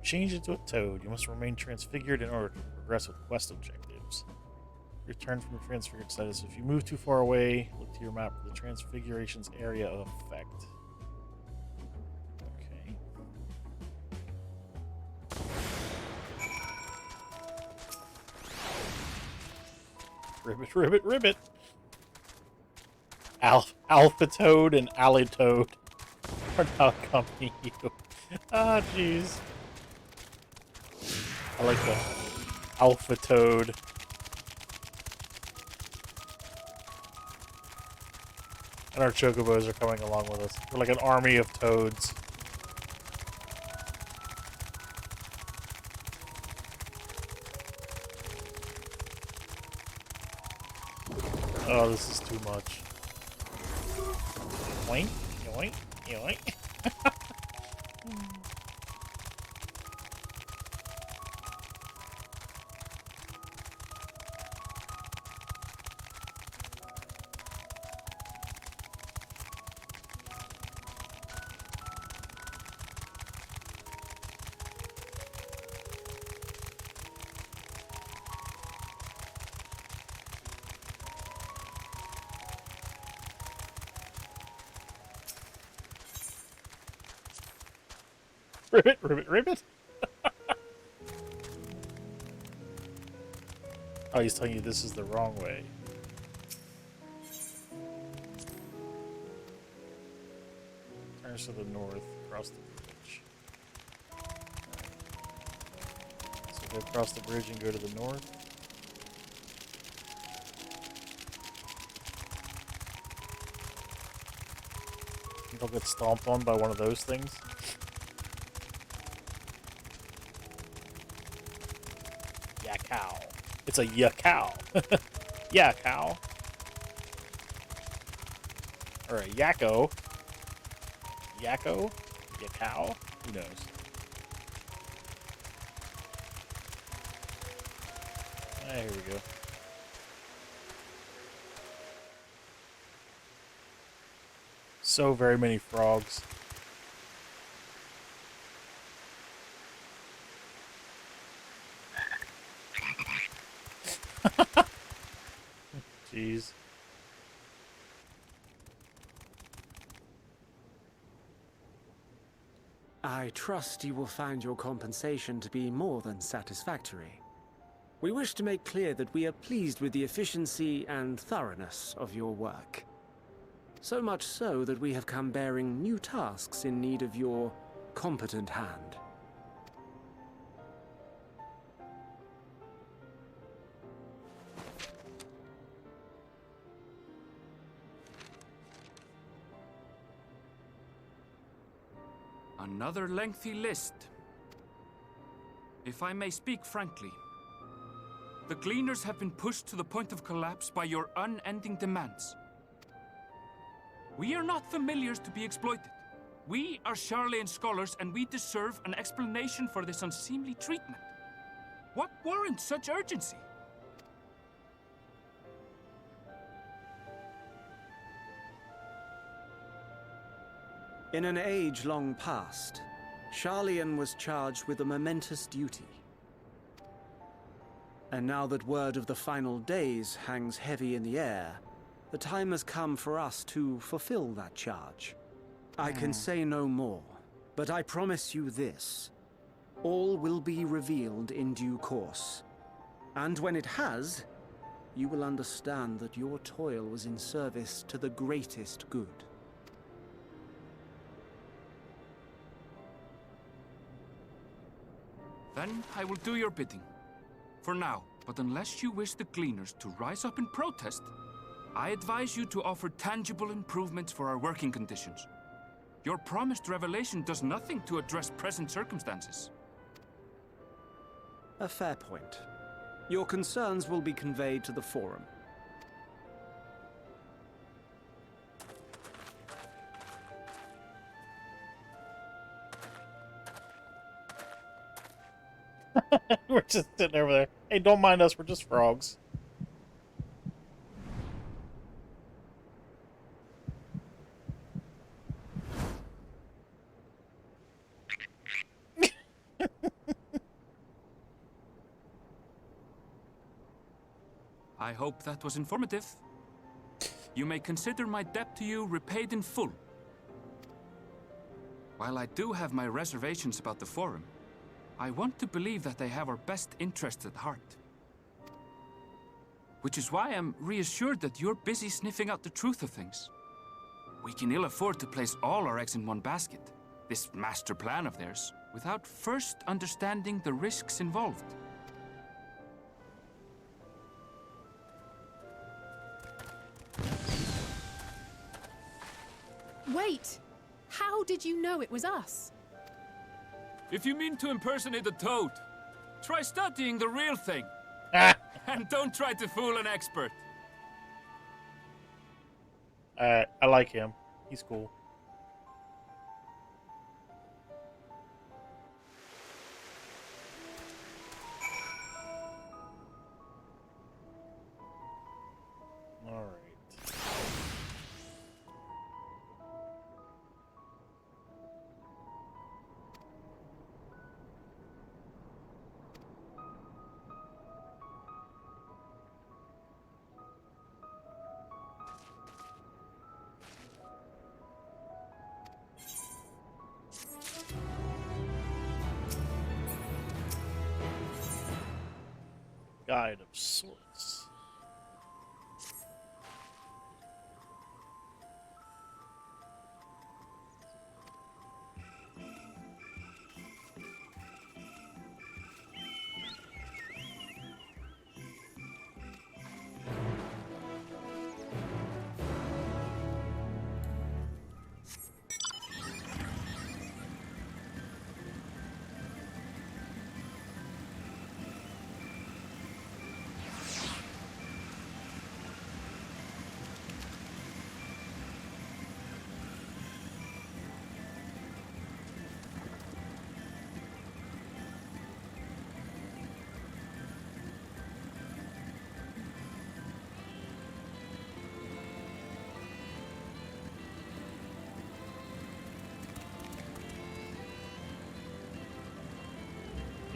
Change into a toad. You must remain transfigured in order to progress with quest objectives. Return from your transfigured status. If you move too far away, look to your map for the transfiguration's area of effect. Okay. Ribbit, ribbit, ribbit! Alpha Toad and Alley Toad are now accompanying you. Ah, jeez. I like the Alpha Toad. And our chocobos are coming along with us. We're like an army of toads. Oh, this is too much. Yoink, yoink, yoink. Ribbit, ribbit, ribbit. Oh, he's telling you this is the wrong way. Turns to the north, across the bridge. So go across the bridge and go to the north. Think I'll get stomped on by one of those things. Cow. It's a cow. Yeah, cow. Or a yakko. Yakko? Cow? Who knows? Here we go. So very many frogs. Jeez. I trust you will find your compensation to be more than satisfactory. We wish to make clear that we are pleased with the efficiency and thoroughness of your work. So much so that we have come bearing new tasks in need of your competent hand. Another lengthy list. If I may speak frankly, the Gleaners have been pushed to the point of collapse by your unending demands. We are not familiars to be exploited. We are Charlean scholars, and we deserve an explanation for this unseemly treatment. What warrants such urgency? In an age long past, Charlean was charged with a momentous duty. And now that word of the final days hangs heavy in the air, the time has come for us to fulfill that charge. I can say no more, but I promise you this. All will be revealed in due course. And when it has, you will understand that your toil was in service to the greatest good. Then I will do your bidding. For now, but unless you wish the Gleaners to rise up in protest, I advise you to offer tangible improvements for our working conditions. Your promised revelation does nothing to address present circumstances. A fair point. Your concerns will be conveyed to the Forum. We're just sitting over there. Hey, don't mind us, we're just frogs. I hope that was informative. You may consider my debt to you repaid in full. While I do have my reservations about the Forum, I want to believe that they have our best interests at heart. Which is why I'm reassured that you're busy sniffing out the truth of things. We can ill afford to place all our eggs in one basket, this master plan of theirs, without first understanding the risks involved. Wait! How did you know it was us? If you mean to impersonate a toad, try studying the real thing. And don't try to fool an expert. I like him. He's cool. All right. Guide of sorts.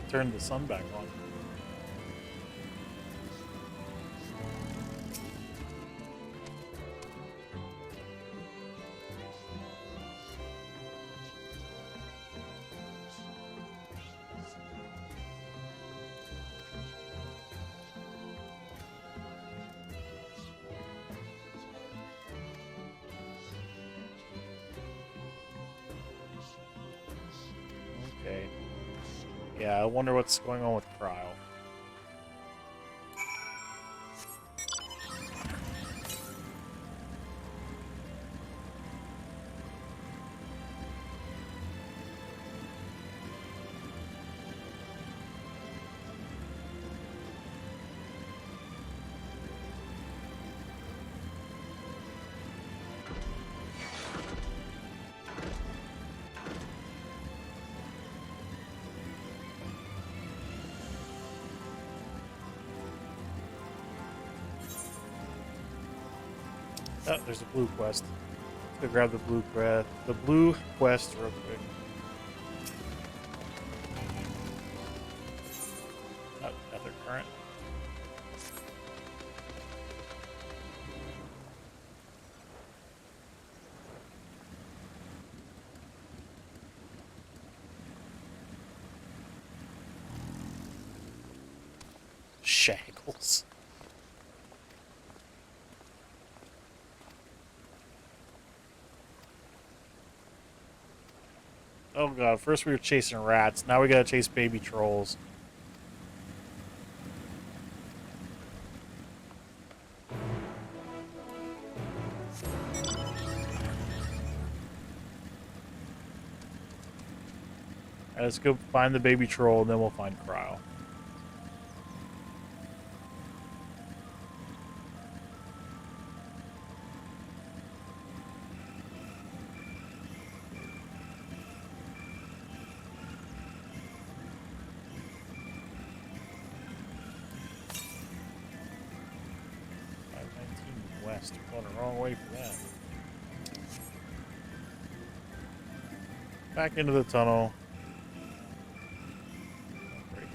Turn the sun back on. Okay. Yeah, I wonder what's going on with Cryle. Oh, there's a blue quest. Let's go grab the blue quest. The blue quest real quick. Oh, Ether current. Shackles. Oh god, first we were chasing rats, now we gotta chase baby trolls. Alright, let's go find the baby troll and then we'll find Cryle. West. Going the wrong way for that. Back into the tunnel. Great.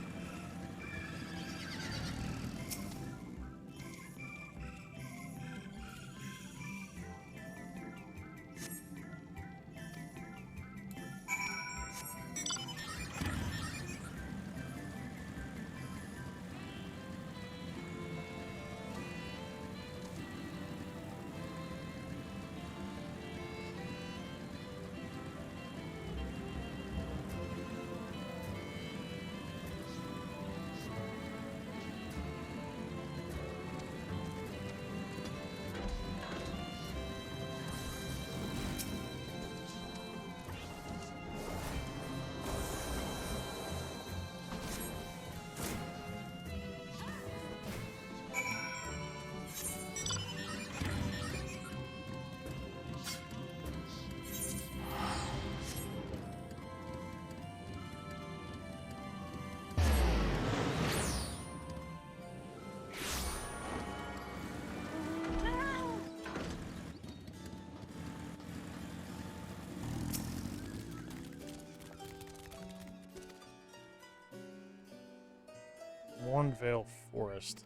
Mornvale Forest.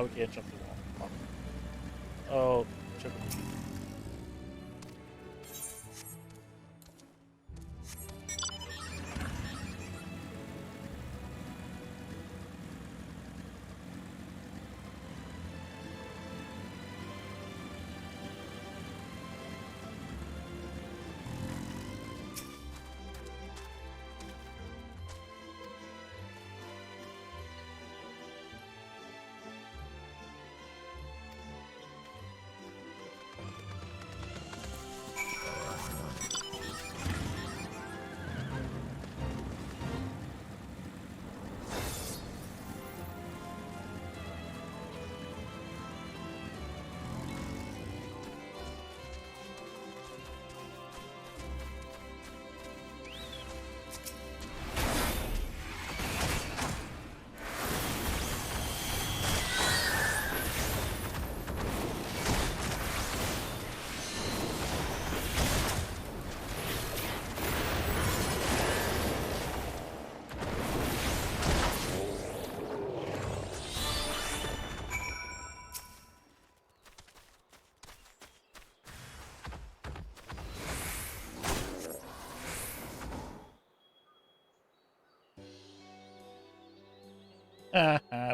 We can't jump the wall. Oh, jump it.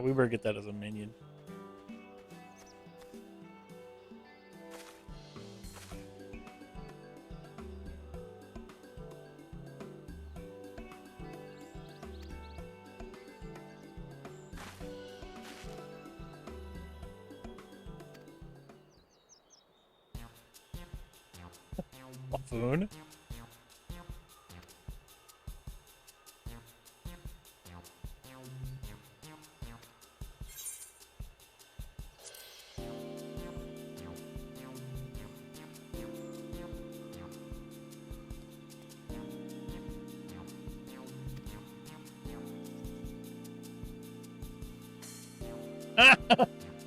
We better get that as a minion. Buffoon.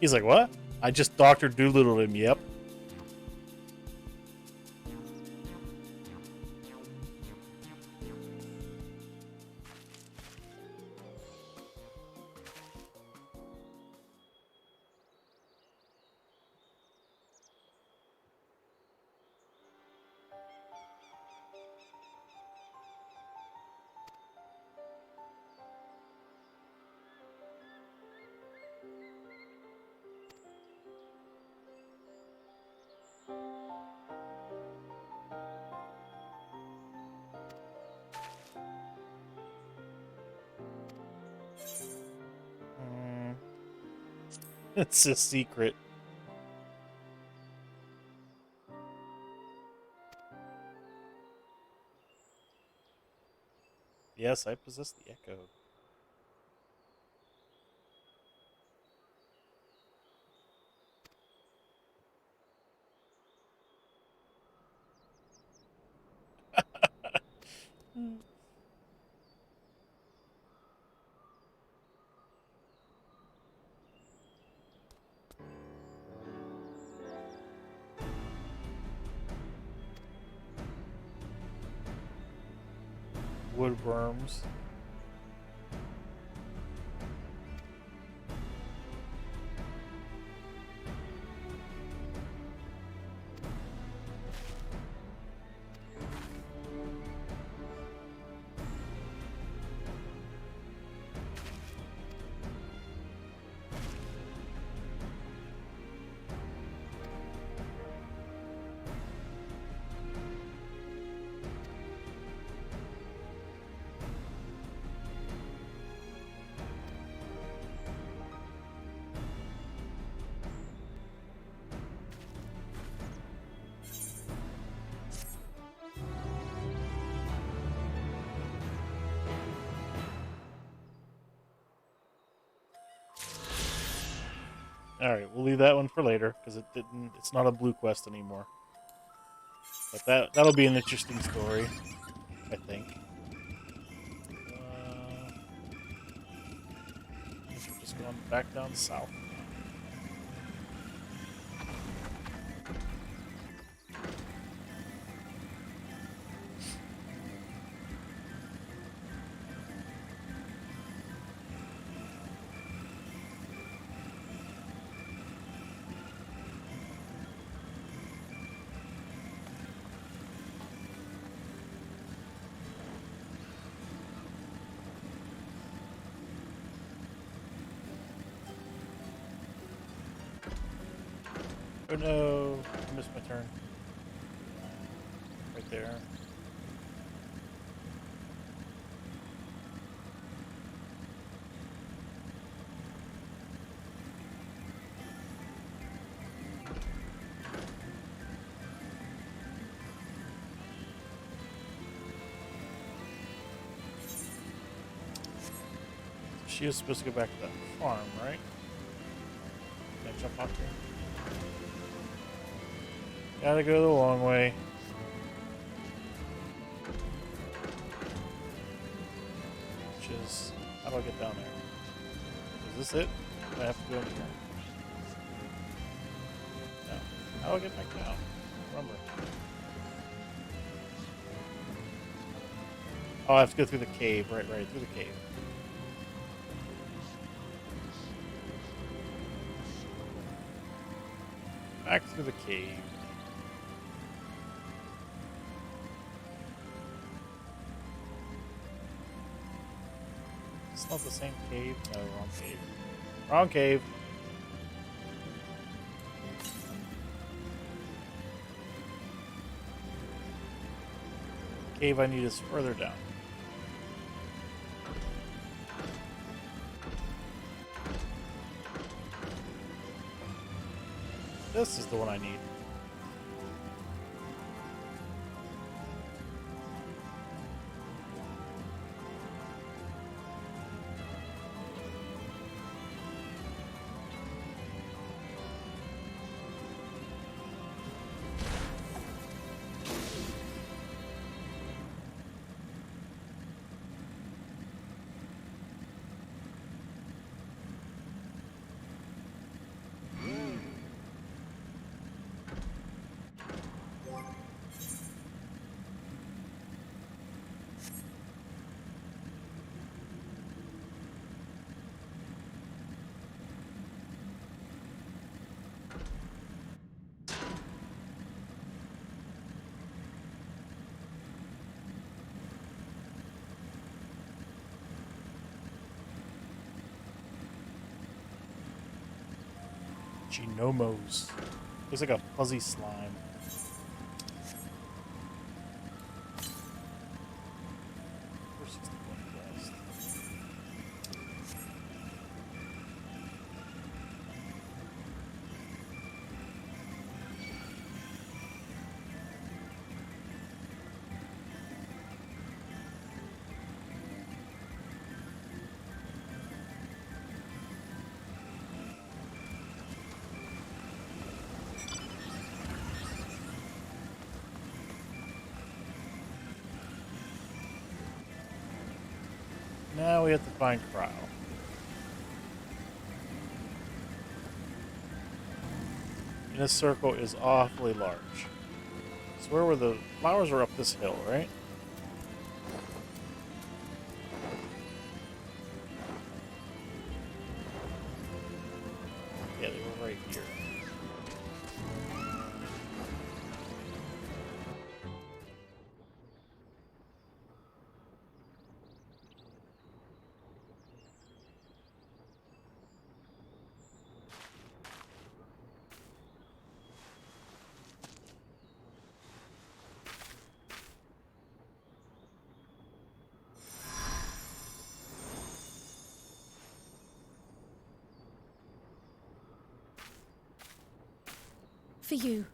He's like, what? I just Dr. Doolittle him, yep. It's a secret. Yes, I possess the echo. Woodworms. Alright, we'll leave that one for later, because it's not a blue quest anymore. But that'll be an interesting story, I think. We're just going back down south. Oh no, I missed my turn. Right there. She was supposed to go back to that farm, right? Can I jump off here? Gotta go the long way. Which is, how do I get down there? Is this it? Do I have to go in here? No. How do I get back down? Remember. Oh, I have to go through the cave. Right, through the cave. Back through the cave. It's not the same cave. No, wrong cave. Wrong cave. The cave I need is further down. This is the one I need. Genomos. Looks like a fuzzy slime. Now we have to find Cryo. And this circle is awfully large. So where were the flowers? Were up this hill, right? Yeah, they were right here. For you.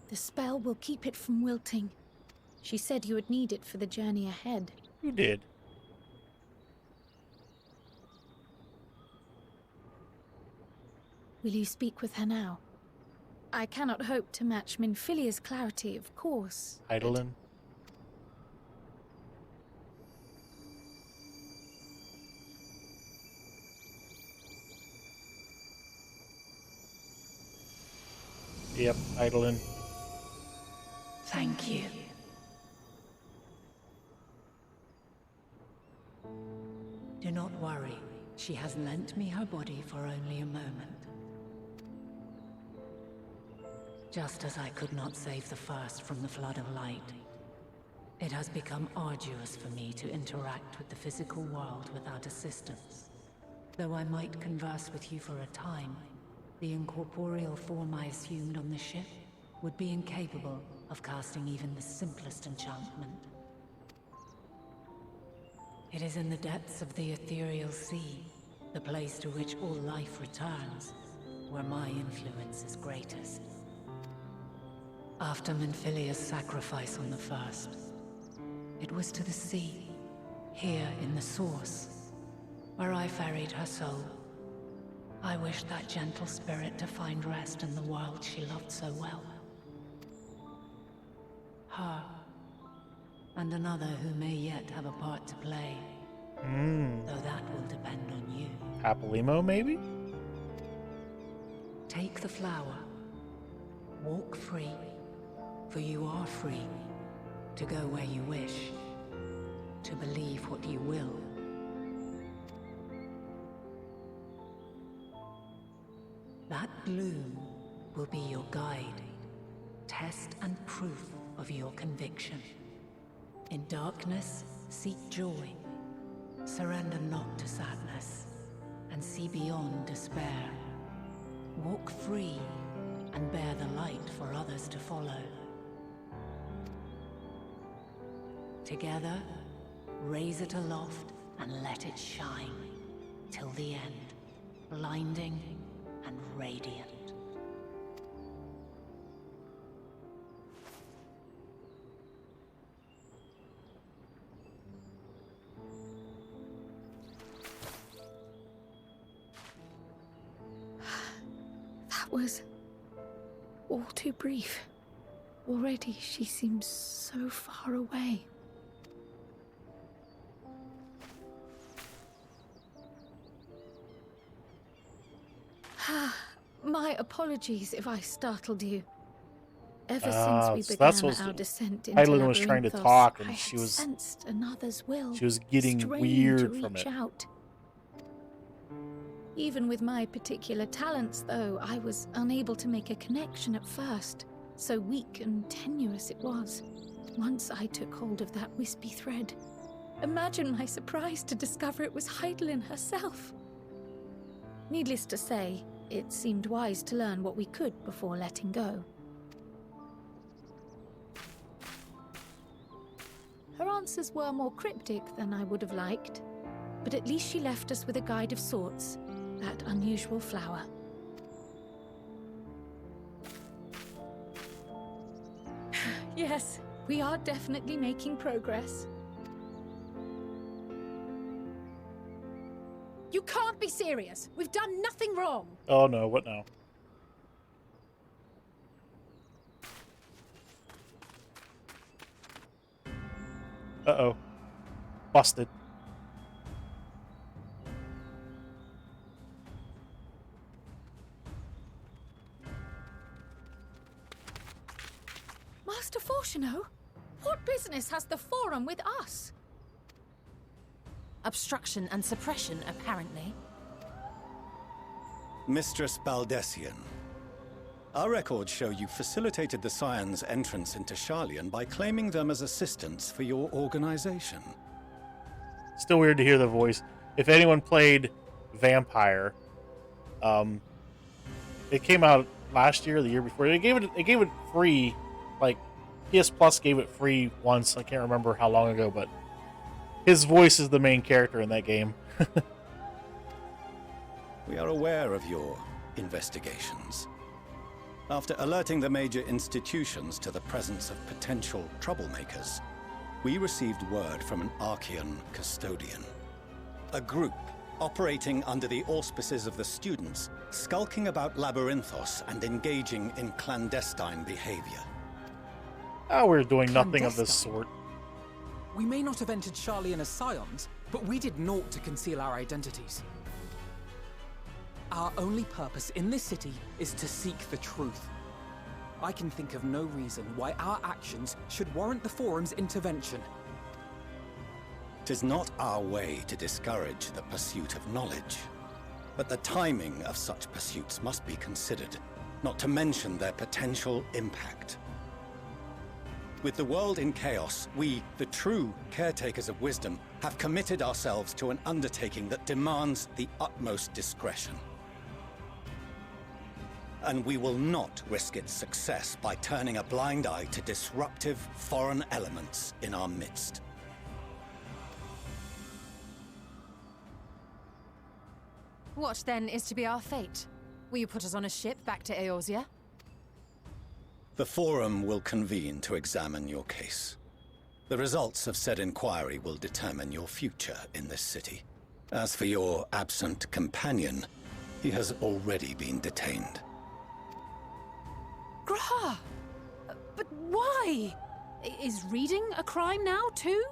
The spell will keep it from wilting. She said you would need it for the journey ahead. You did. Will you speak with her now? I cannot hope to match Minfilia's clarity, of course. Eidolon. Yep, Eidolon. Thank you. Do not worry. She has lent me her body for only a moment. Just as I could not save the first from the flood of light, it has become arduous for me to interact with the physical world without assistance. Though I might converse with you for a time, the incorporeal form I assumed on the ship would be incapable of casting even the simplest enchantment. It is in the depths of the ethereal sea, the place to which all life returns, where my influence is greatest. After Minfilia's sacrifice on the first, it was to the sea, here in the source, where I ferried her soul. I wished that gentle spirit to find rest in the world she loved so well. Her, and another who may yet have a part to play. Though that will depend on you. Papalimo, maybe? Take the flower. Walk free, for you are free to go where you wish, to believe what you will. That bloom will be your guide, test and proof of your conviction. In darkness, seek joy. Surrender not to sadness, and see beyond despair. Walk free, and bear the light for others to follow. Together, raise it aloft and let it shine, till the end, blinding and radiant. That was all too brief. Already she seems so far away. My apologies if I startled you. Ever since we began our descent into Eidolon was trying to Labyrinthos, talk, and I she had was sensed another's will. She was getting straining weird to from reach it. out. Even with my particular talents, though, I was unable to make a connection at first. So weak and tenuous it was. Once I took hold of that wispy thread. Imagine my surprise to discover it was Eidolon herself. Needless to say, it seemed wise to learn what we could before letting go. Her answers were more cryptic than I would have liked, but at least she left us with a guide of sorts, that unusual flower. Yes, we are definitely making progress. You can't be serious. We've done nothing wrong. Oh no, what now? Uh-oh. Busted. Master Fortuno, what business has the Forum with us? Obstruction and suppression, apparently. Mistress Baldessian, our records show you facilitated the Scions' entrance into Sharlayan by claiming them as assistants for your organization. Still weird to hear the voice. If anyone played Vampire, it came out last year or the year before. They gave it free, like PS Plus gave it free once. I can't remember how long ago, but his voice is the main character in that game. We are aware of your investigations. After alerting the major institutions to the presence of potential troublemakers, we received word from an Archean custodian. A group operating under the auspices of the students, skulking about Labyrinthos and engaging in clandestine behavior. Oh, we're doing nothing of this sort. We may not have entered Sharlayan as Scions, but we did naught to conceal our identities. Our only purpose in this city is to seek the truth. I can think of no reason why our actions should warrant the Forum's intervention. 'Tis not our way to discourage the pursuit of knowledge, but the timing of such pursuits must be considered, not to mention their potential impact. With the world in chaos, we, the true caretakers of wisdom, have committed ourselves to an undertaking that demands the utmost discretion. And we will not risk its success by turning a blind eye to disruptive foreign elements in our midst. What, then, is to be our fate? Will you put us on a ship back to Eorzea? The Forum will convene to examine your case. The results of said inquiry will determine your future in this city. As for your absent companion, he has already been detained. Graha! But why? Is reading a crime now, too?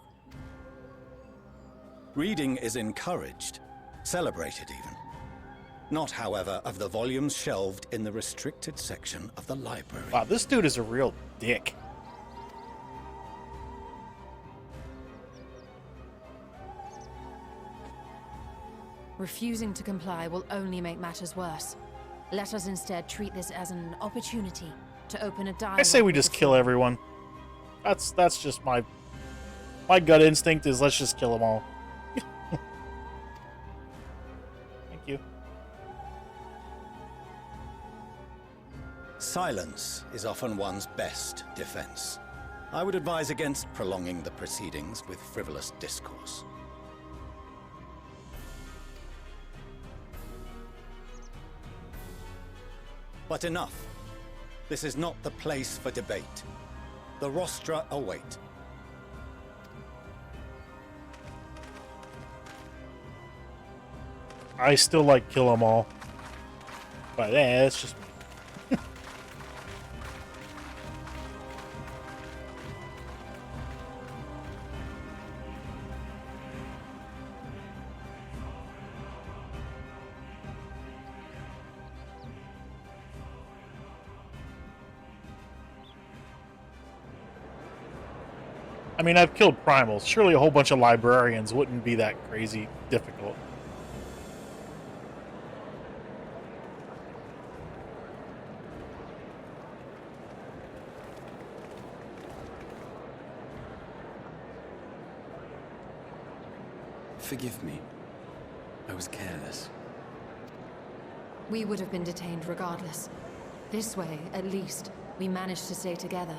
Reading is encouraged, celebrated even. Not, however, of the volumes shelved in the restricted section of the library. Wow, this dude is a real dick. Refusing to comply will only make matters worse. Let us instead treat this as an opportunity to open a dialogue. I say we just kill everyone. That's just my gut instinct is let's just kill them all. Thank you. Silence is often one's best defense. I would advise against prolonging the proceedings with frivolous discourse. But enough. This is not the place for debate. The rostra await. I still like kill them all. But that's just me. I mean, I've killed primals. Surely a whole bunch of librarians wouldn't be that crazy difficult. Forgive me. I was careless. We would have been detained regardless. This way, at least, we managed to stay together.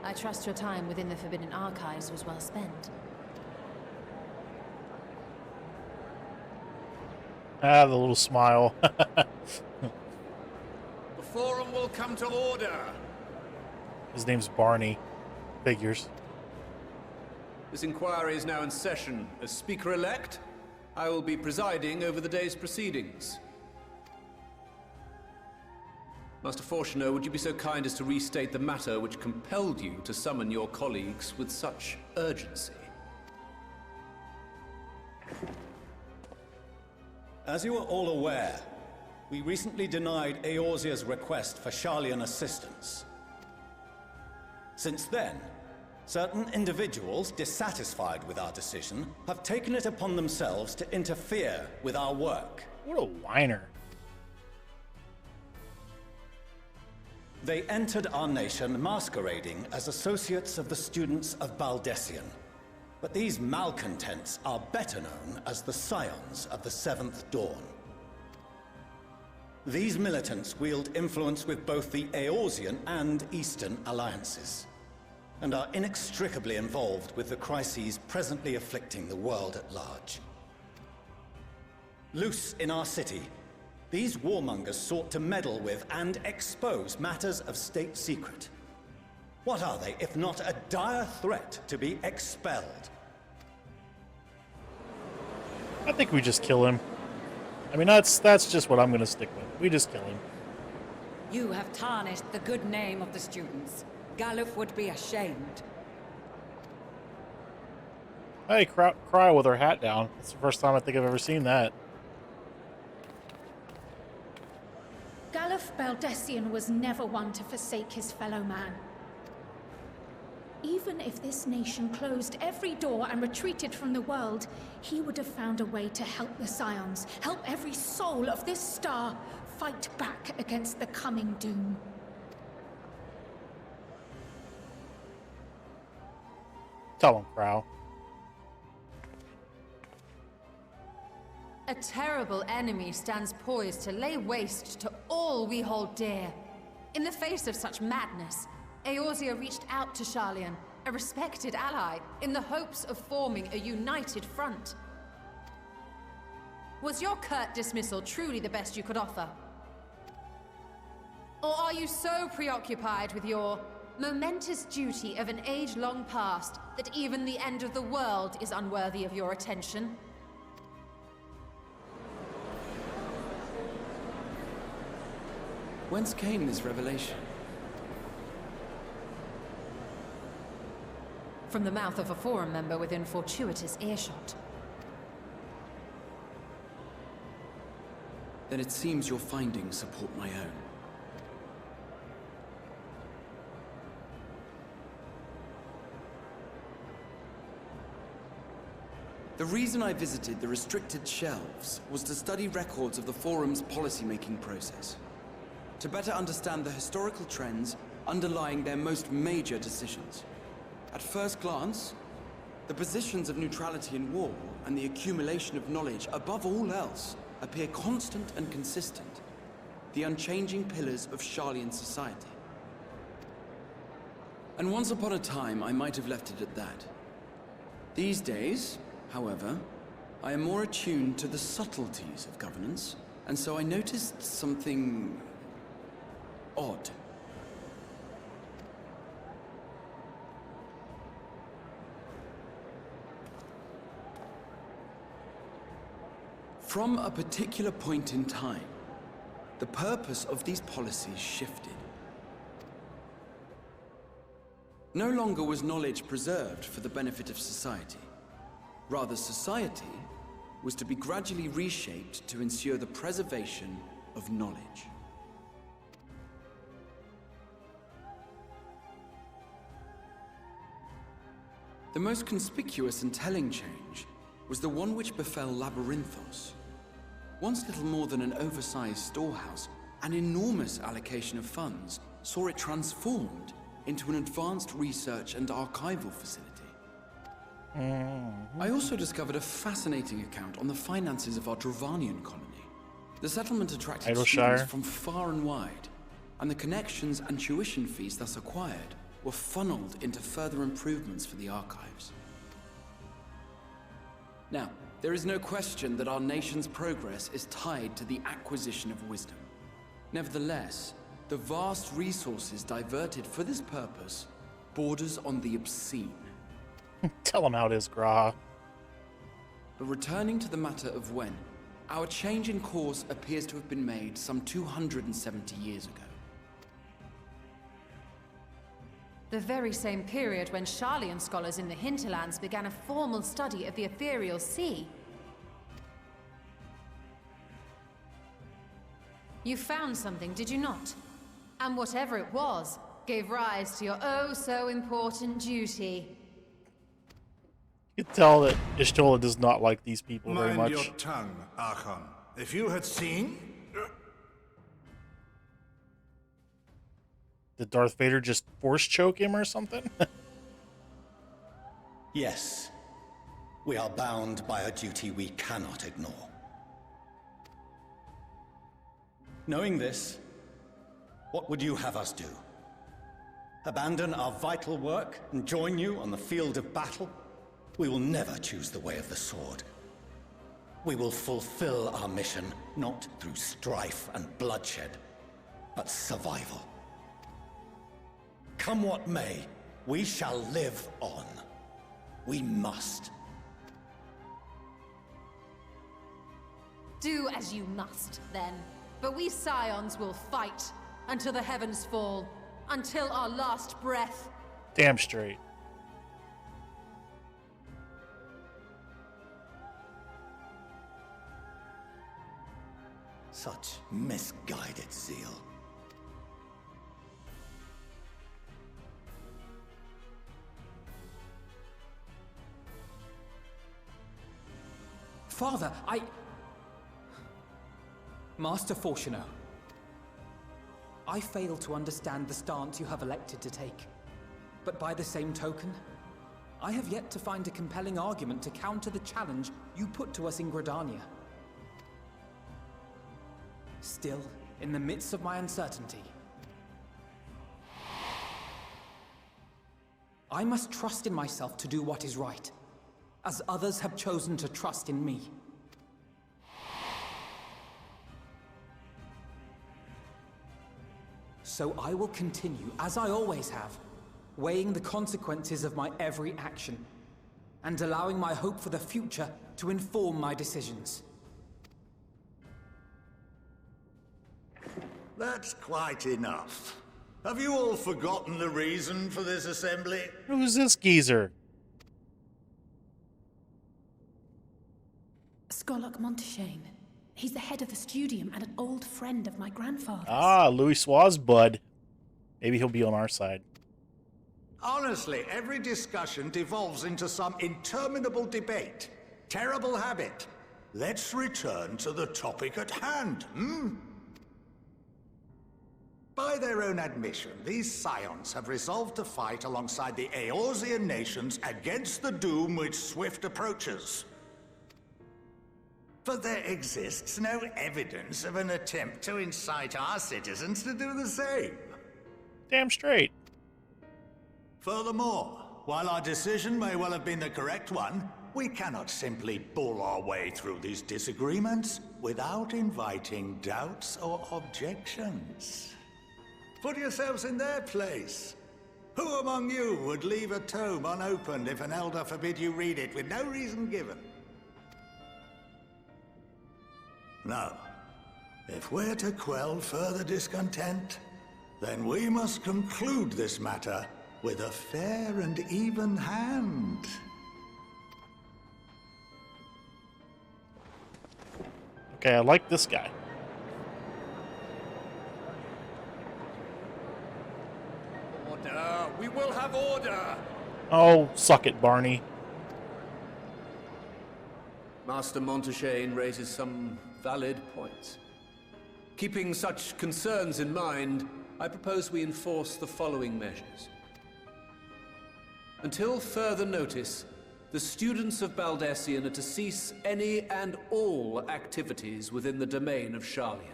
I trust your time within the Forbidden Archives was well spent. Ah, the little smile. The forum will come to order. His name's Barney. Figures. This inquiry is now in session. As Speaker-elect, I will be presiding over the day's proceedings. Master Fortuner, would you be so kind as to restate the matter which compelled you to summon your colleagues with such urgency? As you are all aware, we recently denied Eorzea's request for Sharlayan assistance. Since then, certain individuals dissatisfied with our decision have taken it upon themselves to interfere with our work. What a whiner. They entered our nation masquerading as associates of the students of Baldessian. But these malcontents are better known as the Scions of the Seventh Dawn. These militants wield influence with both the Eorzean and Eastern alliances, and are inextricably involved with the crises presently afflicting the world at large. Loose in our city, these warmongers sought to meddle with and expose matters of state secret. What are they, if not a dire threat to be expelled? I think we just kill him. I mean, that's just what I'm going to stick with. We just kill him. You have tarnished the good name of the students. Galuf would be ashamed. Hey, cry with her hat down. That's the first time I think I've ever seen that. Galuf Baldessian was never one to forsake his fellow man. Even if this nation closed every door and retreated from the world, he would have found a way to help the Scions, help every soul of this star fight back against the coming doom. Tell him, Crow. A terrible enemy stands poised to lay waste to all we hold dear. In the face of such madness, Eorzea reached out to Sharlayan, a respected ally, in the hopes of forming a united front. Was your curt dismissal truly the best you could offer? Or are you so preoccupied with your momentous duty of an age long past that even the end of the world is unworthy of your attention? Whence came this revelation? From the mouth of a forum member within fortuitous earshot. Then it seems your findings support my own. The reason I visited the restricted shelves was to study records of the Forum's policy-making process, to better understand the historical trends underlying their most major decisions. At first glance, the positions of neutrality in war and the accumulation of knowledge above all else appear constant and consistent, the unchanging pillars of Sharlayan society. And once upon a time, I might have left it at that. These days, however, I am more attuned to the subtleties of governance, and so I noticed something odd. From a particular point in time, the purpose of these policies shifted. No longer was knowledge preserved for the benefit of society. Rather, society was to be gradually reshaped to ensure the preservation of knowledge. The most conspicuous and telling change was the one which befell Labyrinthos. Once little more than an oversized storehouse, an enormous allocation of funds saw it transformed into an advanced research and archival facility. I also discovered a fascinating account on the finances of our Dravanian colony. The settlement attracted students from far and wide, and the connections and tuition fees thus acquired were funneled into further improvements for the archives. Now, there is no question that our nation's progress is tied to the acquisition of wisdom. Nevertheless, the vast resources diverted for this purpose borders on the obscene. Tell him how it is, Gra. But returning to the matter of when, our change in course appears to have been made some 270 years ago. The very same period when Sharlayan scholars in the hinterlands began a formal study of the ethereal sea. You found something, did you not? And whatever it was, gave rise to your oh-so-important duty. You can tell that Ishtola does not like these people very much. Mind your tongue, Archon. If you had seen... Did Darth Vader just force choke him or something? Yes. We are bound by a duty we cannot ignore. Knowing this, what would you have us do? Abandon our vital work and join you on the field of battle? We will never choose the way of the sword. We will fulfill our mission not through strife and bloodshed, but survival. Come what may, we shall live on. We must. Do as you must, then. But we Scions will fight until the heavens fall, until our last breath. Damn straight. Such misguided zeal. Father, Master Fortuno, I fail to understand the stance you have elected to take. But by the same token, I have yet to find a compelling argument to counter the challenge you put to us in Gridania. Still, in the midst of my uncertainty, I must trust in myself to do what is right, as others have chosen to trust in me. So I will continue, as I always have, weighing the consequences of my every action, and allowing my hope for the future to inform my decisions. That's quite enough. Have you all forgotten the reason for this assembly? Who's this geezer? Skolok Monteshane. He's the head of the studium and an old friend of my grandfather's. Ah, Louis Sua's bud. Maybe he'll be on our side. Honestly, every discussion devolves into some interminable debate. Terrible habit. Let's return to the topic at hand, By their own admission, these Scions have resolved to fight alongside the Eorzean nations against the doom which swift approaches. But there exists no evidence of an attempt to incite our citizens to do the same. Damn straight. Furthermore, while our decision may well have been the correct one, we cannot simply bull our way through these disagreements without inviting doubts or objections. Put yourselves in their place. Who among you would leave a tome unopened if an elder forbid you read it with no reason given? No. If we're to quell further discontent, then we must conclude this matter with a fair and even hand. Okay, I like this guy. Order! We will have order! Oh, suck it, Barney. Master Monteshane raises some valid points. Keeping such concerns in mind, I propose we enforce the following measures. Until further notice, the students of Baldessian are to cease any and all activities within the domain of Sharlayan.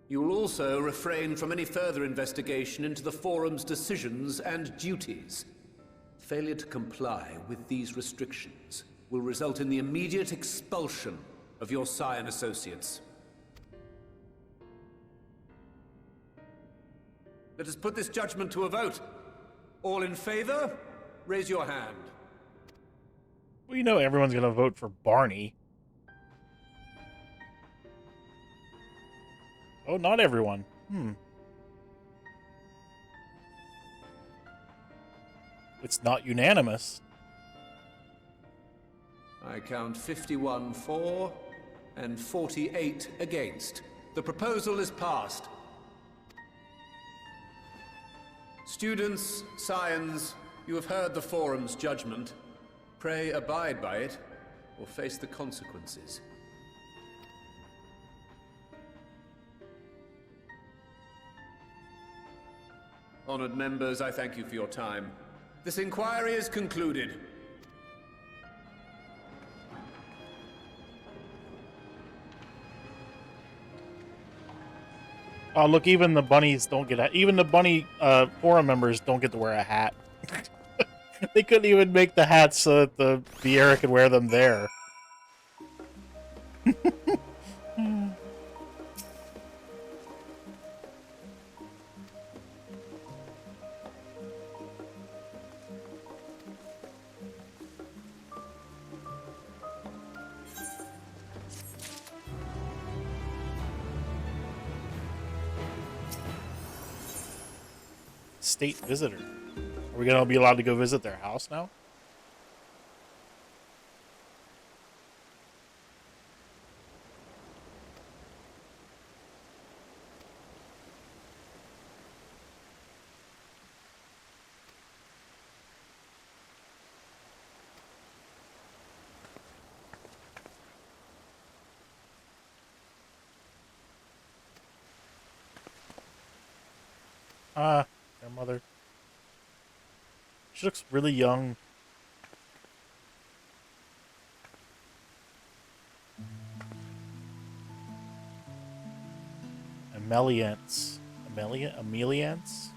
You will also refrain from any further investigation into the Forum's decisions and duties. Failure to comply with these restrictions will result in the immediate expulsion of your Scion associates. Let us put this judgment to a vote. All in favor, raise your hand. Well, you know everyone's going to vote for Barney. Oh, not everyone. It's not unanimous. I count 51 for and 48 against. The proposal is passed. Students, Scions, you have heard the Forum's judgment. Pray abide by it, or face the consequences. Honored members, I thank you for your time. This inquiry is concluded. Oh, look, even the bunnies don't get even the bunny forum members don't get to wear a hat. They couldn't even make the hats so that the Viera could wear them there. State visitor. Are we gonna be allowed to go visit their house now? Their mother. She looks really young. Ameliance. Ameliance?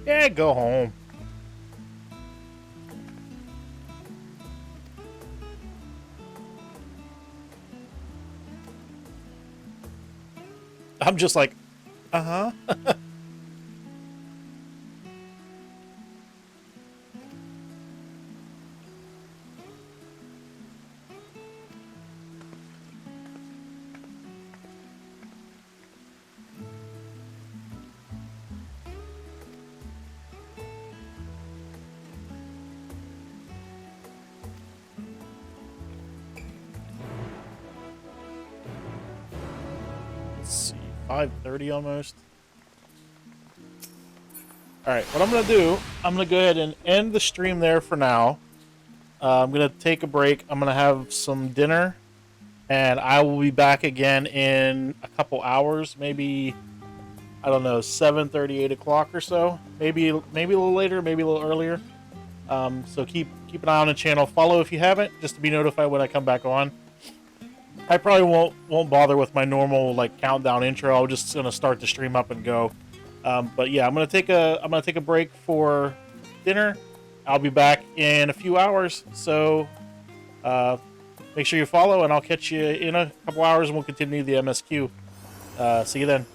Yeah, go home. I'm just like, uh-huh. Let's see, 5:30 almost. Alright, what I'm going to do, I'm going to go ahead and end the stream there for now. I'm going to take a break. I'm going to have some dinner. And I will be back again in a couple hours. Maybe, I don't know, 7:30, 8 o'clock or so. Maybe a little later, maybe a little earlier. So keep an eye on the channel. Follow if you haven't, just to be notified when I come back on. I probably won't bother with my normal like countdown intro. I'm just gonna start the stream up and go. But yeah, I'm gonna take a break for dinner. I'll be back in a few hours. So make sure you follow, and I'll catch you in a couple hours, and we'll continue the MSQ. See you then.